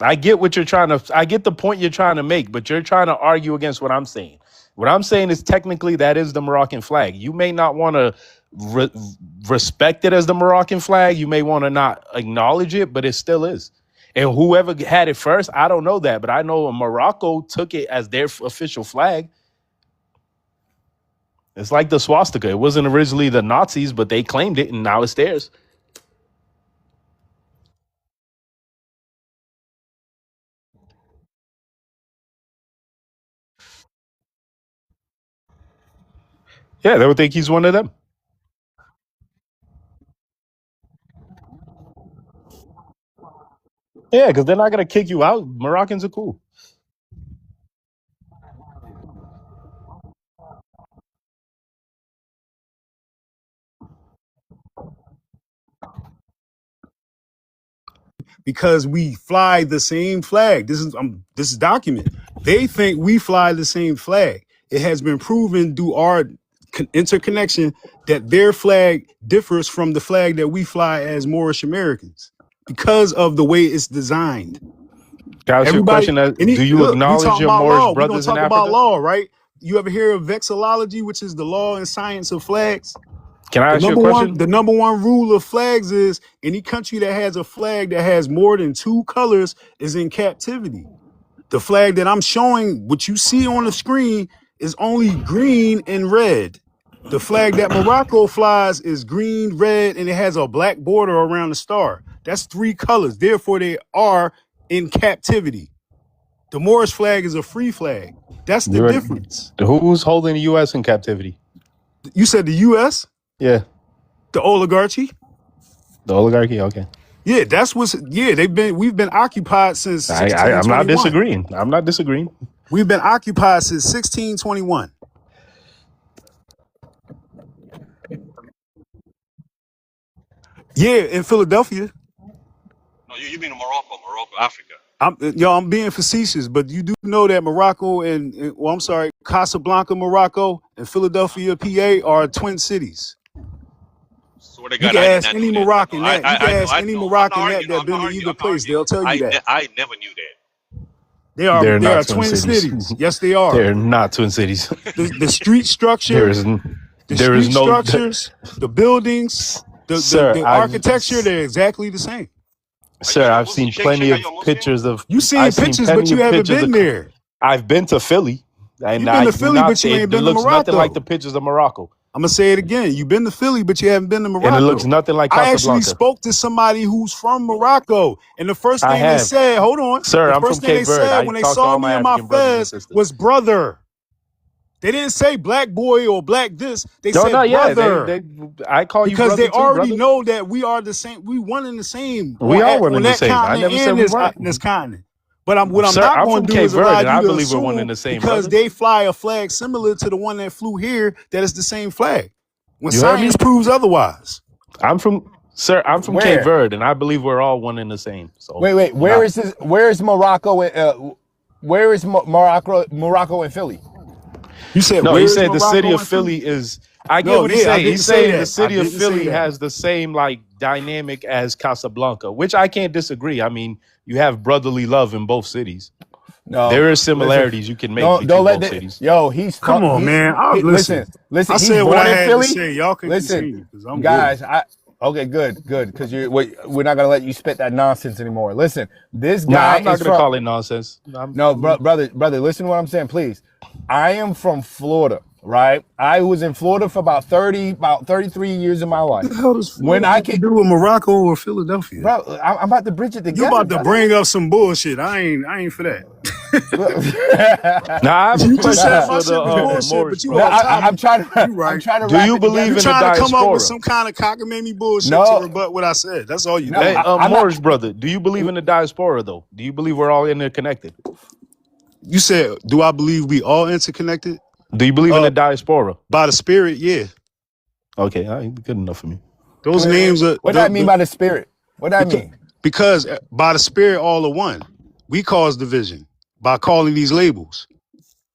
I get what you're trying to. I get the point you're trying to make, but you're trying to argue against what I'm saying. What I'm saying is technically that is the Moroccan flag. You may not want to respect it as the Moroccan flag. You may want to not acknowledge it, but it still is. And whoever had it first, I don't know that, but I know Morocco took it as their official flag. It's like the swastika. It wasn't originally the Nazis, but they claimed it, and now it's theirs. Yeah, they would think he's one of them. Yeah, because they're not gonna kick you out. Moroccans are cool. Because we fly the same flag. This is document. They think we fly the same flag. It has been proven through our interconnection that their flag differs from the flag that we fly as Moorish Americans because of the way it's designed. Can I ask you a question? Do you Look, we acknowledge talking your about Moorish law. We're gonna brothers in talk about Africa? law, right? You ever hear of vexillology, which is the law and science of flags? Can I ask you a question? The number one rule of flags is any country that has a flag that has more than 2 colors is in captivity. The flag that I'm showing, what you see on the screen, is only green and red. The flag that Morocco flies is green, red, and it has a black border around the star. That's 3 colors. Therefore, they are in captivity. The Moorish flag is a free flag. That's the difference. Who's holding the U.S. in captivity? You said the U.S.? Yeah, The oligarchy? the oligarchy. Okay, Yeah, that's what's. Yeah, we've been occupied since I'm 1621. not disagreeing. I'm not disagreeing. We've been occupied since 1621. Yeah, in Philadelphia. No, you mean Morocco, Africa. I'm being facetious, but you do know that Morocco Casablanca, Morocco, and Philadelphia, PA are twin cities. Swear to You God, can I did ask not any know that. Moroccan I, that. You I, can I know, ask I any know. Moroccan I'm not that arguing. I'm been not to arguing. either I'm not place. arguing. They'll tell you that. I never knew that. They They're are not twin twin cities. cities. Yes, they are. They're not twin cities. The street structure, There is no structures, the buildings, sir. the architecture, they're exactly the same. Sir, I've seen plenty of pictures of. You seen I've seen pictures, but plenty you of haven't pictures been of. there. I've been to Philly, and You've I been to do Philly, not. but you ain't been to looks nothing like the Morocco. pictures of Morocco, I'm gonna say it again. You've been to Philly, but you haven't been to Morocco. and it looks nothing like I actually Casablanca. spoke to somebody who's from Morocco, and the first I thing they have. said, hold on, Sir, the I'm first from thing they Cape Verde. said I when they talk to saw all me my and my African brothers and fez sisters. was brother. They didn't say black boy or black this. They No, said no, yeah, brother. I call you Because brother they too, already brother. know that we are the same. We one and the same We are one on and the that same. I continent never said and we weren't. this continent. But what I'm Sir, not I'm going from to do Cape is allow Verde, and you I to believe we're one assume and the same, because brother. they fly a flag similar to the one that flew here that it's the same flag. When You heard me? science proves otherwise. I'm from Cape Where? Verde, and I believe we're all one and the same. So Wait. nah. Where is Morocco? Where is Morocco and Philly? You said No, where he is said the city Morocco of and Philly? Philly is. I get No, what he's yeah, I saying. didn't He's say saying the that. I city of didn't say Philly that. has the same like dynamic as Casablanca, which I can't disagree. I mean, you have brotherly love in both cities. No, There are listen. similarities you can make Don't between let both the cities. yo. He's Come on, he's man. listen. I He's said what born I in had to Philly. say. Y'all can Listen, continue because I'm good. guys. Okay, good, because we're not gonna let you spit that nonsense anymore. Listen, this Nah, guy I'm not is gonna from. call it nonsense. Brother, listen to what I'm saying, please. I am from Florida, right? I was in Florida for about 33 years of my life. What the hell does When Florida I have to came, do with Morocco or Philadelphia? bro, I'm about to bridge it You together, about to brother. bring up some bullshit. I ain't for that. Now I have a You just question said my for shit was the bullshit, but Morris you brother. off topic. I'm trying to. You right. I'm trying to Do wrap you it believe You in together. the trying to come up with diaspora? some kind of cockamamie bullshit to No, rebut what I said. That's all you no, doing. Hey, I'm not. Morris brother, do you believe in the diaspora though? Do you believe we're all interconnected? You said, do I believe we all interconnected? Do you believe in the diaspora? By the spirit, yeah. Okay, all right, good enough for me. Those names are What do I mean by the spirit? What do I mean? because by the spirit all are one. We cause division by calling these labels.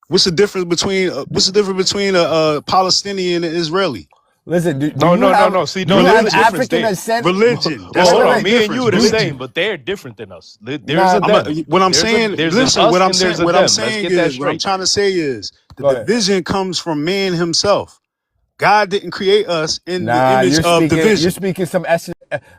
What's the difference between a Palestinian and Israeli? Listen, do No. you have See, do no, you there's have a difference African there. descent? Religion. Well, That's hold the on. only Me and you are the difference. same, but they're different than us. There's Nah, a them. What I'm There's saying, there's listen, an us what I'm and saying, there's a what them. I'm Let's saying get that is, what I'm straight. trying to say is the Go ahead. division comes from man himself. God didn't create us in the Nah, image of you're division. speaking some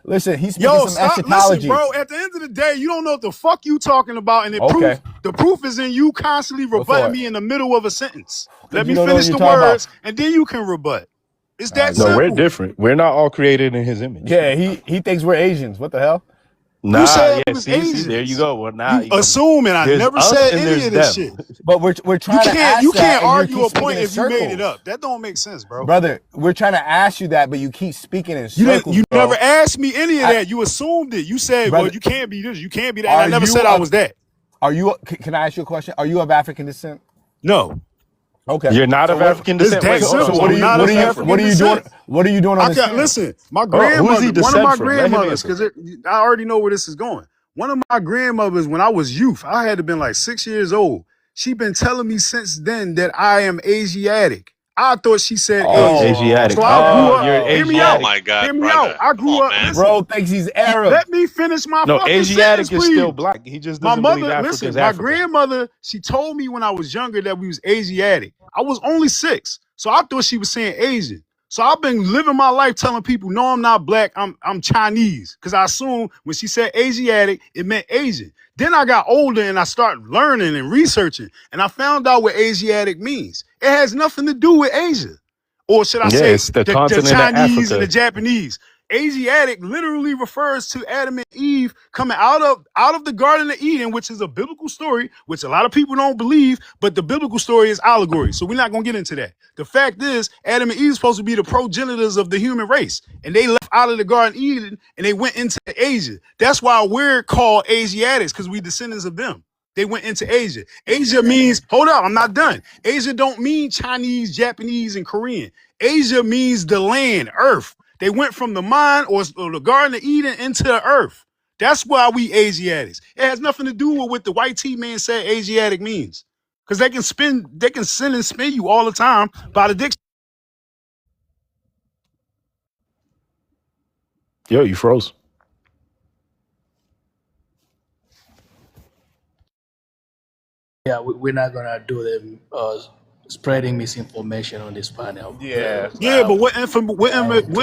listen, he's speaking Yo, some stop. Listen, eschatology. bro. At the end of the day, you don't know what the fuck you talking about, and Okay, the proof is in you constantly go for rebutting it. me in the middle of a sentence. Cause Let you me don't know what finish you're the talking about. words, and then you can rebut. It's All right, that go No, ahead. we're simple. different. We're not all created in His image. Yeah, he thinks we're Asians. What the hell? You Nah, said yeah. we was See, there you Asians. go. Well, now You assuming I there's never us said and any there's of this them. shit. But we're trying to You ask that, can't and you argue keep a speaking point in if you made it circles, up. That don't make sense, bro. brother. We're trying to ask you that, but you keep speaking in You didn't. circles, You never bro. asked me any of I, that. You assumed it. You said, "Well, brother, you can't be this. You can't be that." And I are never you said I was that. Can I ask you a question? Are you of African descent? No, Okay. You're not So of African it's descent. that Wait, hold on. simple. So I'm who not is of he from? African descent. What are you doing on this panel? Listen. My Who is he grandmother, one of descend my from? Let him grandmothers, answer. because I already know where this is going. One of my grandmothers, when I was youth, I had to been like 6 years old. She been telling me since then that I am Asiatic. I thought she said Asian. Asiatic. So I grew Oh, up. you're an Hear me Oh out. Asiatic. my Hear God, me out. brother. I Come grew on, up. man. Listen. Bro thinks he's Arab. Let me finish my No, fucking sentence, Asiatic is still please. black. He just My doesn't believe mother, Africa listen, is my Africa. grandmother, she told me when I was younger that we was Asiatic. I was only 6. So I thought she was saying Asian. So I've been living my life telling people, no, I'm not black, I'm Chinese. Because I assumed when she said Asiatic, it meant Asian. Then I got older and I started learning and researching. And I found out what Asiatic means. It has nothing to do with Asia. Or should I Yeah, say it's the the continent of Chinese and the Africa. Japanese? Asiatic literally refers to Adam and Eve coming out of the Garden of Eden, which is a biblical story, which a lot of people don't believe, but the biblical story is allegory. So we're not going to get into that. The fact is, Adam and Eve is supposed to be the progenitors of the human race, and they left out of the Garden of Eden and they went into Asia. That's why we're called Asiatics, because we're descendants of them. They went into Asia. Asia means, hold up, I'm not done. Asia don't mean Chinese, Japanese, and Korean. Asia means the land, earth. They went from the mind or the Garden of Eden into the earth. That's why we Asiatics. It has nothing to do with what the white T man said Asiatic means. Because they can send and spin you all the time by the dictionary. Yo, you froze. Yeah, we're not gonna do the spreading misinformation on this panel. Yeah. Yeah, but what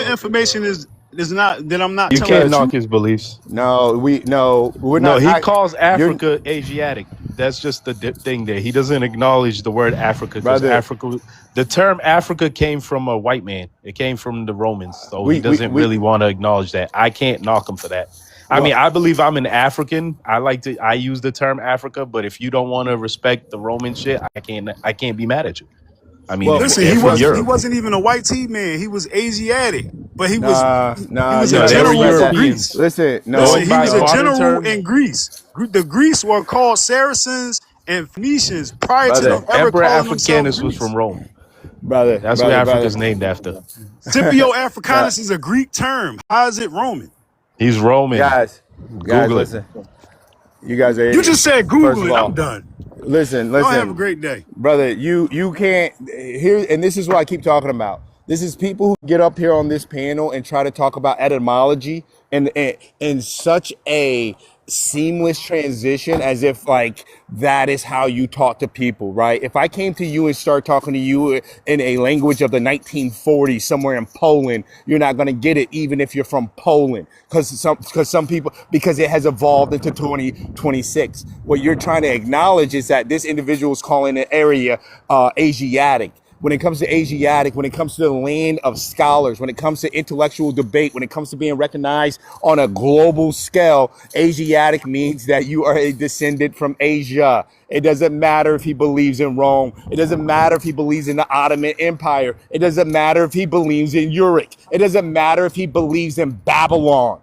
information is not that I'm not You telling can't the knock truth? his beliefs. We're No, not. he calls You're Africa Asiatic. That's just the thing there. He doesn't acknowledge the word Africa because brother. the term Africa came from a white man. It came from the Romans. So he We doesn't really want to acknowledge that. I can't knock him for that. I mean, I believe I'm an African. I use the term Africa, but if you don't want to respect the Roman shit, I can't be mad at you. I mean, Well, Listen, they're from he Europe. wasn't even a white tea man. He was Asiatic, but he was nah, a you No, they can't were general let for that. Greece. Europeans. Listen, no, Listen, Going he by was a modern general terms, in Greece. The Greece were called Saracens and Phoenicians prior to them brother, ever Emperor calling themselves Africanus was Greeks. from Rome. brother, That's what brother, brother. Africa's named after. Scipio Nah, Africanus is a Greek term. How is it Roman? He's Roman. guys, Google it. listen. You guys are You just idiots. said First Google of it. I'm all, done. listen, Y'all have a listen. great day. Brother, you can't here, and this is what I keep talking about. This is people who get up here on this panel and try to talk about etymology and such a seamless transition as if like that is how you talk to people, right? If I came to you and start talking to you in a language of the 1940s somewhere in Poland, you're not going to get it even if you're from Poland because some people, because it has evolved into 2026. What you're trying to acknowledge is that this individual is calling an area Asiatic. When it comes to Asiatic, when it comes to the land of scholars, when it comes to intellectual debate, when it comes to being recognized on a global scale, Asiatic means that you are a descendant from Asia. It doesn't matter if he believes in Rome. It doesn't matter if he believes in the Ottoman Empire. It doesn't matter if he believes in Uruk. It doesn't matter if he believes in Babylon.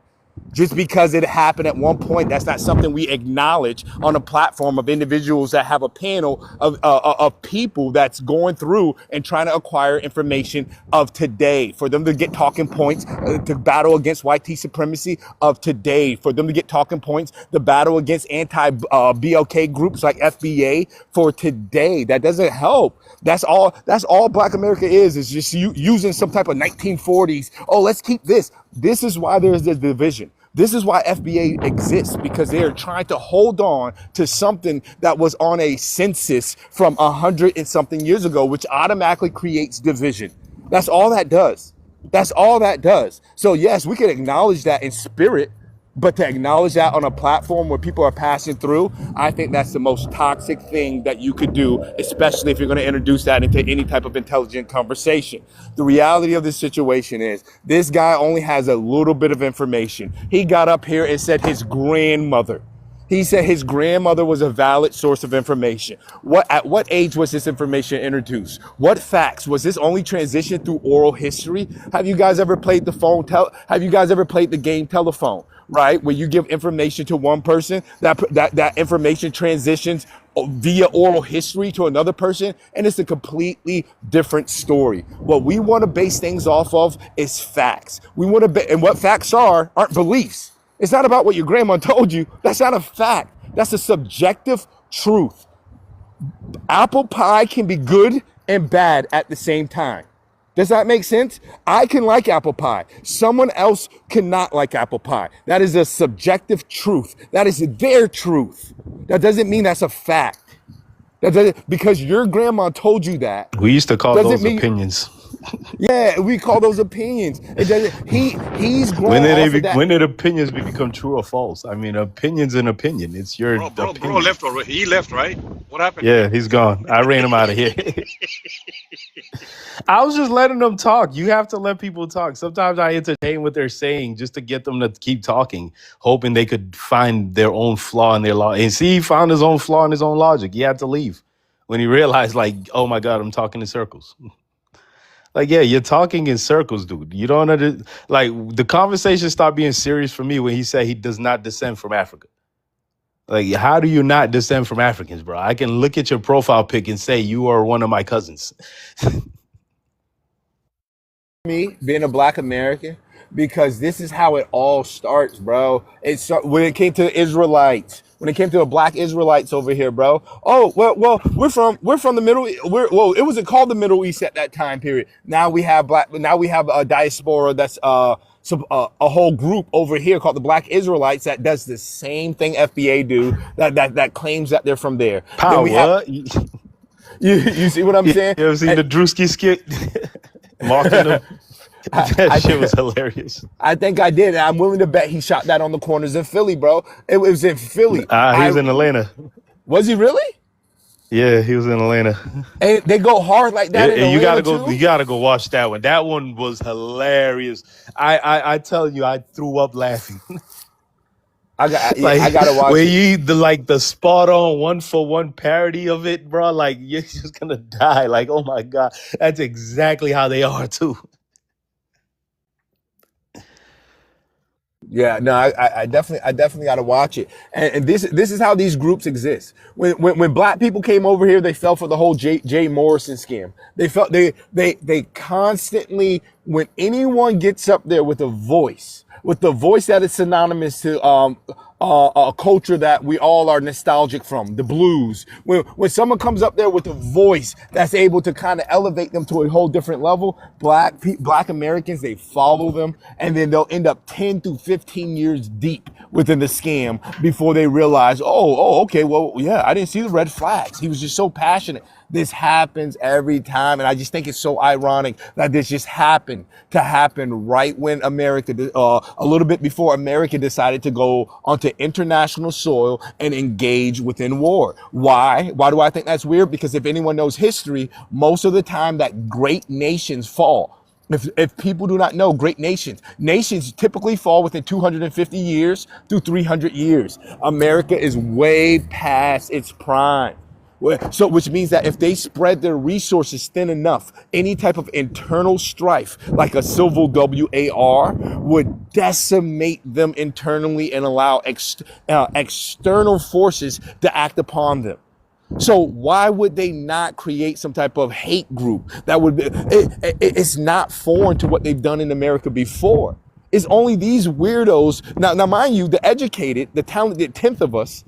Just because it happened at one point, that's not something we acknowledge on a platform of individuals that have a panel of people that's going through and trying to acquire information of today. For them to get talking points to battle against white tea supremacy of today. For them to get talking points to battle against anti-BLK groups like FBA for today. That doesn't help. That's all Black America is just using some type of 1940s. Oh, let's keep this. This is why there's this division. This is why FBA exists, because they are trying to hold on to something that was on a census from 100 and something years ago, which automatically creates division. That's all that does. That's all that does. So yes, we can acknowledge that in spirit, but to acknowledge that on a platform where people are passing through, I think that's the most toxic thing that you could do, especially if you're going to introduce that into any type of intelligent conversation. The reality of this situation is this guy only has a little bit of information. He got up here and said his grandmother. He said his grandmother was a valid source of information. At what age was this information introduced? What facts? Was this only transitioned through oral history? Have you guys ever played have you guys ever played the game telephone, right? Where you give information to one person, that information transitions via oral history to another person, and it's a completely different story. What we want to base things off of is facts. And what facts aren't beliefs. It's not about what your grandma told you. That's not a fact. That's a subjective truth. Apple pie can be good and bad at the same time. Does that make sense? I can like apple pie. Someone else cannot like apple pie. That is a subjective truth. That is their truth. That doesn't mean that's a fact. Because your grandma told you that. We used to call those Mean, opinions. Yeah, we call those opinions. It doesn't. He's grown When off of that. when did opinions become true or false? I mean, opinion's an opinion. It's your opinion. Bro left already. He left, right? What happened? Yeah, he's gone. I ran him out of here. I was just letting them talk. You have to let people talk. Sometimes I entertain what they're saying just to get them to keep talking, hoping they could find their own flaw in their law. And see, he found his own flaw in his own logic. He had to leave when he realized, like, oh my God, I'm talking in circles. Like, yeah, you're talking in circles, dude. You don't like the conversation stopped being serious for me when he said he does not descend from Africa. Like, how do you not descend from Africans, bro? I can look at your profile pic and say you are one of my cousins. Me being a Black American, because this is how it all starts, bro. When it came to the Israelites, when it came to the Black Israelites over here, bro. Oh, well, we're from the Middle. It wasn't called the Middle East at that time period. Now we have a diaspora that's a whole group over here called the Black Israelites that does the same thing FBA do, that claims that they're from there. What? You see what I'm saying? You ever seen the Drewski skit? Mocking them. That shit was hilarious. I think I did. I'm willing to bet he shot that on the corners in Philly, bro. It was in Philly. He was in Atlanta. Was he really? Yeah, he was in Atlanta. And they go hard like that in you Atlanta gotta go. too? You gotta go watch that one. That one was hilarious. I tell you, I threw up laughing. I gotta watch where it. you eat the spot on 1-for-1 parody of it, bro. Like you're just gonna die. Like, oh my god, that's exactly how they are too. Yeah, no, I definitely got to watch it. And this is how these groups exist. When black people came over here, they fell for the whole Jay Morrison scam. They constantly, when anyone gets up there with a voice that is synonymous to a culture that we all are nostalgic from, the blues. When someone comes up there with a voice that's able to kind of elevate them to a whole different level, black Americans, they follow them, and then they'll end up 10 to 15 years deep within the scam before they realize, okay, well, yeah, I didn't see the red flags. He was just so passionate. This happens every time, and I just think it's so ironic that this just happened to happen right when America, a little bit before America decided to go onto international soil and engage within war. Why? Why do I think that's weird? Because if anyone knows history, most of the time that great nations fall. If people do not know, great nations typically fall within 250 years to 300 years. America is way past its prime. So, which means that if they spread their resources thin enough, any type of internal strife, like a civil war, would decimate them internally and allow external forces to act upon them. So why would they not create some type of hate group that would be, it's not foreign to what they've done in America before. It's only these weirdos. Now mind you, the educated, the talented tenth of us,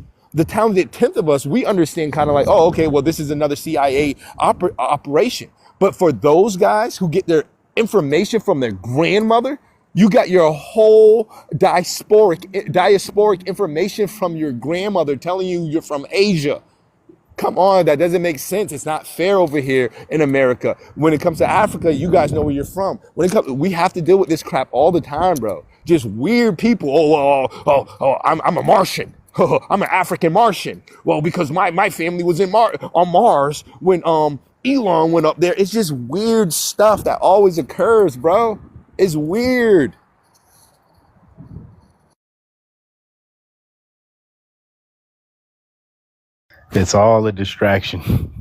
we understand kind of like, oh, okay, well, this is another CIA operation. But for those guys who get their information from their grandmother, you got your whole diasporic information from your grandmother telling you you're from Asia. Come on, that doesn't make sense. It's not fair over here in America. When it comes to Africa, you guys know where you're from. We have to deal with this crap all the time, bro. Just weird people. I'm a Martian. I'm an African Martian. Well, because my family was on Mars when Elon went up there. It's just weird stuff that always occurs, bro. It's weird. It's all a distraction.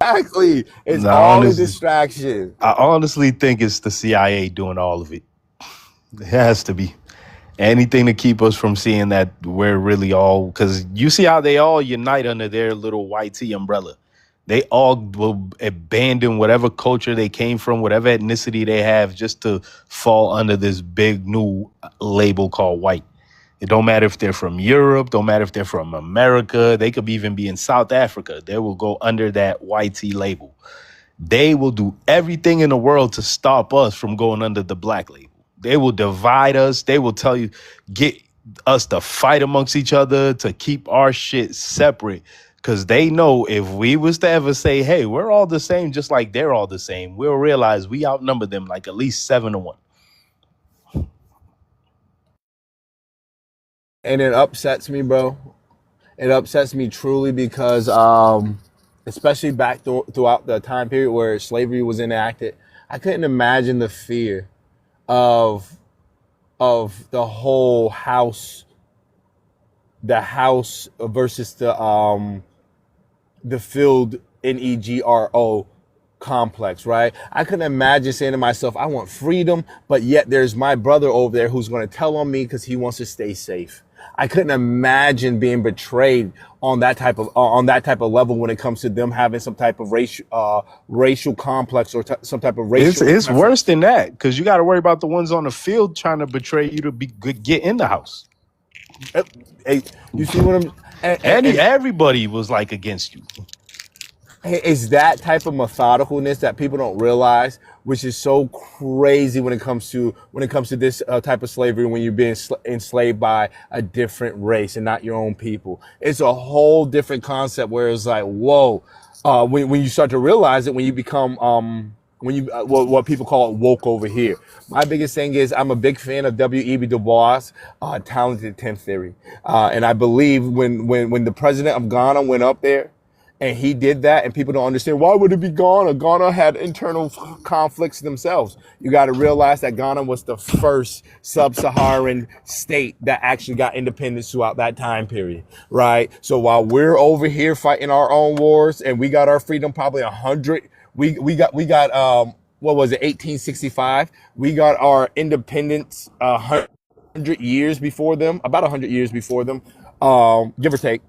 Exactly. It's No, all a honestly, distraction. I honestly think it's the CIA doing all of it. It has to be. Anything to keep us from seeing that we're really all, because you see how they all unite under their little YT umbrella. They all will abandon whatever culture they came from, whatever ethnicity they have, just to fall under this big new label called white. It don't matter if they're from Europe, don't matter if they're from America. They could even be in South Africa. They will go under that YT label. They will do everything in the world to stop us from going under the black label. They will divide us. They will tell you, get us to fight amongst each other, to keep our shit separate. Because they know if we was to ever say, hey, we're all the same, just like they're all the same, we'll realize we outnumber them like at least 7-1. And it upsets me, bro. It upsets me truly because, especially back throughout the time period where slavery was enacted, I couldn't imagine the fear of the whole house, the house versus the field NEGRO complex, right? I couldn't imagine saying to myself, I want freedom, but yet there's my brother over there who's going to tell on me because he wants to stay safe. I couldn't imagine being betrayed on that type of level when it comes to them having some type of racial complex or some type of racial. It's worse than that, because you got to worry about the ones on the field trying to betray you to get in the house. Hey, you see what I'm? Everybody was like against you. It's that type of methodicalness that people don't realize, which is so crazy when it comes to this type of slavery, when you're being enslaved by a different race and not your own people. It's a whole different concept where it's like, whoa, when you start to realize it, when you become what people call it woke over here. My biggest thing is I'm a big fan of W.E.B. Du Bois' talented 10th theory, and I believe when the president of Ghana went up there And he did that, and people don't understand, why would it be Ghana? Ghana had internal conflicts themselves. You got to realize that Ghana was the first sub-Saharan state that actually got independence throughout that time period, right? So while we're over here fighting our own wars and we got our freedom probably 100, we got what was it, 1865? We got our independence 100 years before them, about 100 years before them, give or take.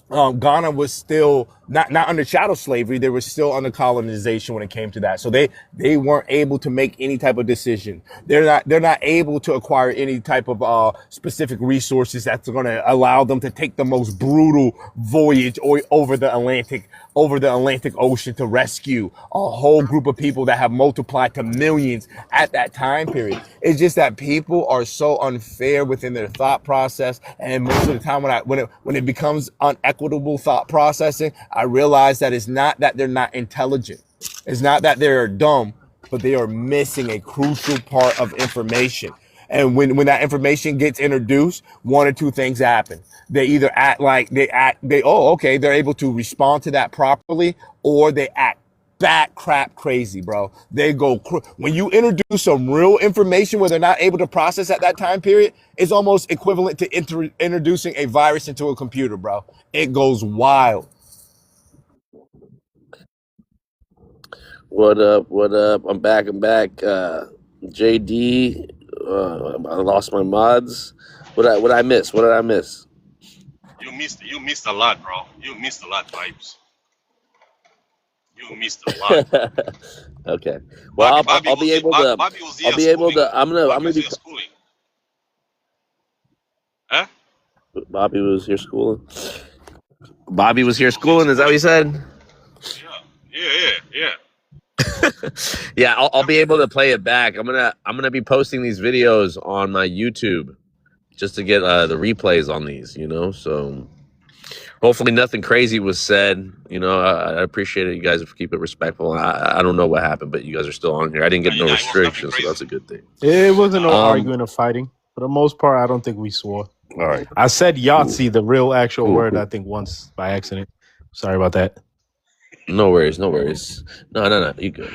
Ghana was still not under chattel slavery. They were still under colonization when it came to that. So they weren't able to make any type of decision. They're not able to acquire any type of specific resources that's going to allow them to take the most brutal voyage over the Atlantic Ocean to rescue a whole group of people that have multiplied to millions at that time period. It's just that people are so unfair within their thought process, and most of the time when it becomes unequitable thought processing, I realize that it's not that they're not intelligent. It's not that they're dumb, but they are missing a crucial part of information. And when that information gets introduced, one or two things happen. They either act like they're able to respond to that properly, or they act bat crap crazy, bro. They go when you introduce some real information where they're not able to process at that time period, it's almost equivalent to introducing a virus into a computer, bro. It goes wild. What up? What up? I'm back. JD, I lost my mods. What I miss? What did I miss? You missed a lot, bro. You missed a lot, Vibes. You missed a lot. Okay. Well, Bobby I'll be able to. Bobby was I'll here be able schooling. to. I'm gonna Bobby was be. here schooling. Bobby was here schooling. Bobby was here schooling. Is that what you said? Yeah. Yeah, I'll be able to play it back. I'm gonna be posting these videos on my YouTube just to get the replays on these, you know. So hopefully nothing crazy was said. You know, I appreciate it. You guys keep it respectful. I don't know what happened, but you guys are still on here. I didn't get no restrictions, so that's a good thing. It wasn't no arguing or fighting. For the most part, I don't think we swore. All right. I said Yahtzee, the real actual word, Cool. I think once by accident. Sorry about that. No worries. No, you good.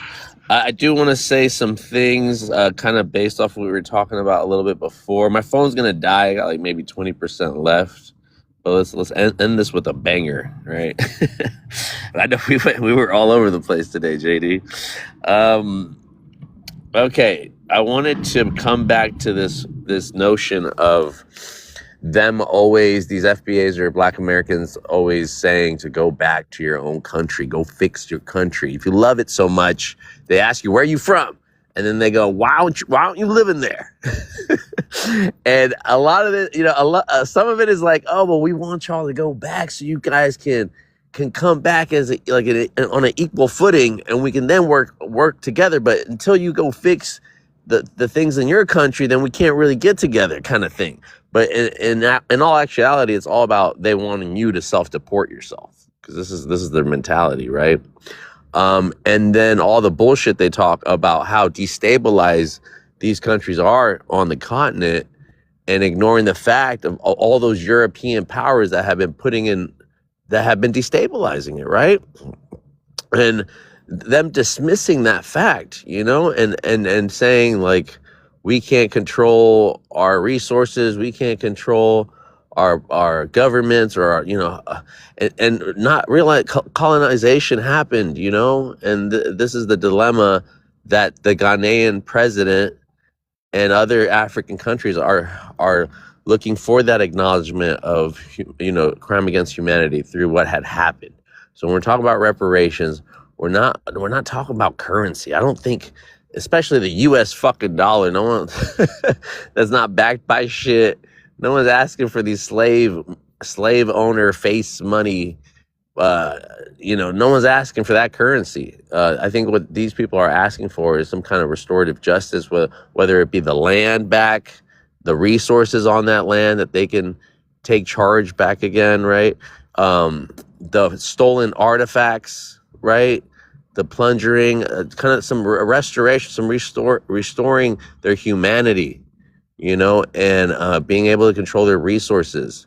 I do want to say some things kind of based off what we were talking about a little bit before. My phone's going to die. I got like maybe 20% left. But let's end this with a banger, right? I know we were all over the place today, JD. Okay, I wanted to come back to this notion of them always, these FBAs or Black Americans always saying to go back to your own country, go fix your country. If you love it so much, they ask you, where are you from? And then they go, why aren't you living there? And a lot of it, you know, some of it is like, oh, well, we want y'all to go back so you guys can come back as on an equal footing, and we can then work together. But until you go fix the things in your country, then we can't really get together, kind of thing. But in all actuality, it's all about they wanting you to self-deport yourself, because this is their mentality, right? And then all the bullshit they talk about how destabilized these countries are on the continent, and ignoring the fact of all those European powers that have been destabilizing it, right? And them dismissing that fact, you know, and saying like, we can't control our resources, we can't control our governments, or our, you know, and not realize colonization happened, you know. And this is the dilemma that the Ghanaian president and other African countries are looking for, that acknowledgement of, you know, crime against humanity through what had happened. So when we're talking about reparations, we're not talking about currency. I don't think, especially the U.S. fucking dollar, no one that's not backed by shit. No one's asking for these slave owner face money. You know, no one's asking for that currency. I think what these people are asking for is some kind of restorative justice, whether it be the land back, the resources on that land that they can take charge back again, right? The stolen artifacts, right? The plundering, kind of some restoration, some restoring their humanity, you know, and being able to control their resources.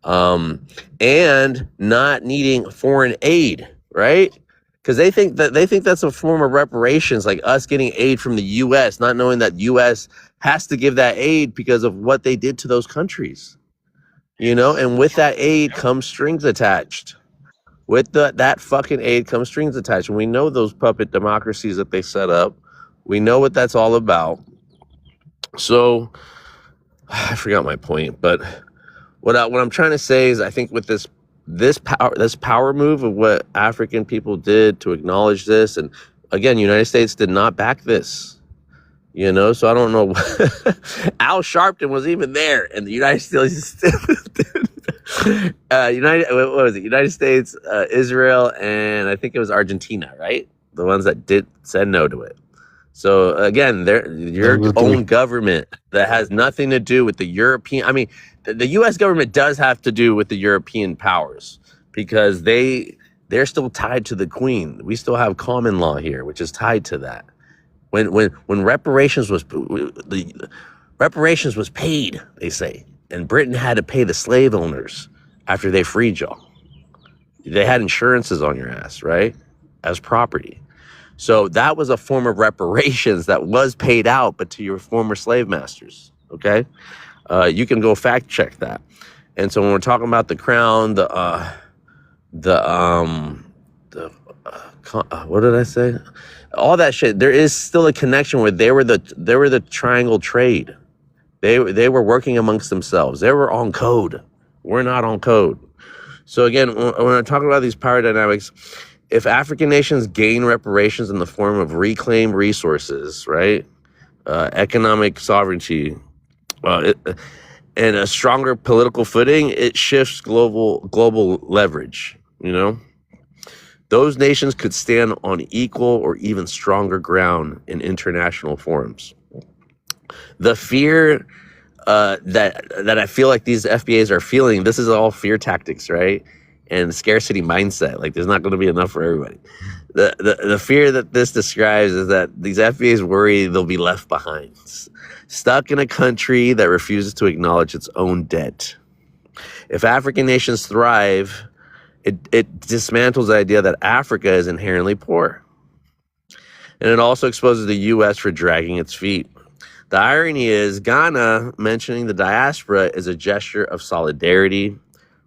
and not needing foreign aid, right? Because they think that's a form of reparations, like us getting aid from the U.S., not knowing that U.S. has to give that aid because of what they did to those countries, and with that aid comes strings attached. With that fucking aid comes strings attached. And we know those puppet democracies that they set up. We know what that's all about. So I forgot my point, but what I'm trying to say is I think with this power move of what African people did to acknowledge this, and again, United States did not back this. So I don't know. Al Sharpton was even there, and the United States, what was it? United States, Israel, and I think it was Argentina, right? The ones that said no to it. So again, your own government that has nothing to do with the European. I mean, the U.S. government does have to do with the European powers because they're still tied to the Queen. We still have common law here, which is tied to that. When reparations was paid, they say, and Britain had to pay the slave owners after they freed y'all. They had insurances on your ass, right, as property. So that was a form of reparations that was paid out, but to your former slave masters. Okay, you can go fact check that. And so when we're talking about the crown, what did I say? All that shit. There is still a connection where they were the triangle trade. They were working amongst themselves. They were on code. We're not on code. So again, when I'm talking about these power dynamics, if African nations gain reparations in the form of reclaimed resources, right, economic sovereignty, and a stronger political footing, it shifts global leverage. Those nations could stand on equal or even stronger ground in international forums. The fear that I feel like these FBAs are feeling, this is all fear tactics, right? And scarcity mindset. Like there's not going to be enough for everybody. The fear that this describes is that these FBAs worry they'll be left behind, stuck in a country that refuses to acknowledge its own debt. If African nations thrive, it dismantles the idea that Africa is inherently poor. And it also exposes the U.S. for dragging its feet. The irony is Ghana mentioning the diaspora is a gesture of solidarity,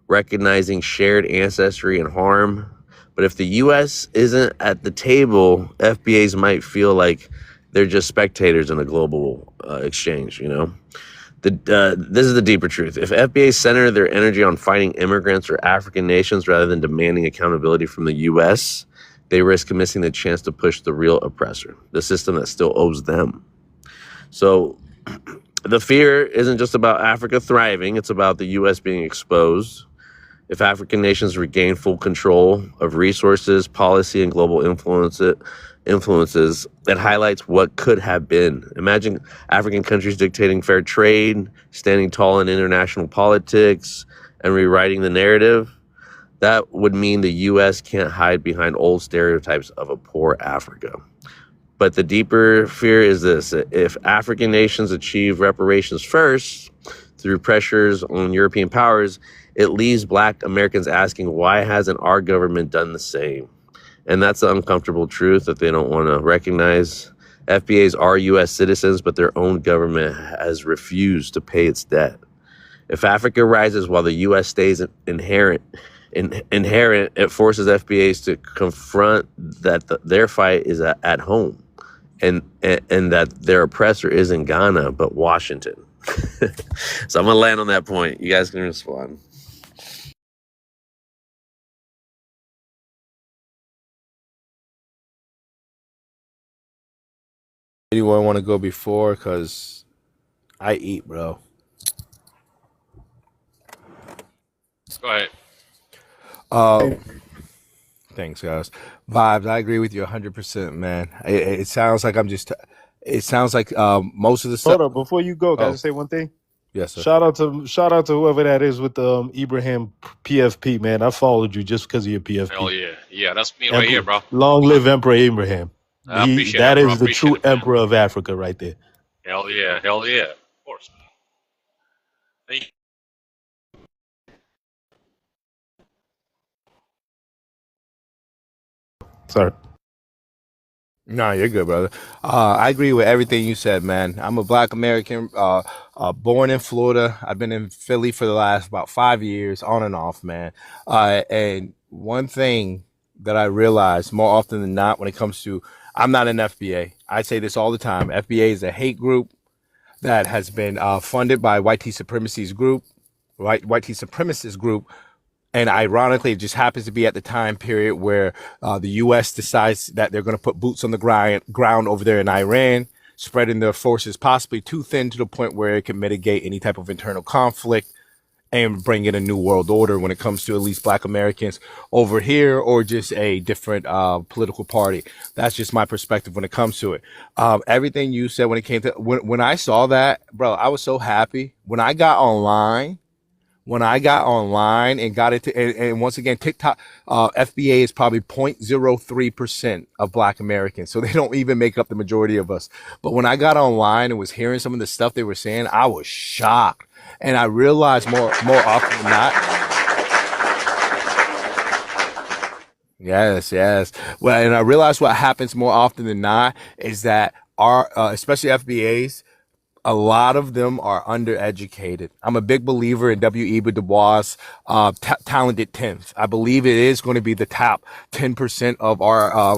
recognizing shared ancestry and harm. But if the U.S. isn't at the table, FBAs might feel like they're just spectators in a global exchange, This is the deeper truth. If FBAs center their energy on fighting immigrants or African nations rather than demanding accountability from the U.S., they risk missing the chance to push the real oppressor, the system that still owes them. So the fear isn't just about Africa thriving, it's about the U.S. being exposed. If African nations regain full control of resources, policy, and global influences, it highlights what could have been. Imagine African countries dictating fair trade, standing tall in international politics, and rewriting the narrative. That would mean the U.S. can't hide behind old stereotypes of a poor Africa. But the deeper fear is this: if African nations achieve reparations first through pressures on European powers, it leaves Black Americans asking, why hasn't our government done the same? And that's the uncomfortable truth that they don't want to recognize. FBAs are U.S. citizens, but their own government has refused to pay its debt. If Africa rises while the U.S. stays inherent, it forces FBAs to confront that their fight is at home, and that their oppressor isn't Ghana, but Washington. So I'm going to land on that point. You guys can respond. Anyone want to go before? Because I eat, bro. Go ahead. Thanks, guys. Vibes, I agree with you 100%, man. It sounds like I'm just... It sounds like most of the stuff... Hold up, before you go, can I just say one thing? Yes, sir. Shout out to whoever that is with Ibrahim PFP, man. I followed you just because of your PFP. Hell yeah. Yeah, that's me right here, bro. Long live Emperor Abraham. I appreciate that that, bro. is the true emperor of Africa right there. Hell yeah. Hell yeah. Of course. Thank you. Sorry. No, you're good, brother. I agree with everything you said, man. I'm a Black American, born in Florida. I've been in Philly for the last about 5 years, on and off, man. And one thing that I realize more often than not when it comes to, I'm not an FBA. I say this all the time. FBA is a hate group that has been funded by white supremacist group, white supremacist group. And ironically, it just happens to be at the time period where the U.S. decides that they're going to put boots on the ground over there in Iran, spreading their forces possibly too thin to the point where it can mitigate any type of internal conflict and bring in a new world order when it comes to at least Black Americans over here, or just a different political party. That's just my perspective when it comes to it. Everything you said when it came to when I saw that, bro, I was so happy when I got online. And got into, and once again, TikTok, FBA is probably 0.03% of Black Americans. So they don't even make up the majority of us. But when I got online and was hearing some of the stuff they were saying, I was shocked. And I realized more often than not. Yes. Well, and I realized what happens more often than not is that our, especially FBAs, a lot of them are undereducated. I'm a big believer in W.E.B. Du Bois' talented 10th. I believe it is going to be the top 10% of our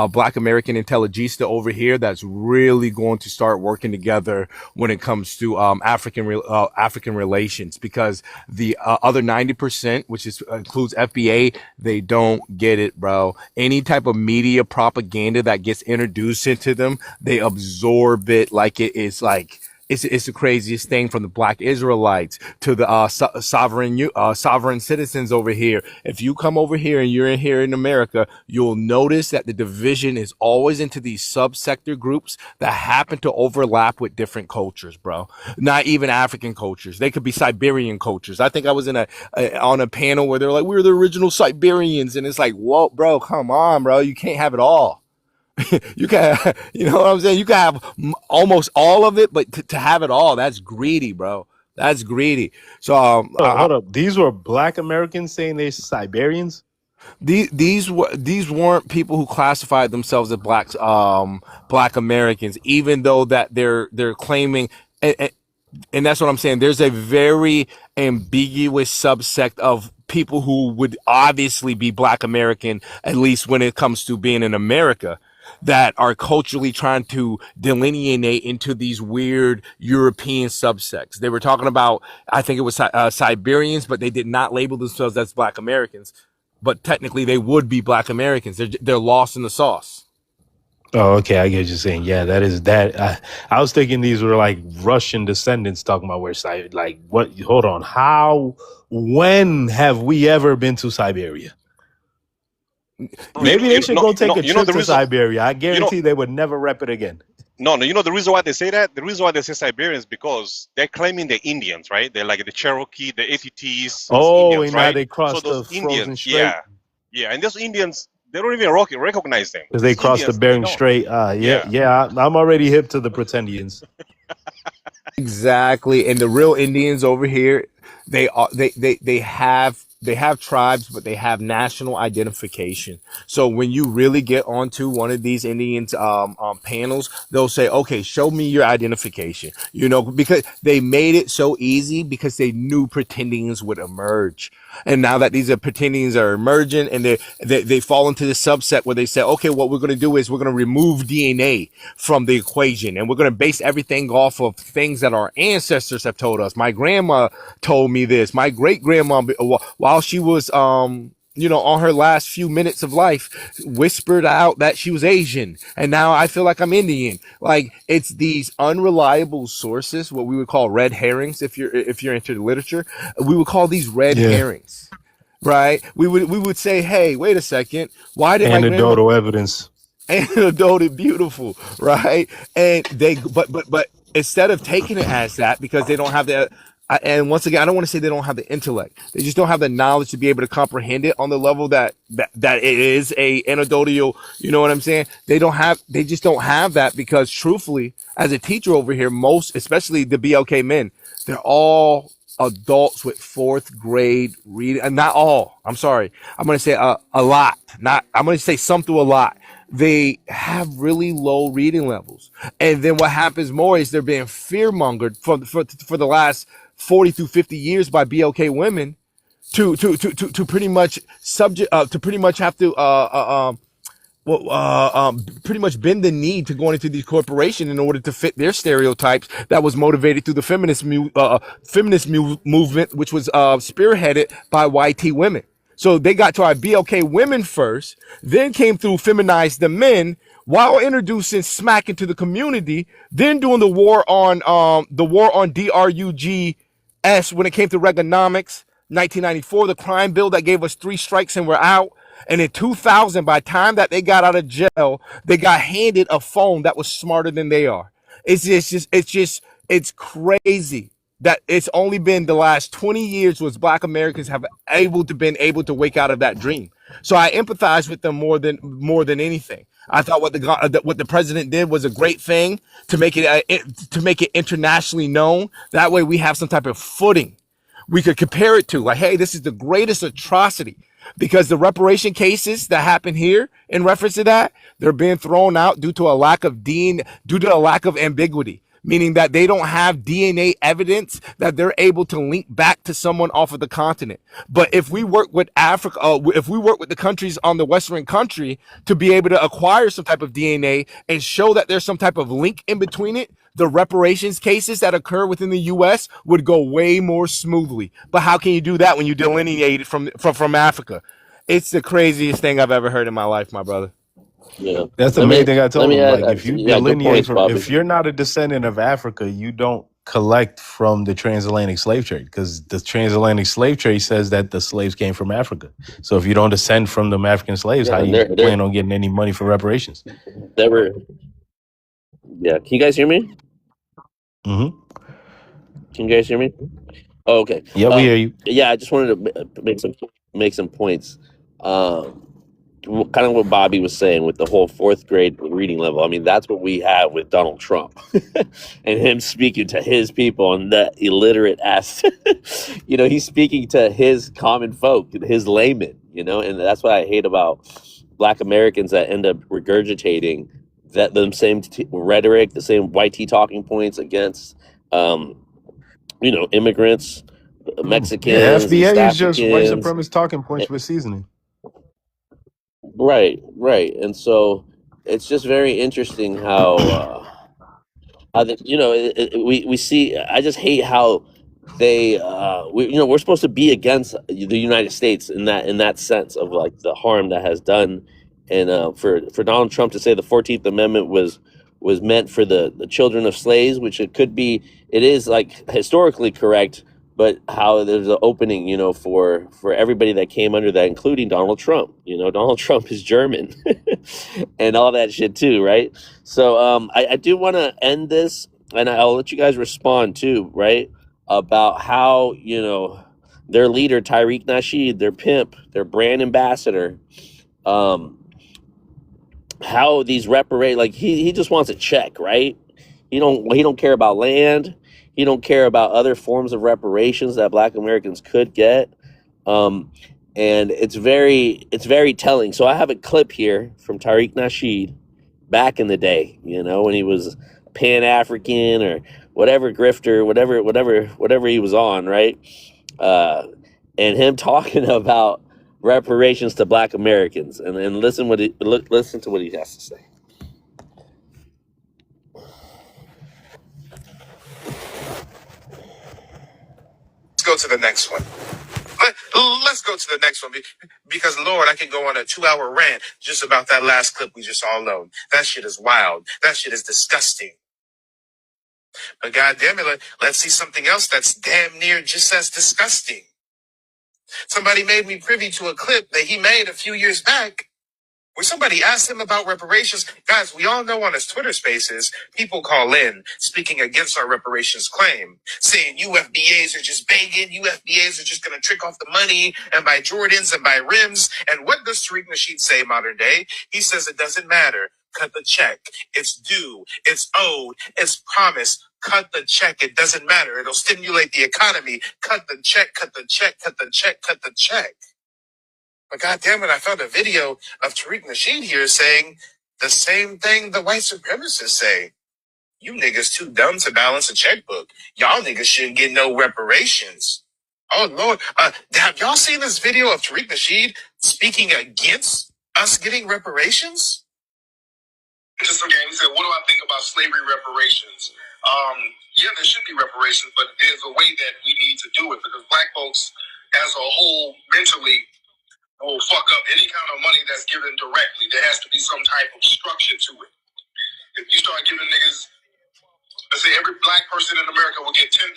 Black American intelligentsia over here that's really going to start working together when it comes to African relations, because the other 90%, which includes FBA, they don't get it, bro. Any type of media propaganda that gets introduced into them, they absorb it like it is like. It's the craziest thing, from the Black Israelites to the sovereign citizens over here. If you come over here and you're in here in America, you'll notice that the division is always into these subsector groups that happen to overlap with different cultures, bro. Not even African cultures. They could be Siberian cultures. I think I was on a panel where they're like, we're the original Siberians. And it's like, whoa, bro, come on, bro. You can't have it all. You can, you know what I'm saying? You can have almost all of it, but to have it all, that's greedy, bro. That's greedy. So, hold up. These were Black Americans saying they're Siberians? These weren't people who classified themselves as Black Americans, even though that they're claiming, and that's what I'm saying. There's a very ambiguous subsect of people who would obviously be Black American, at least when it comes to being in America, that are culturally trying to delineate into these weird European subsects. They were talking about, I think it was Siberians, but they did not label themselves as Black Americans. But technically, they would be Black Americans. They're lost in the sauce. Oh, okay. I get what you're saying. Yeah, that is that. I was thinking these were like Russian descendants talking about where like what? Hold on. How? When have we ever been to Siberia? Maybe they should go take a trip to Siberia. I guarantee they would never rep it again. No, you know the reason why they say that? The reason why they say Siberians, because they're claiming they're Indians, right? They're like the Cherokee, the ATTs. Oh, Indians, and right? now they crossed so the Indians, frozen strait. Yeah, and those Indians, they don't even recognize them. Because they crossed the Bering Strait. Yeah. I'm already hip to the pretendians. Exactly. And the real Indians over here, they have tribes, but they have national identification. So when you really get onto one of these Indians panels, they'll say, okay, show me your identification, because they made it so easy because they knew pretendings would emerge. And now that these pretendings are emerging, and they fall into the subset where they say, okay, what we're going to do is we're going to remove DNA from the equation, and we're going to base everything off of things that our ancestors have told us. My grandma told me this. My great grandma, while she was on her last few minutes of life, whispered out that she was Asian, and now I feel like I'm Indian. Like, it's these unreliable sources, what we would call red herrings. If you're into the literature, we would call these red herrings, right? We would say, hey, wait a second, why did anecdotal evidence? Anecdotal, beautiful, right? And but instead of taking it as that, because they don't have the and once again, I don't want to say they don't have the intellect. They just don't have the knowledge to be able to comprehend it on the level that it is a anecdotal. You know what I'm saying? They just don't have that, because truthfully, as a teacher over here, most, especially the BLK men, they're all adults with fourth grade reading, and not all. I'm sorry. I'm going to say a lot. Not. I'm going to say some through a lot. They have really low reading levels, and then what happens more is they're being fear mongered for the last 40 through 50 years by BLK women to pretty much to pretty much have to pretty much bend the knee to going into these corporations in order to fit their stereotypes that was motivated through the feminist movement, which was spearheaded by YT women. So they got to our BLK women first, then came through feminize the men while introducing smack into the community, then doing the war on DRUGS when it came to Reaganomics, 1994, the crime bill that gave us 3 strikes and we're out. And in 2000, by the time that they got out of jail, they got handed a phone that was smarter than they are. It's crazy that it's only been the last 20 years was Black Americans have been able to wake out of that dream. So I empathize with them more than anything. I thought what the president did was a great thing to make it internationally known. That way we have some type of footing we could compare it to, like, hey, this is the greatest atrocity, because the reparation cases that happen here in reference to that, they're being thrown out due to a lack of ambiguity, meaning that they don't have DNA evidence that they're able to link back to someone off of the continent. But if we work with Africa, if we work with the countries on the Western country to be able to acquire some type of DNA and show that there's some type of link in between it, the reparations cases that occur within the U.S. would go way more smoothly. But how can you do that when you delineate it from Africa? It's the craziest thing I've ever heard in my life, my brother. Yeah. That's the Let main me thing I let told me him. add. Like, if you Yeah, good delineate points, from, Bobby. if you're not a descendant of Africa, you don't collect from the transatlantic slave trade, because the transatlantic slave trade says that the slaves came from Africa. So if you don't descend from them African slaves, Yeah, how and you they're plan on getting any money for reparations? they were. Yeah, can you guys hear me? Mm-hmm. Can you guys hear me? Oh, okay. Yeah, we hear you. Yeah, I just wanted to make some points. Kind of what Bobby was saying with the whole fourth grade reading level. I mean, that's what we have with Donald Trump and him speaking to his people and the illiterate ass. He's speaking to his common folk, his laymen. And that's what I hate about Black Americans that end up regurgitating the same rhetoric, the same YT talking points against, immigrants, Yeah, Mexicans, FBA East is just white Africans. supremacist talking points with seasoning. Right, right. And so it's just very interesting how we see. I just hate how we're supposed to be against the United States in that sense of like the harm that has done. And for Donald Trump to say the 14th Amendment was meant for the children of slaves, which it is like historically correct, but how there's an opening, for everybody that came under that, including Donald Trump. Donald Trump is German and all that shit too, right? So I do want to end this, and I'll let you guys respond too, right? About how, their leader, Tariq Nasheed, their pimp, their brand ambassador, how these he just wants a check, right? He don't care about land. He don't care about other forms of reparations that Black Americans could get. And it's very telling. So I have a clip here from Tariq Nasheed back in the day, when he was Pan-African or whatever grifter, whatever he was on, right? And him talking about reparations to Black Americans, and listen to what he has to say. Let's go to the next one. Let's go to the next one because, Lord, I can go on a 2-hour rant just about that last clip we just all know. That shit is wild. That shit is disgusting. But God damn it, let's see something else that's damn near just as disgusting. Somebody made me privy to a clip that he made a few years back where somebody asked him about reparations. Guys, we all know on his Twitter spaces, people call in speaking against our reparations claim, saying UFBAs are just begging, UFBAs are just going to trick off the money and buy Jordans and buy rims. And what does Tariq Nasheed say modern day? He says it doesn't matter. cut the check. It's due, it's owed, it's promised. Cut the check. It doesn't matter. It'll stimulate the economy. Cut the check, cut the check, cut the check, cut the check. But goddamn it, I found a video of Tariq Nasheed here saying the same thing the white supremacists say. You niggas too dumb to balance a checkbook. Y'all niggas shouldn't get no reparations. Oh Lord, have y'all seen this video of Tariq Nasheed speaking against us getting reparations? Into some game, he said, "What do I think about slavery reparations?" Yeah, there should be reparations, but there's a way that we need to do it because black folks, as a whole, mentally will fuck up any kind of money that's given directly. There has to be some type of structure to it. If you start giving niggas, let's say every black person in America will get $10,000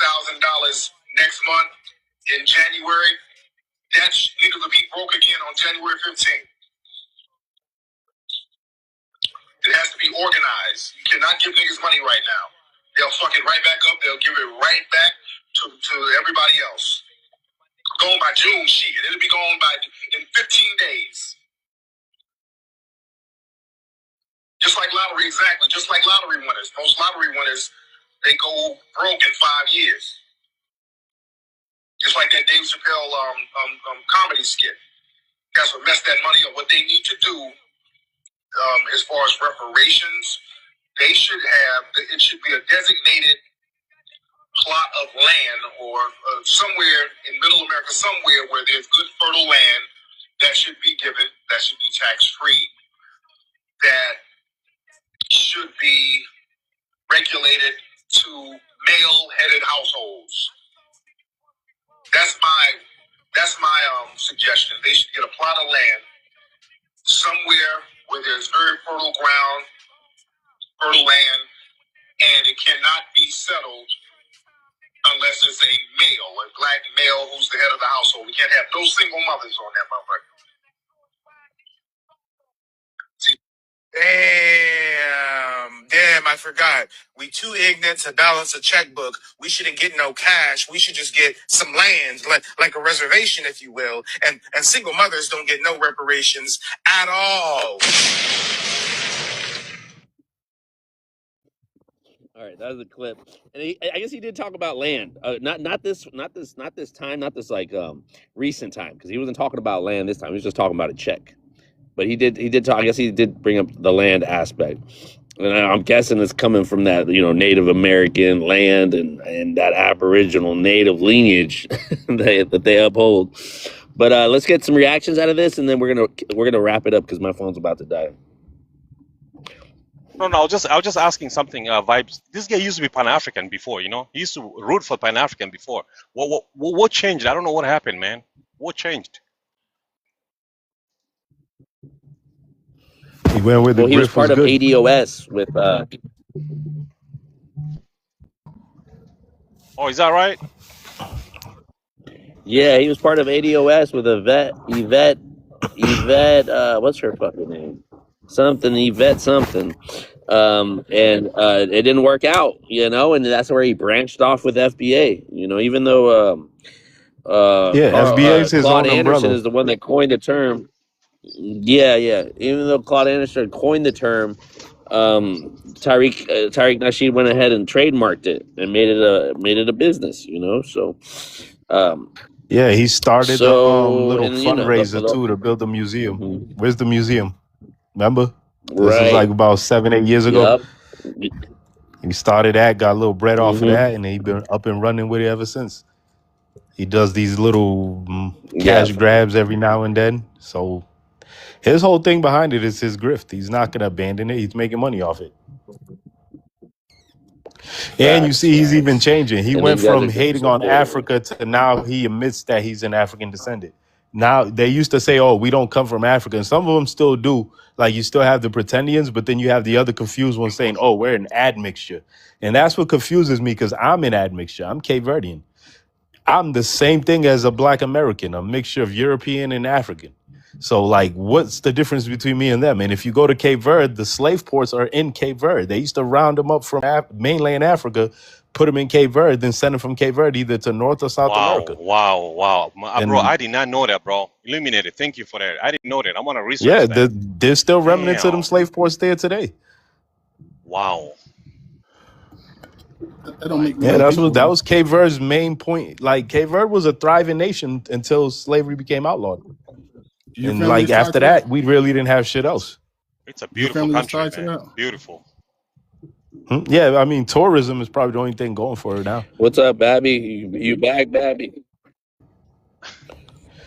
next month in January, that niggas will be broke again on January 15th. It has to be organized. You cannot give niggas money right now. They'll fuck it right back up. They'll give it right back to everybody else. Going by June, shit. It'll be gone by in 15 days. Just like lottery, exactly. Just like lottery winners. Most lottery winners, they go broke in 5 years. Just like that Dave Chappelle comedy skit. That's what messed that money up. What they need to do, as far as reparations, they should have, it should be a designated plot of land or somewhere in middle America, somewhere where there's good fertile land that should be given, that should be tax-free, that should be regulated to male-headed households. That's my suggestion. They should get a plot of land somewhere where there's very fertile ground, fertile land, and it cannot be settled unless it's a male, a black male who's the head of the household. We can't have no single mothers on that motherfucker. Damn, I forgot. We too ignorant to balance a checkbook. We shouldn't get no cash. We should just get some land, like a reservation, if you will. And single mothers don't get no reparations at all. All right, that was a clip, and I guess he did talk about land. Not this time, not this like recent time, because he wasn't talking about land this time. He was just talking about a check. But he did talk. I guess he did bring up the land aspect, and I'm guessing it's coming from that Native American land and that Aboriginal Native lineage that they uphold. But let's get some reactions out of this, and then we're gonna wrap it up because my phone's about to die. No, I was just asking something, Vibes. This guy used to be Pan-African before, He used to root for Pan-African before. What changed? I don't know what happened, man. What changed? He went with Well, he was part of ADOS with. Oh, is that right? Yeah, he was part of ADOS with Yvette. What's her fucking name? Yvette something. And it didn't work out, and that's where he branched off with FBA. Even though FBA is his Claude own Anderson umbrella. is the one that coined the term. Yeah. Even though Claude Anderson coined the term, Tariq Nasheed went ahead and trademarked it and made it a business. So. Yeah, he started the little fundraiser the- too to build the museum. Mhm. Where's the museum? Remember? This Right. was like about 7-8 years ago. Yep. He started that, got a little bread off of Mhm. that, and he been up and running with it ever since. He does these little Yeah. cash grabs every now and then. So his whole thing behind it is his grift. He's not gonna abandon it. He's making money off it. And you see, he's even changing. He And went these guys from are hating on Africa to now he admits that he's an African descendant. Now, they used to say, oh, we don't come from Africa. And some of them still do. Like, you still have the pretendians, but then you have the other confused ones saying, oh, we're an admixture. And that's what confuses me because I'm an admixture. I'm Cape Verdean. I'm the same thing as a Black American, a mixture of European and African. So, like, what's the difference between me and them? And if you go to Cape Verde, the slave ports are in Cape Verde. They used to round them up from mainland Africa, put them in Cape Verde, then send them from Cape Verde either to North or South Wow, America. wow, wow. Bro, And I did not know that, bro. Illuminated. Thank you for that. I didn't know that. I'm gonna yeah, research that. there's still remnants of them Damn. slave ports there today. Wow. That don't make Yeah, many people. that was Cape Verde's main point. Like, Cape Verde was a thriving nation until slavery became outlawed. Your And family like is tied after to that? that, we really didn't have shit else. It's a Your beautiful family is country, tied to man. that? Beautiful. Yeah, I mean, tourism is probably the only thing going for it now. What's up, Babby? You back, Babby?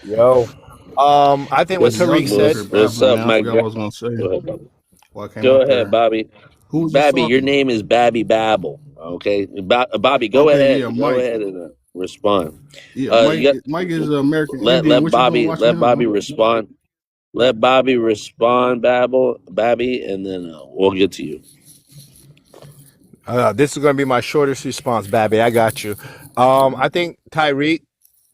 Yo, I think what What's Yeah, I was Tariq going to said. say what's babbling, up, man. I my forgot guy? what I was going to say. Go ahead, Bobby. Well, I came Go up ahead, here. Bobby. Who was just Babby, your talking? name is Babby Babble. Okay, Bobby, go Okay, ahead. yeah, Go Mike. ahead and respond. Yeah, You got Mike is American let Indian. let What you doing Bobby watching him? respond. Let Bobby respond, Babby, and then we'll get to you. This is going to be my shortest response, Babby. I got you. I think Tyreek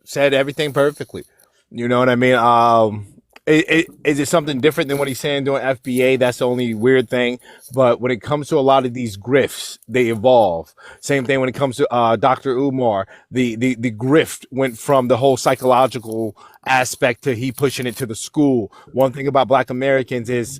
said everything perfectly. You know what I mean? Is it something different than what he's saying doing FBA? That's the only weird thing. But when it comes to a lot of these grifts, they evolve. Same thing when it comes to Dr. Umar. The grift went from the whole psychological aspect to he pushing it to the school. One thing about Black Americans is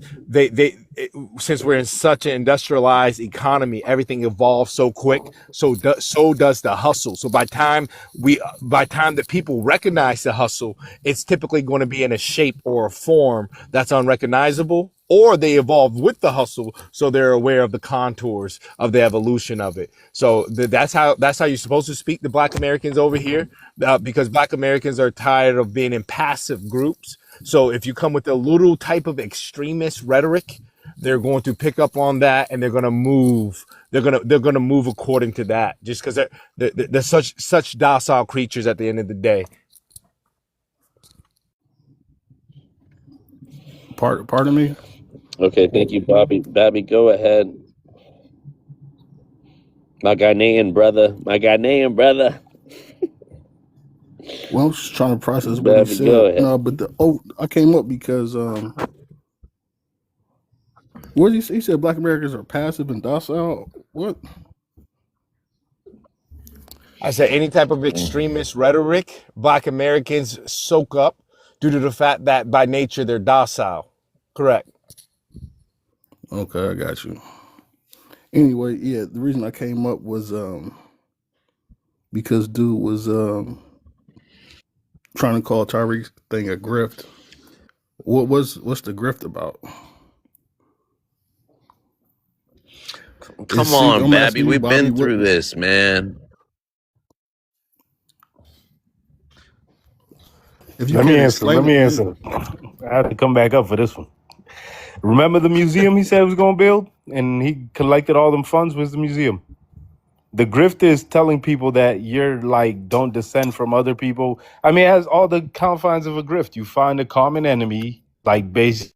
since we're in such an industrialized economy, everything evolves so quick. So does the hustle. So by time that people recognize the hustle, it's typically going to be in a shape or a form that's unrecognizable, or they evolve with the hustle, so they're aware of the contours of the evolution of it. So that's how you're supposed to speak to Black Americans over here, because Black Americans are tired of being in passive groups. So if you come with a little type of extremist rhetoric, they're going to pick up on that and they're going to move. They're going to move according to that, just because they're such docile creatures at the end of the day. Pardon me? Okay, thank you, Bobby. Babby, go ahead. My Ghanaian brother. Well, I'm just trying to process what he Babby, go said. ahead. No, but I came up because what did he say? He said Black Americans are passive and docile. What? I said any type of extremist rhetoric, Black Americans soak up due to the fact that by nature they're docile. Correct. Okay, I got you. Anyway, yeah, the reason I came up was because dude was trying to call Tyreek's thing a grift. What's the grift about? Come on, Babby. We've been through this, man. Let me answer. I have to come back up for this one. Remember the museum he said he was going to build? And he collected all them funds with the museum. The grift is telling people that you're like, don't descend from other people. I mean, it has all the confines of a grift. You find a common enemy, like basically.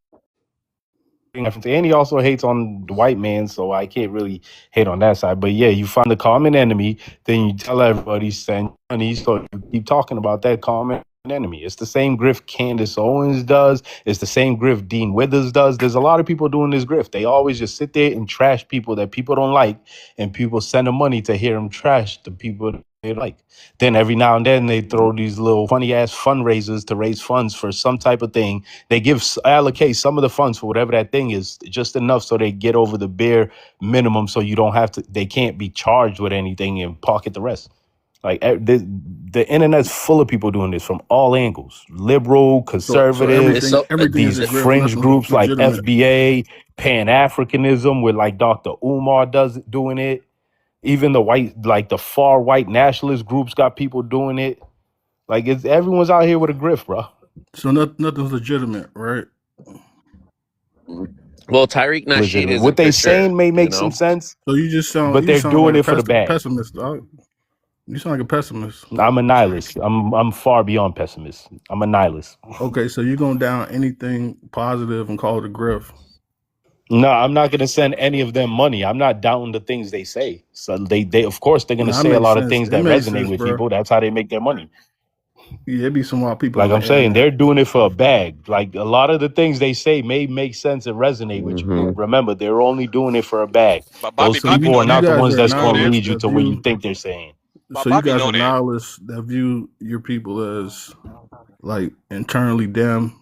And he also hates on the white man, so I can't really hate on that side. But yeah, you find the common enemy, then you tell everybody, send money, so you keep talking about that common enemy. It's the same grift Candace Owens does. It's the same grift Dean Withers does. There's a lot of people doing this grift. They always just sit there and trash people that people don't like, and people send them money to hear them trash the people they like. Then every now and then they throw these little funny ass fundraisers to raise funds for some type of thing. They allocate some of the funds for whatever that thing is, just enough so they get over the bare minimum, so you don't have to. They can't be charged with anything and pocket the rest. Like the internet's full of people doing this from all angles: liberal, conservative, everything these is a grift, fringe nothing's groups like legitimate. FBA, Pan Africanism, with like Dr. Umar doing it. Even the far white nationalist groups got people doing it. Like everyone's out here with a grift, bro. So nothing's legitimate, right? Well, Tyreek Nasheed is what they saying may make some sense. So you just sound, but they're doing it for the bag. Pessimist, dog. You sound like a pessimist. I'm a nihilist. I'm far beyond pessimist. I'm a nihilist. Okay, so you're going down anything positive and call it a grift. No, I'm not going to send any of them money. I'm not doubting the things they say. So they of course they're going to say a lot of things that resonate with people. That's how they make their money. Yeah, it be some wild people Like on the I'm saying, internet. they're doing it for a bag. Like a lot of the things they say may make sense and resonate with you, but remember, they're only doing it for a bag. But Those So Bobby people you are know you not that. the guys ones are that's Bobby know going to that. nihilists lead you that to where you view. think they're saying. But So you Bobby guys know are that. nihilists that view your people as like internally damned,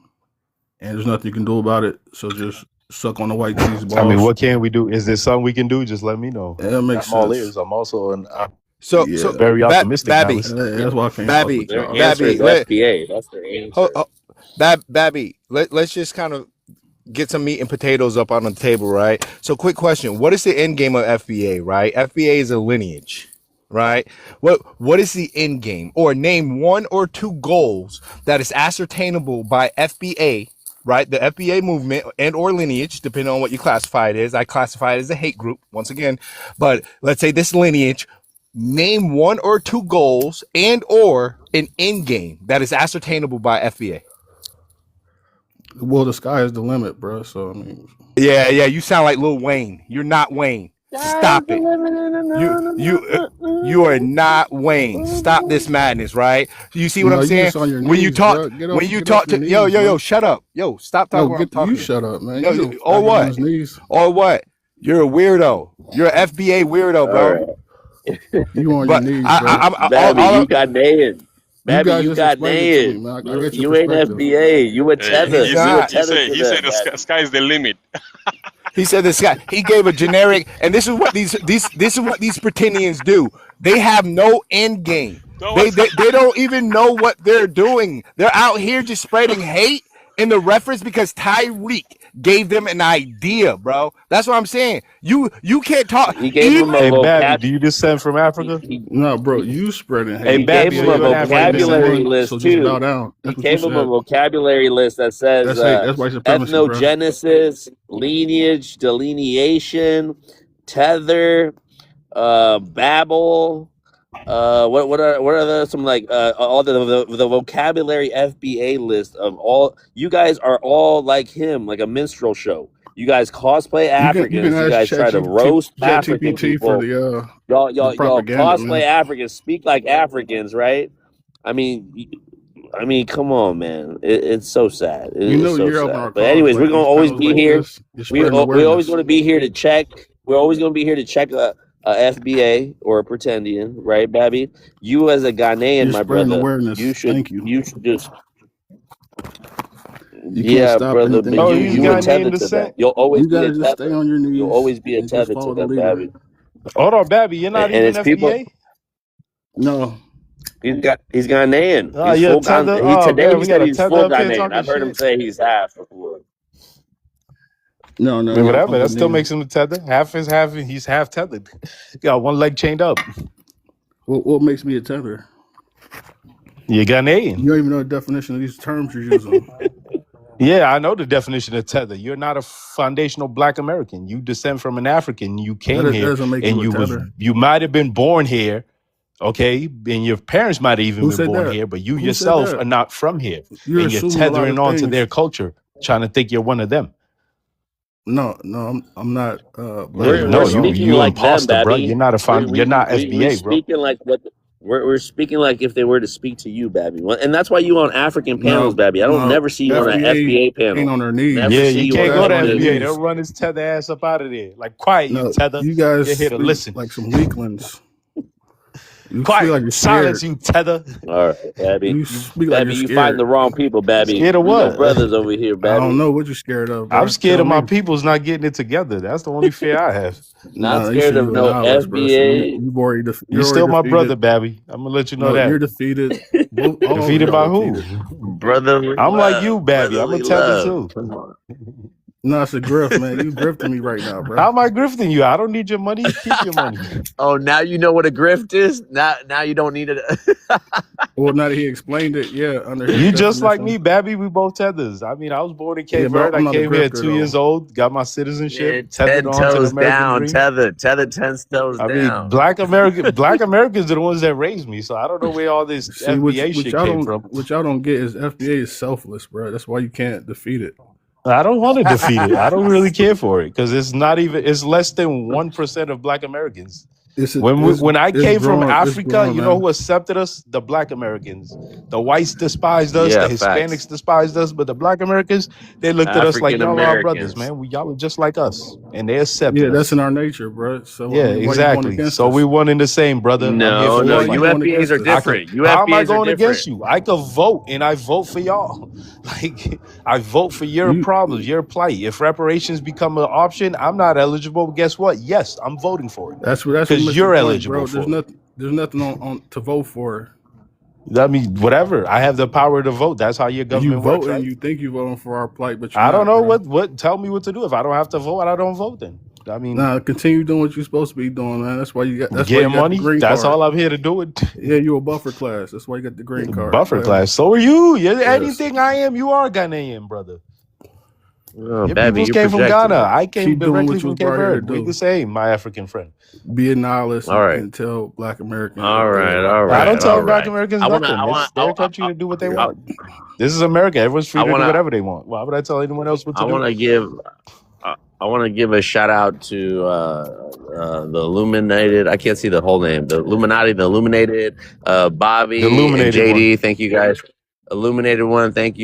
and there's nothing you can do about it. So just suck on the white cheese I mean, balls. what can we do? Is there something we can do? Just let me know. Yeah, that makes I'm all sense. ears. I'm also So Yeah, so very optimistic, Babby, Dallas. that's why I can't fuck Babby, with Their y'all. answer Babby, is FBA. That's their answer. Babby, let's just kind of get some meat and potatoes up on the table, right? So quick question. What is the end game of FBA, right? FBA is a lineage, right? What is the end game? Or name one or two goals that is ascertainable by FBA, right? The FBA movement and or lineage, depending on what you classify it as. I classify it as a hate group, once again. But let's say this lineage, name one or two goals and or an end game that is ascertainable by FBA. Well, the sky is the limit, bro. So I mean, Yeah, you sound like Lil Wayne. You're not Wayne. Stop it. You are not Wayne. Stop this madness, right? You see what no, I'm you saying? just on your When you knees, talk, bro. Get when up, you get talk off your to knees, bro. shut up, stop No, talking when I'm get you talking. shut up, man. No, You know, or faggot on what? his knees. Or what? You're a weirdo. You're an FBA weirdo, bro. All right. You on your But knees, bro. Babby, you got Nayan. You Babby, guys you just got explained it to me, Nayan. man. I get your You ain't perspective. FBA. You a tether. He's You a not. tether to He said them, the Babby. sky is the limit. He said this guy. He gave a generic, and this is what these pretendians do. They have no end game. They don't even know what they're doing. They're out here just spreading hate in the reference because Tyreek gave them an idea, bro. That's what I'm saying. You can't talk. He gave him a Hey, Babby, vocab. do you descend from Africa? No, bro, you spreading hate. Hey, He Babby, gave are him a you an African vocabulary descendant? list So just bow too. down. He That's what you gave him a said. vocabulary list that says That's hate. That's white supremacy, bro. ethnogenesis, lineage, delineation, tether, babble. What are some like all the vocabulary FBA list of all you guys are all like him, like a minstrel show. You guys cosplay You can Africans. You ask guy try to roast African ChatGPT for people. the Y'all propaganda, cosplay man. Africans, speak like Africans, right? I mean, come on, man. It's so sad. You know so you're helping our sad. But cause, anyways, we're like gonna these always panels be like here. this. You're We spreading always awareness. going to be here to check. We're always going to be here to check a FBA or a pretendian, right, Babby? You as a Ghanaian, You're my spreading brother, awareness. you Thank you. should just You can't yeah, stop brother. anything But Oh, I he's you a do. Ghanaian tether to them. descent? You'll always You be a gotta just stay tether. on your You'll knees always be a and just tether to follow the them, leader. Babby. Hold on, Babby, you're not And even it's people. FBA? No, He's Ghanaian. Oh, He's you're full tether? Ghanaian. Oh, Today man, he we said got a he's tether full up here Ghanaian. talking I've heard him shit? say he's half before. no, I mean, you're whatever. on That your still knees. makes him a tether. Half is half. He's half tethered. Got one leg chained up. What makes me a tether? You're Ghanaian. You don't even know the definition of these terms you're using. Yeah, I know the definition of tether. You're not a foundational Black American. You descend from an African. You came That here, doesn't make and you a tether. you might have been born here, okay, and your parents might have even Who been said born that? here, but you Who said yourself that? are not from here, You're and you're assuming a lot tethering of on to their things. culture, trying to think you're one of them. No, I'm not Black We're No, American at all. speaking you like them, imposter, bro. Babby. You're not you're not We're FBA, bro. speaking like what we're speaking like if they were to speak to you, Babby. And that's why you on African panels, No, Babby. I don't no, never see you on an FBA FBA ain't panel. on their knees. Never Yeah, see you you can't on go to That's on your FBA. FBA. They'll knees. run his tether ass up out of there. Like, quiet, you No, tether. you guys You're here to speak listen. like some weaklings. You speak Quiet, like you're silence, scared. you tether. All right, Babby. You speak like Babby, you're you find the scared. wrong people, Babby. Scared of We your what? brothers over here, I don't Babby. know what you're scared of, I'm bro. scared Tell of my me. people's not getting it together. That's the only fear I have. Not No, you scared said of you a no nihilist, bro. So FBA. you've already You're you're still already my defeated. brother, Babby. I'm gonna let you know No, that. you're defeated. Both, all of Defeated y'all by who? defeated. Brotherly I'm like you, love. Babby. I'm a Brotherly tether love. too. Come on. No, it's a grift, man. You grifting me right now, bro. How am I grifting you? I don't need your money. Keep your money. Oh, now you know what a grift is? Now you don't need it. Well, now that he explained it, yeah, under his You just like definition. me, Babby. We both tethers. I mean, I was born in Yeah, Cape but Verde. I I'm not a came here at grifter 2 years though. old. Got my Yeah, citizenship. Tethered 10 on to the toes American down, dream. tethered 10 toes I mean, down. Black Americans are the ones that raised me. So I don't know where all this See, what FBA shit y'all came from. don't get is FBA is selfless, bro. That's why you can't defeat it. I don't want to defeat it. I don't really care for it because it's not even. It's less than 1% of Black Americans. When I came from It's Africa, growing, you know man. who accepted us? The Black Americans. The whites despised us. Yeah, The facts. Hispanics despised us. But the Black Americans, they looked at us like African y'all are our brothers, Americans. man. Y'all are just like us, and they accepted Yeah, us. that's in our nature, bro. So Yeah, I mean, why you going exactly. against So us? we one in the same, brother. I'm here No, for So no, why the you fight. going UFBAs are against us? different. How am I UFBAs are going against different. you? I could vote, and I vote for y'all. Like I vote for your You problems, your plight. If reparations become an option, I'm not eligible. But guess what? Yes, I'm voting for it that's what because missing you're the point, eligible bro. for it. There's nothing on to vote for. I mean, whatever. I have the power to vote. That's how your You government works, vote and right? you think you're voting for our plight, but you're I don't not, know bro. what. Tell me what to do. If I don't have to vote, I don't vote. Then I mean, Nah, continue doing what you're supposed to be doing, man. That's why you got the getting money. green That's card. all I'm here to do. It Yeah, you're a buffer class. That's why you got the green card. buffer Go ahead. class. So are you. You're Yes. anything I am. You are Ghanaian, brother. Oh, Your Babby, peoples you're came from projecting. Ghana. I came Keep doing directly what you from was Cape brought here to Verde. We do. the same, my African friend. Be a nihilist All right. and tell Black Americans. All right, all I right, don't tell all Black right. Americans I nothing. wanna, It's their country to do what they Yeah. want. This is America. Everyone's free I to do wanna, whatever they want. Why would I tell anyone else what I to do? wanna give, I want to give a shout out to the Illuminated. I can't see the whole name. The Illuminati, the Illuminated, Bobby The and illuminated JD. one. Thank you guys. Illuminated one. Thank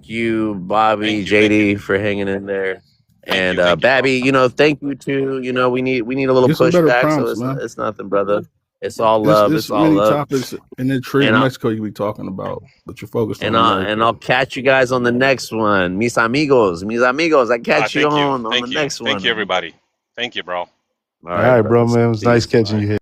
you, Bobby, JD for hanging in there. And Babby, you know, thank you too. You know, we need a little Get some better pushback. So prompts, man. it's nothing, brother. It's all There's love. there's It's all many love. topics in the trade And in I, Mexico you be talking about, but you're focused on and America. I'll catch you guys on the next one. Mis amigos. I catch you Thank you. on Thank the you. next Thank one. you, everybody. Thank you, bro. All All right, right, bro, brothers. man. It was nice Peace. catching you here.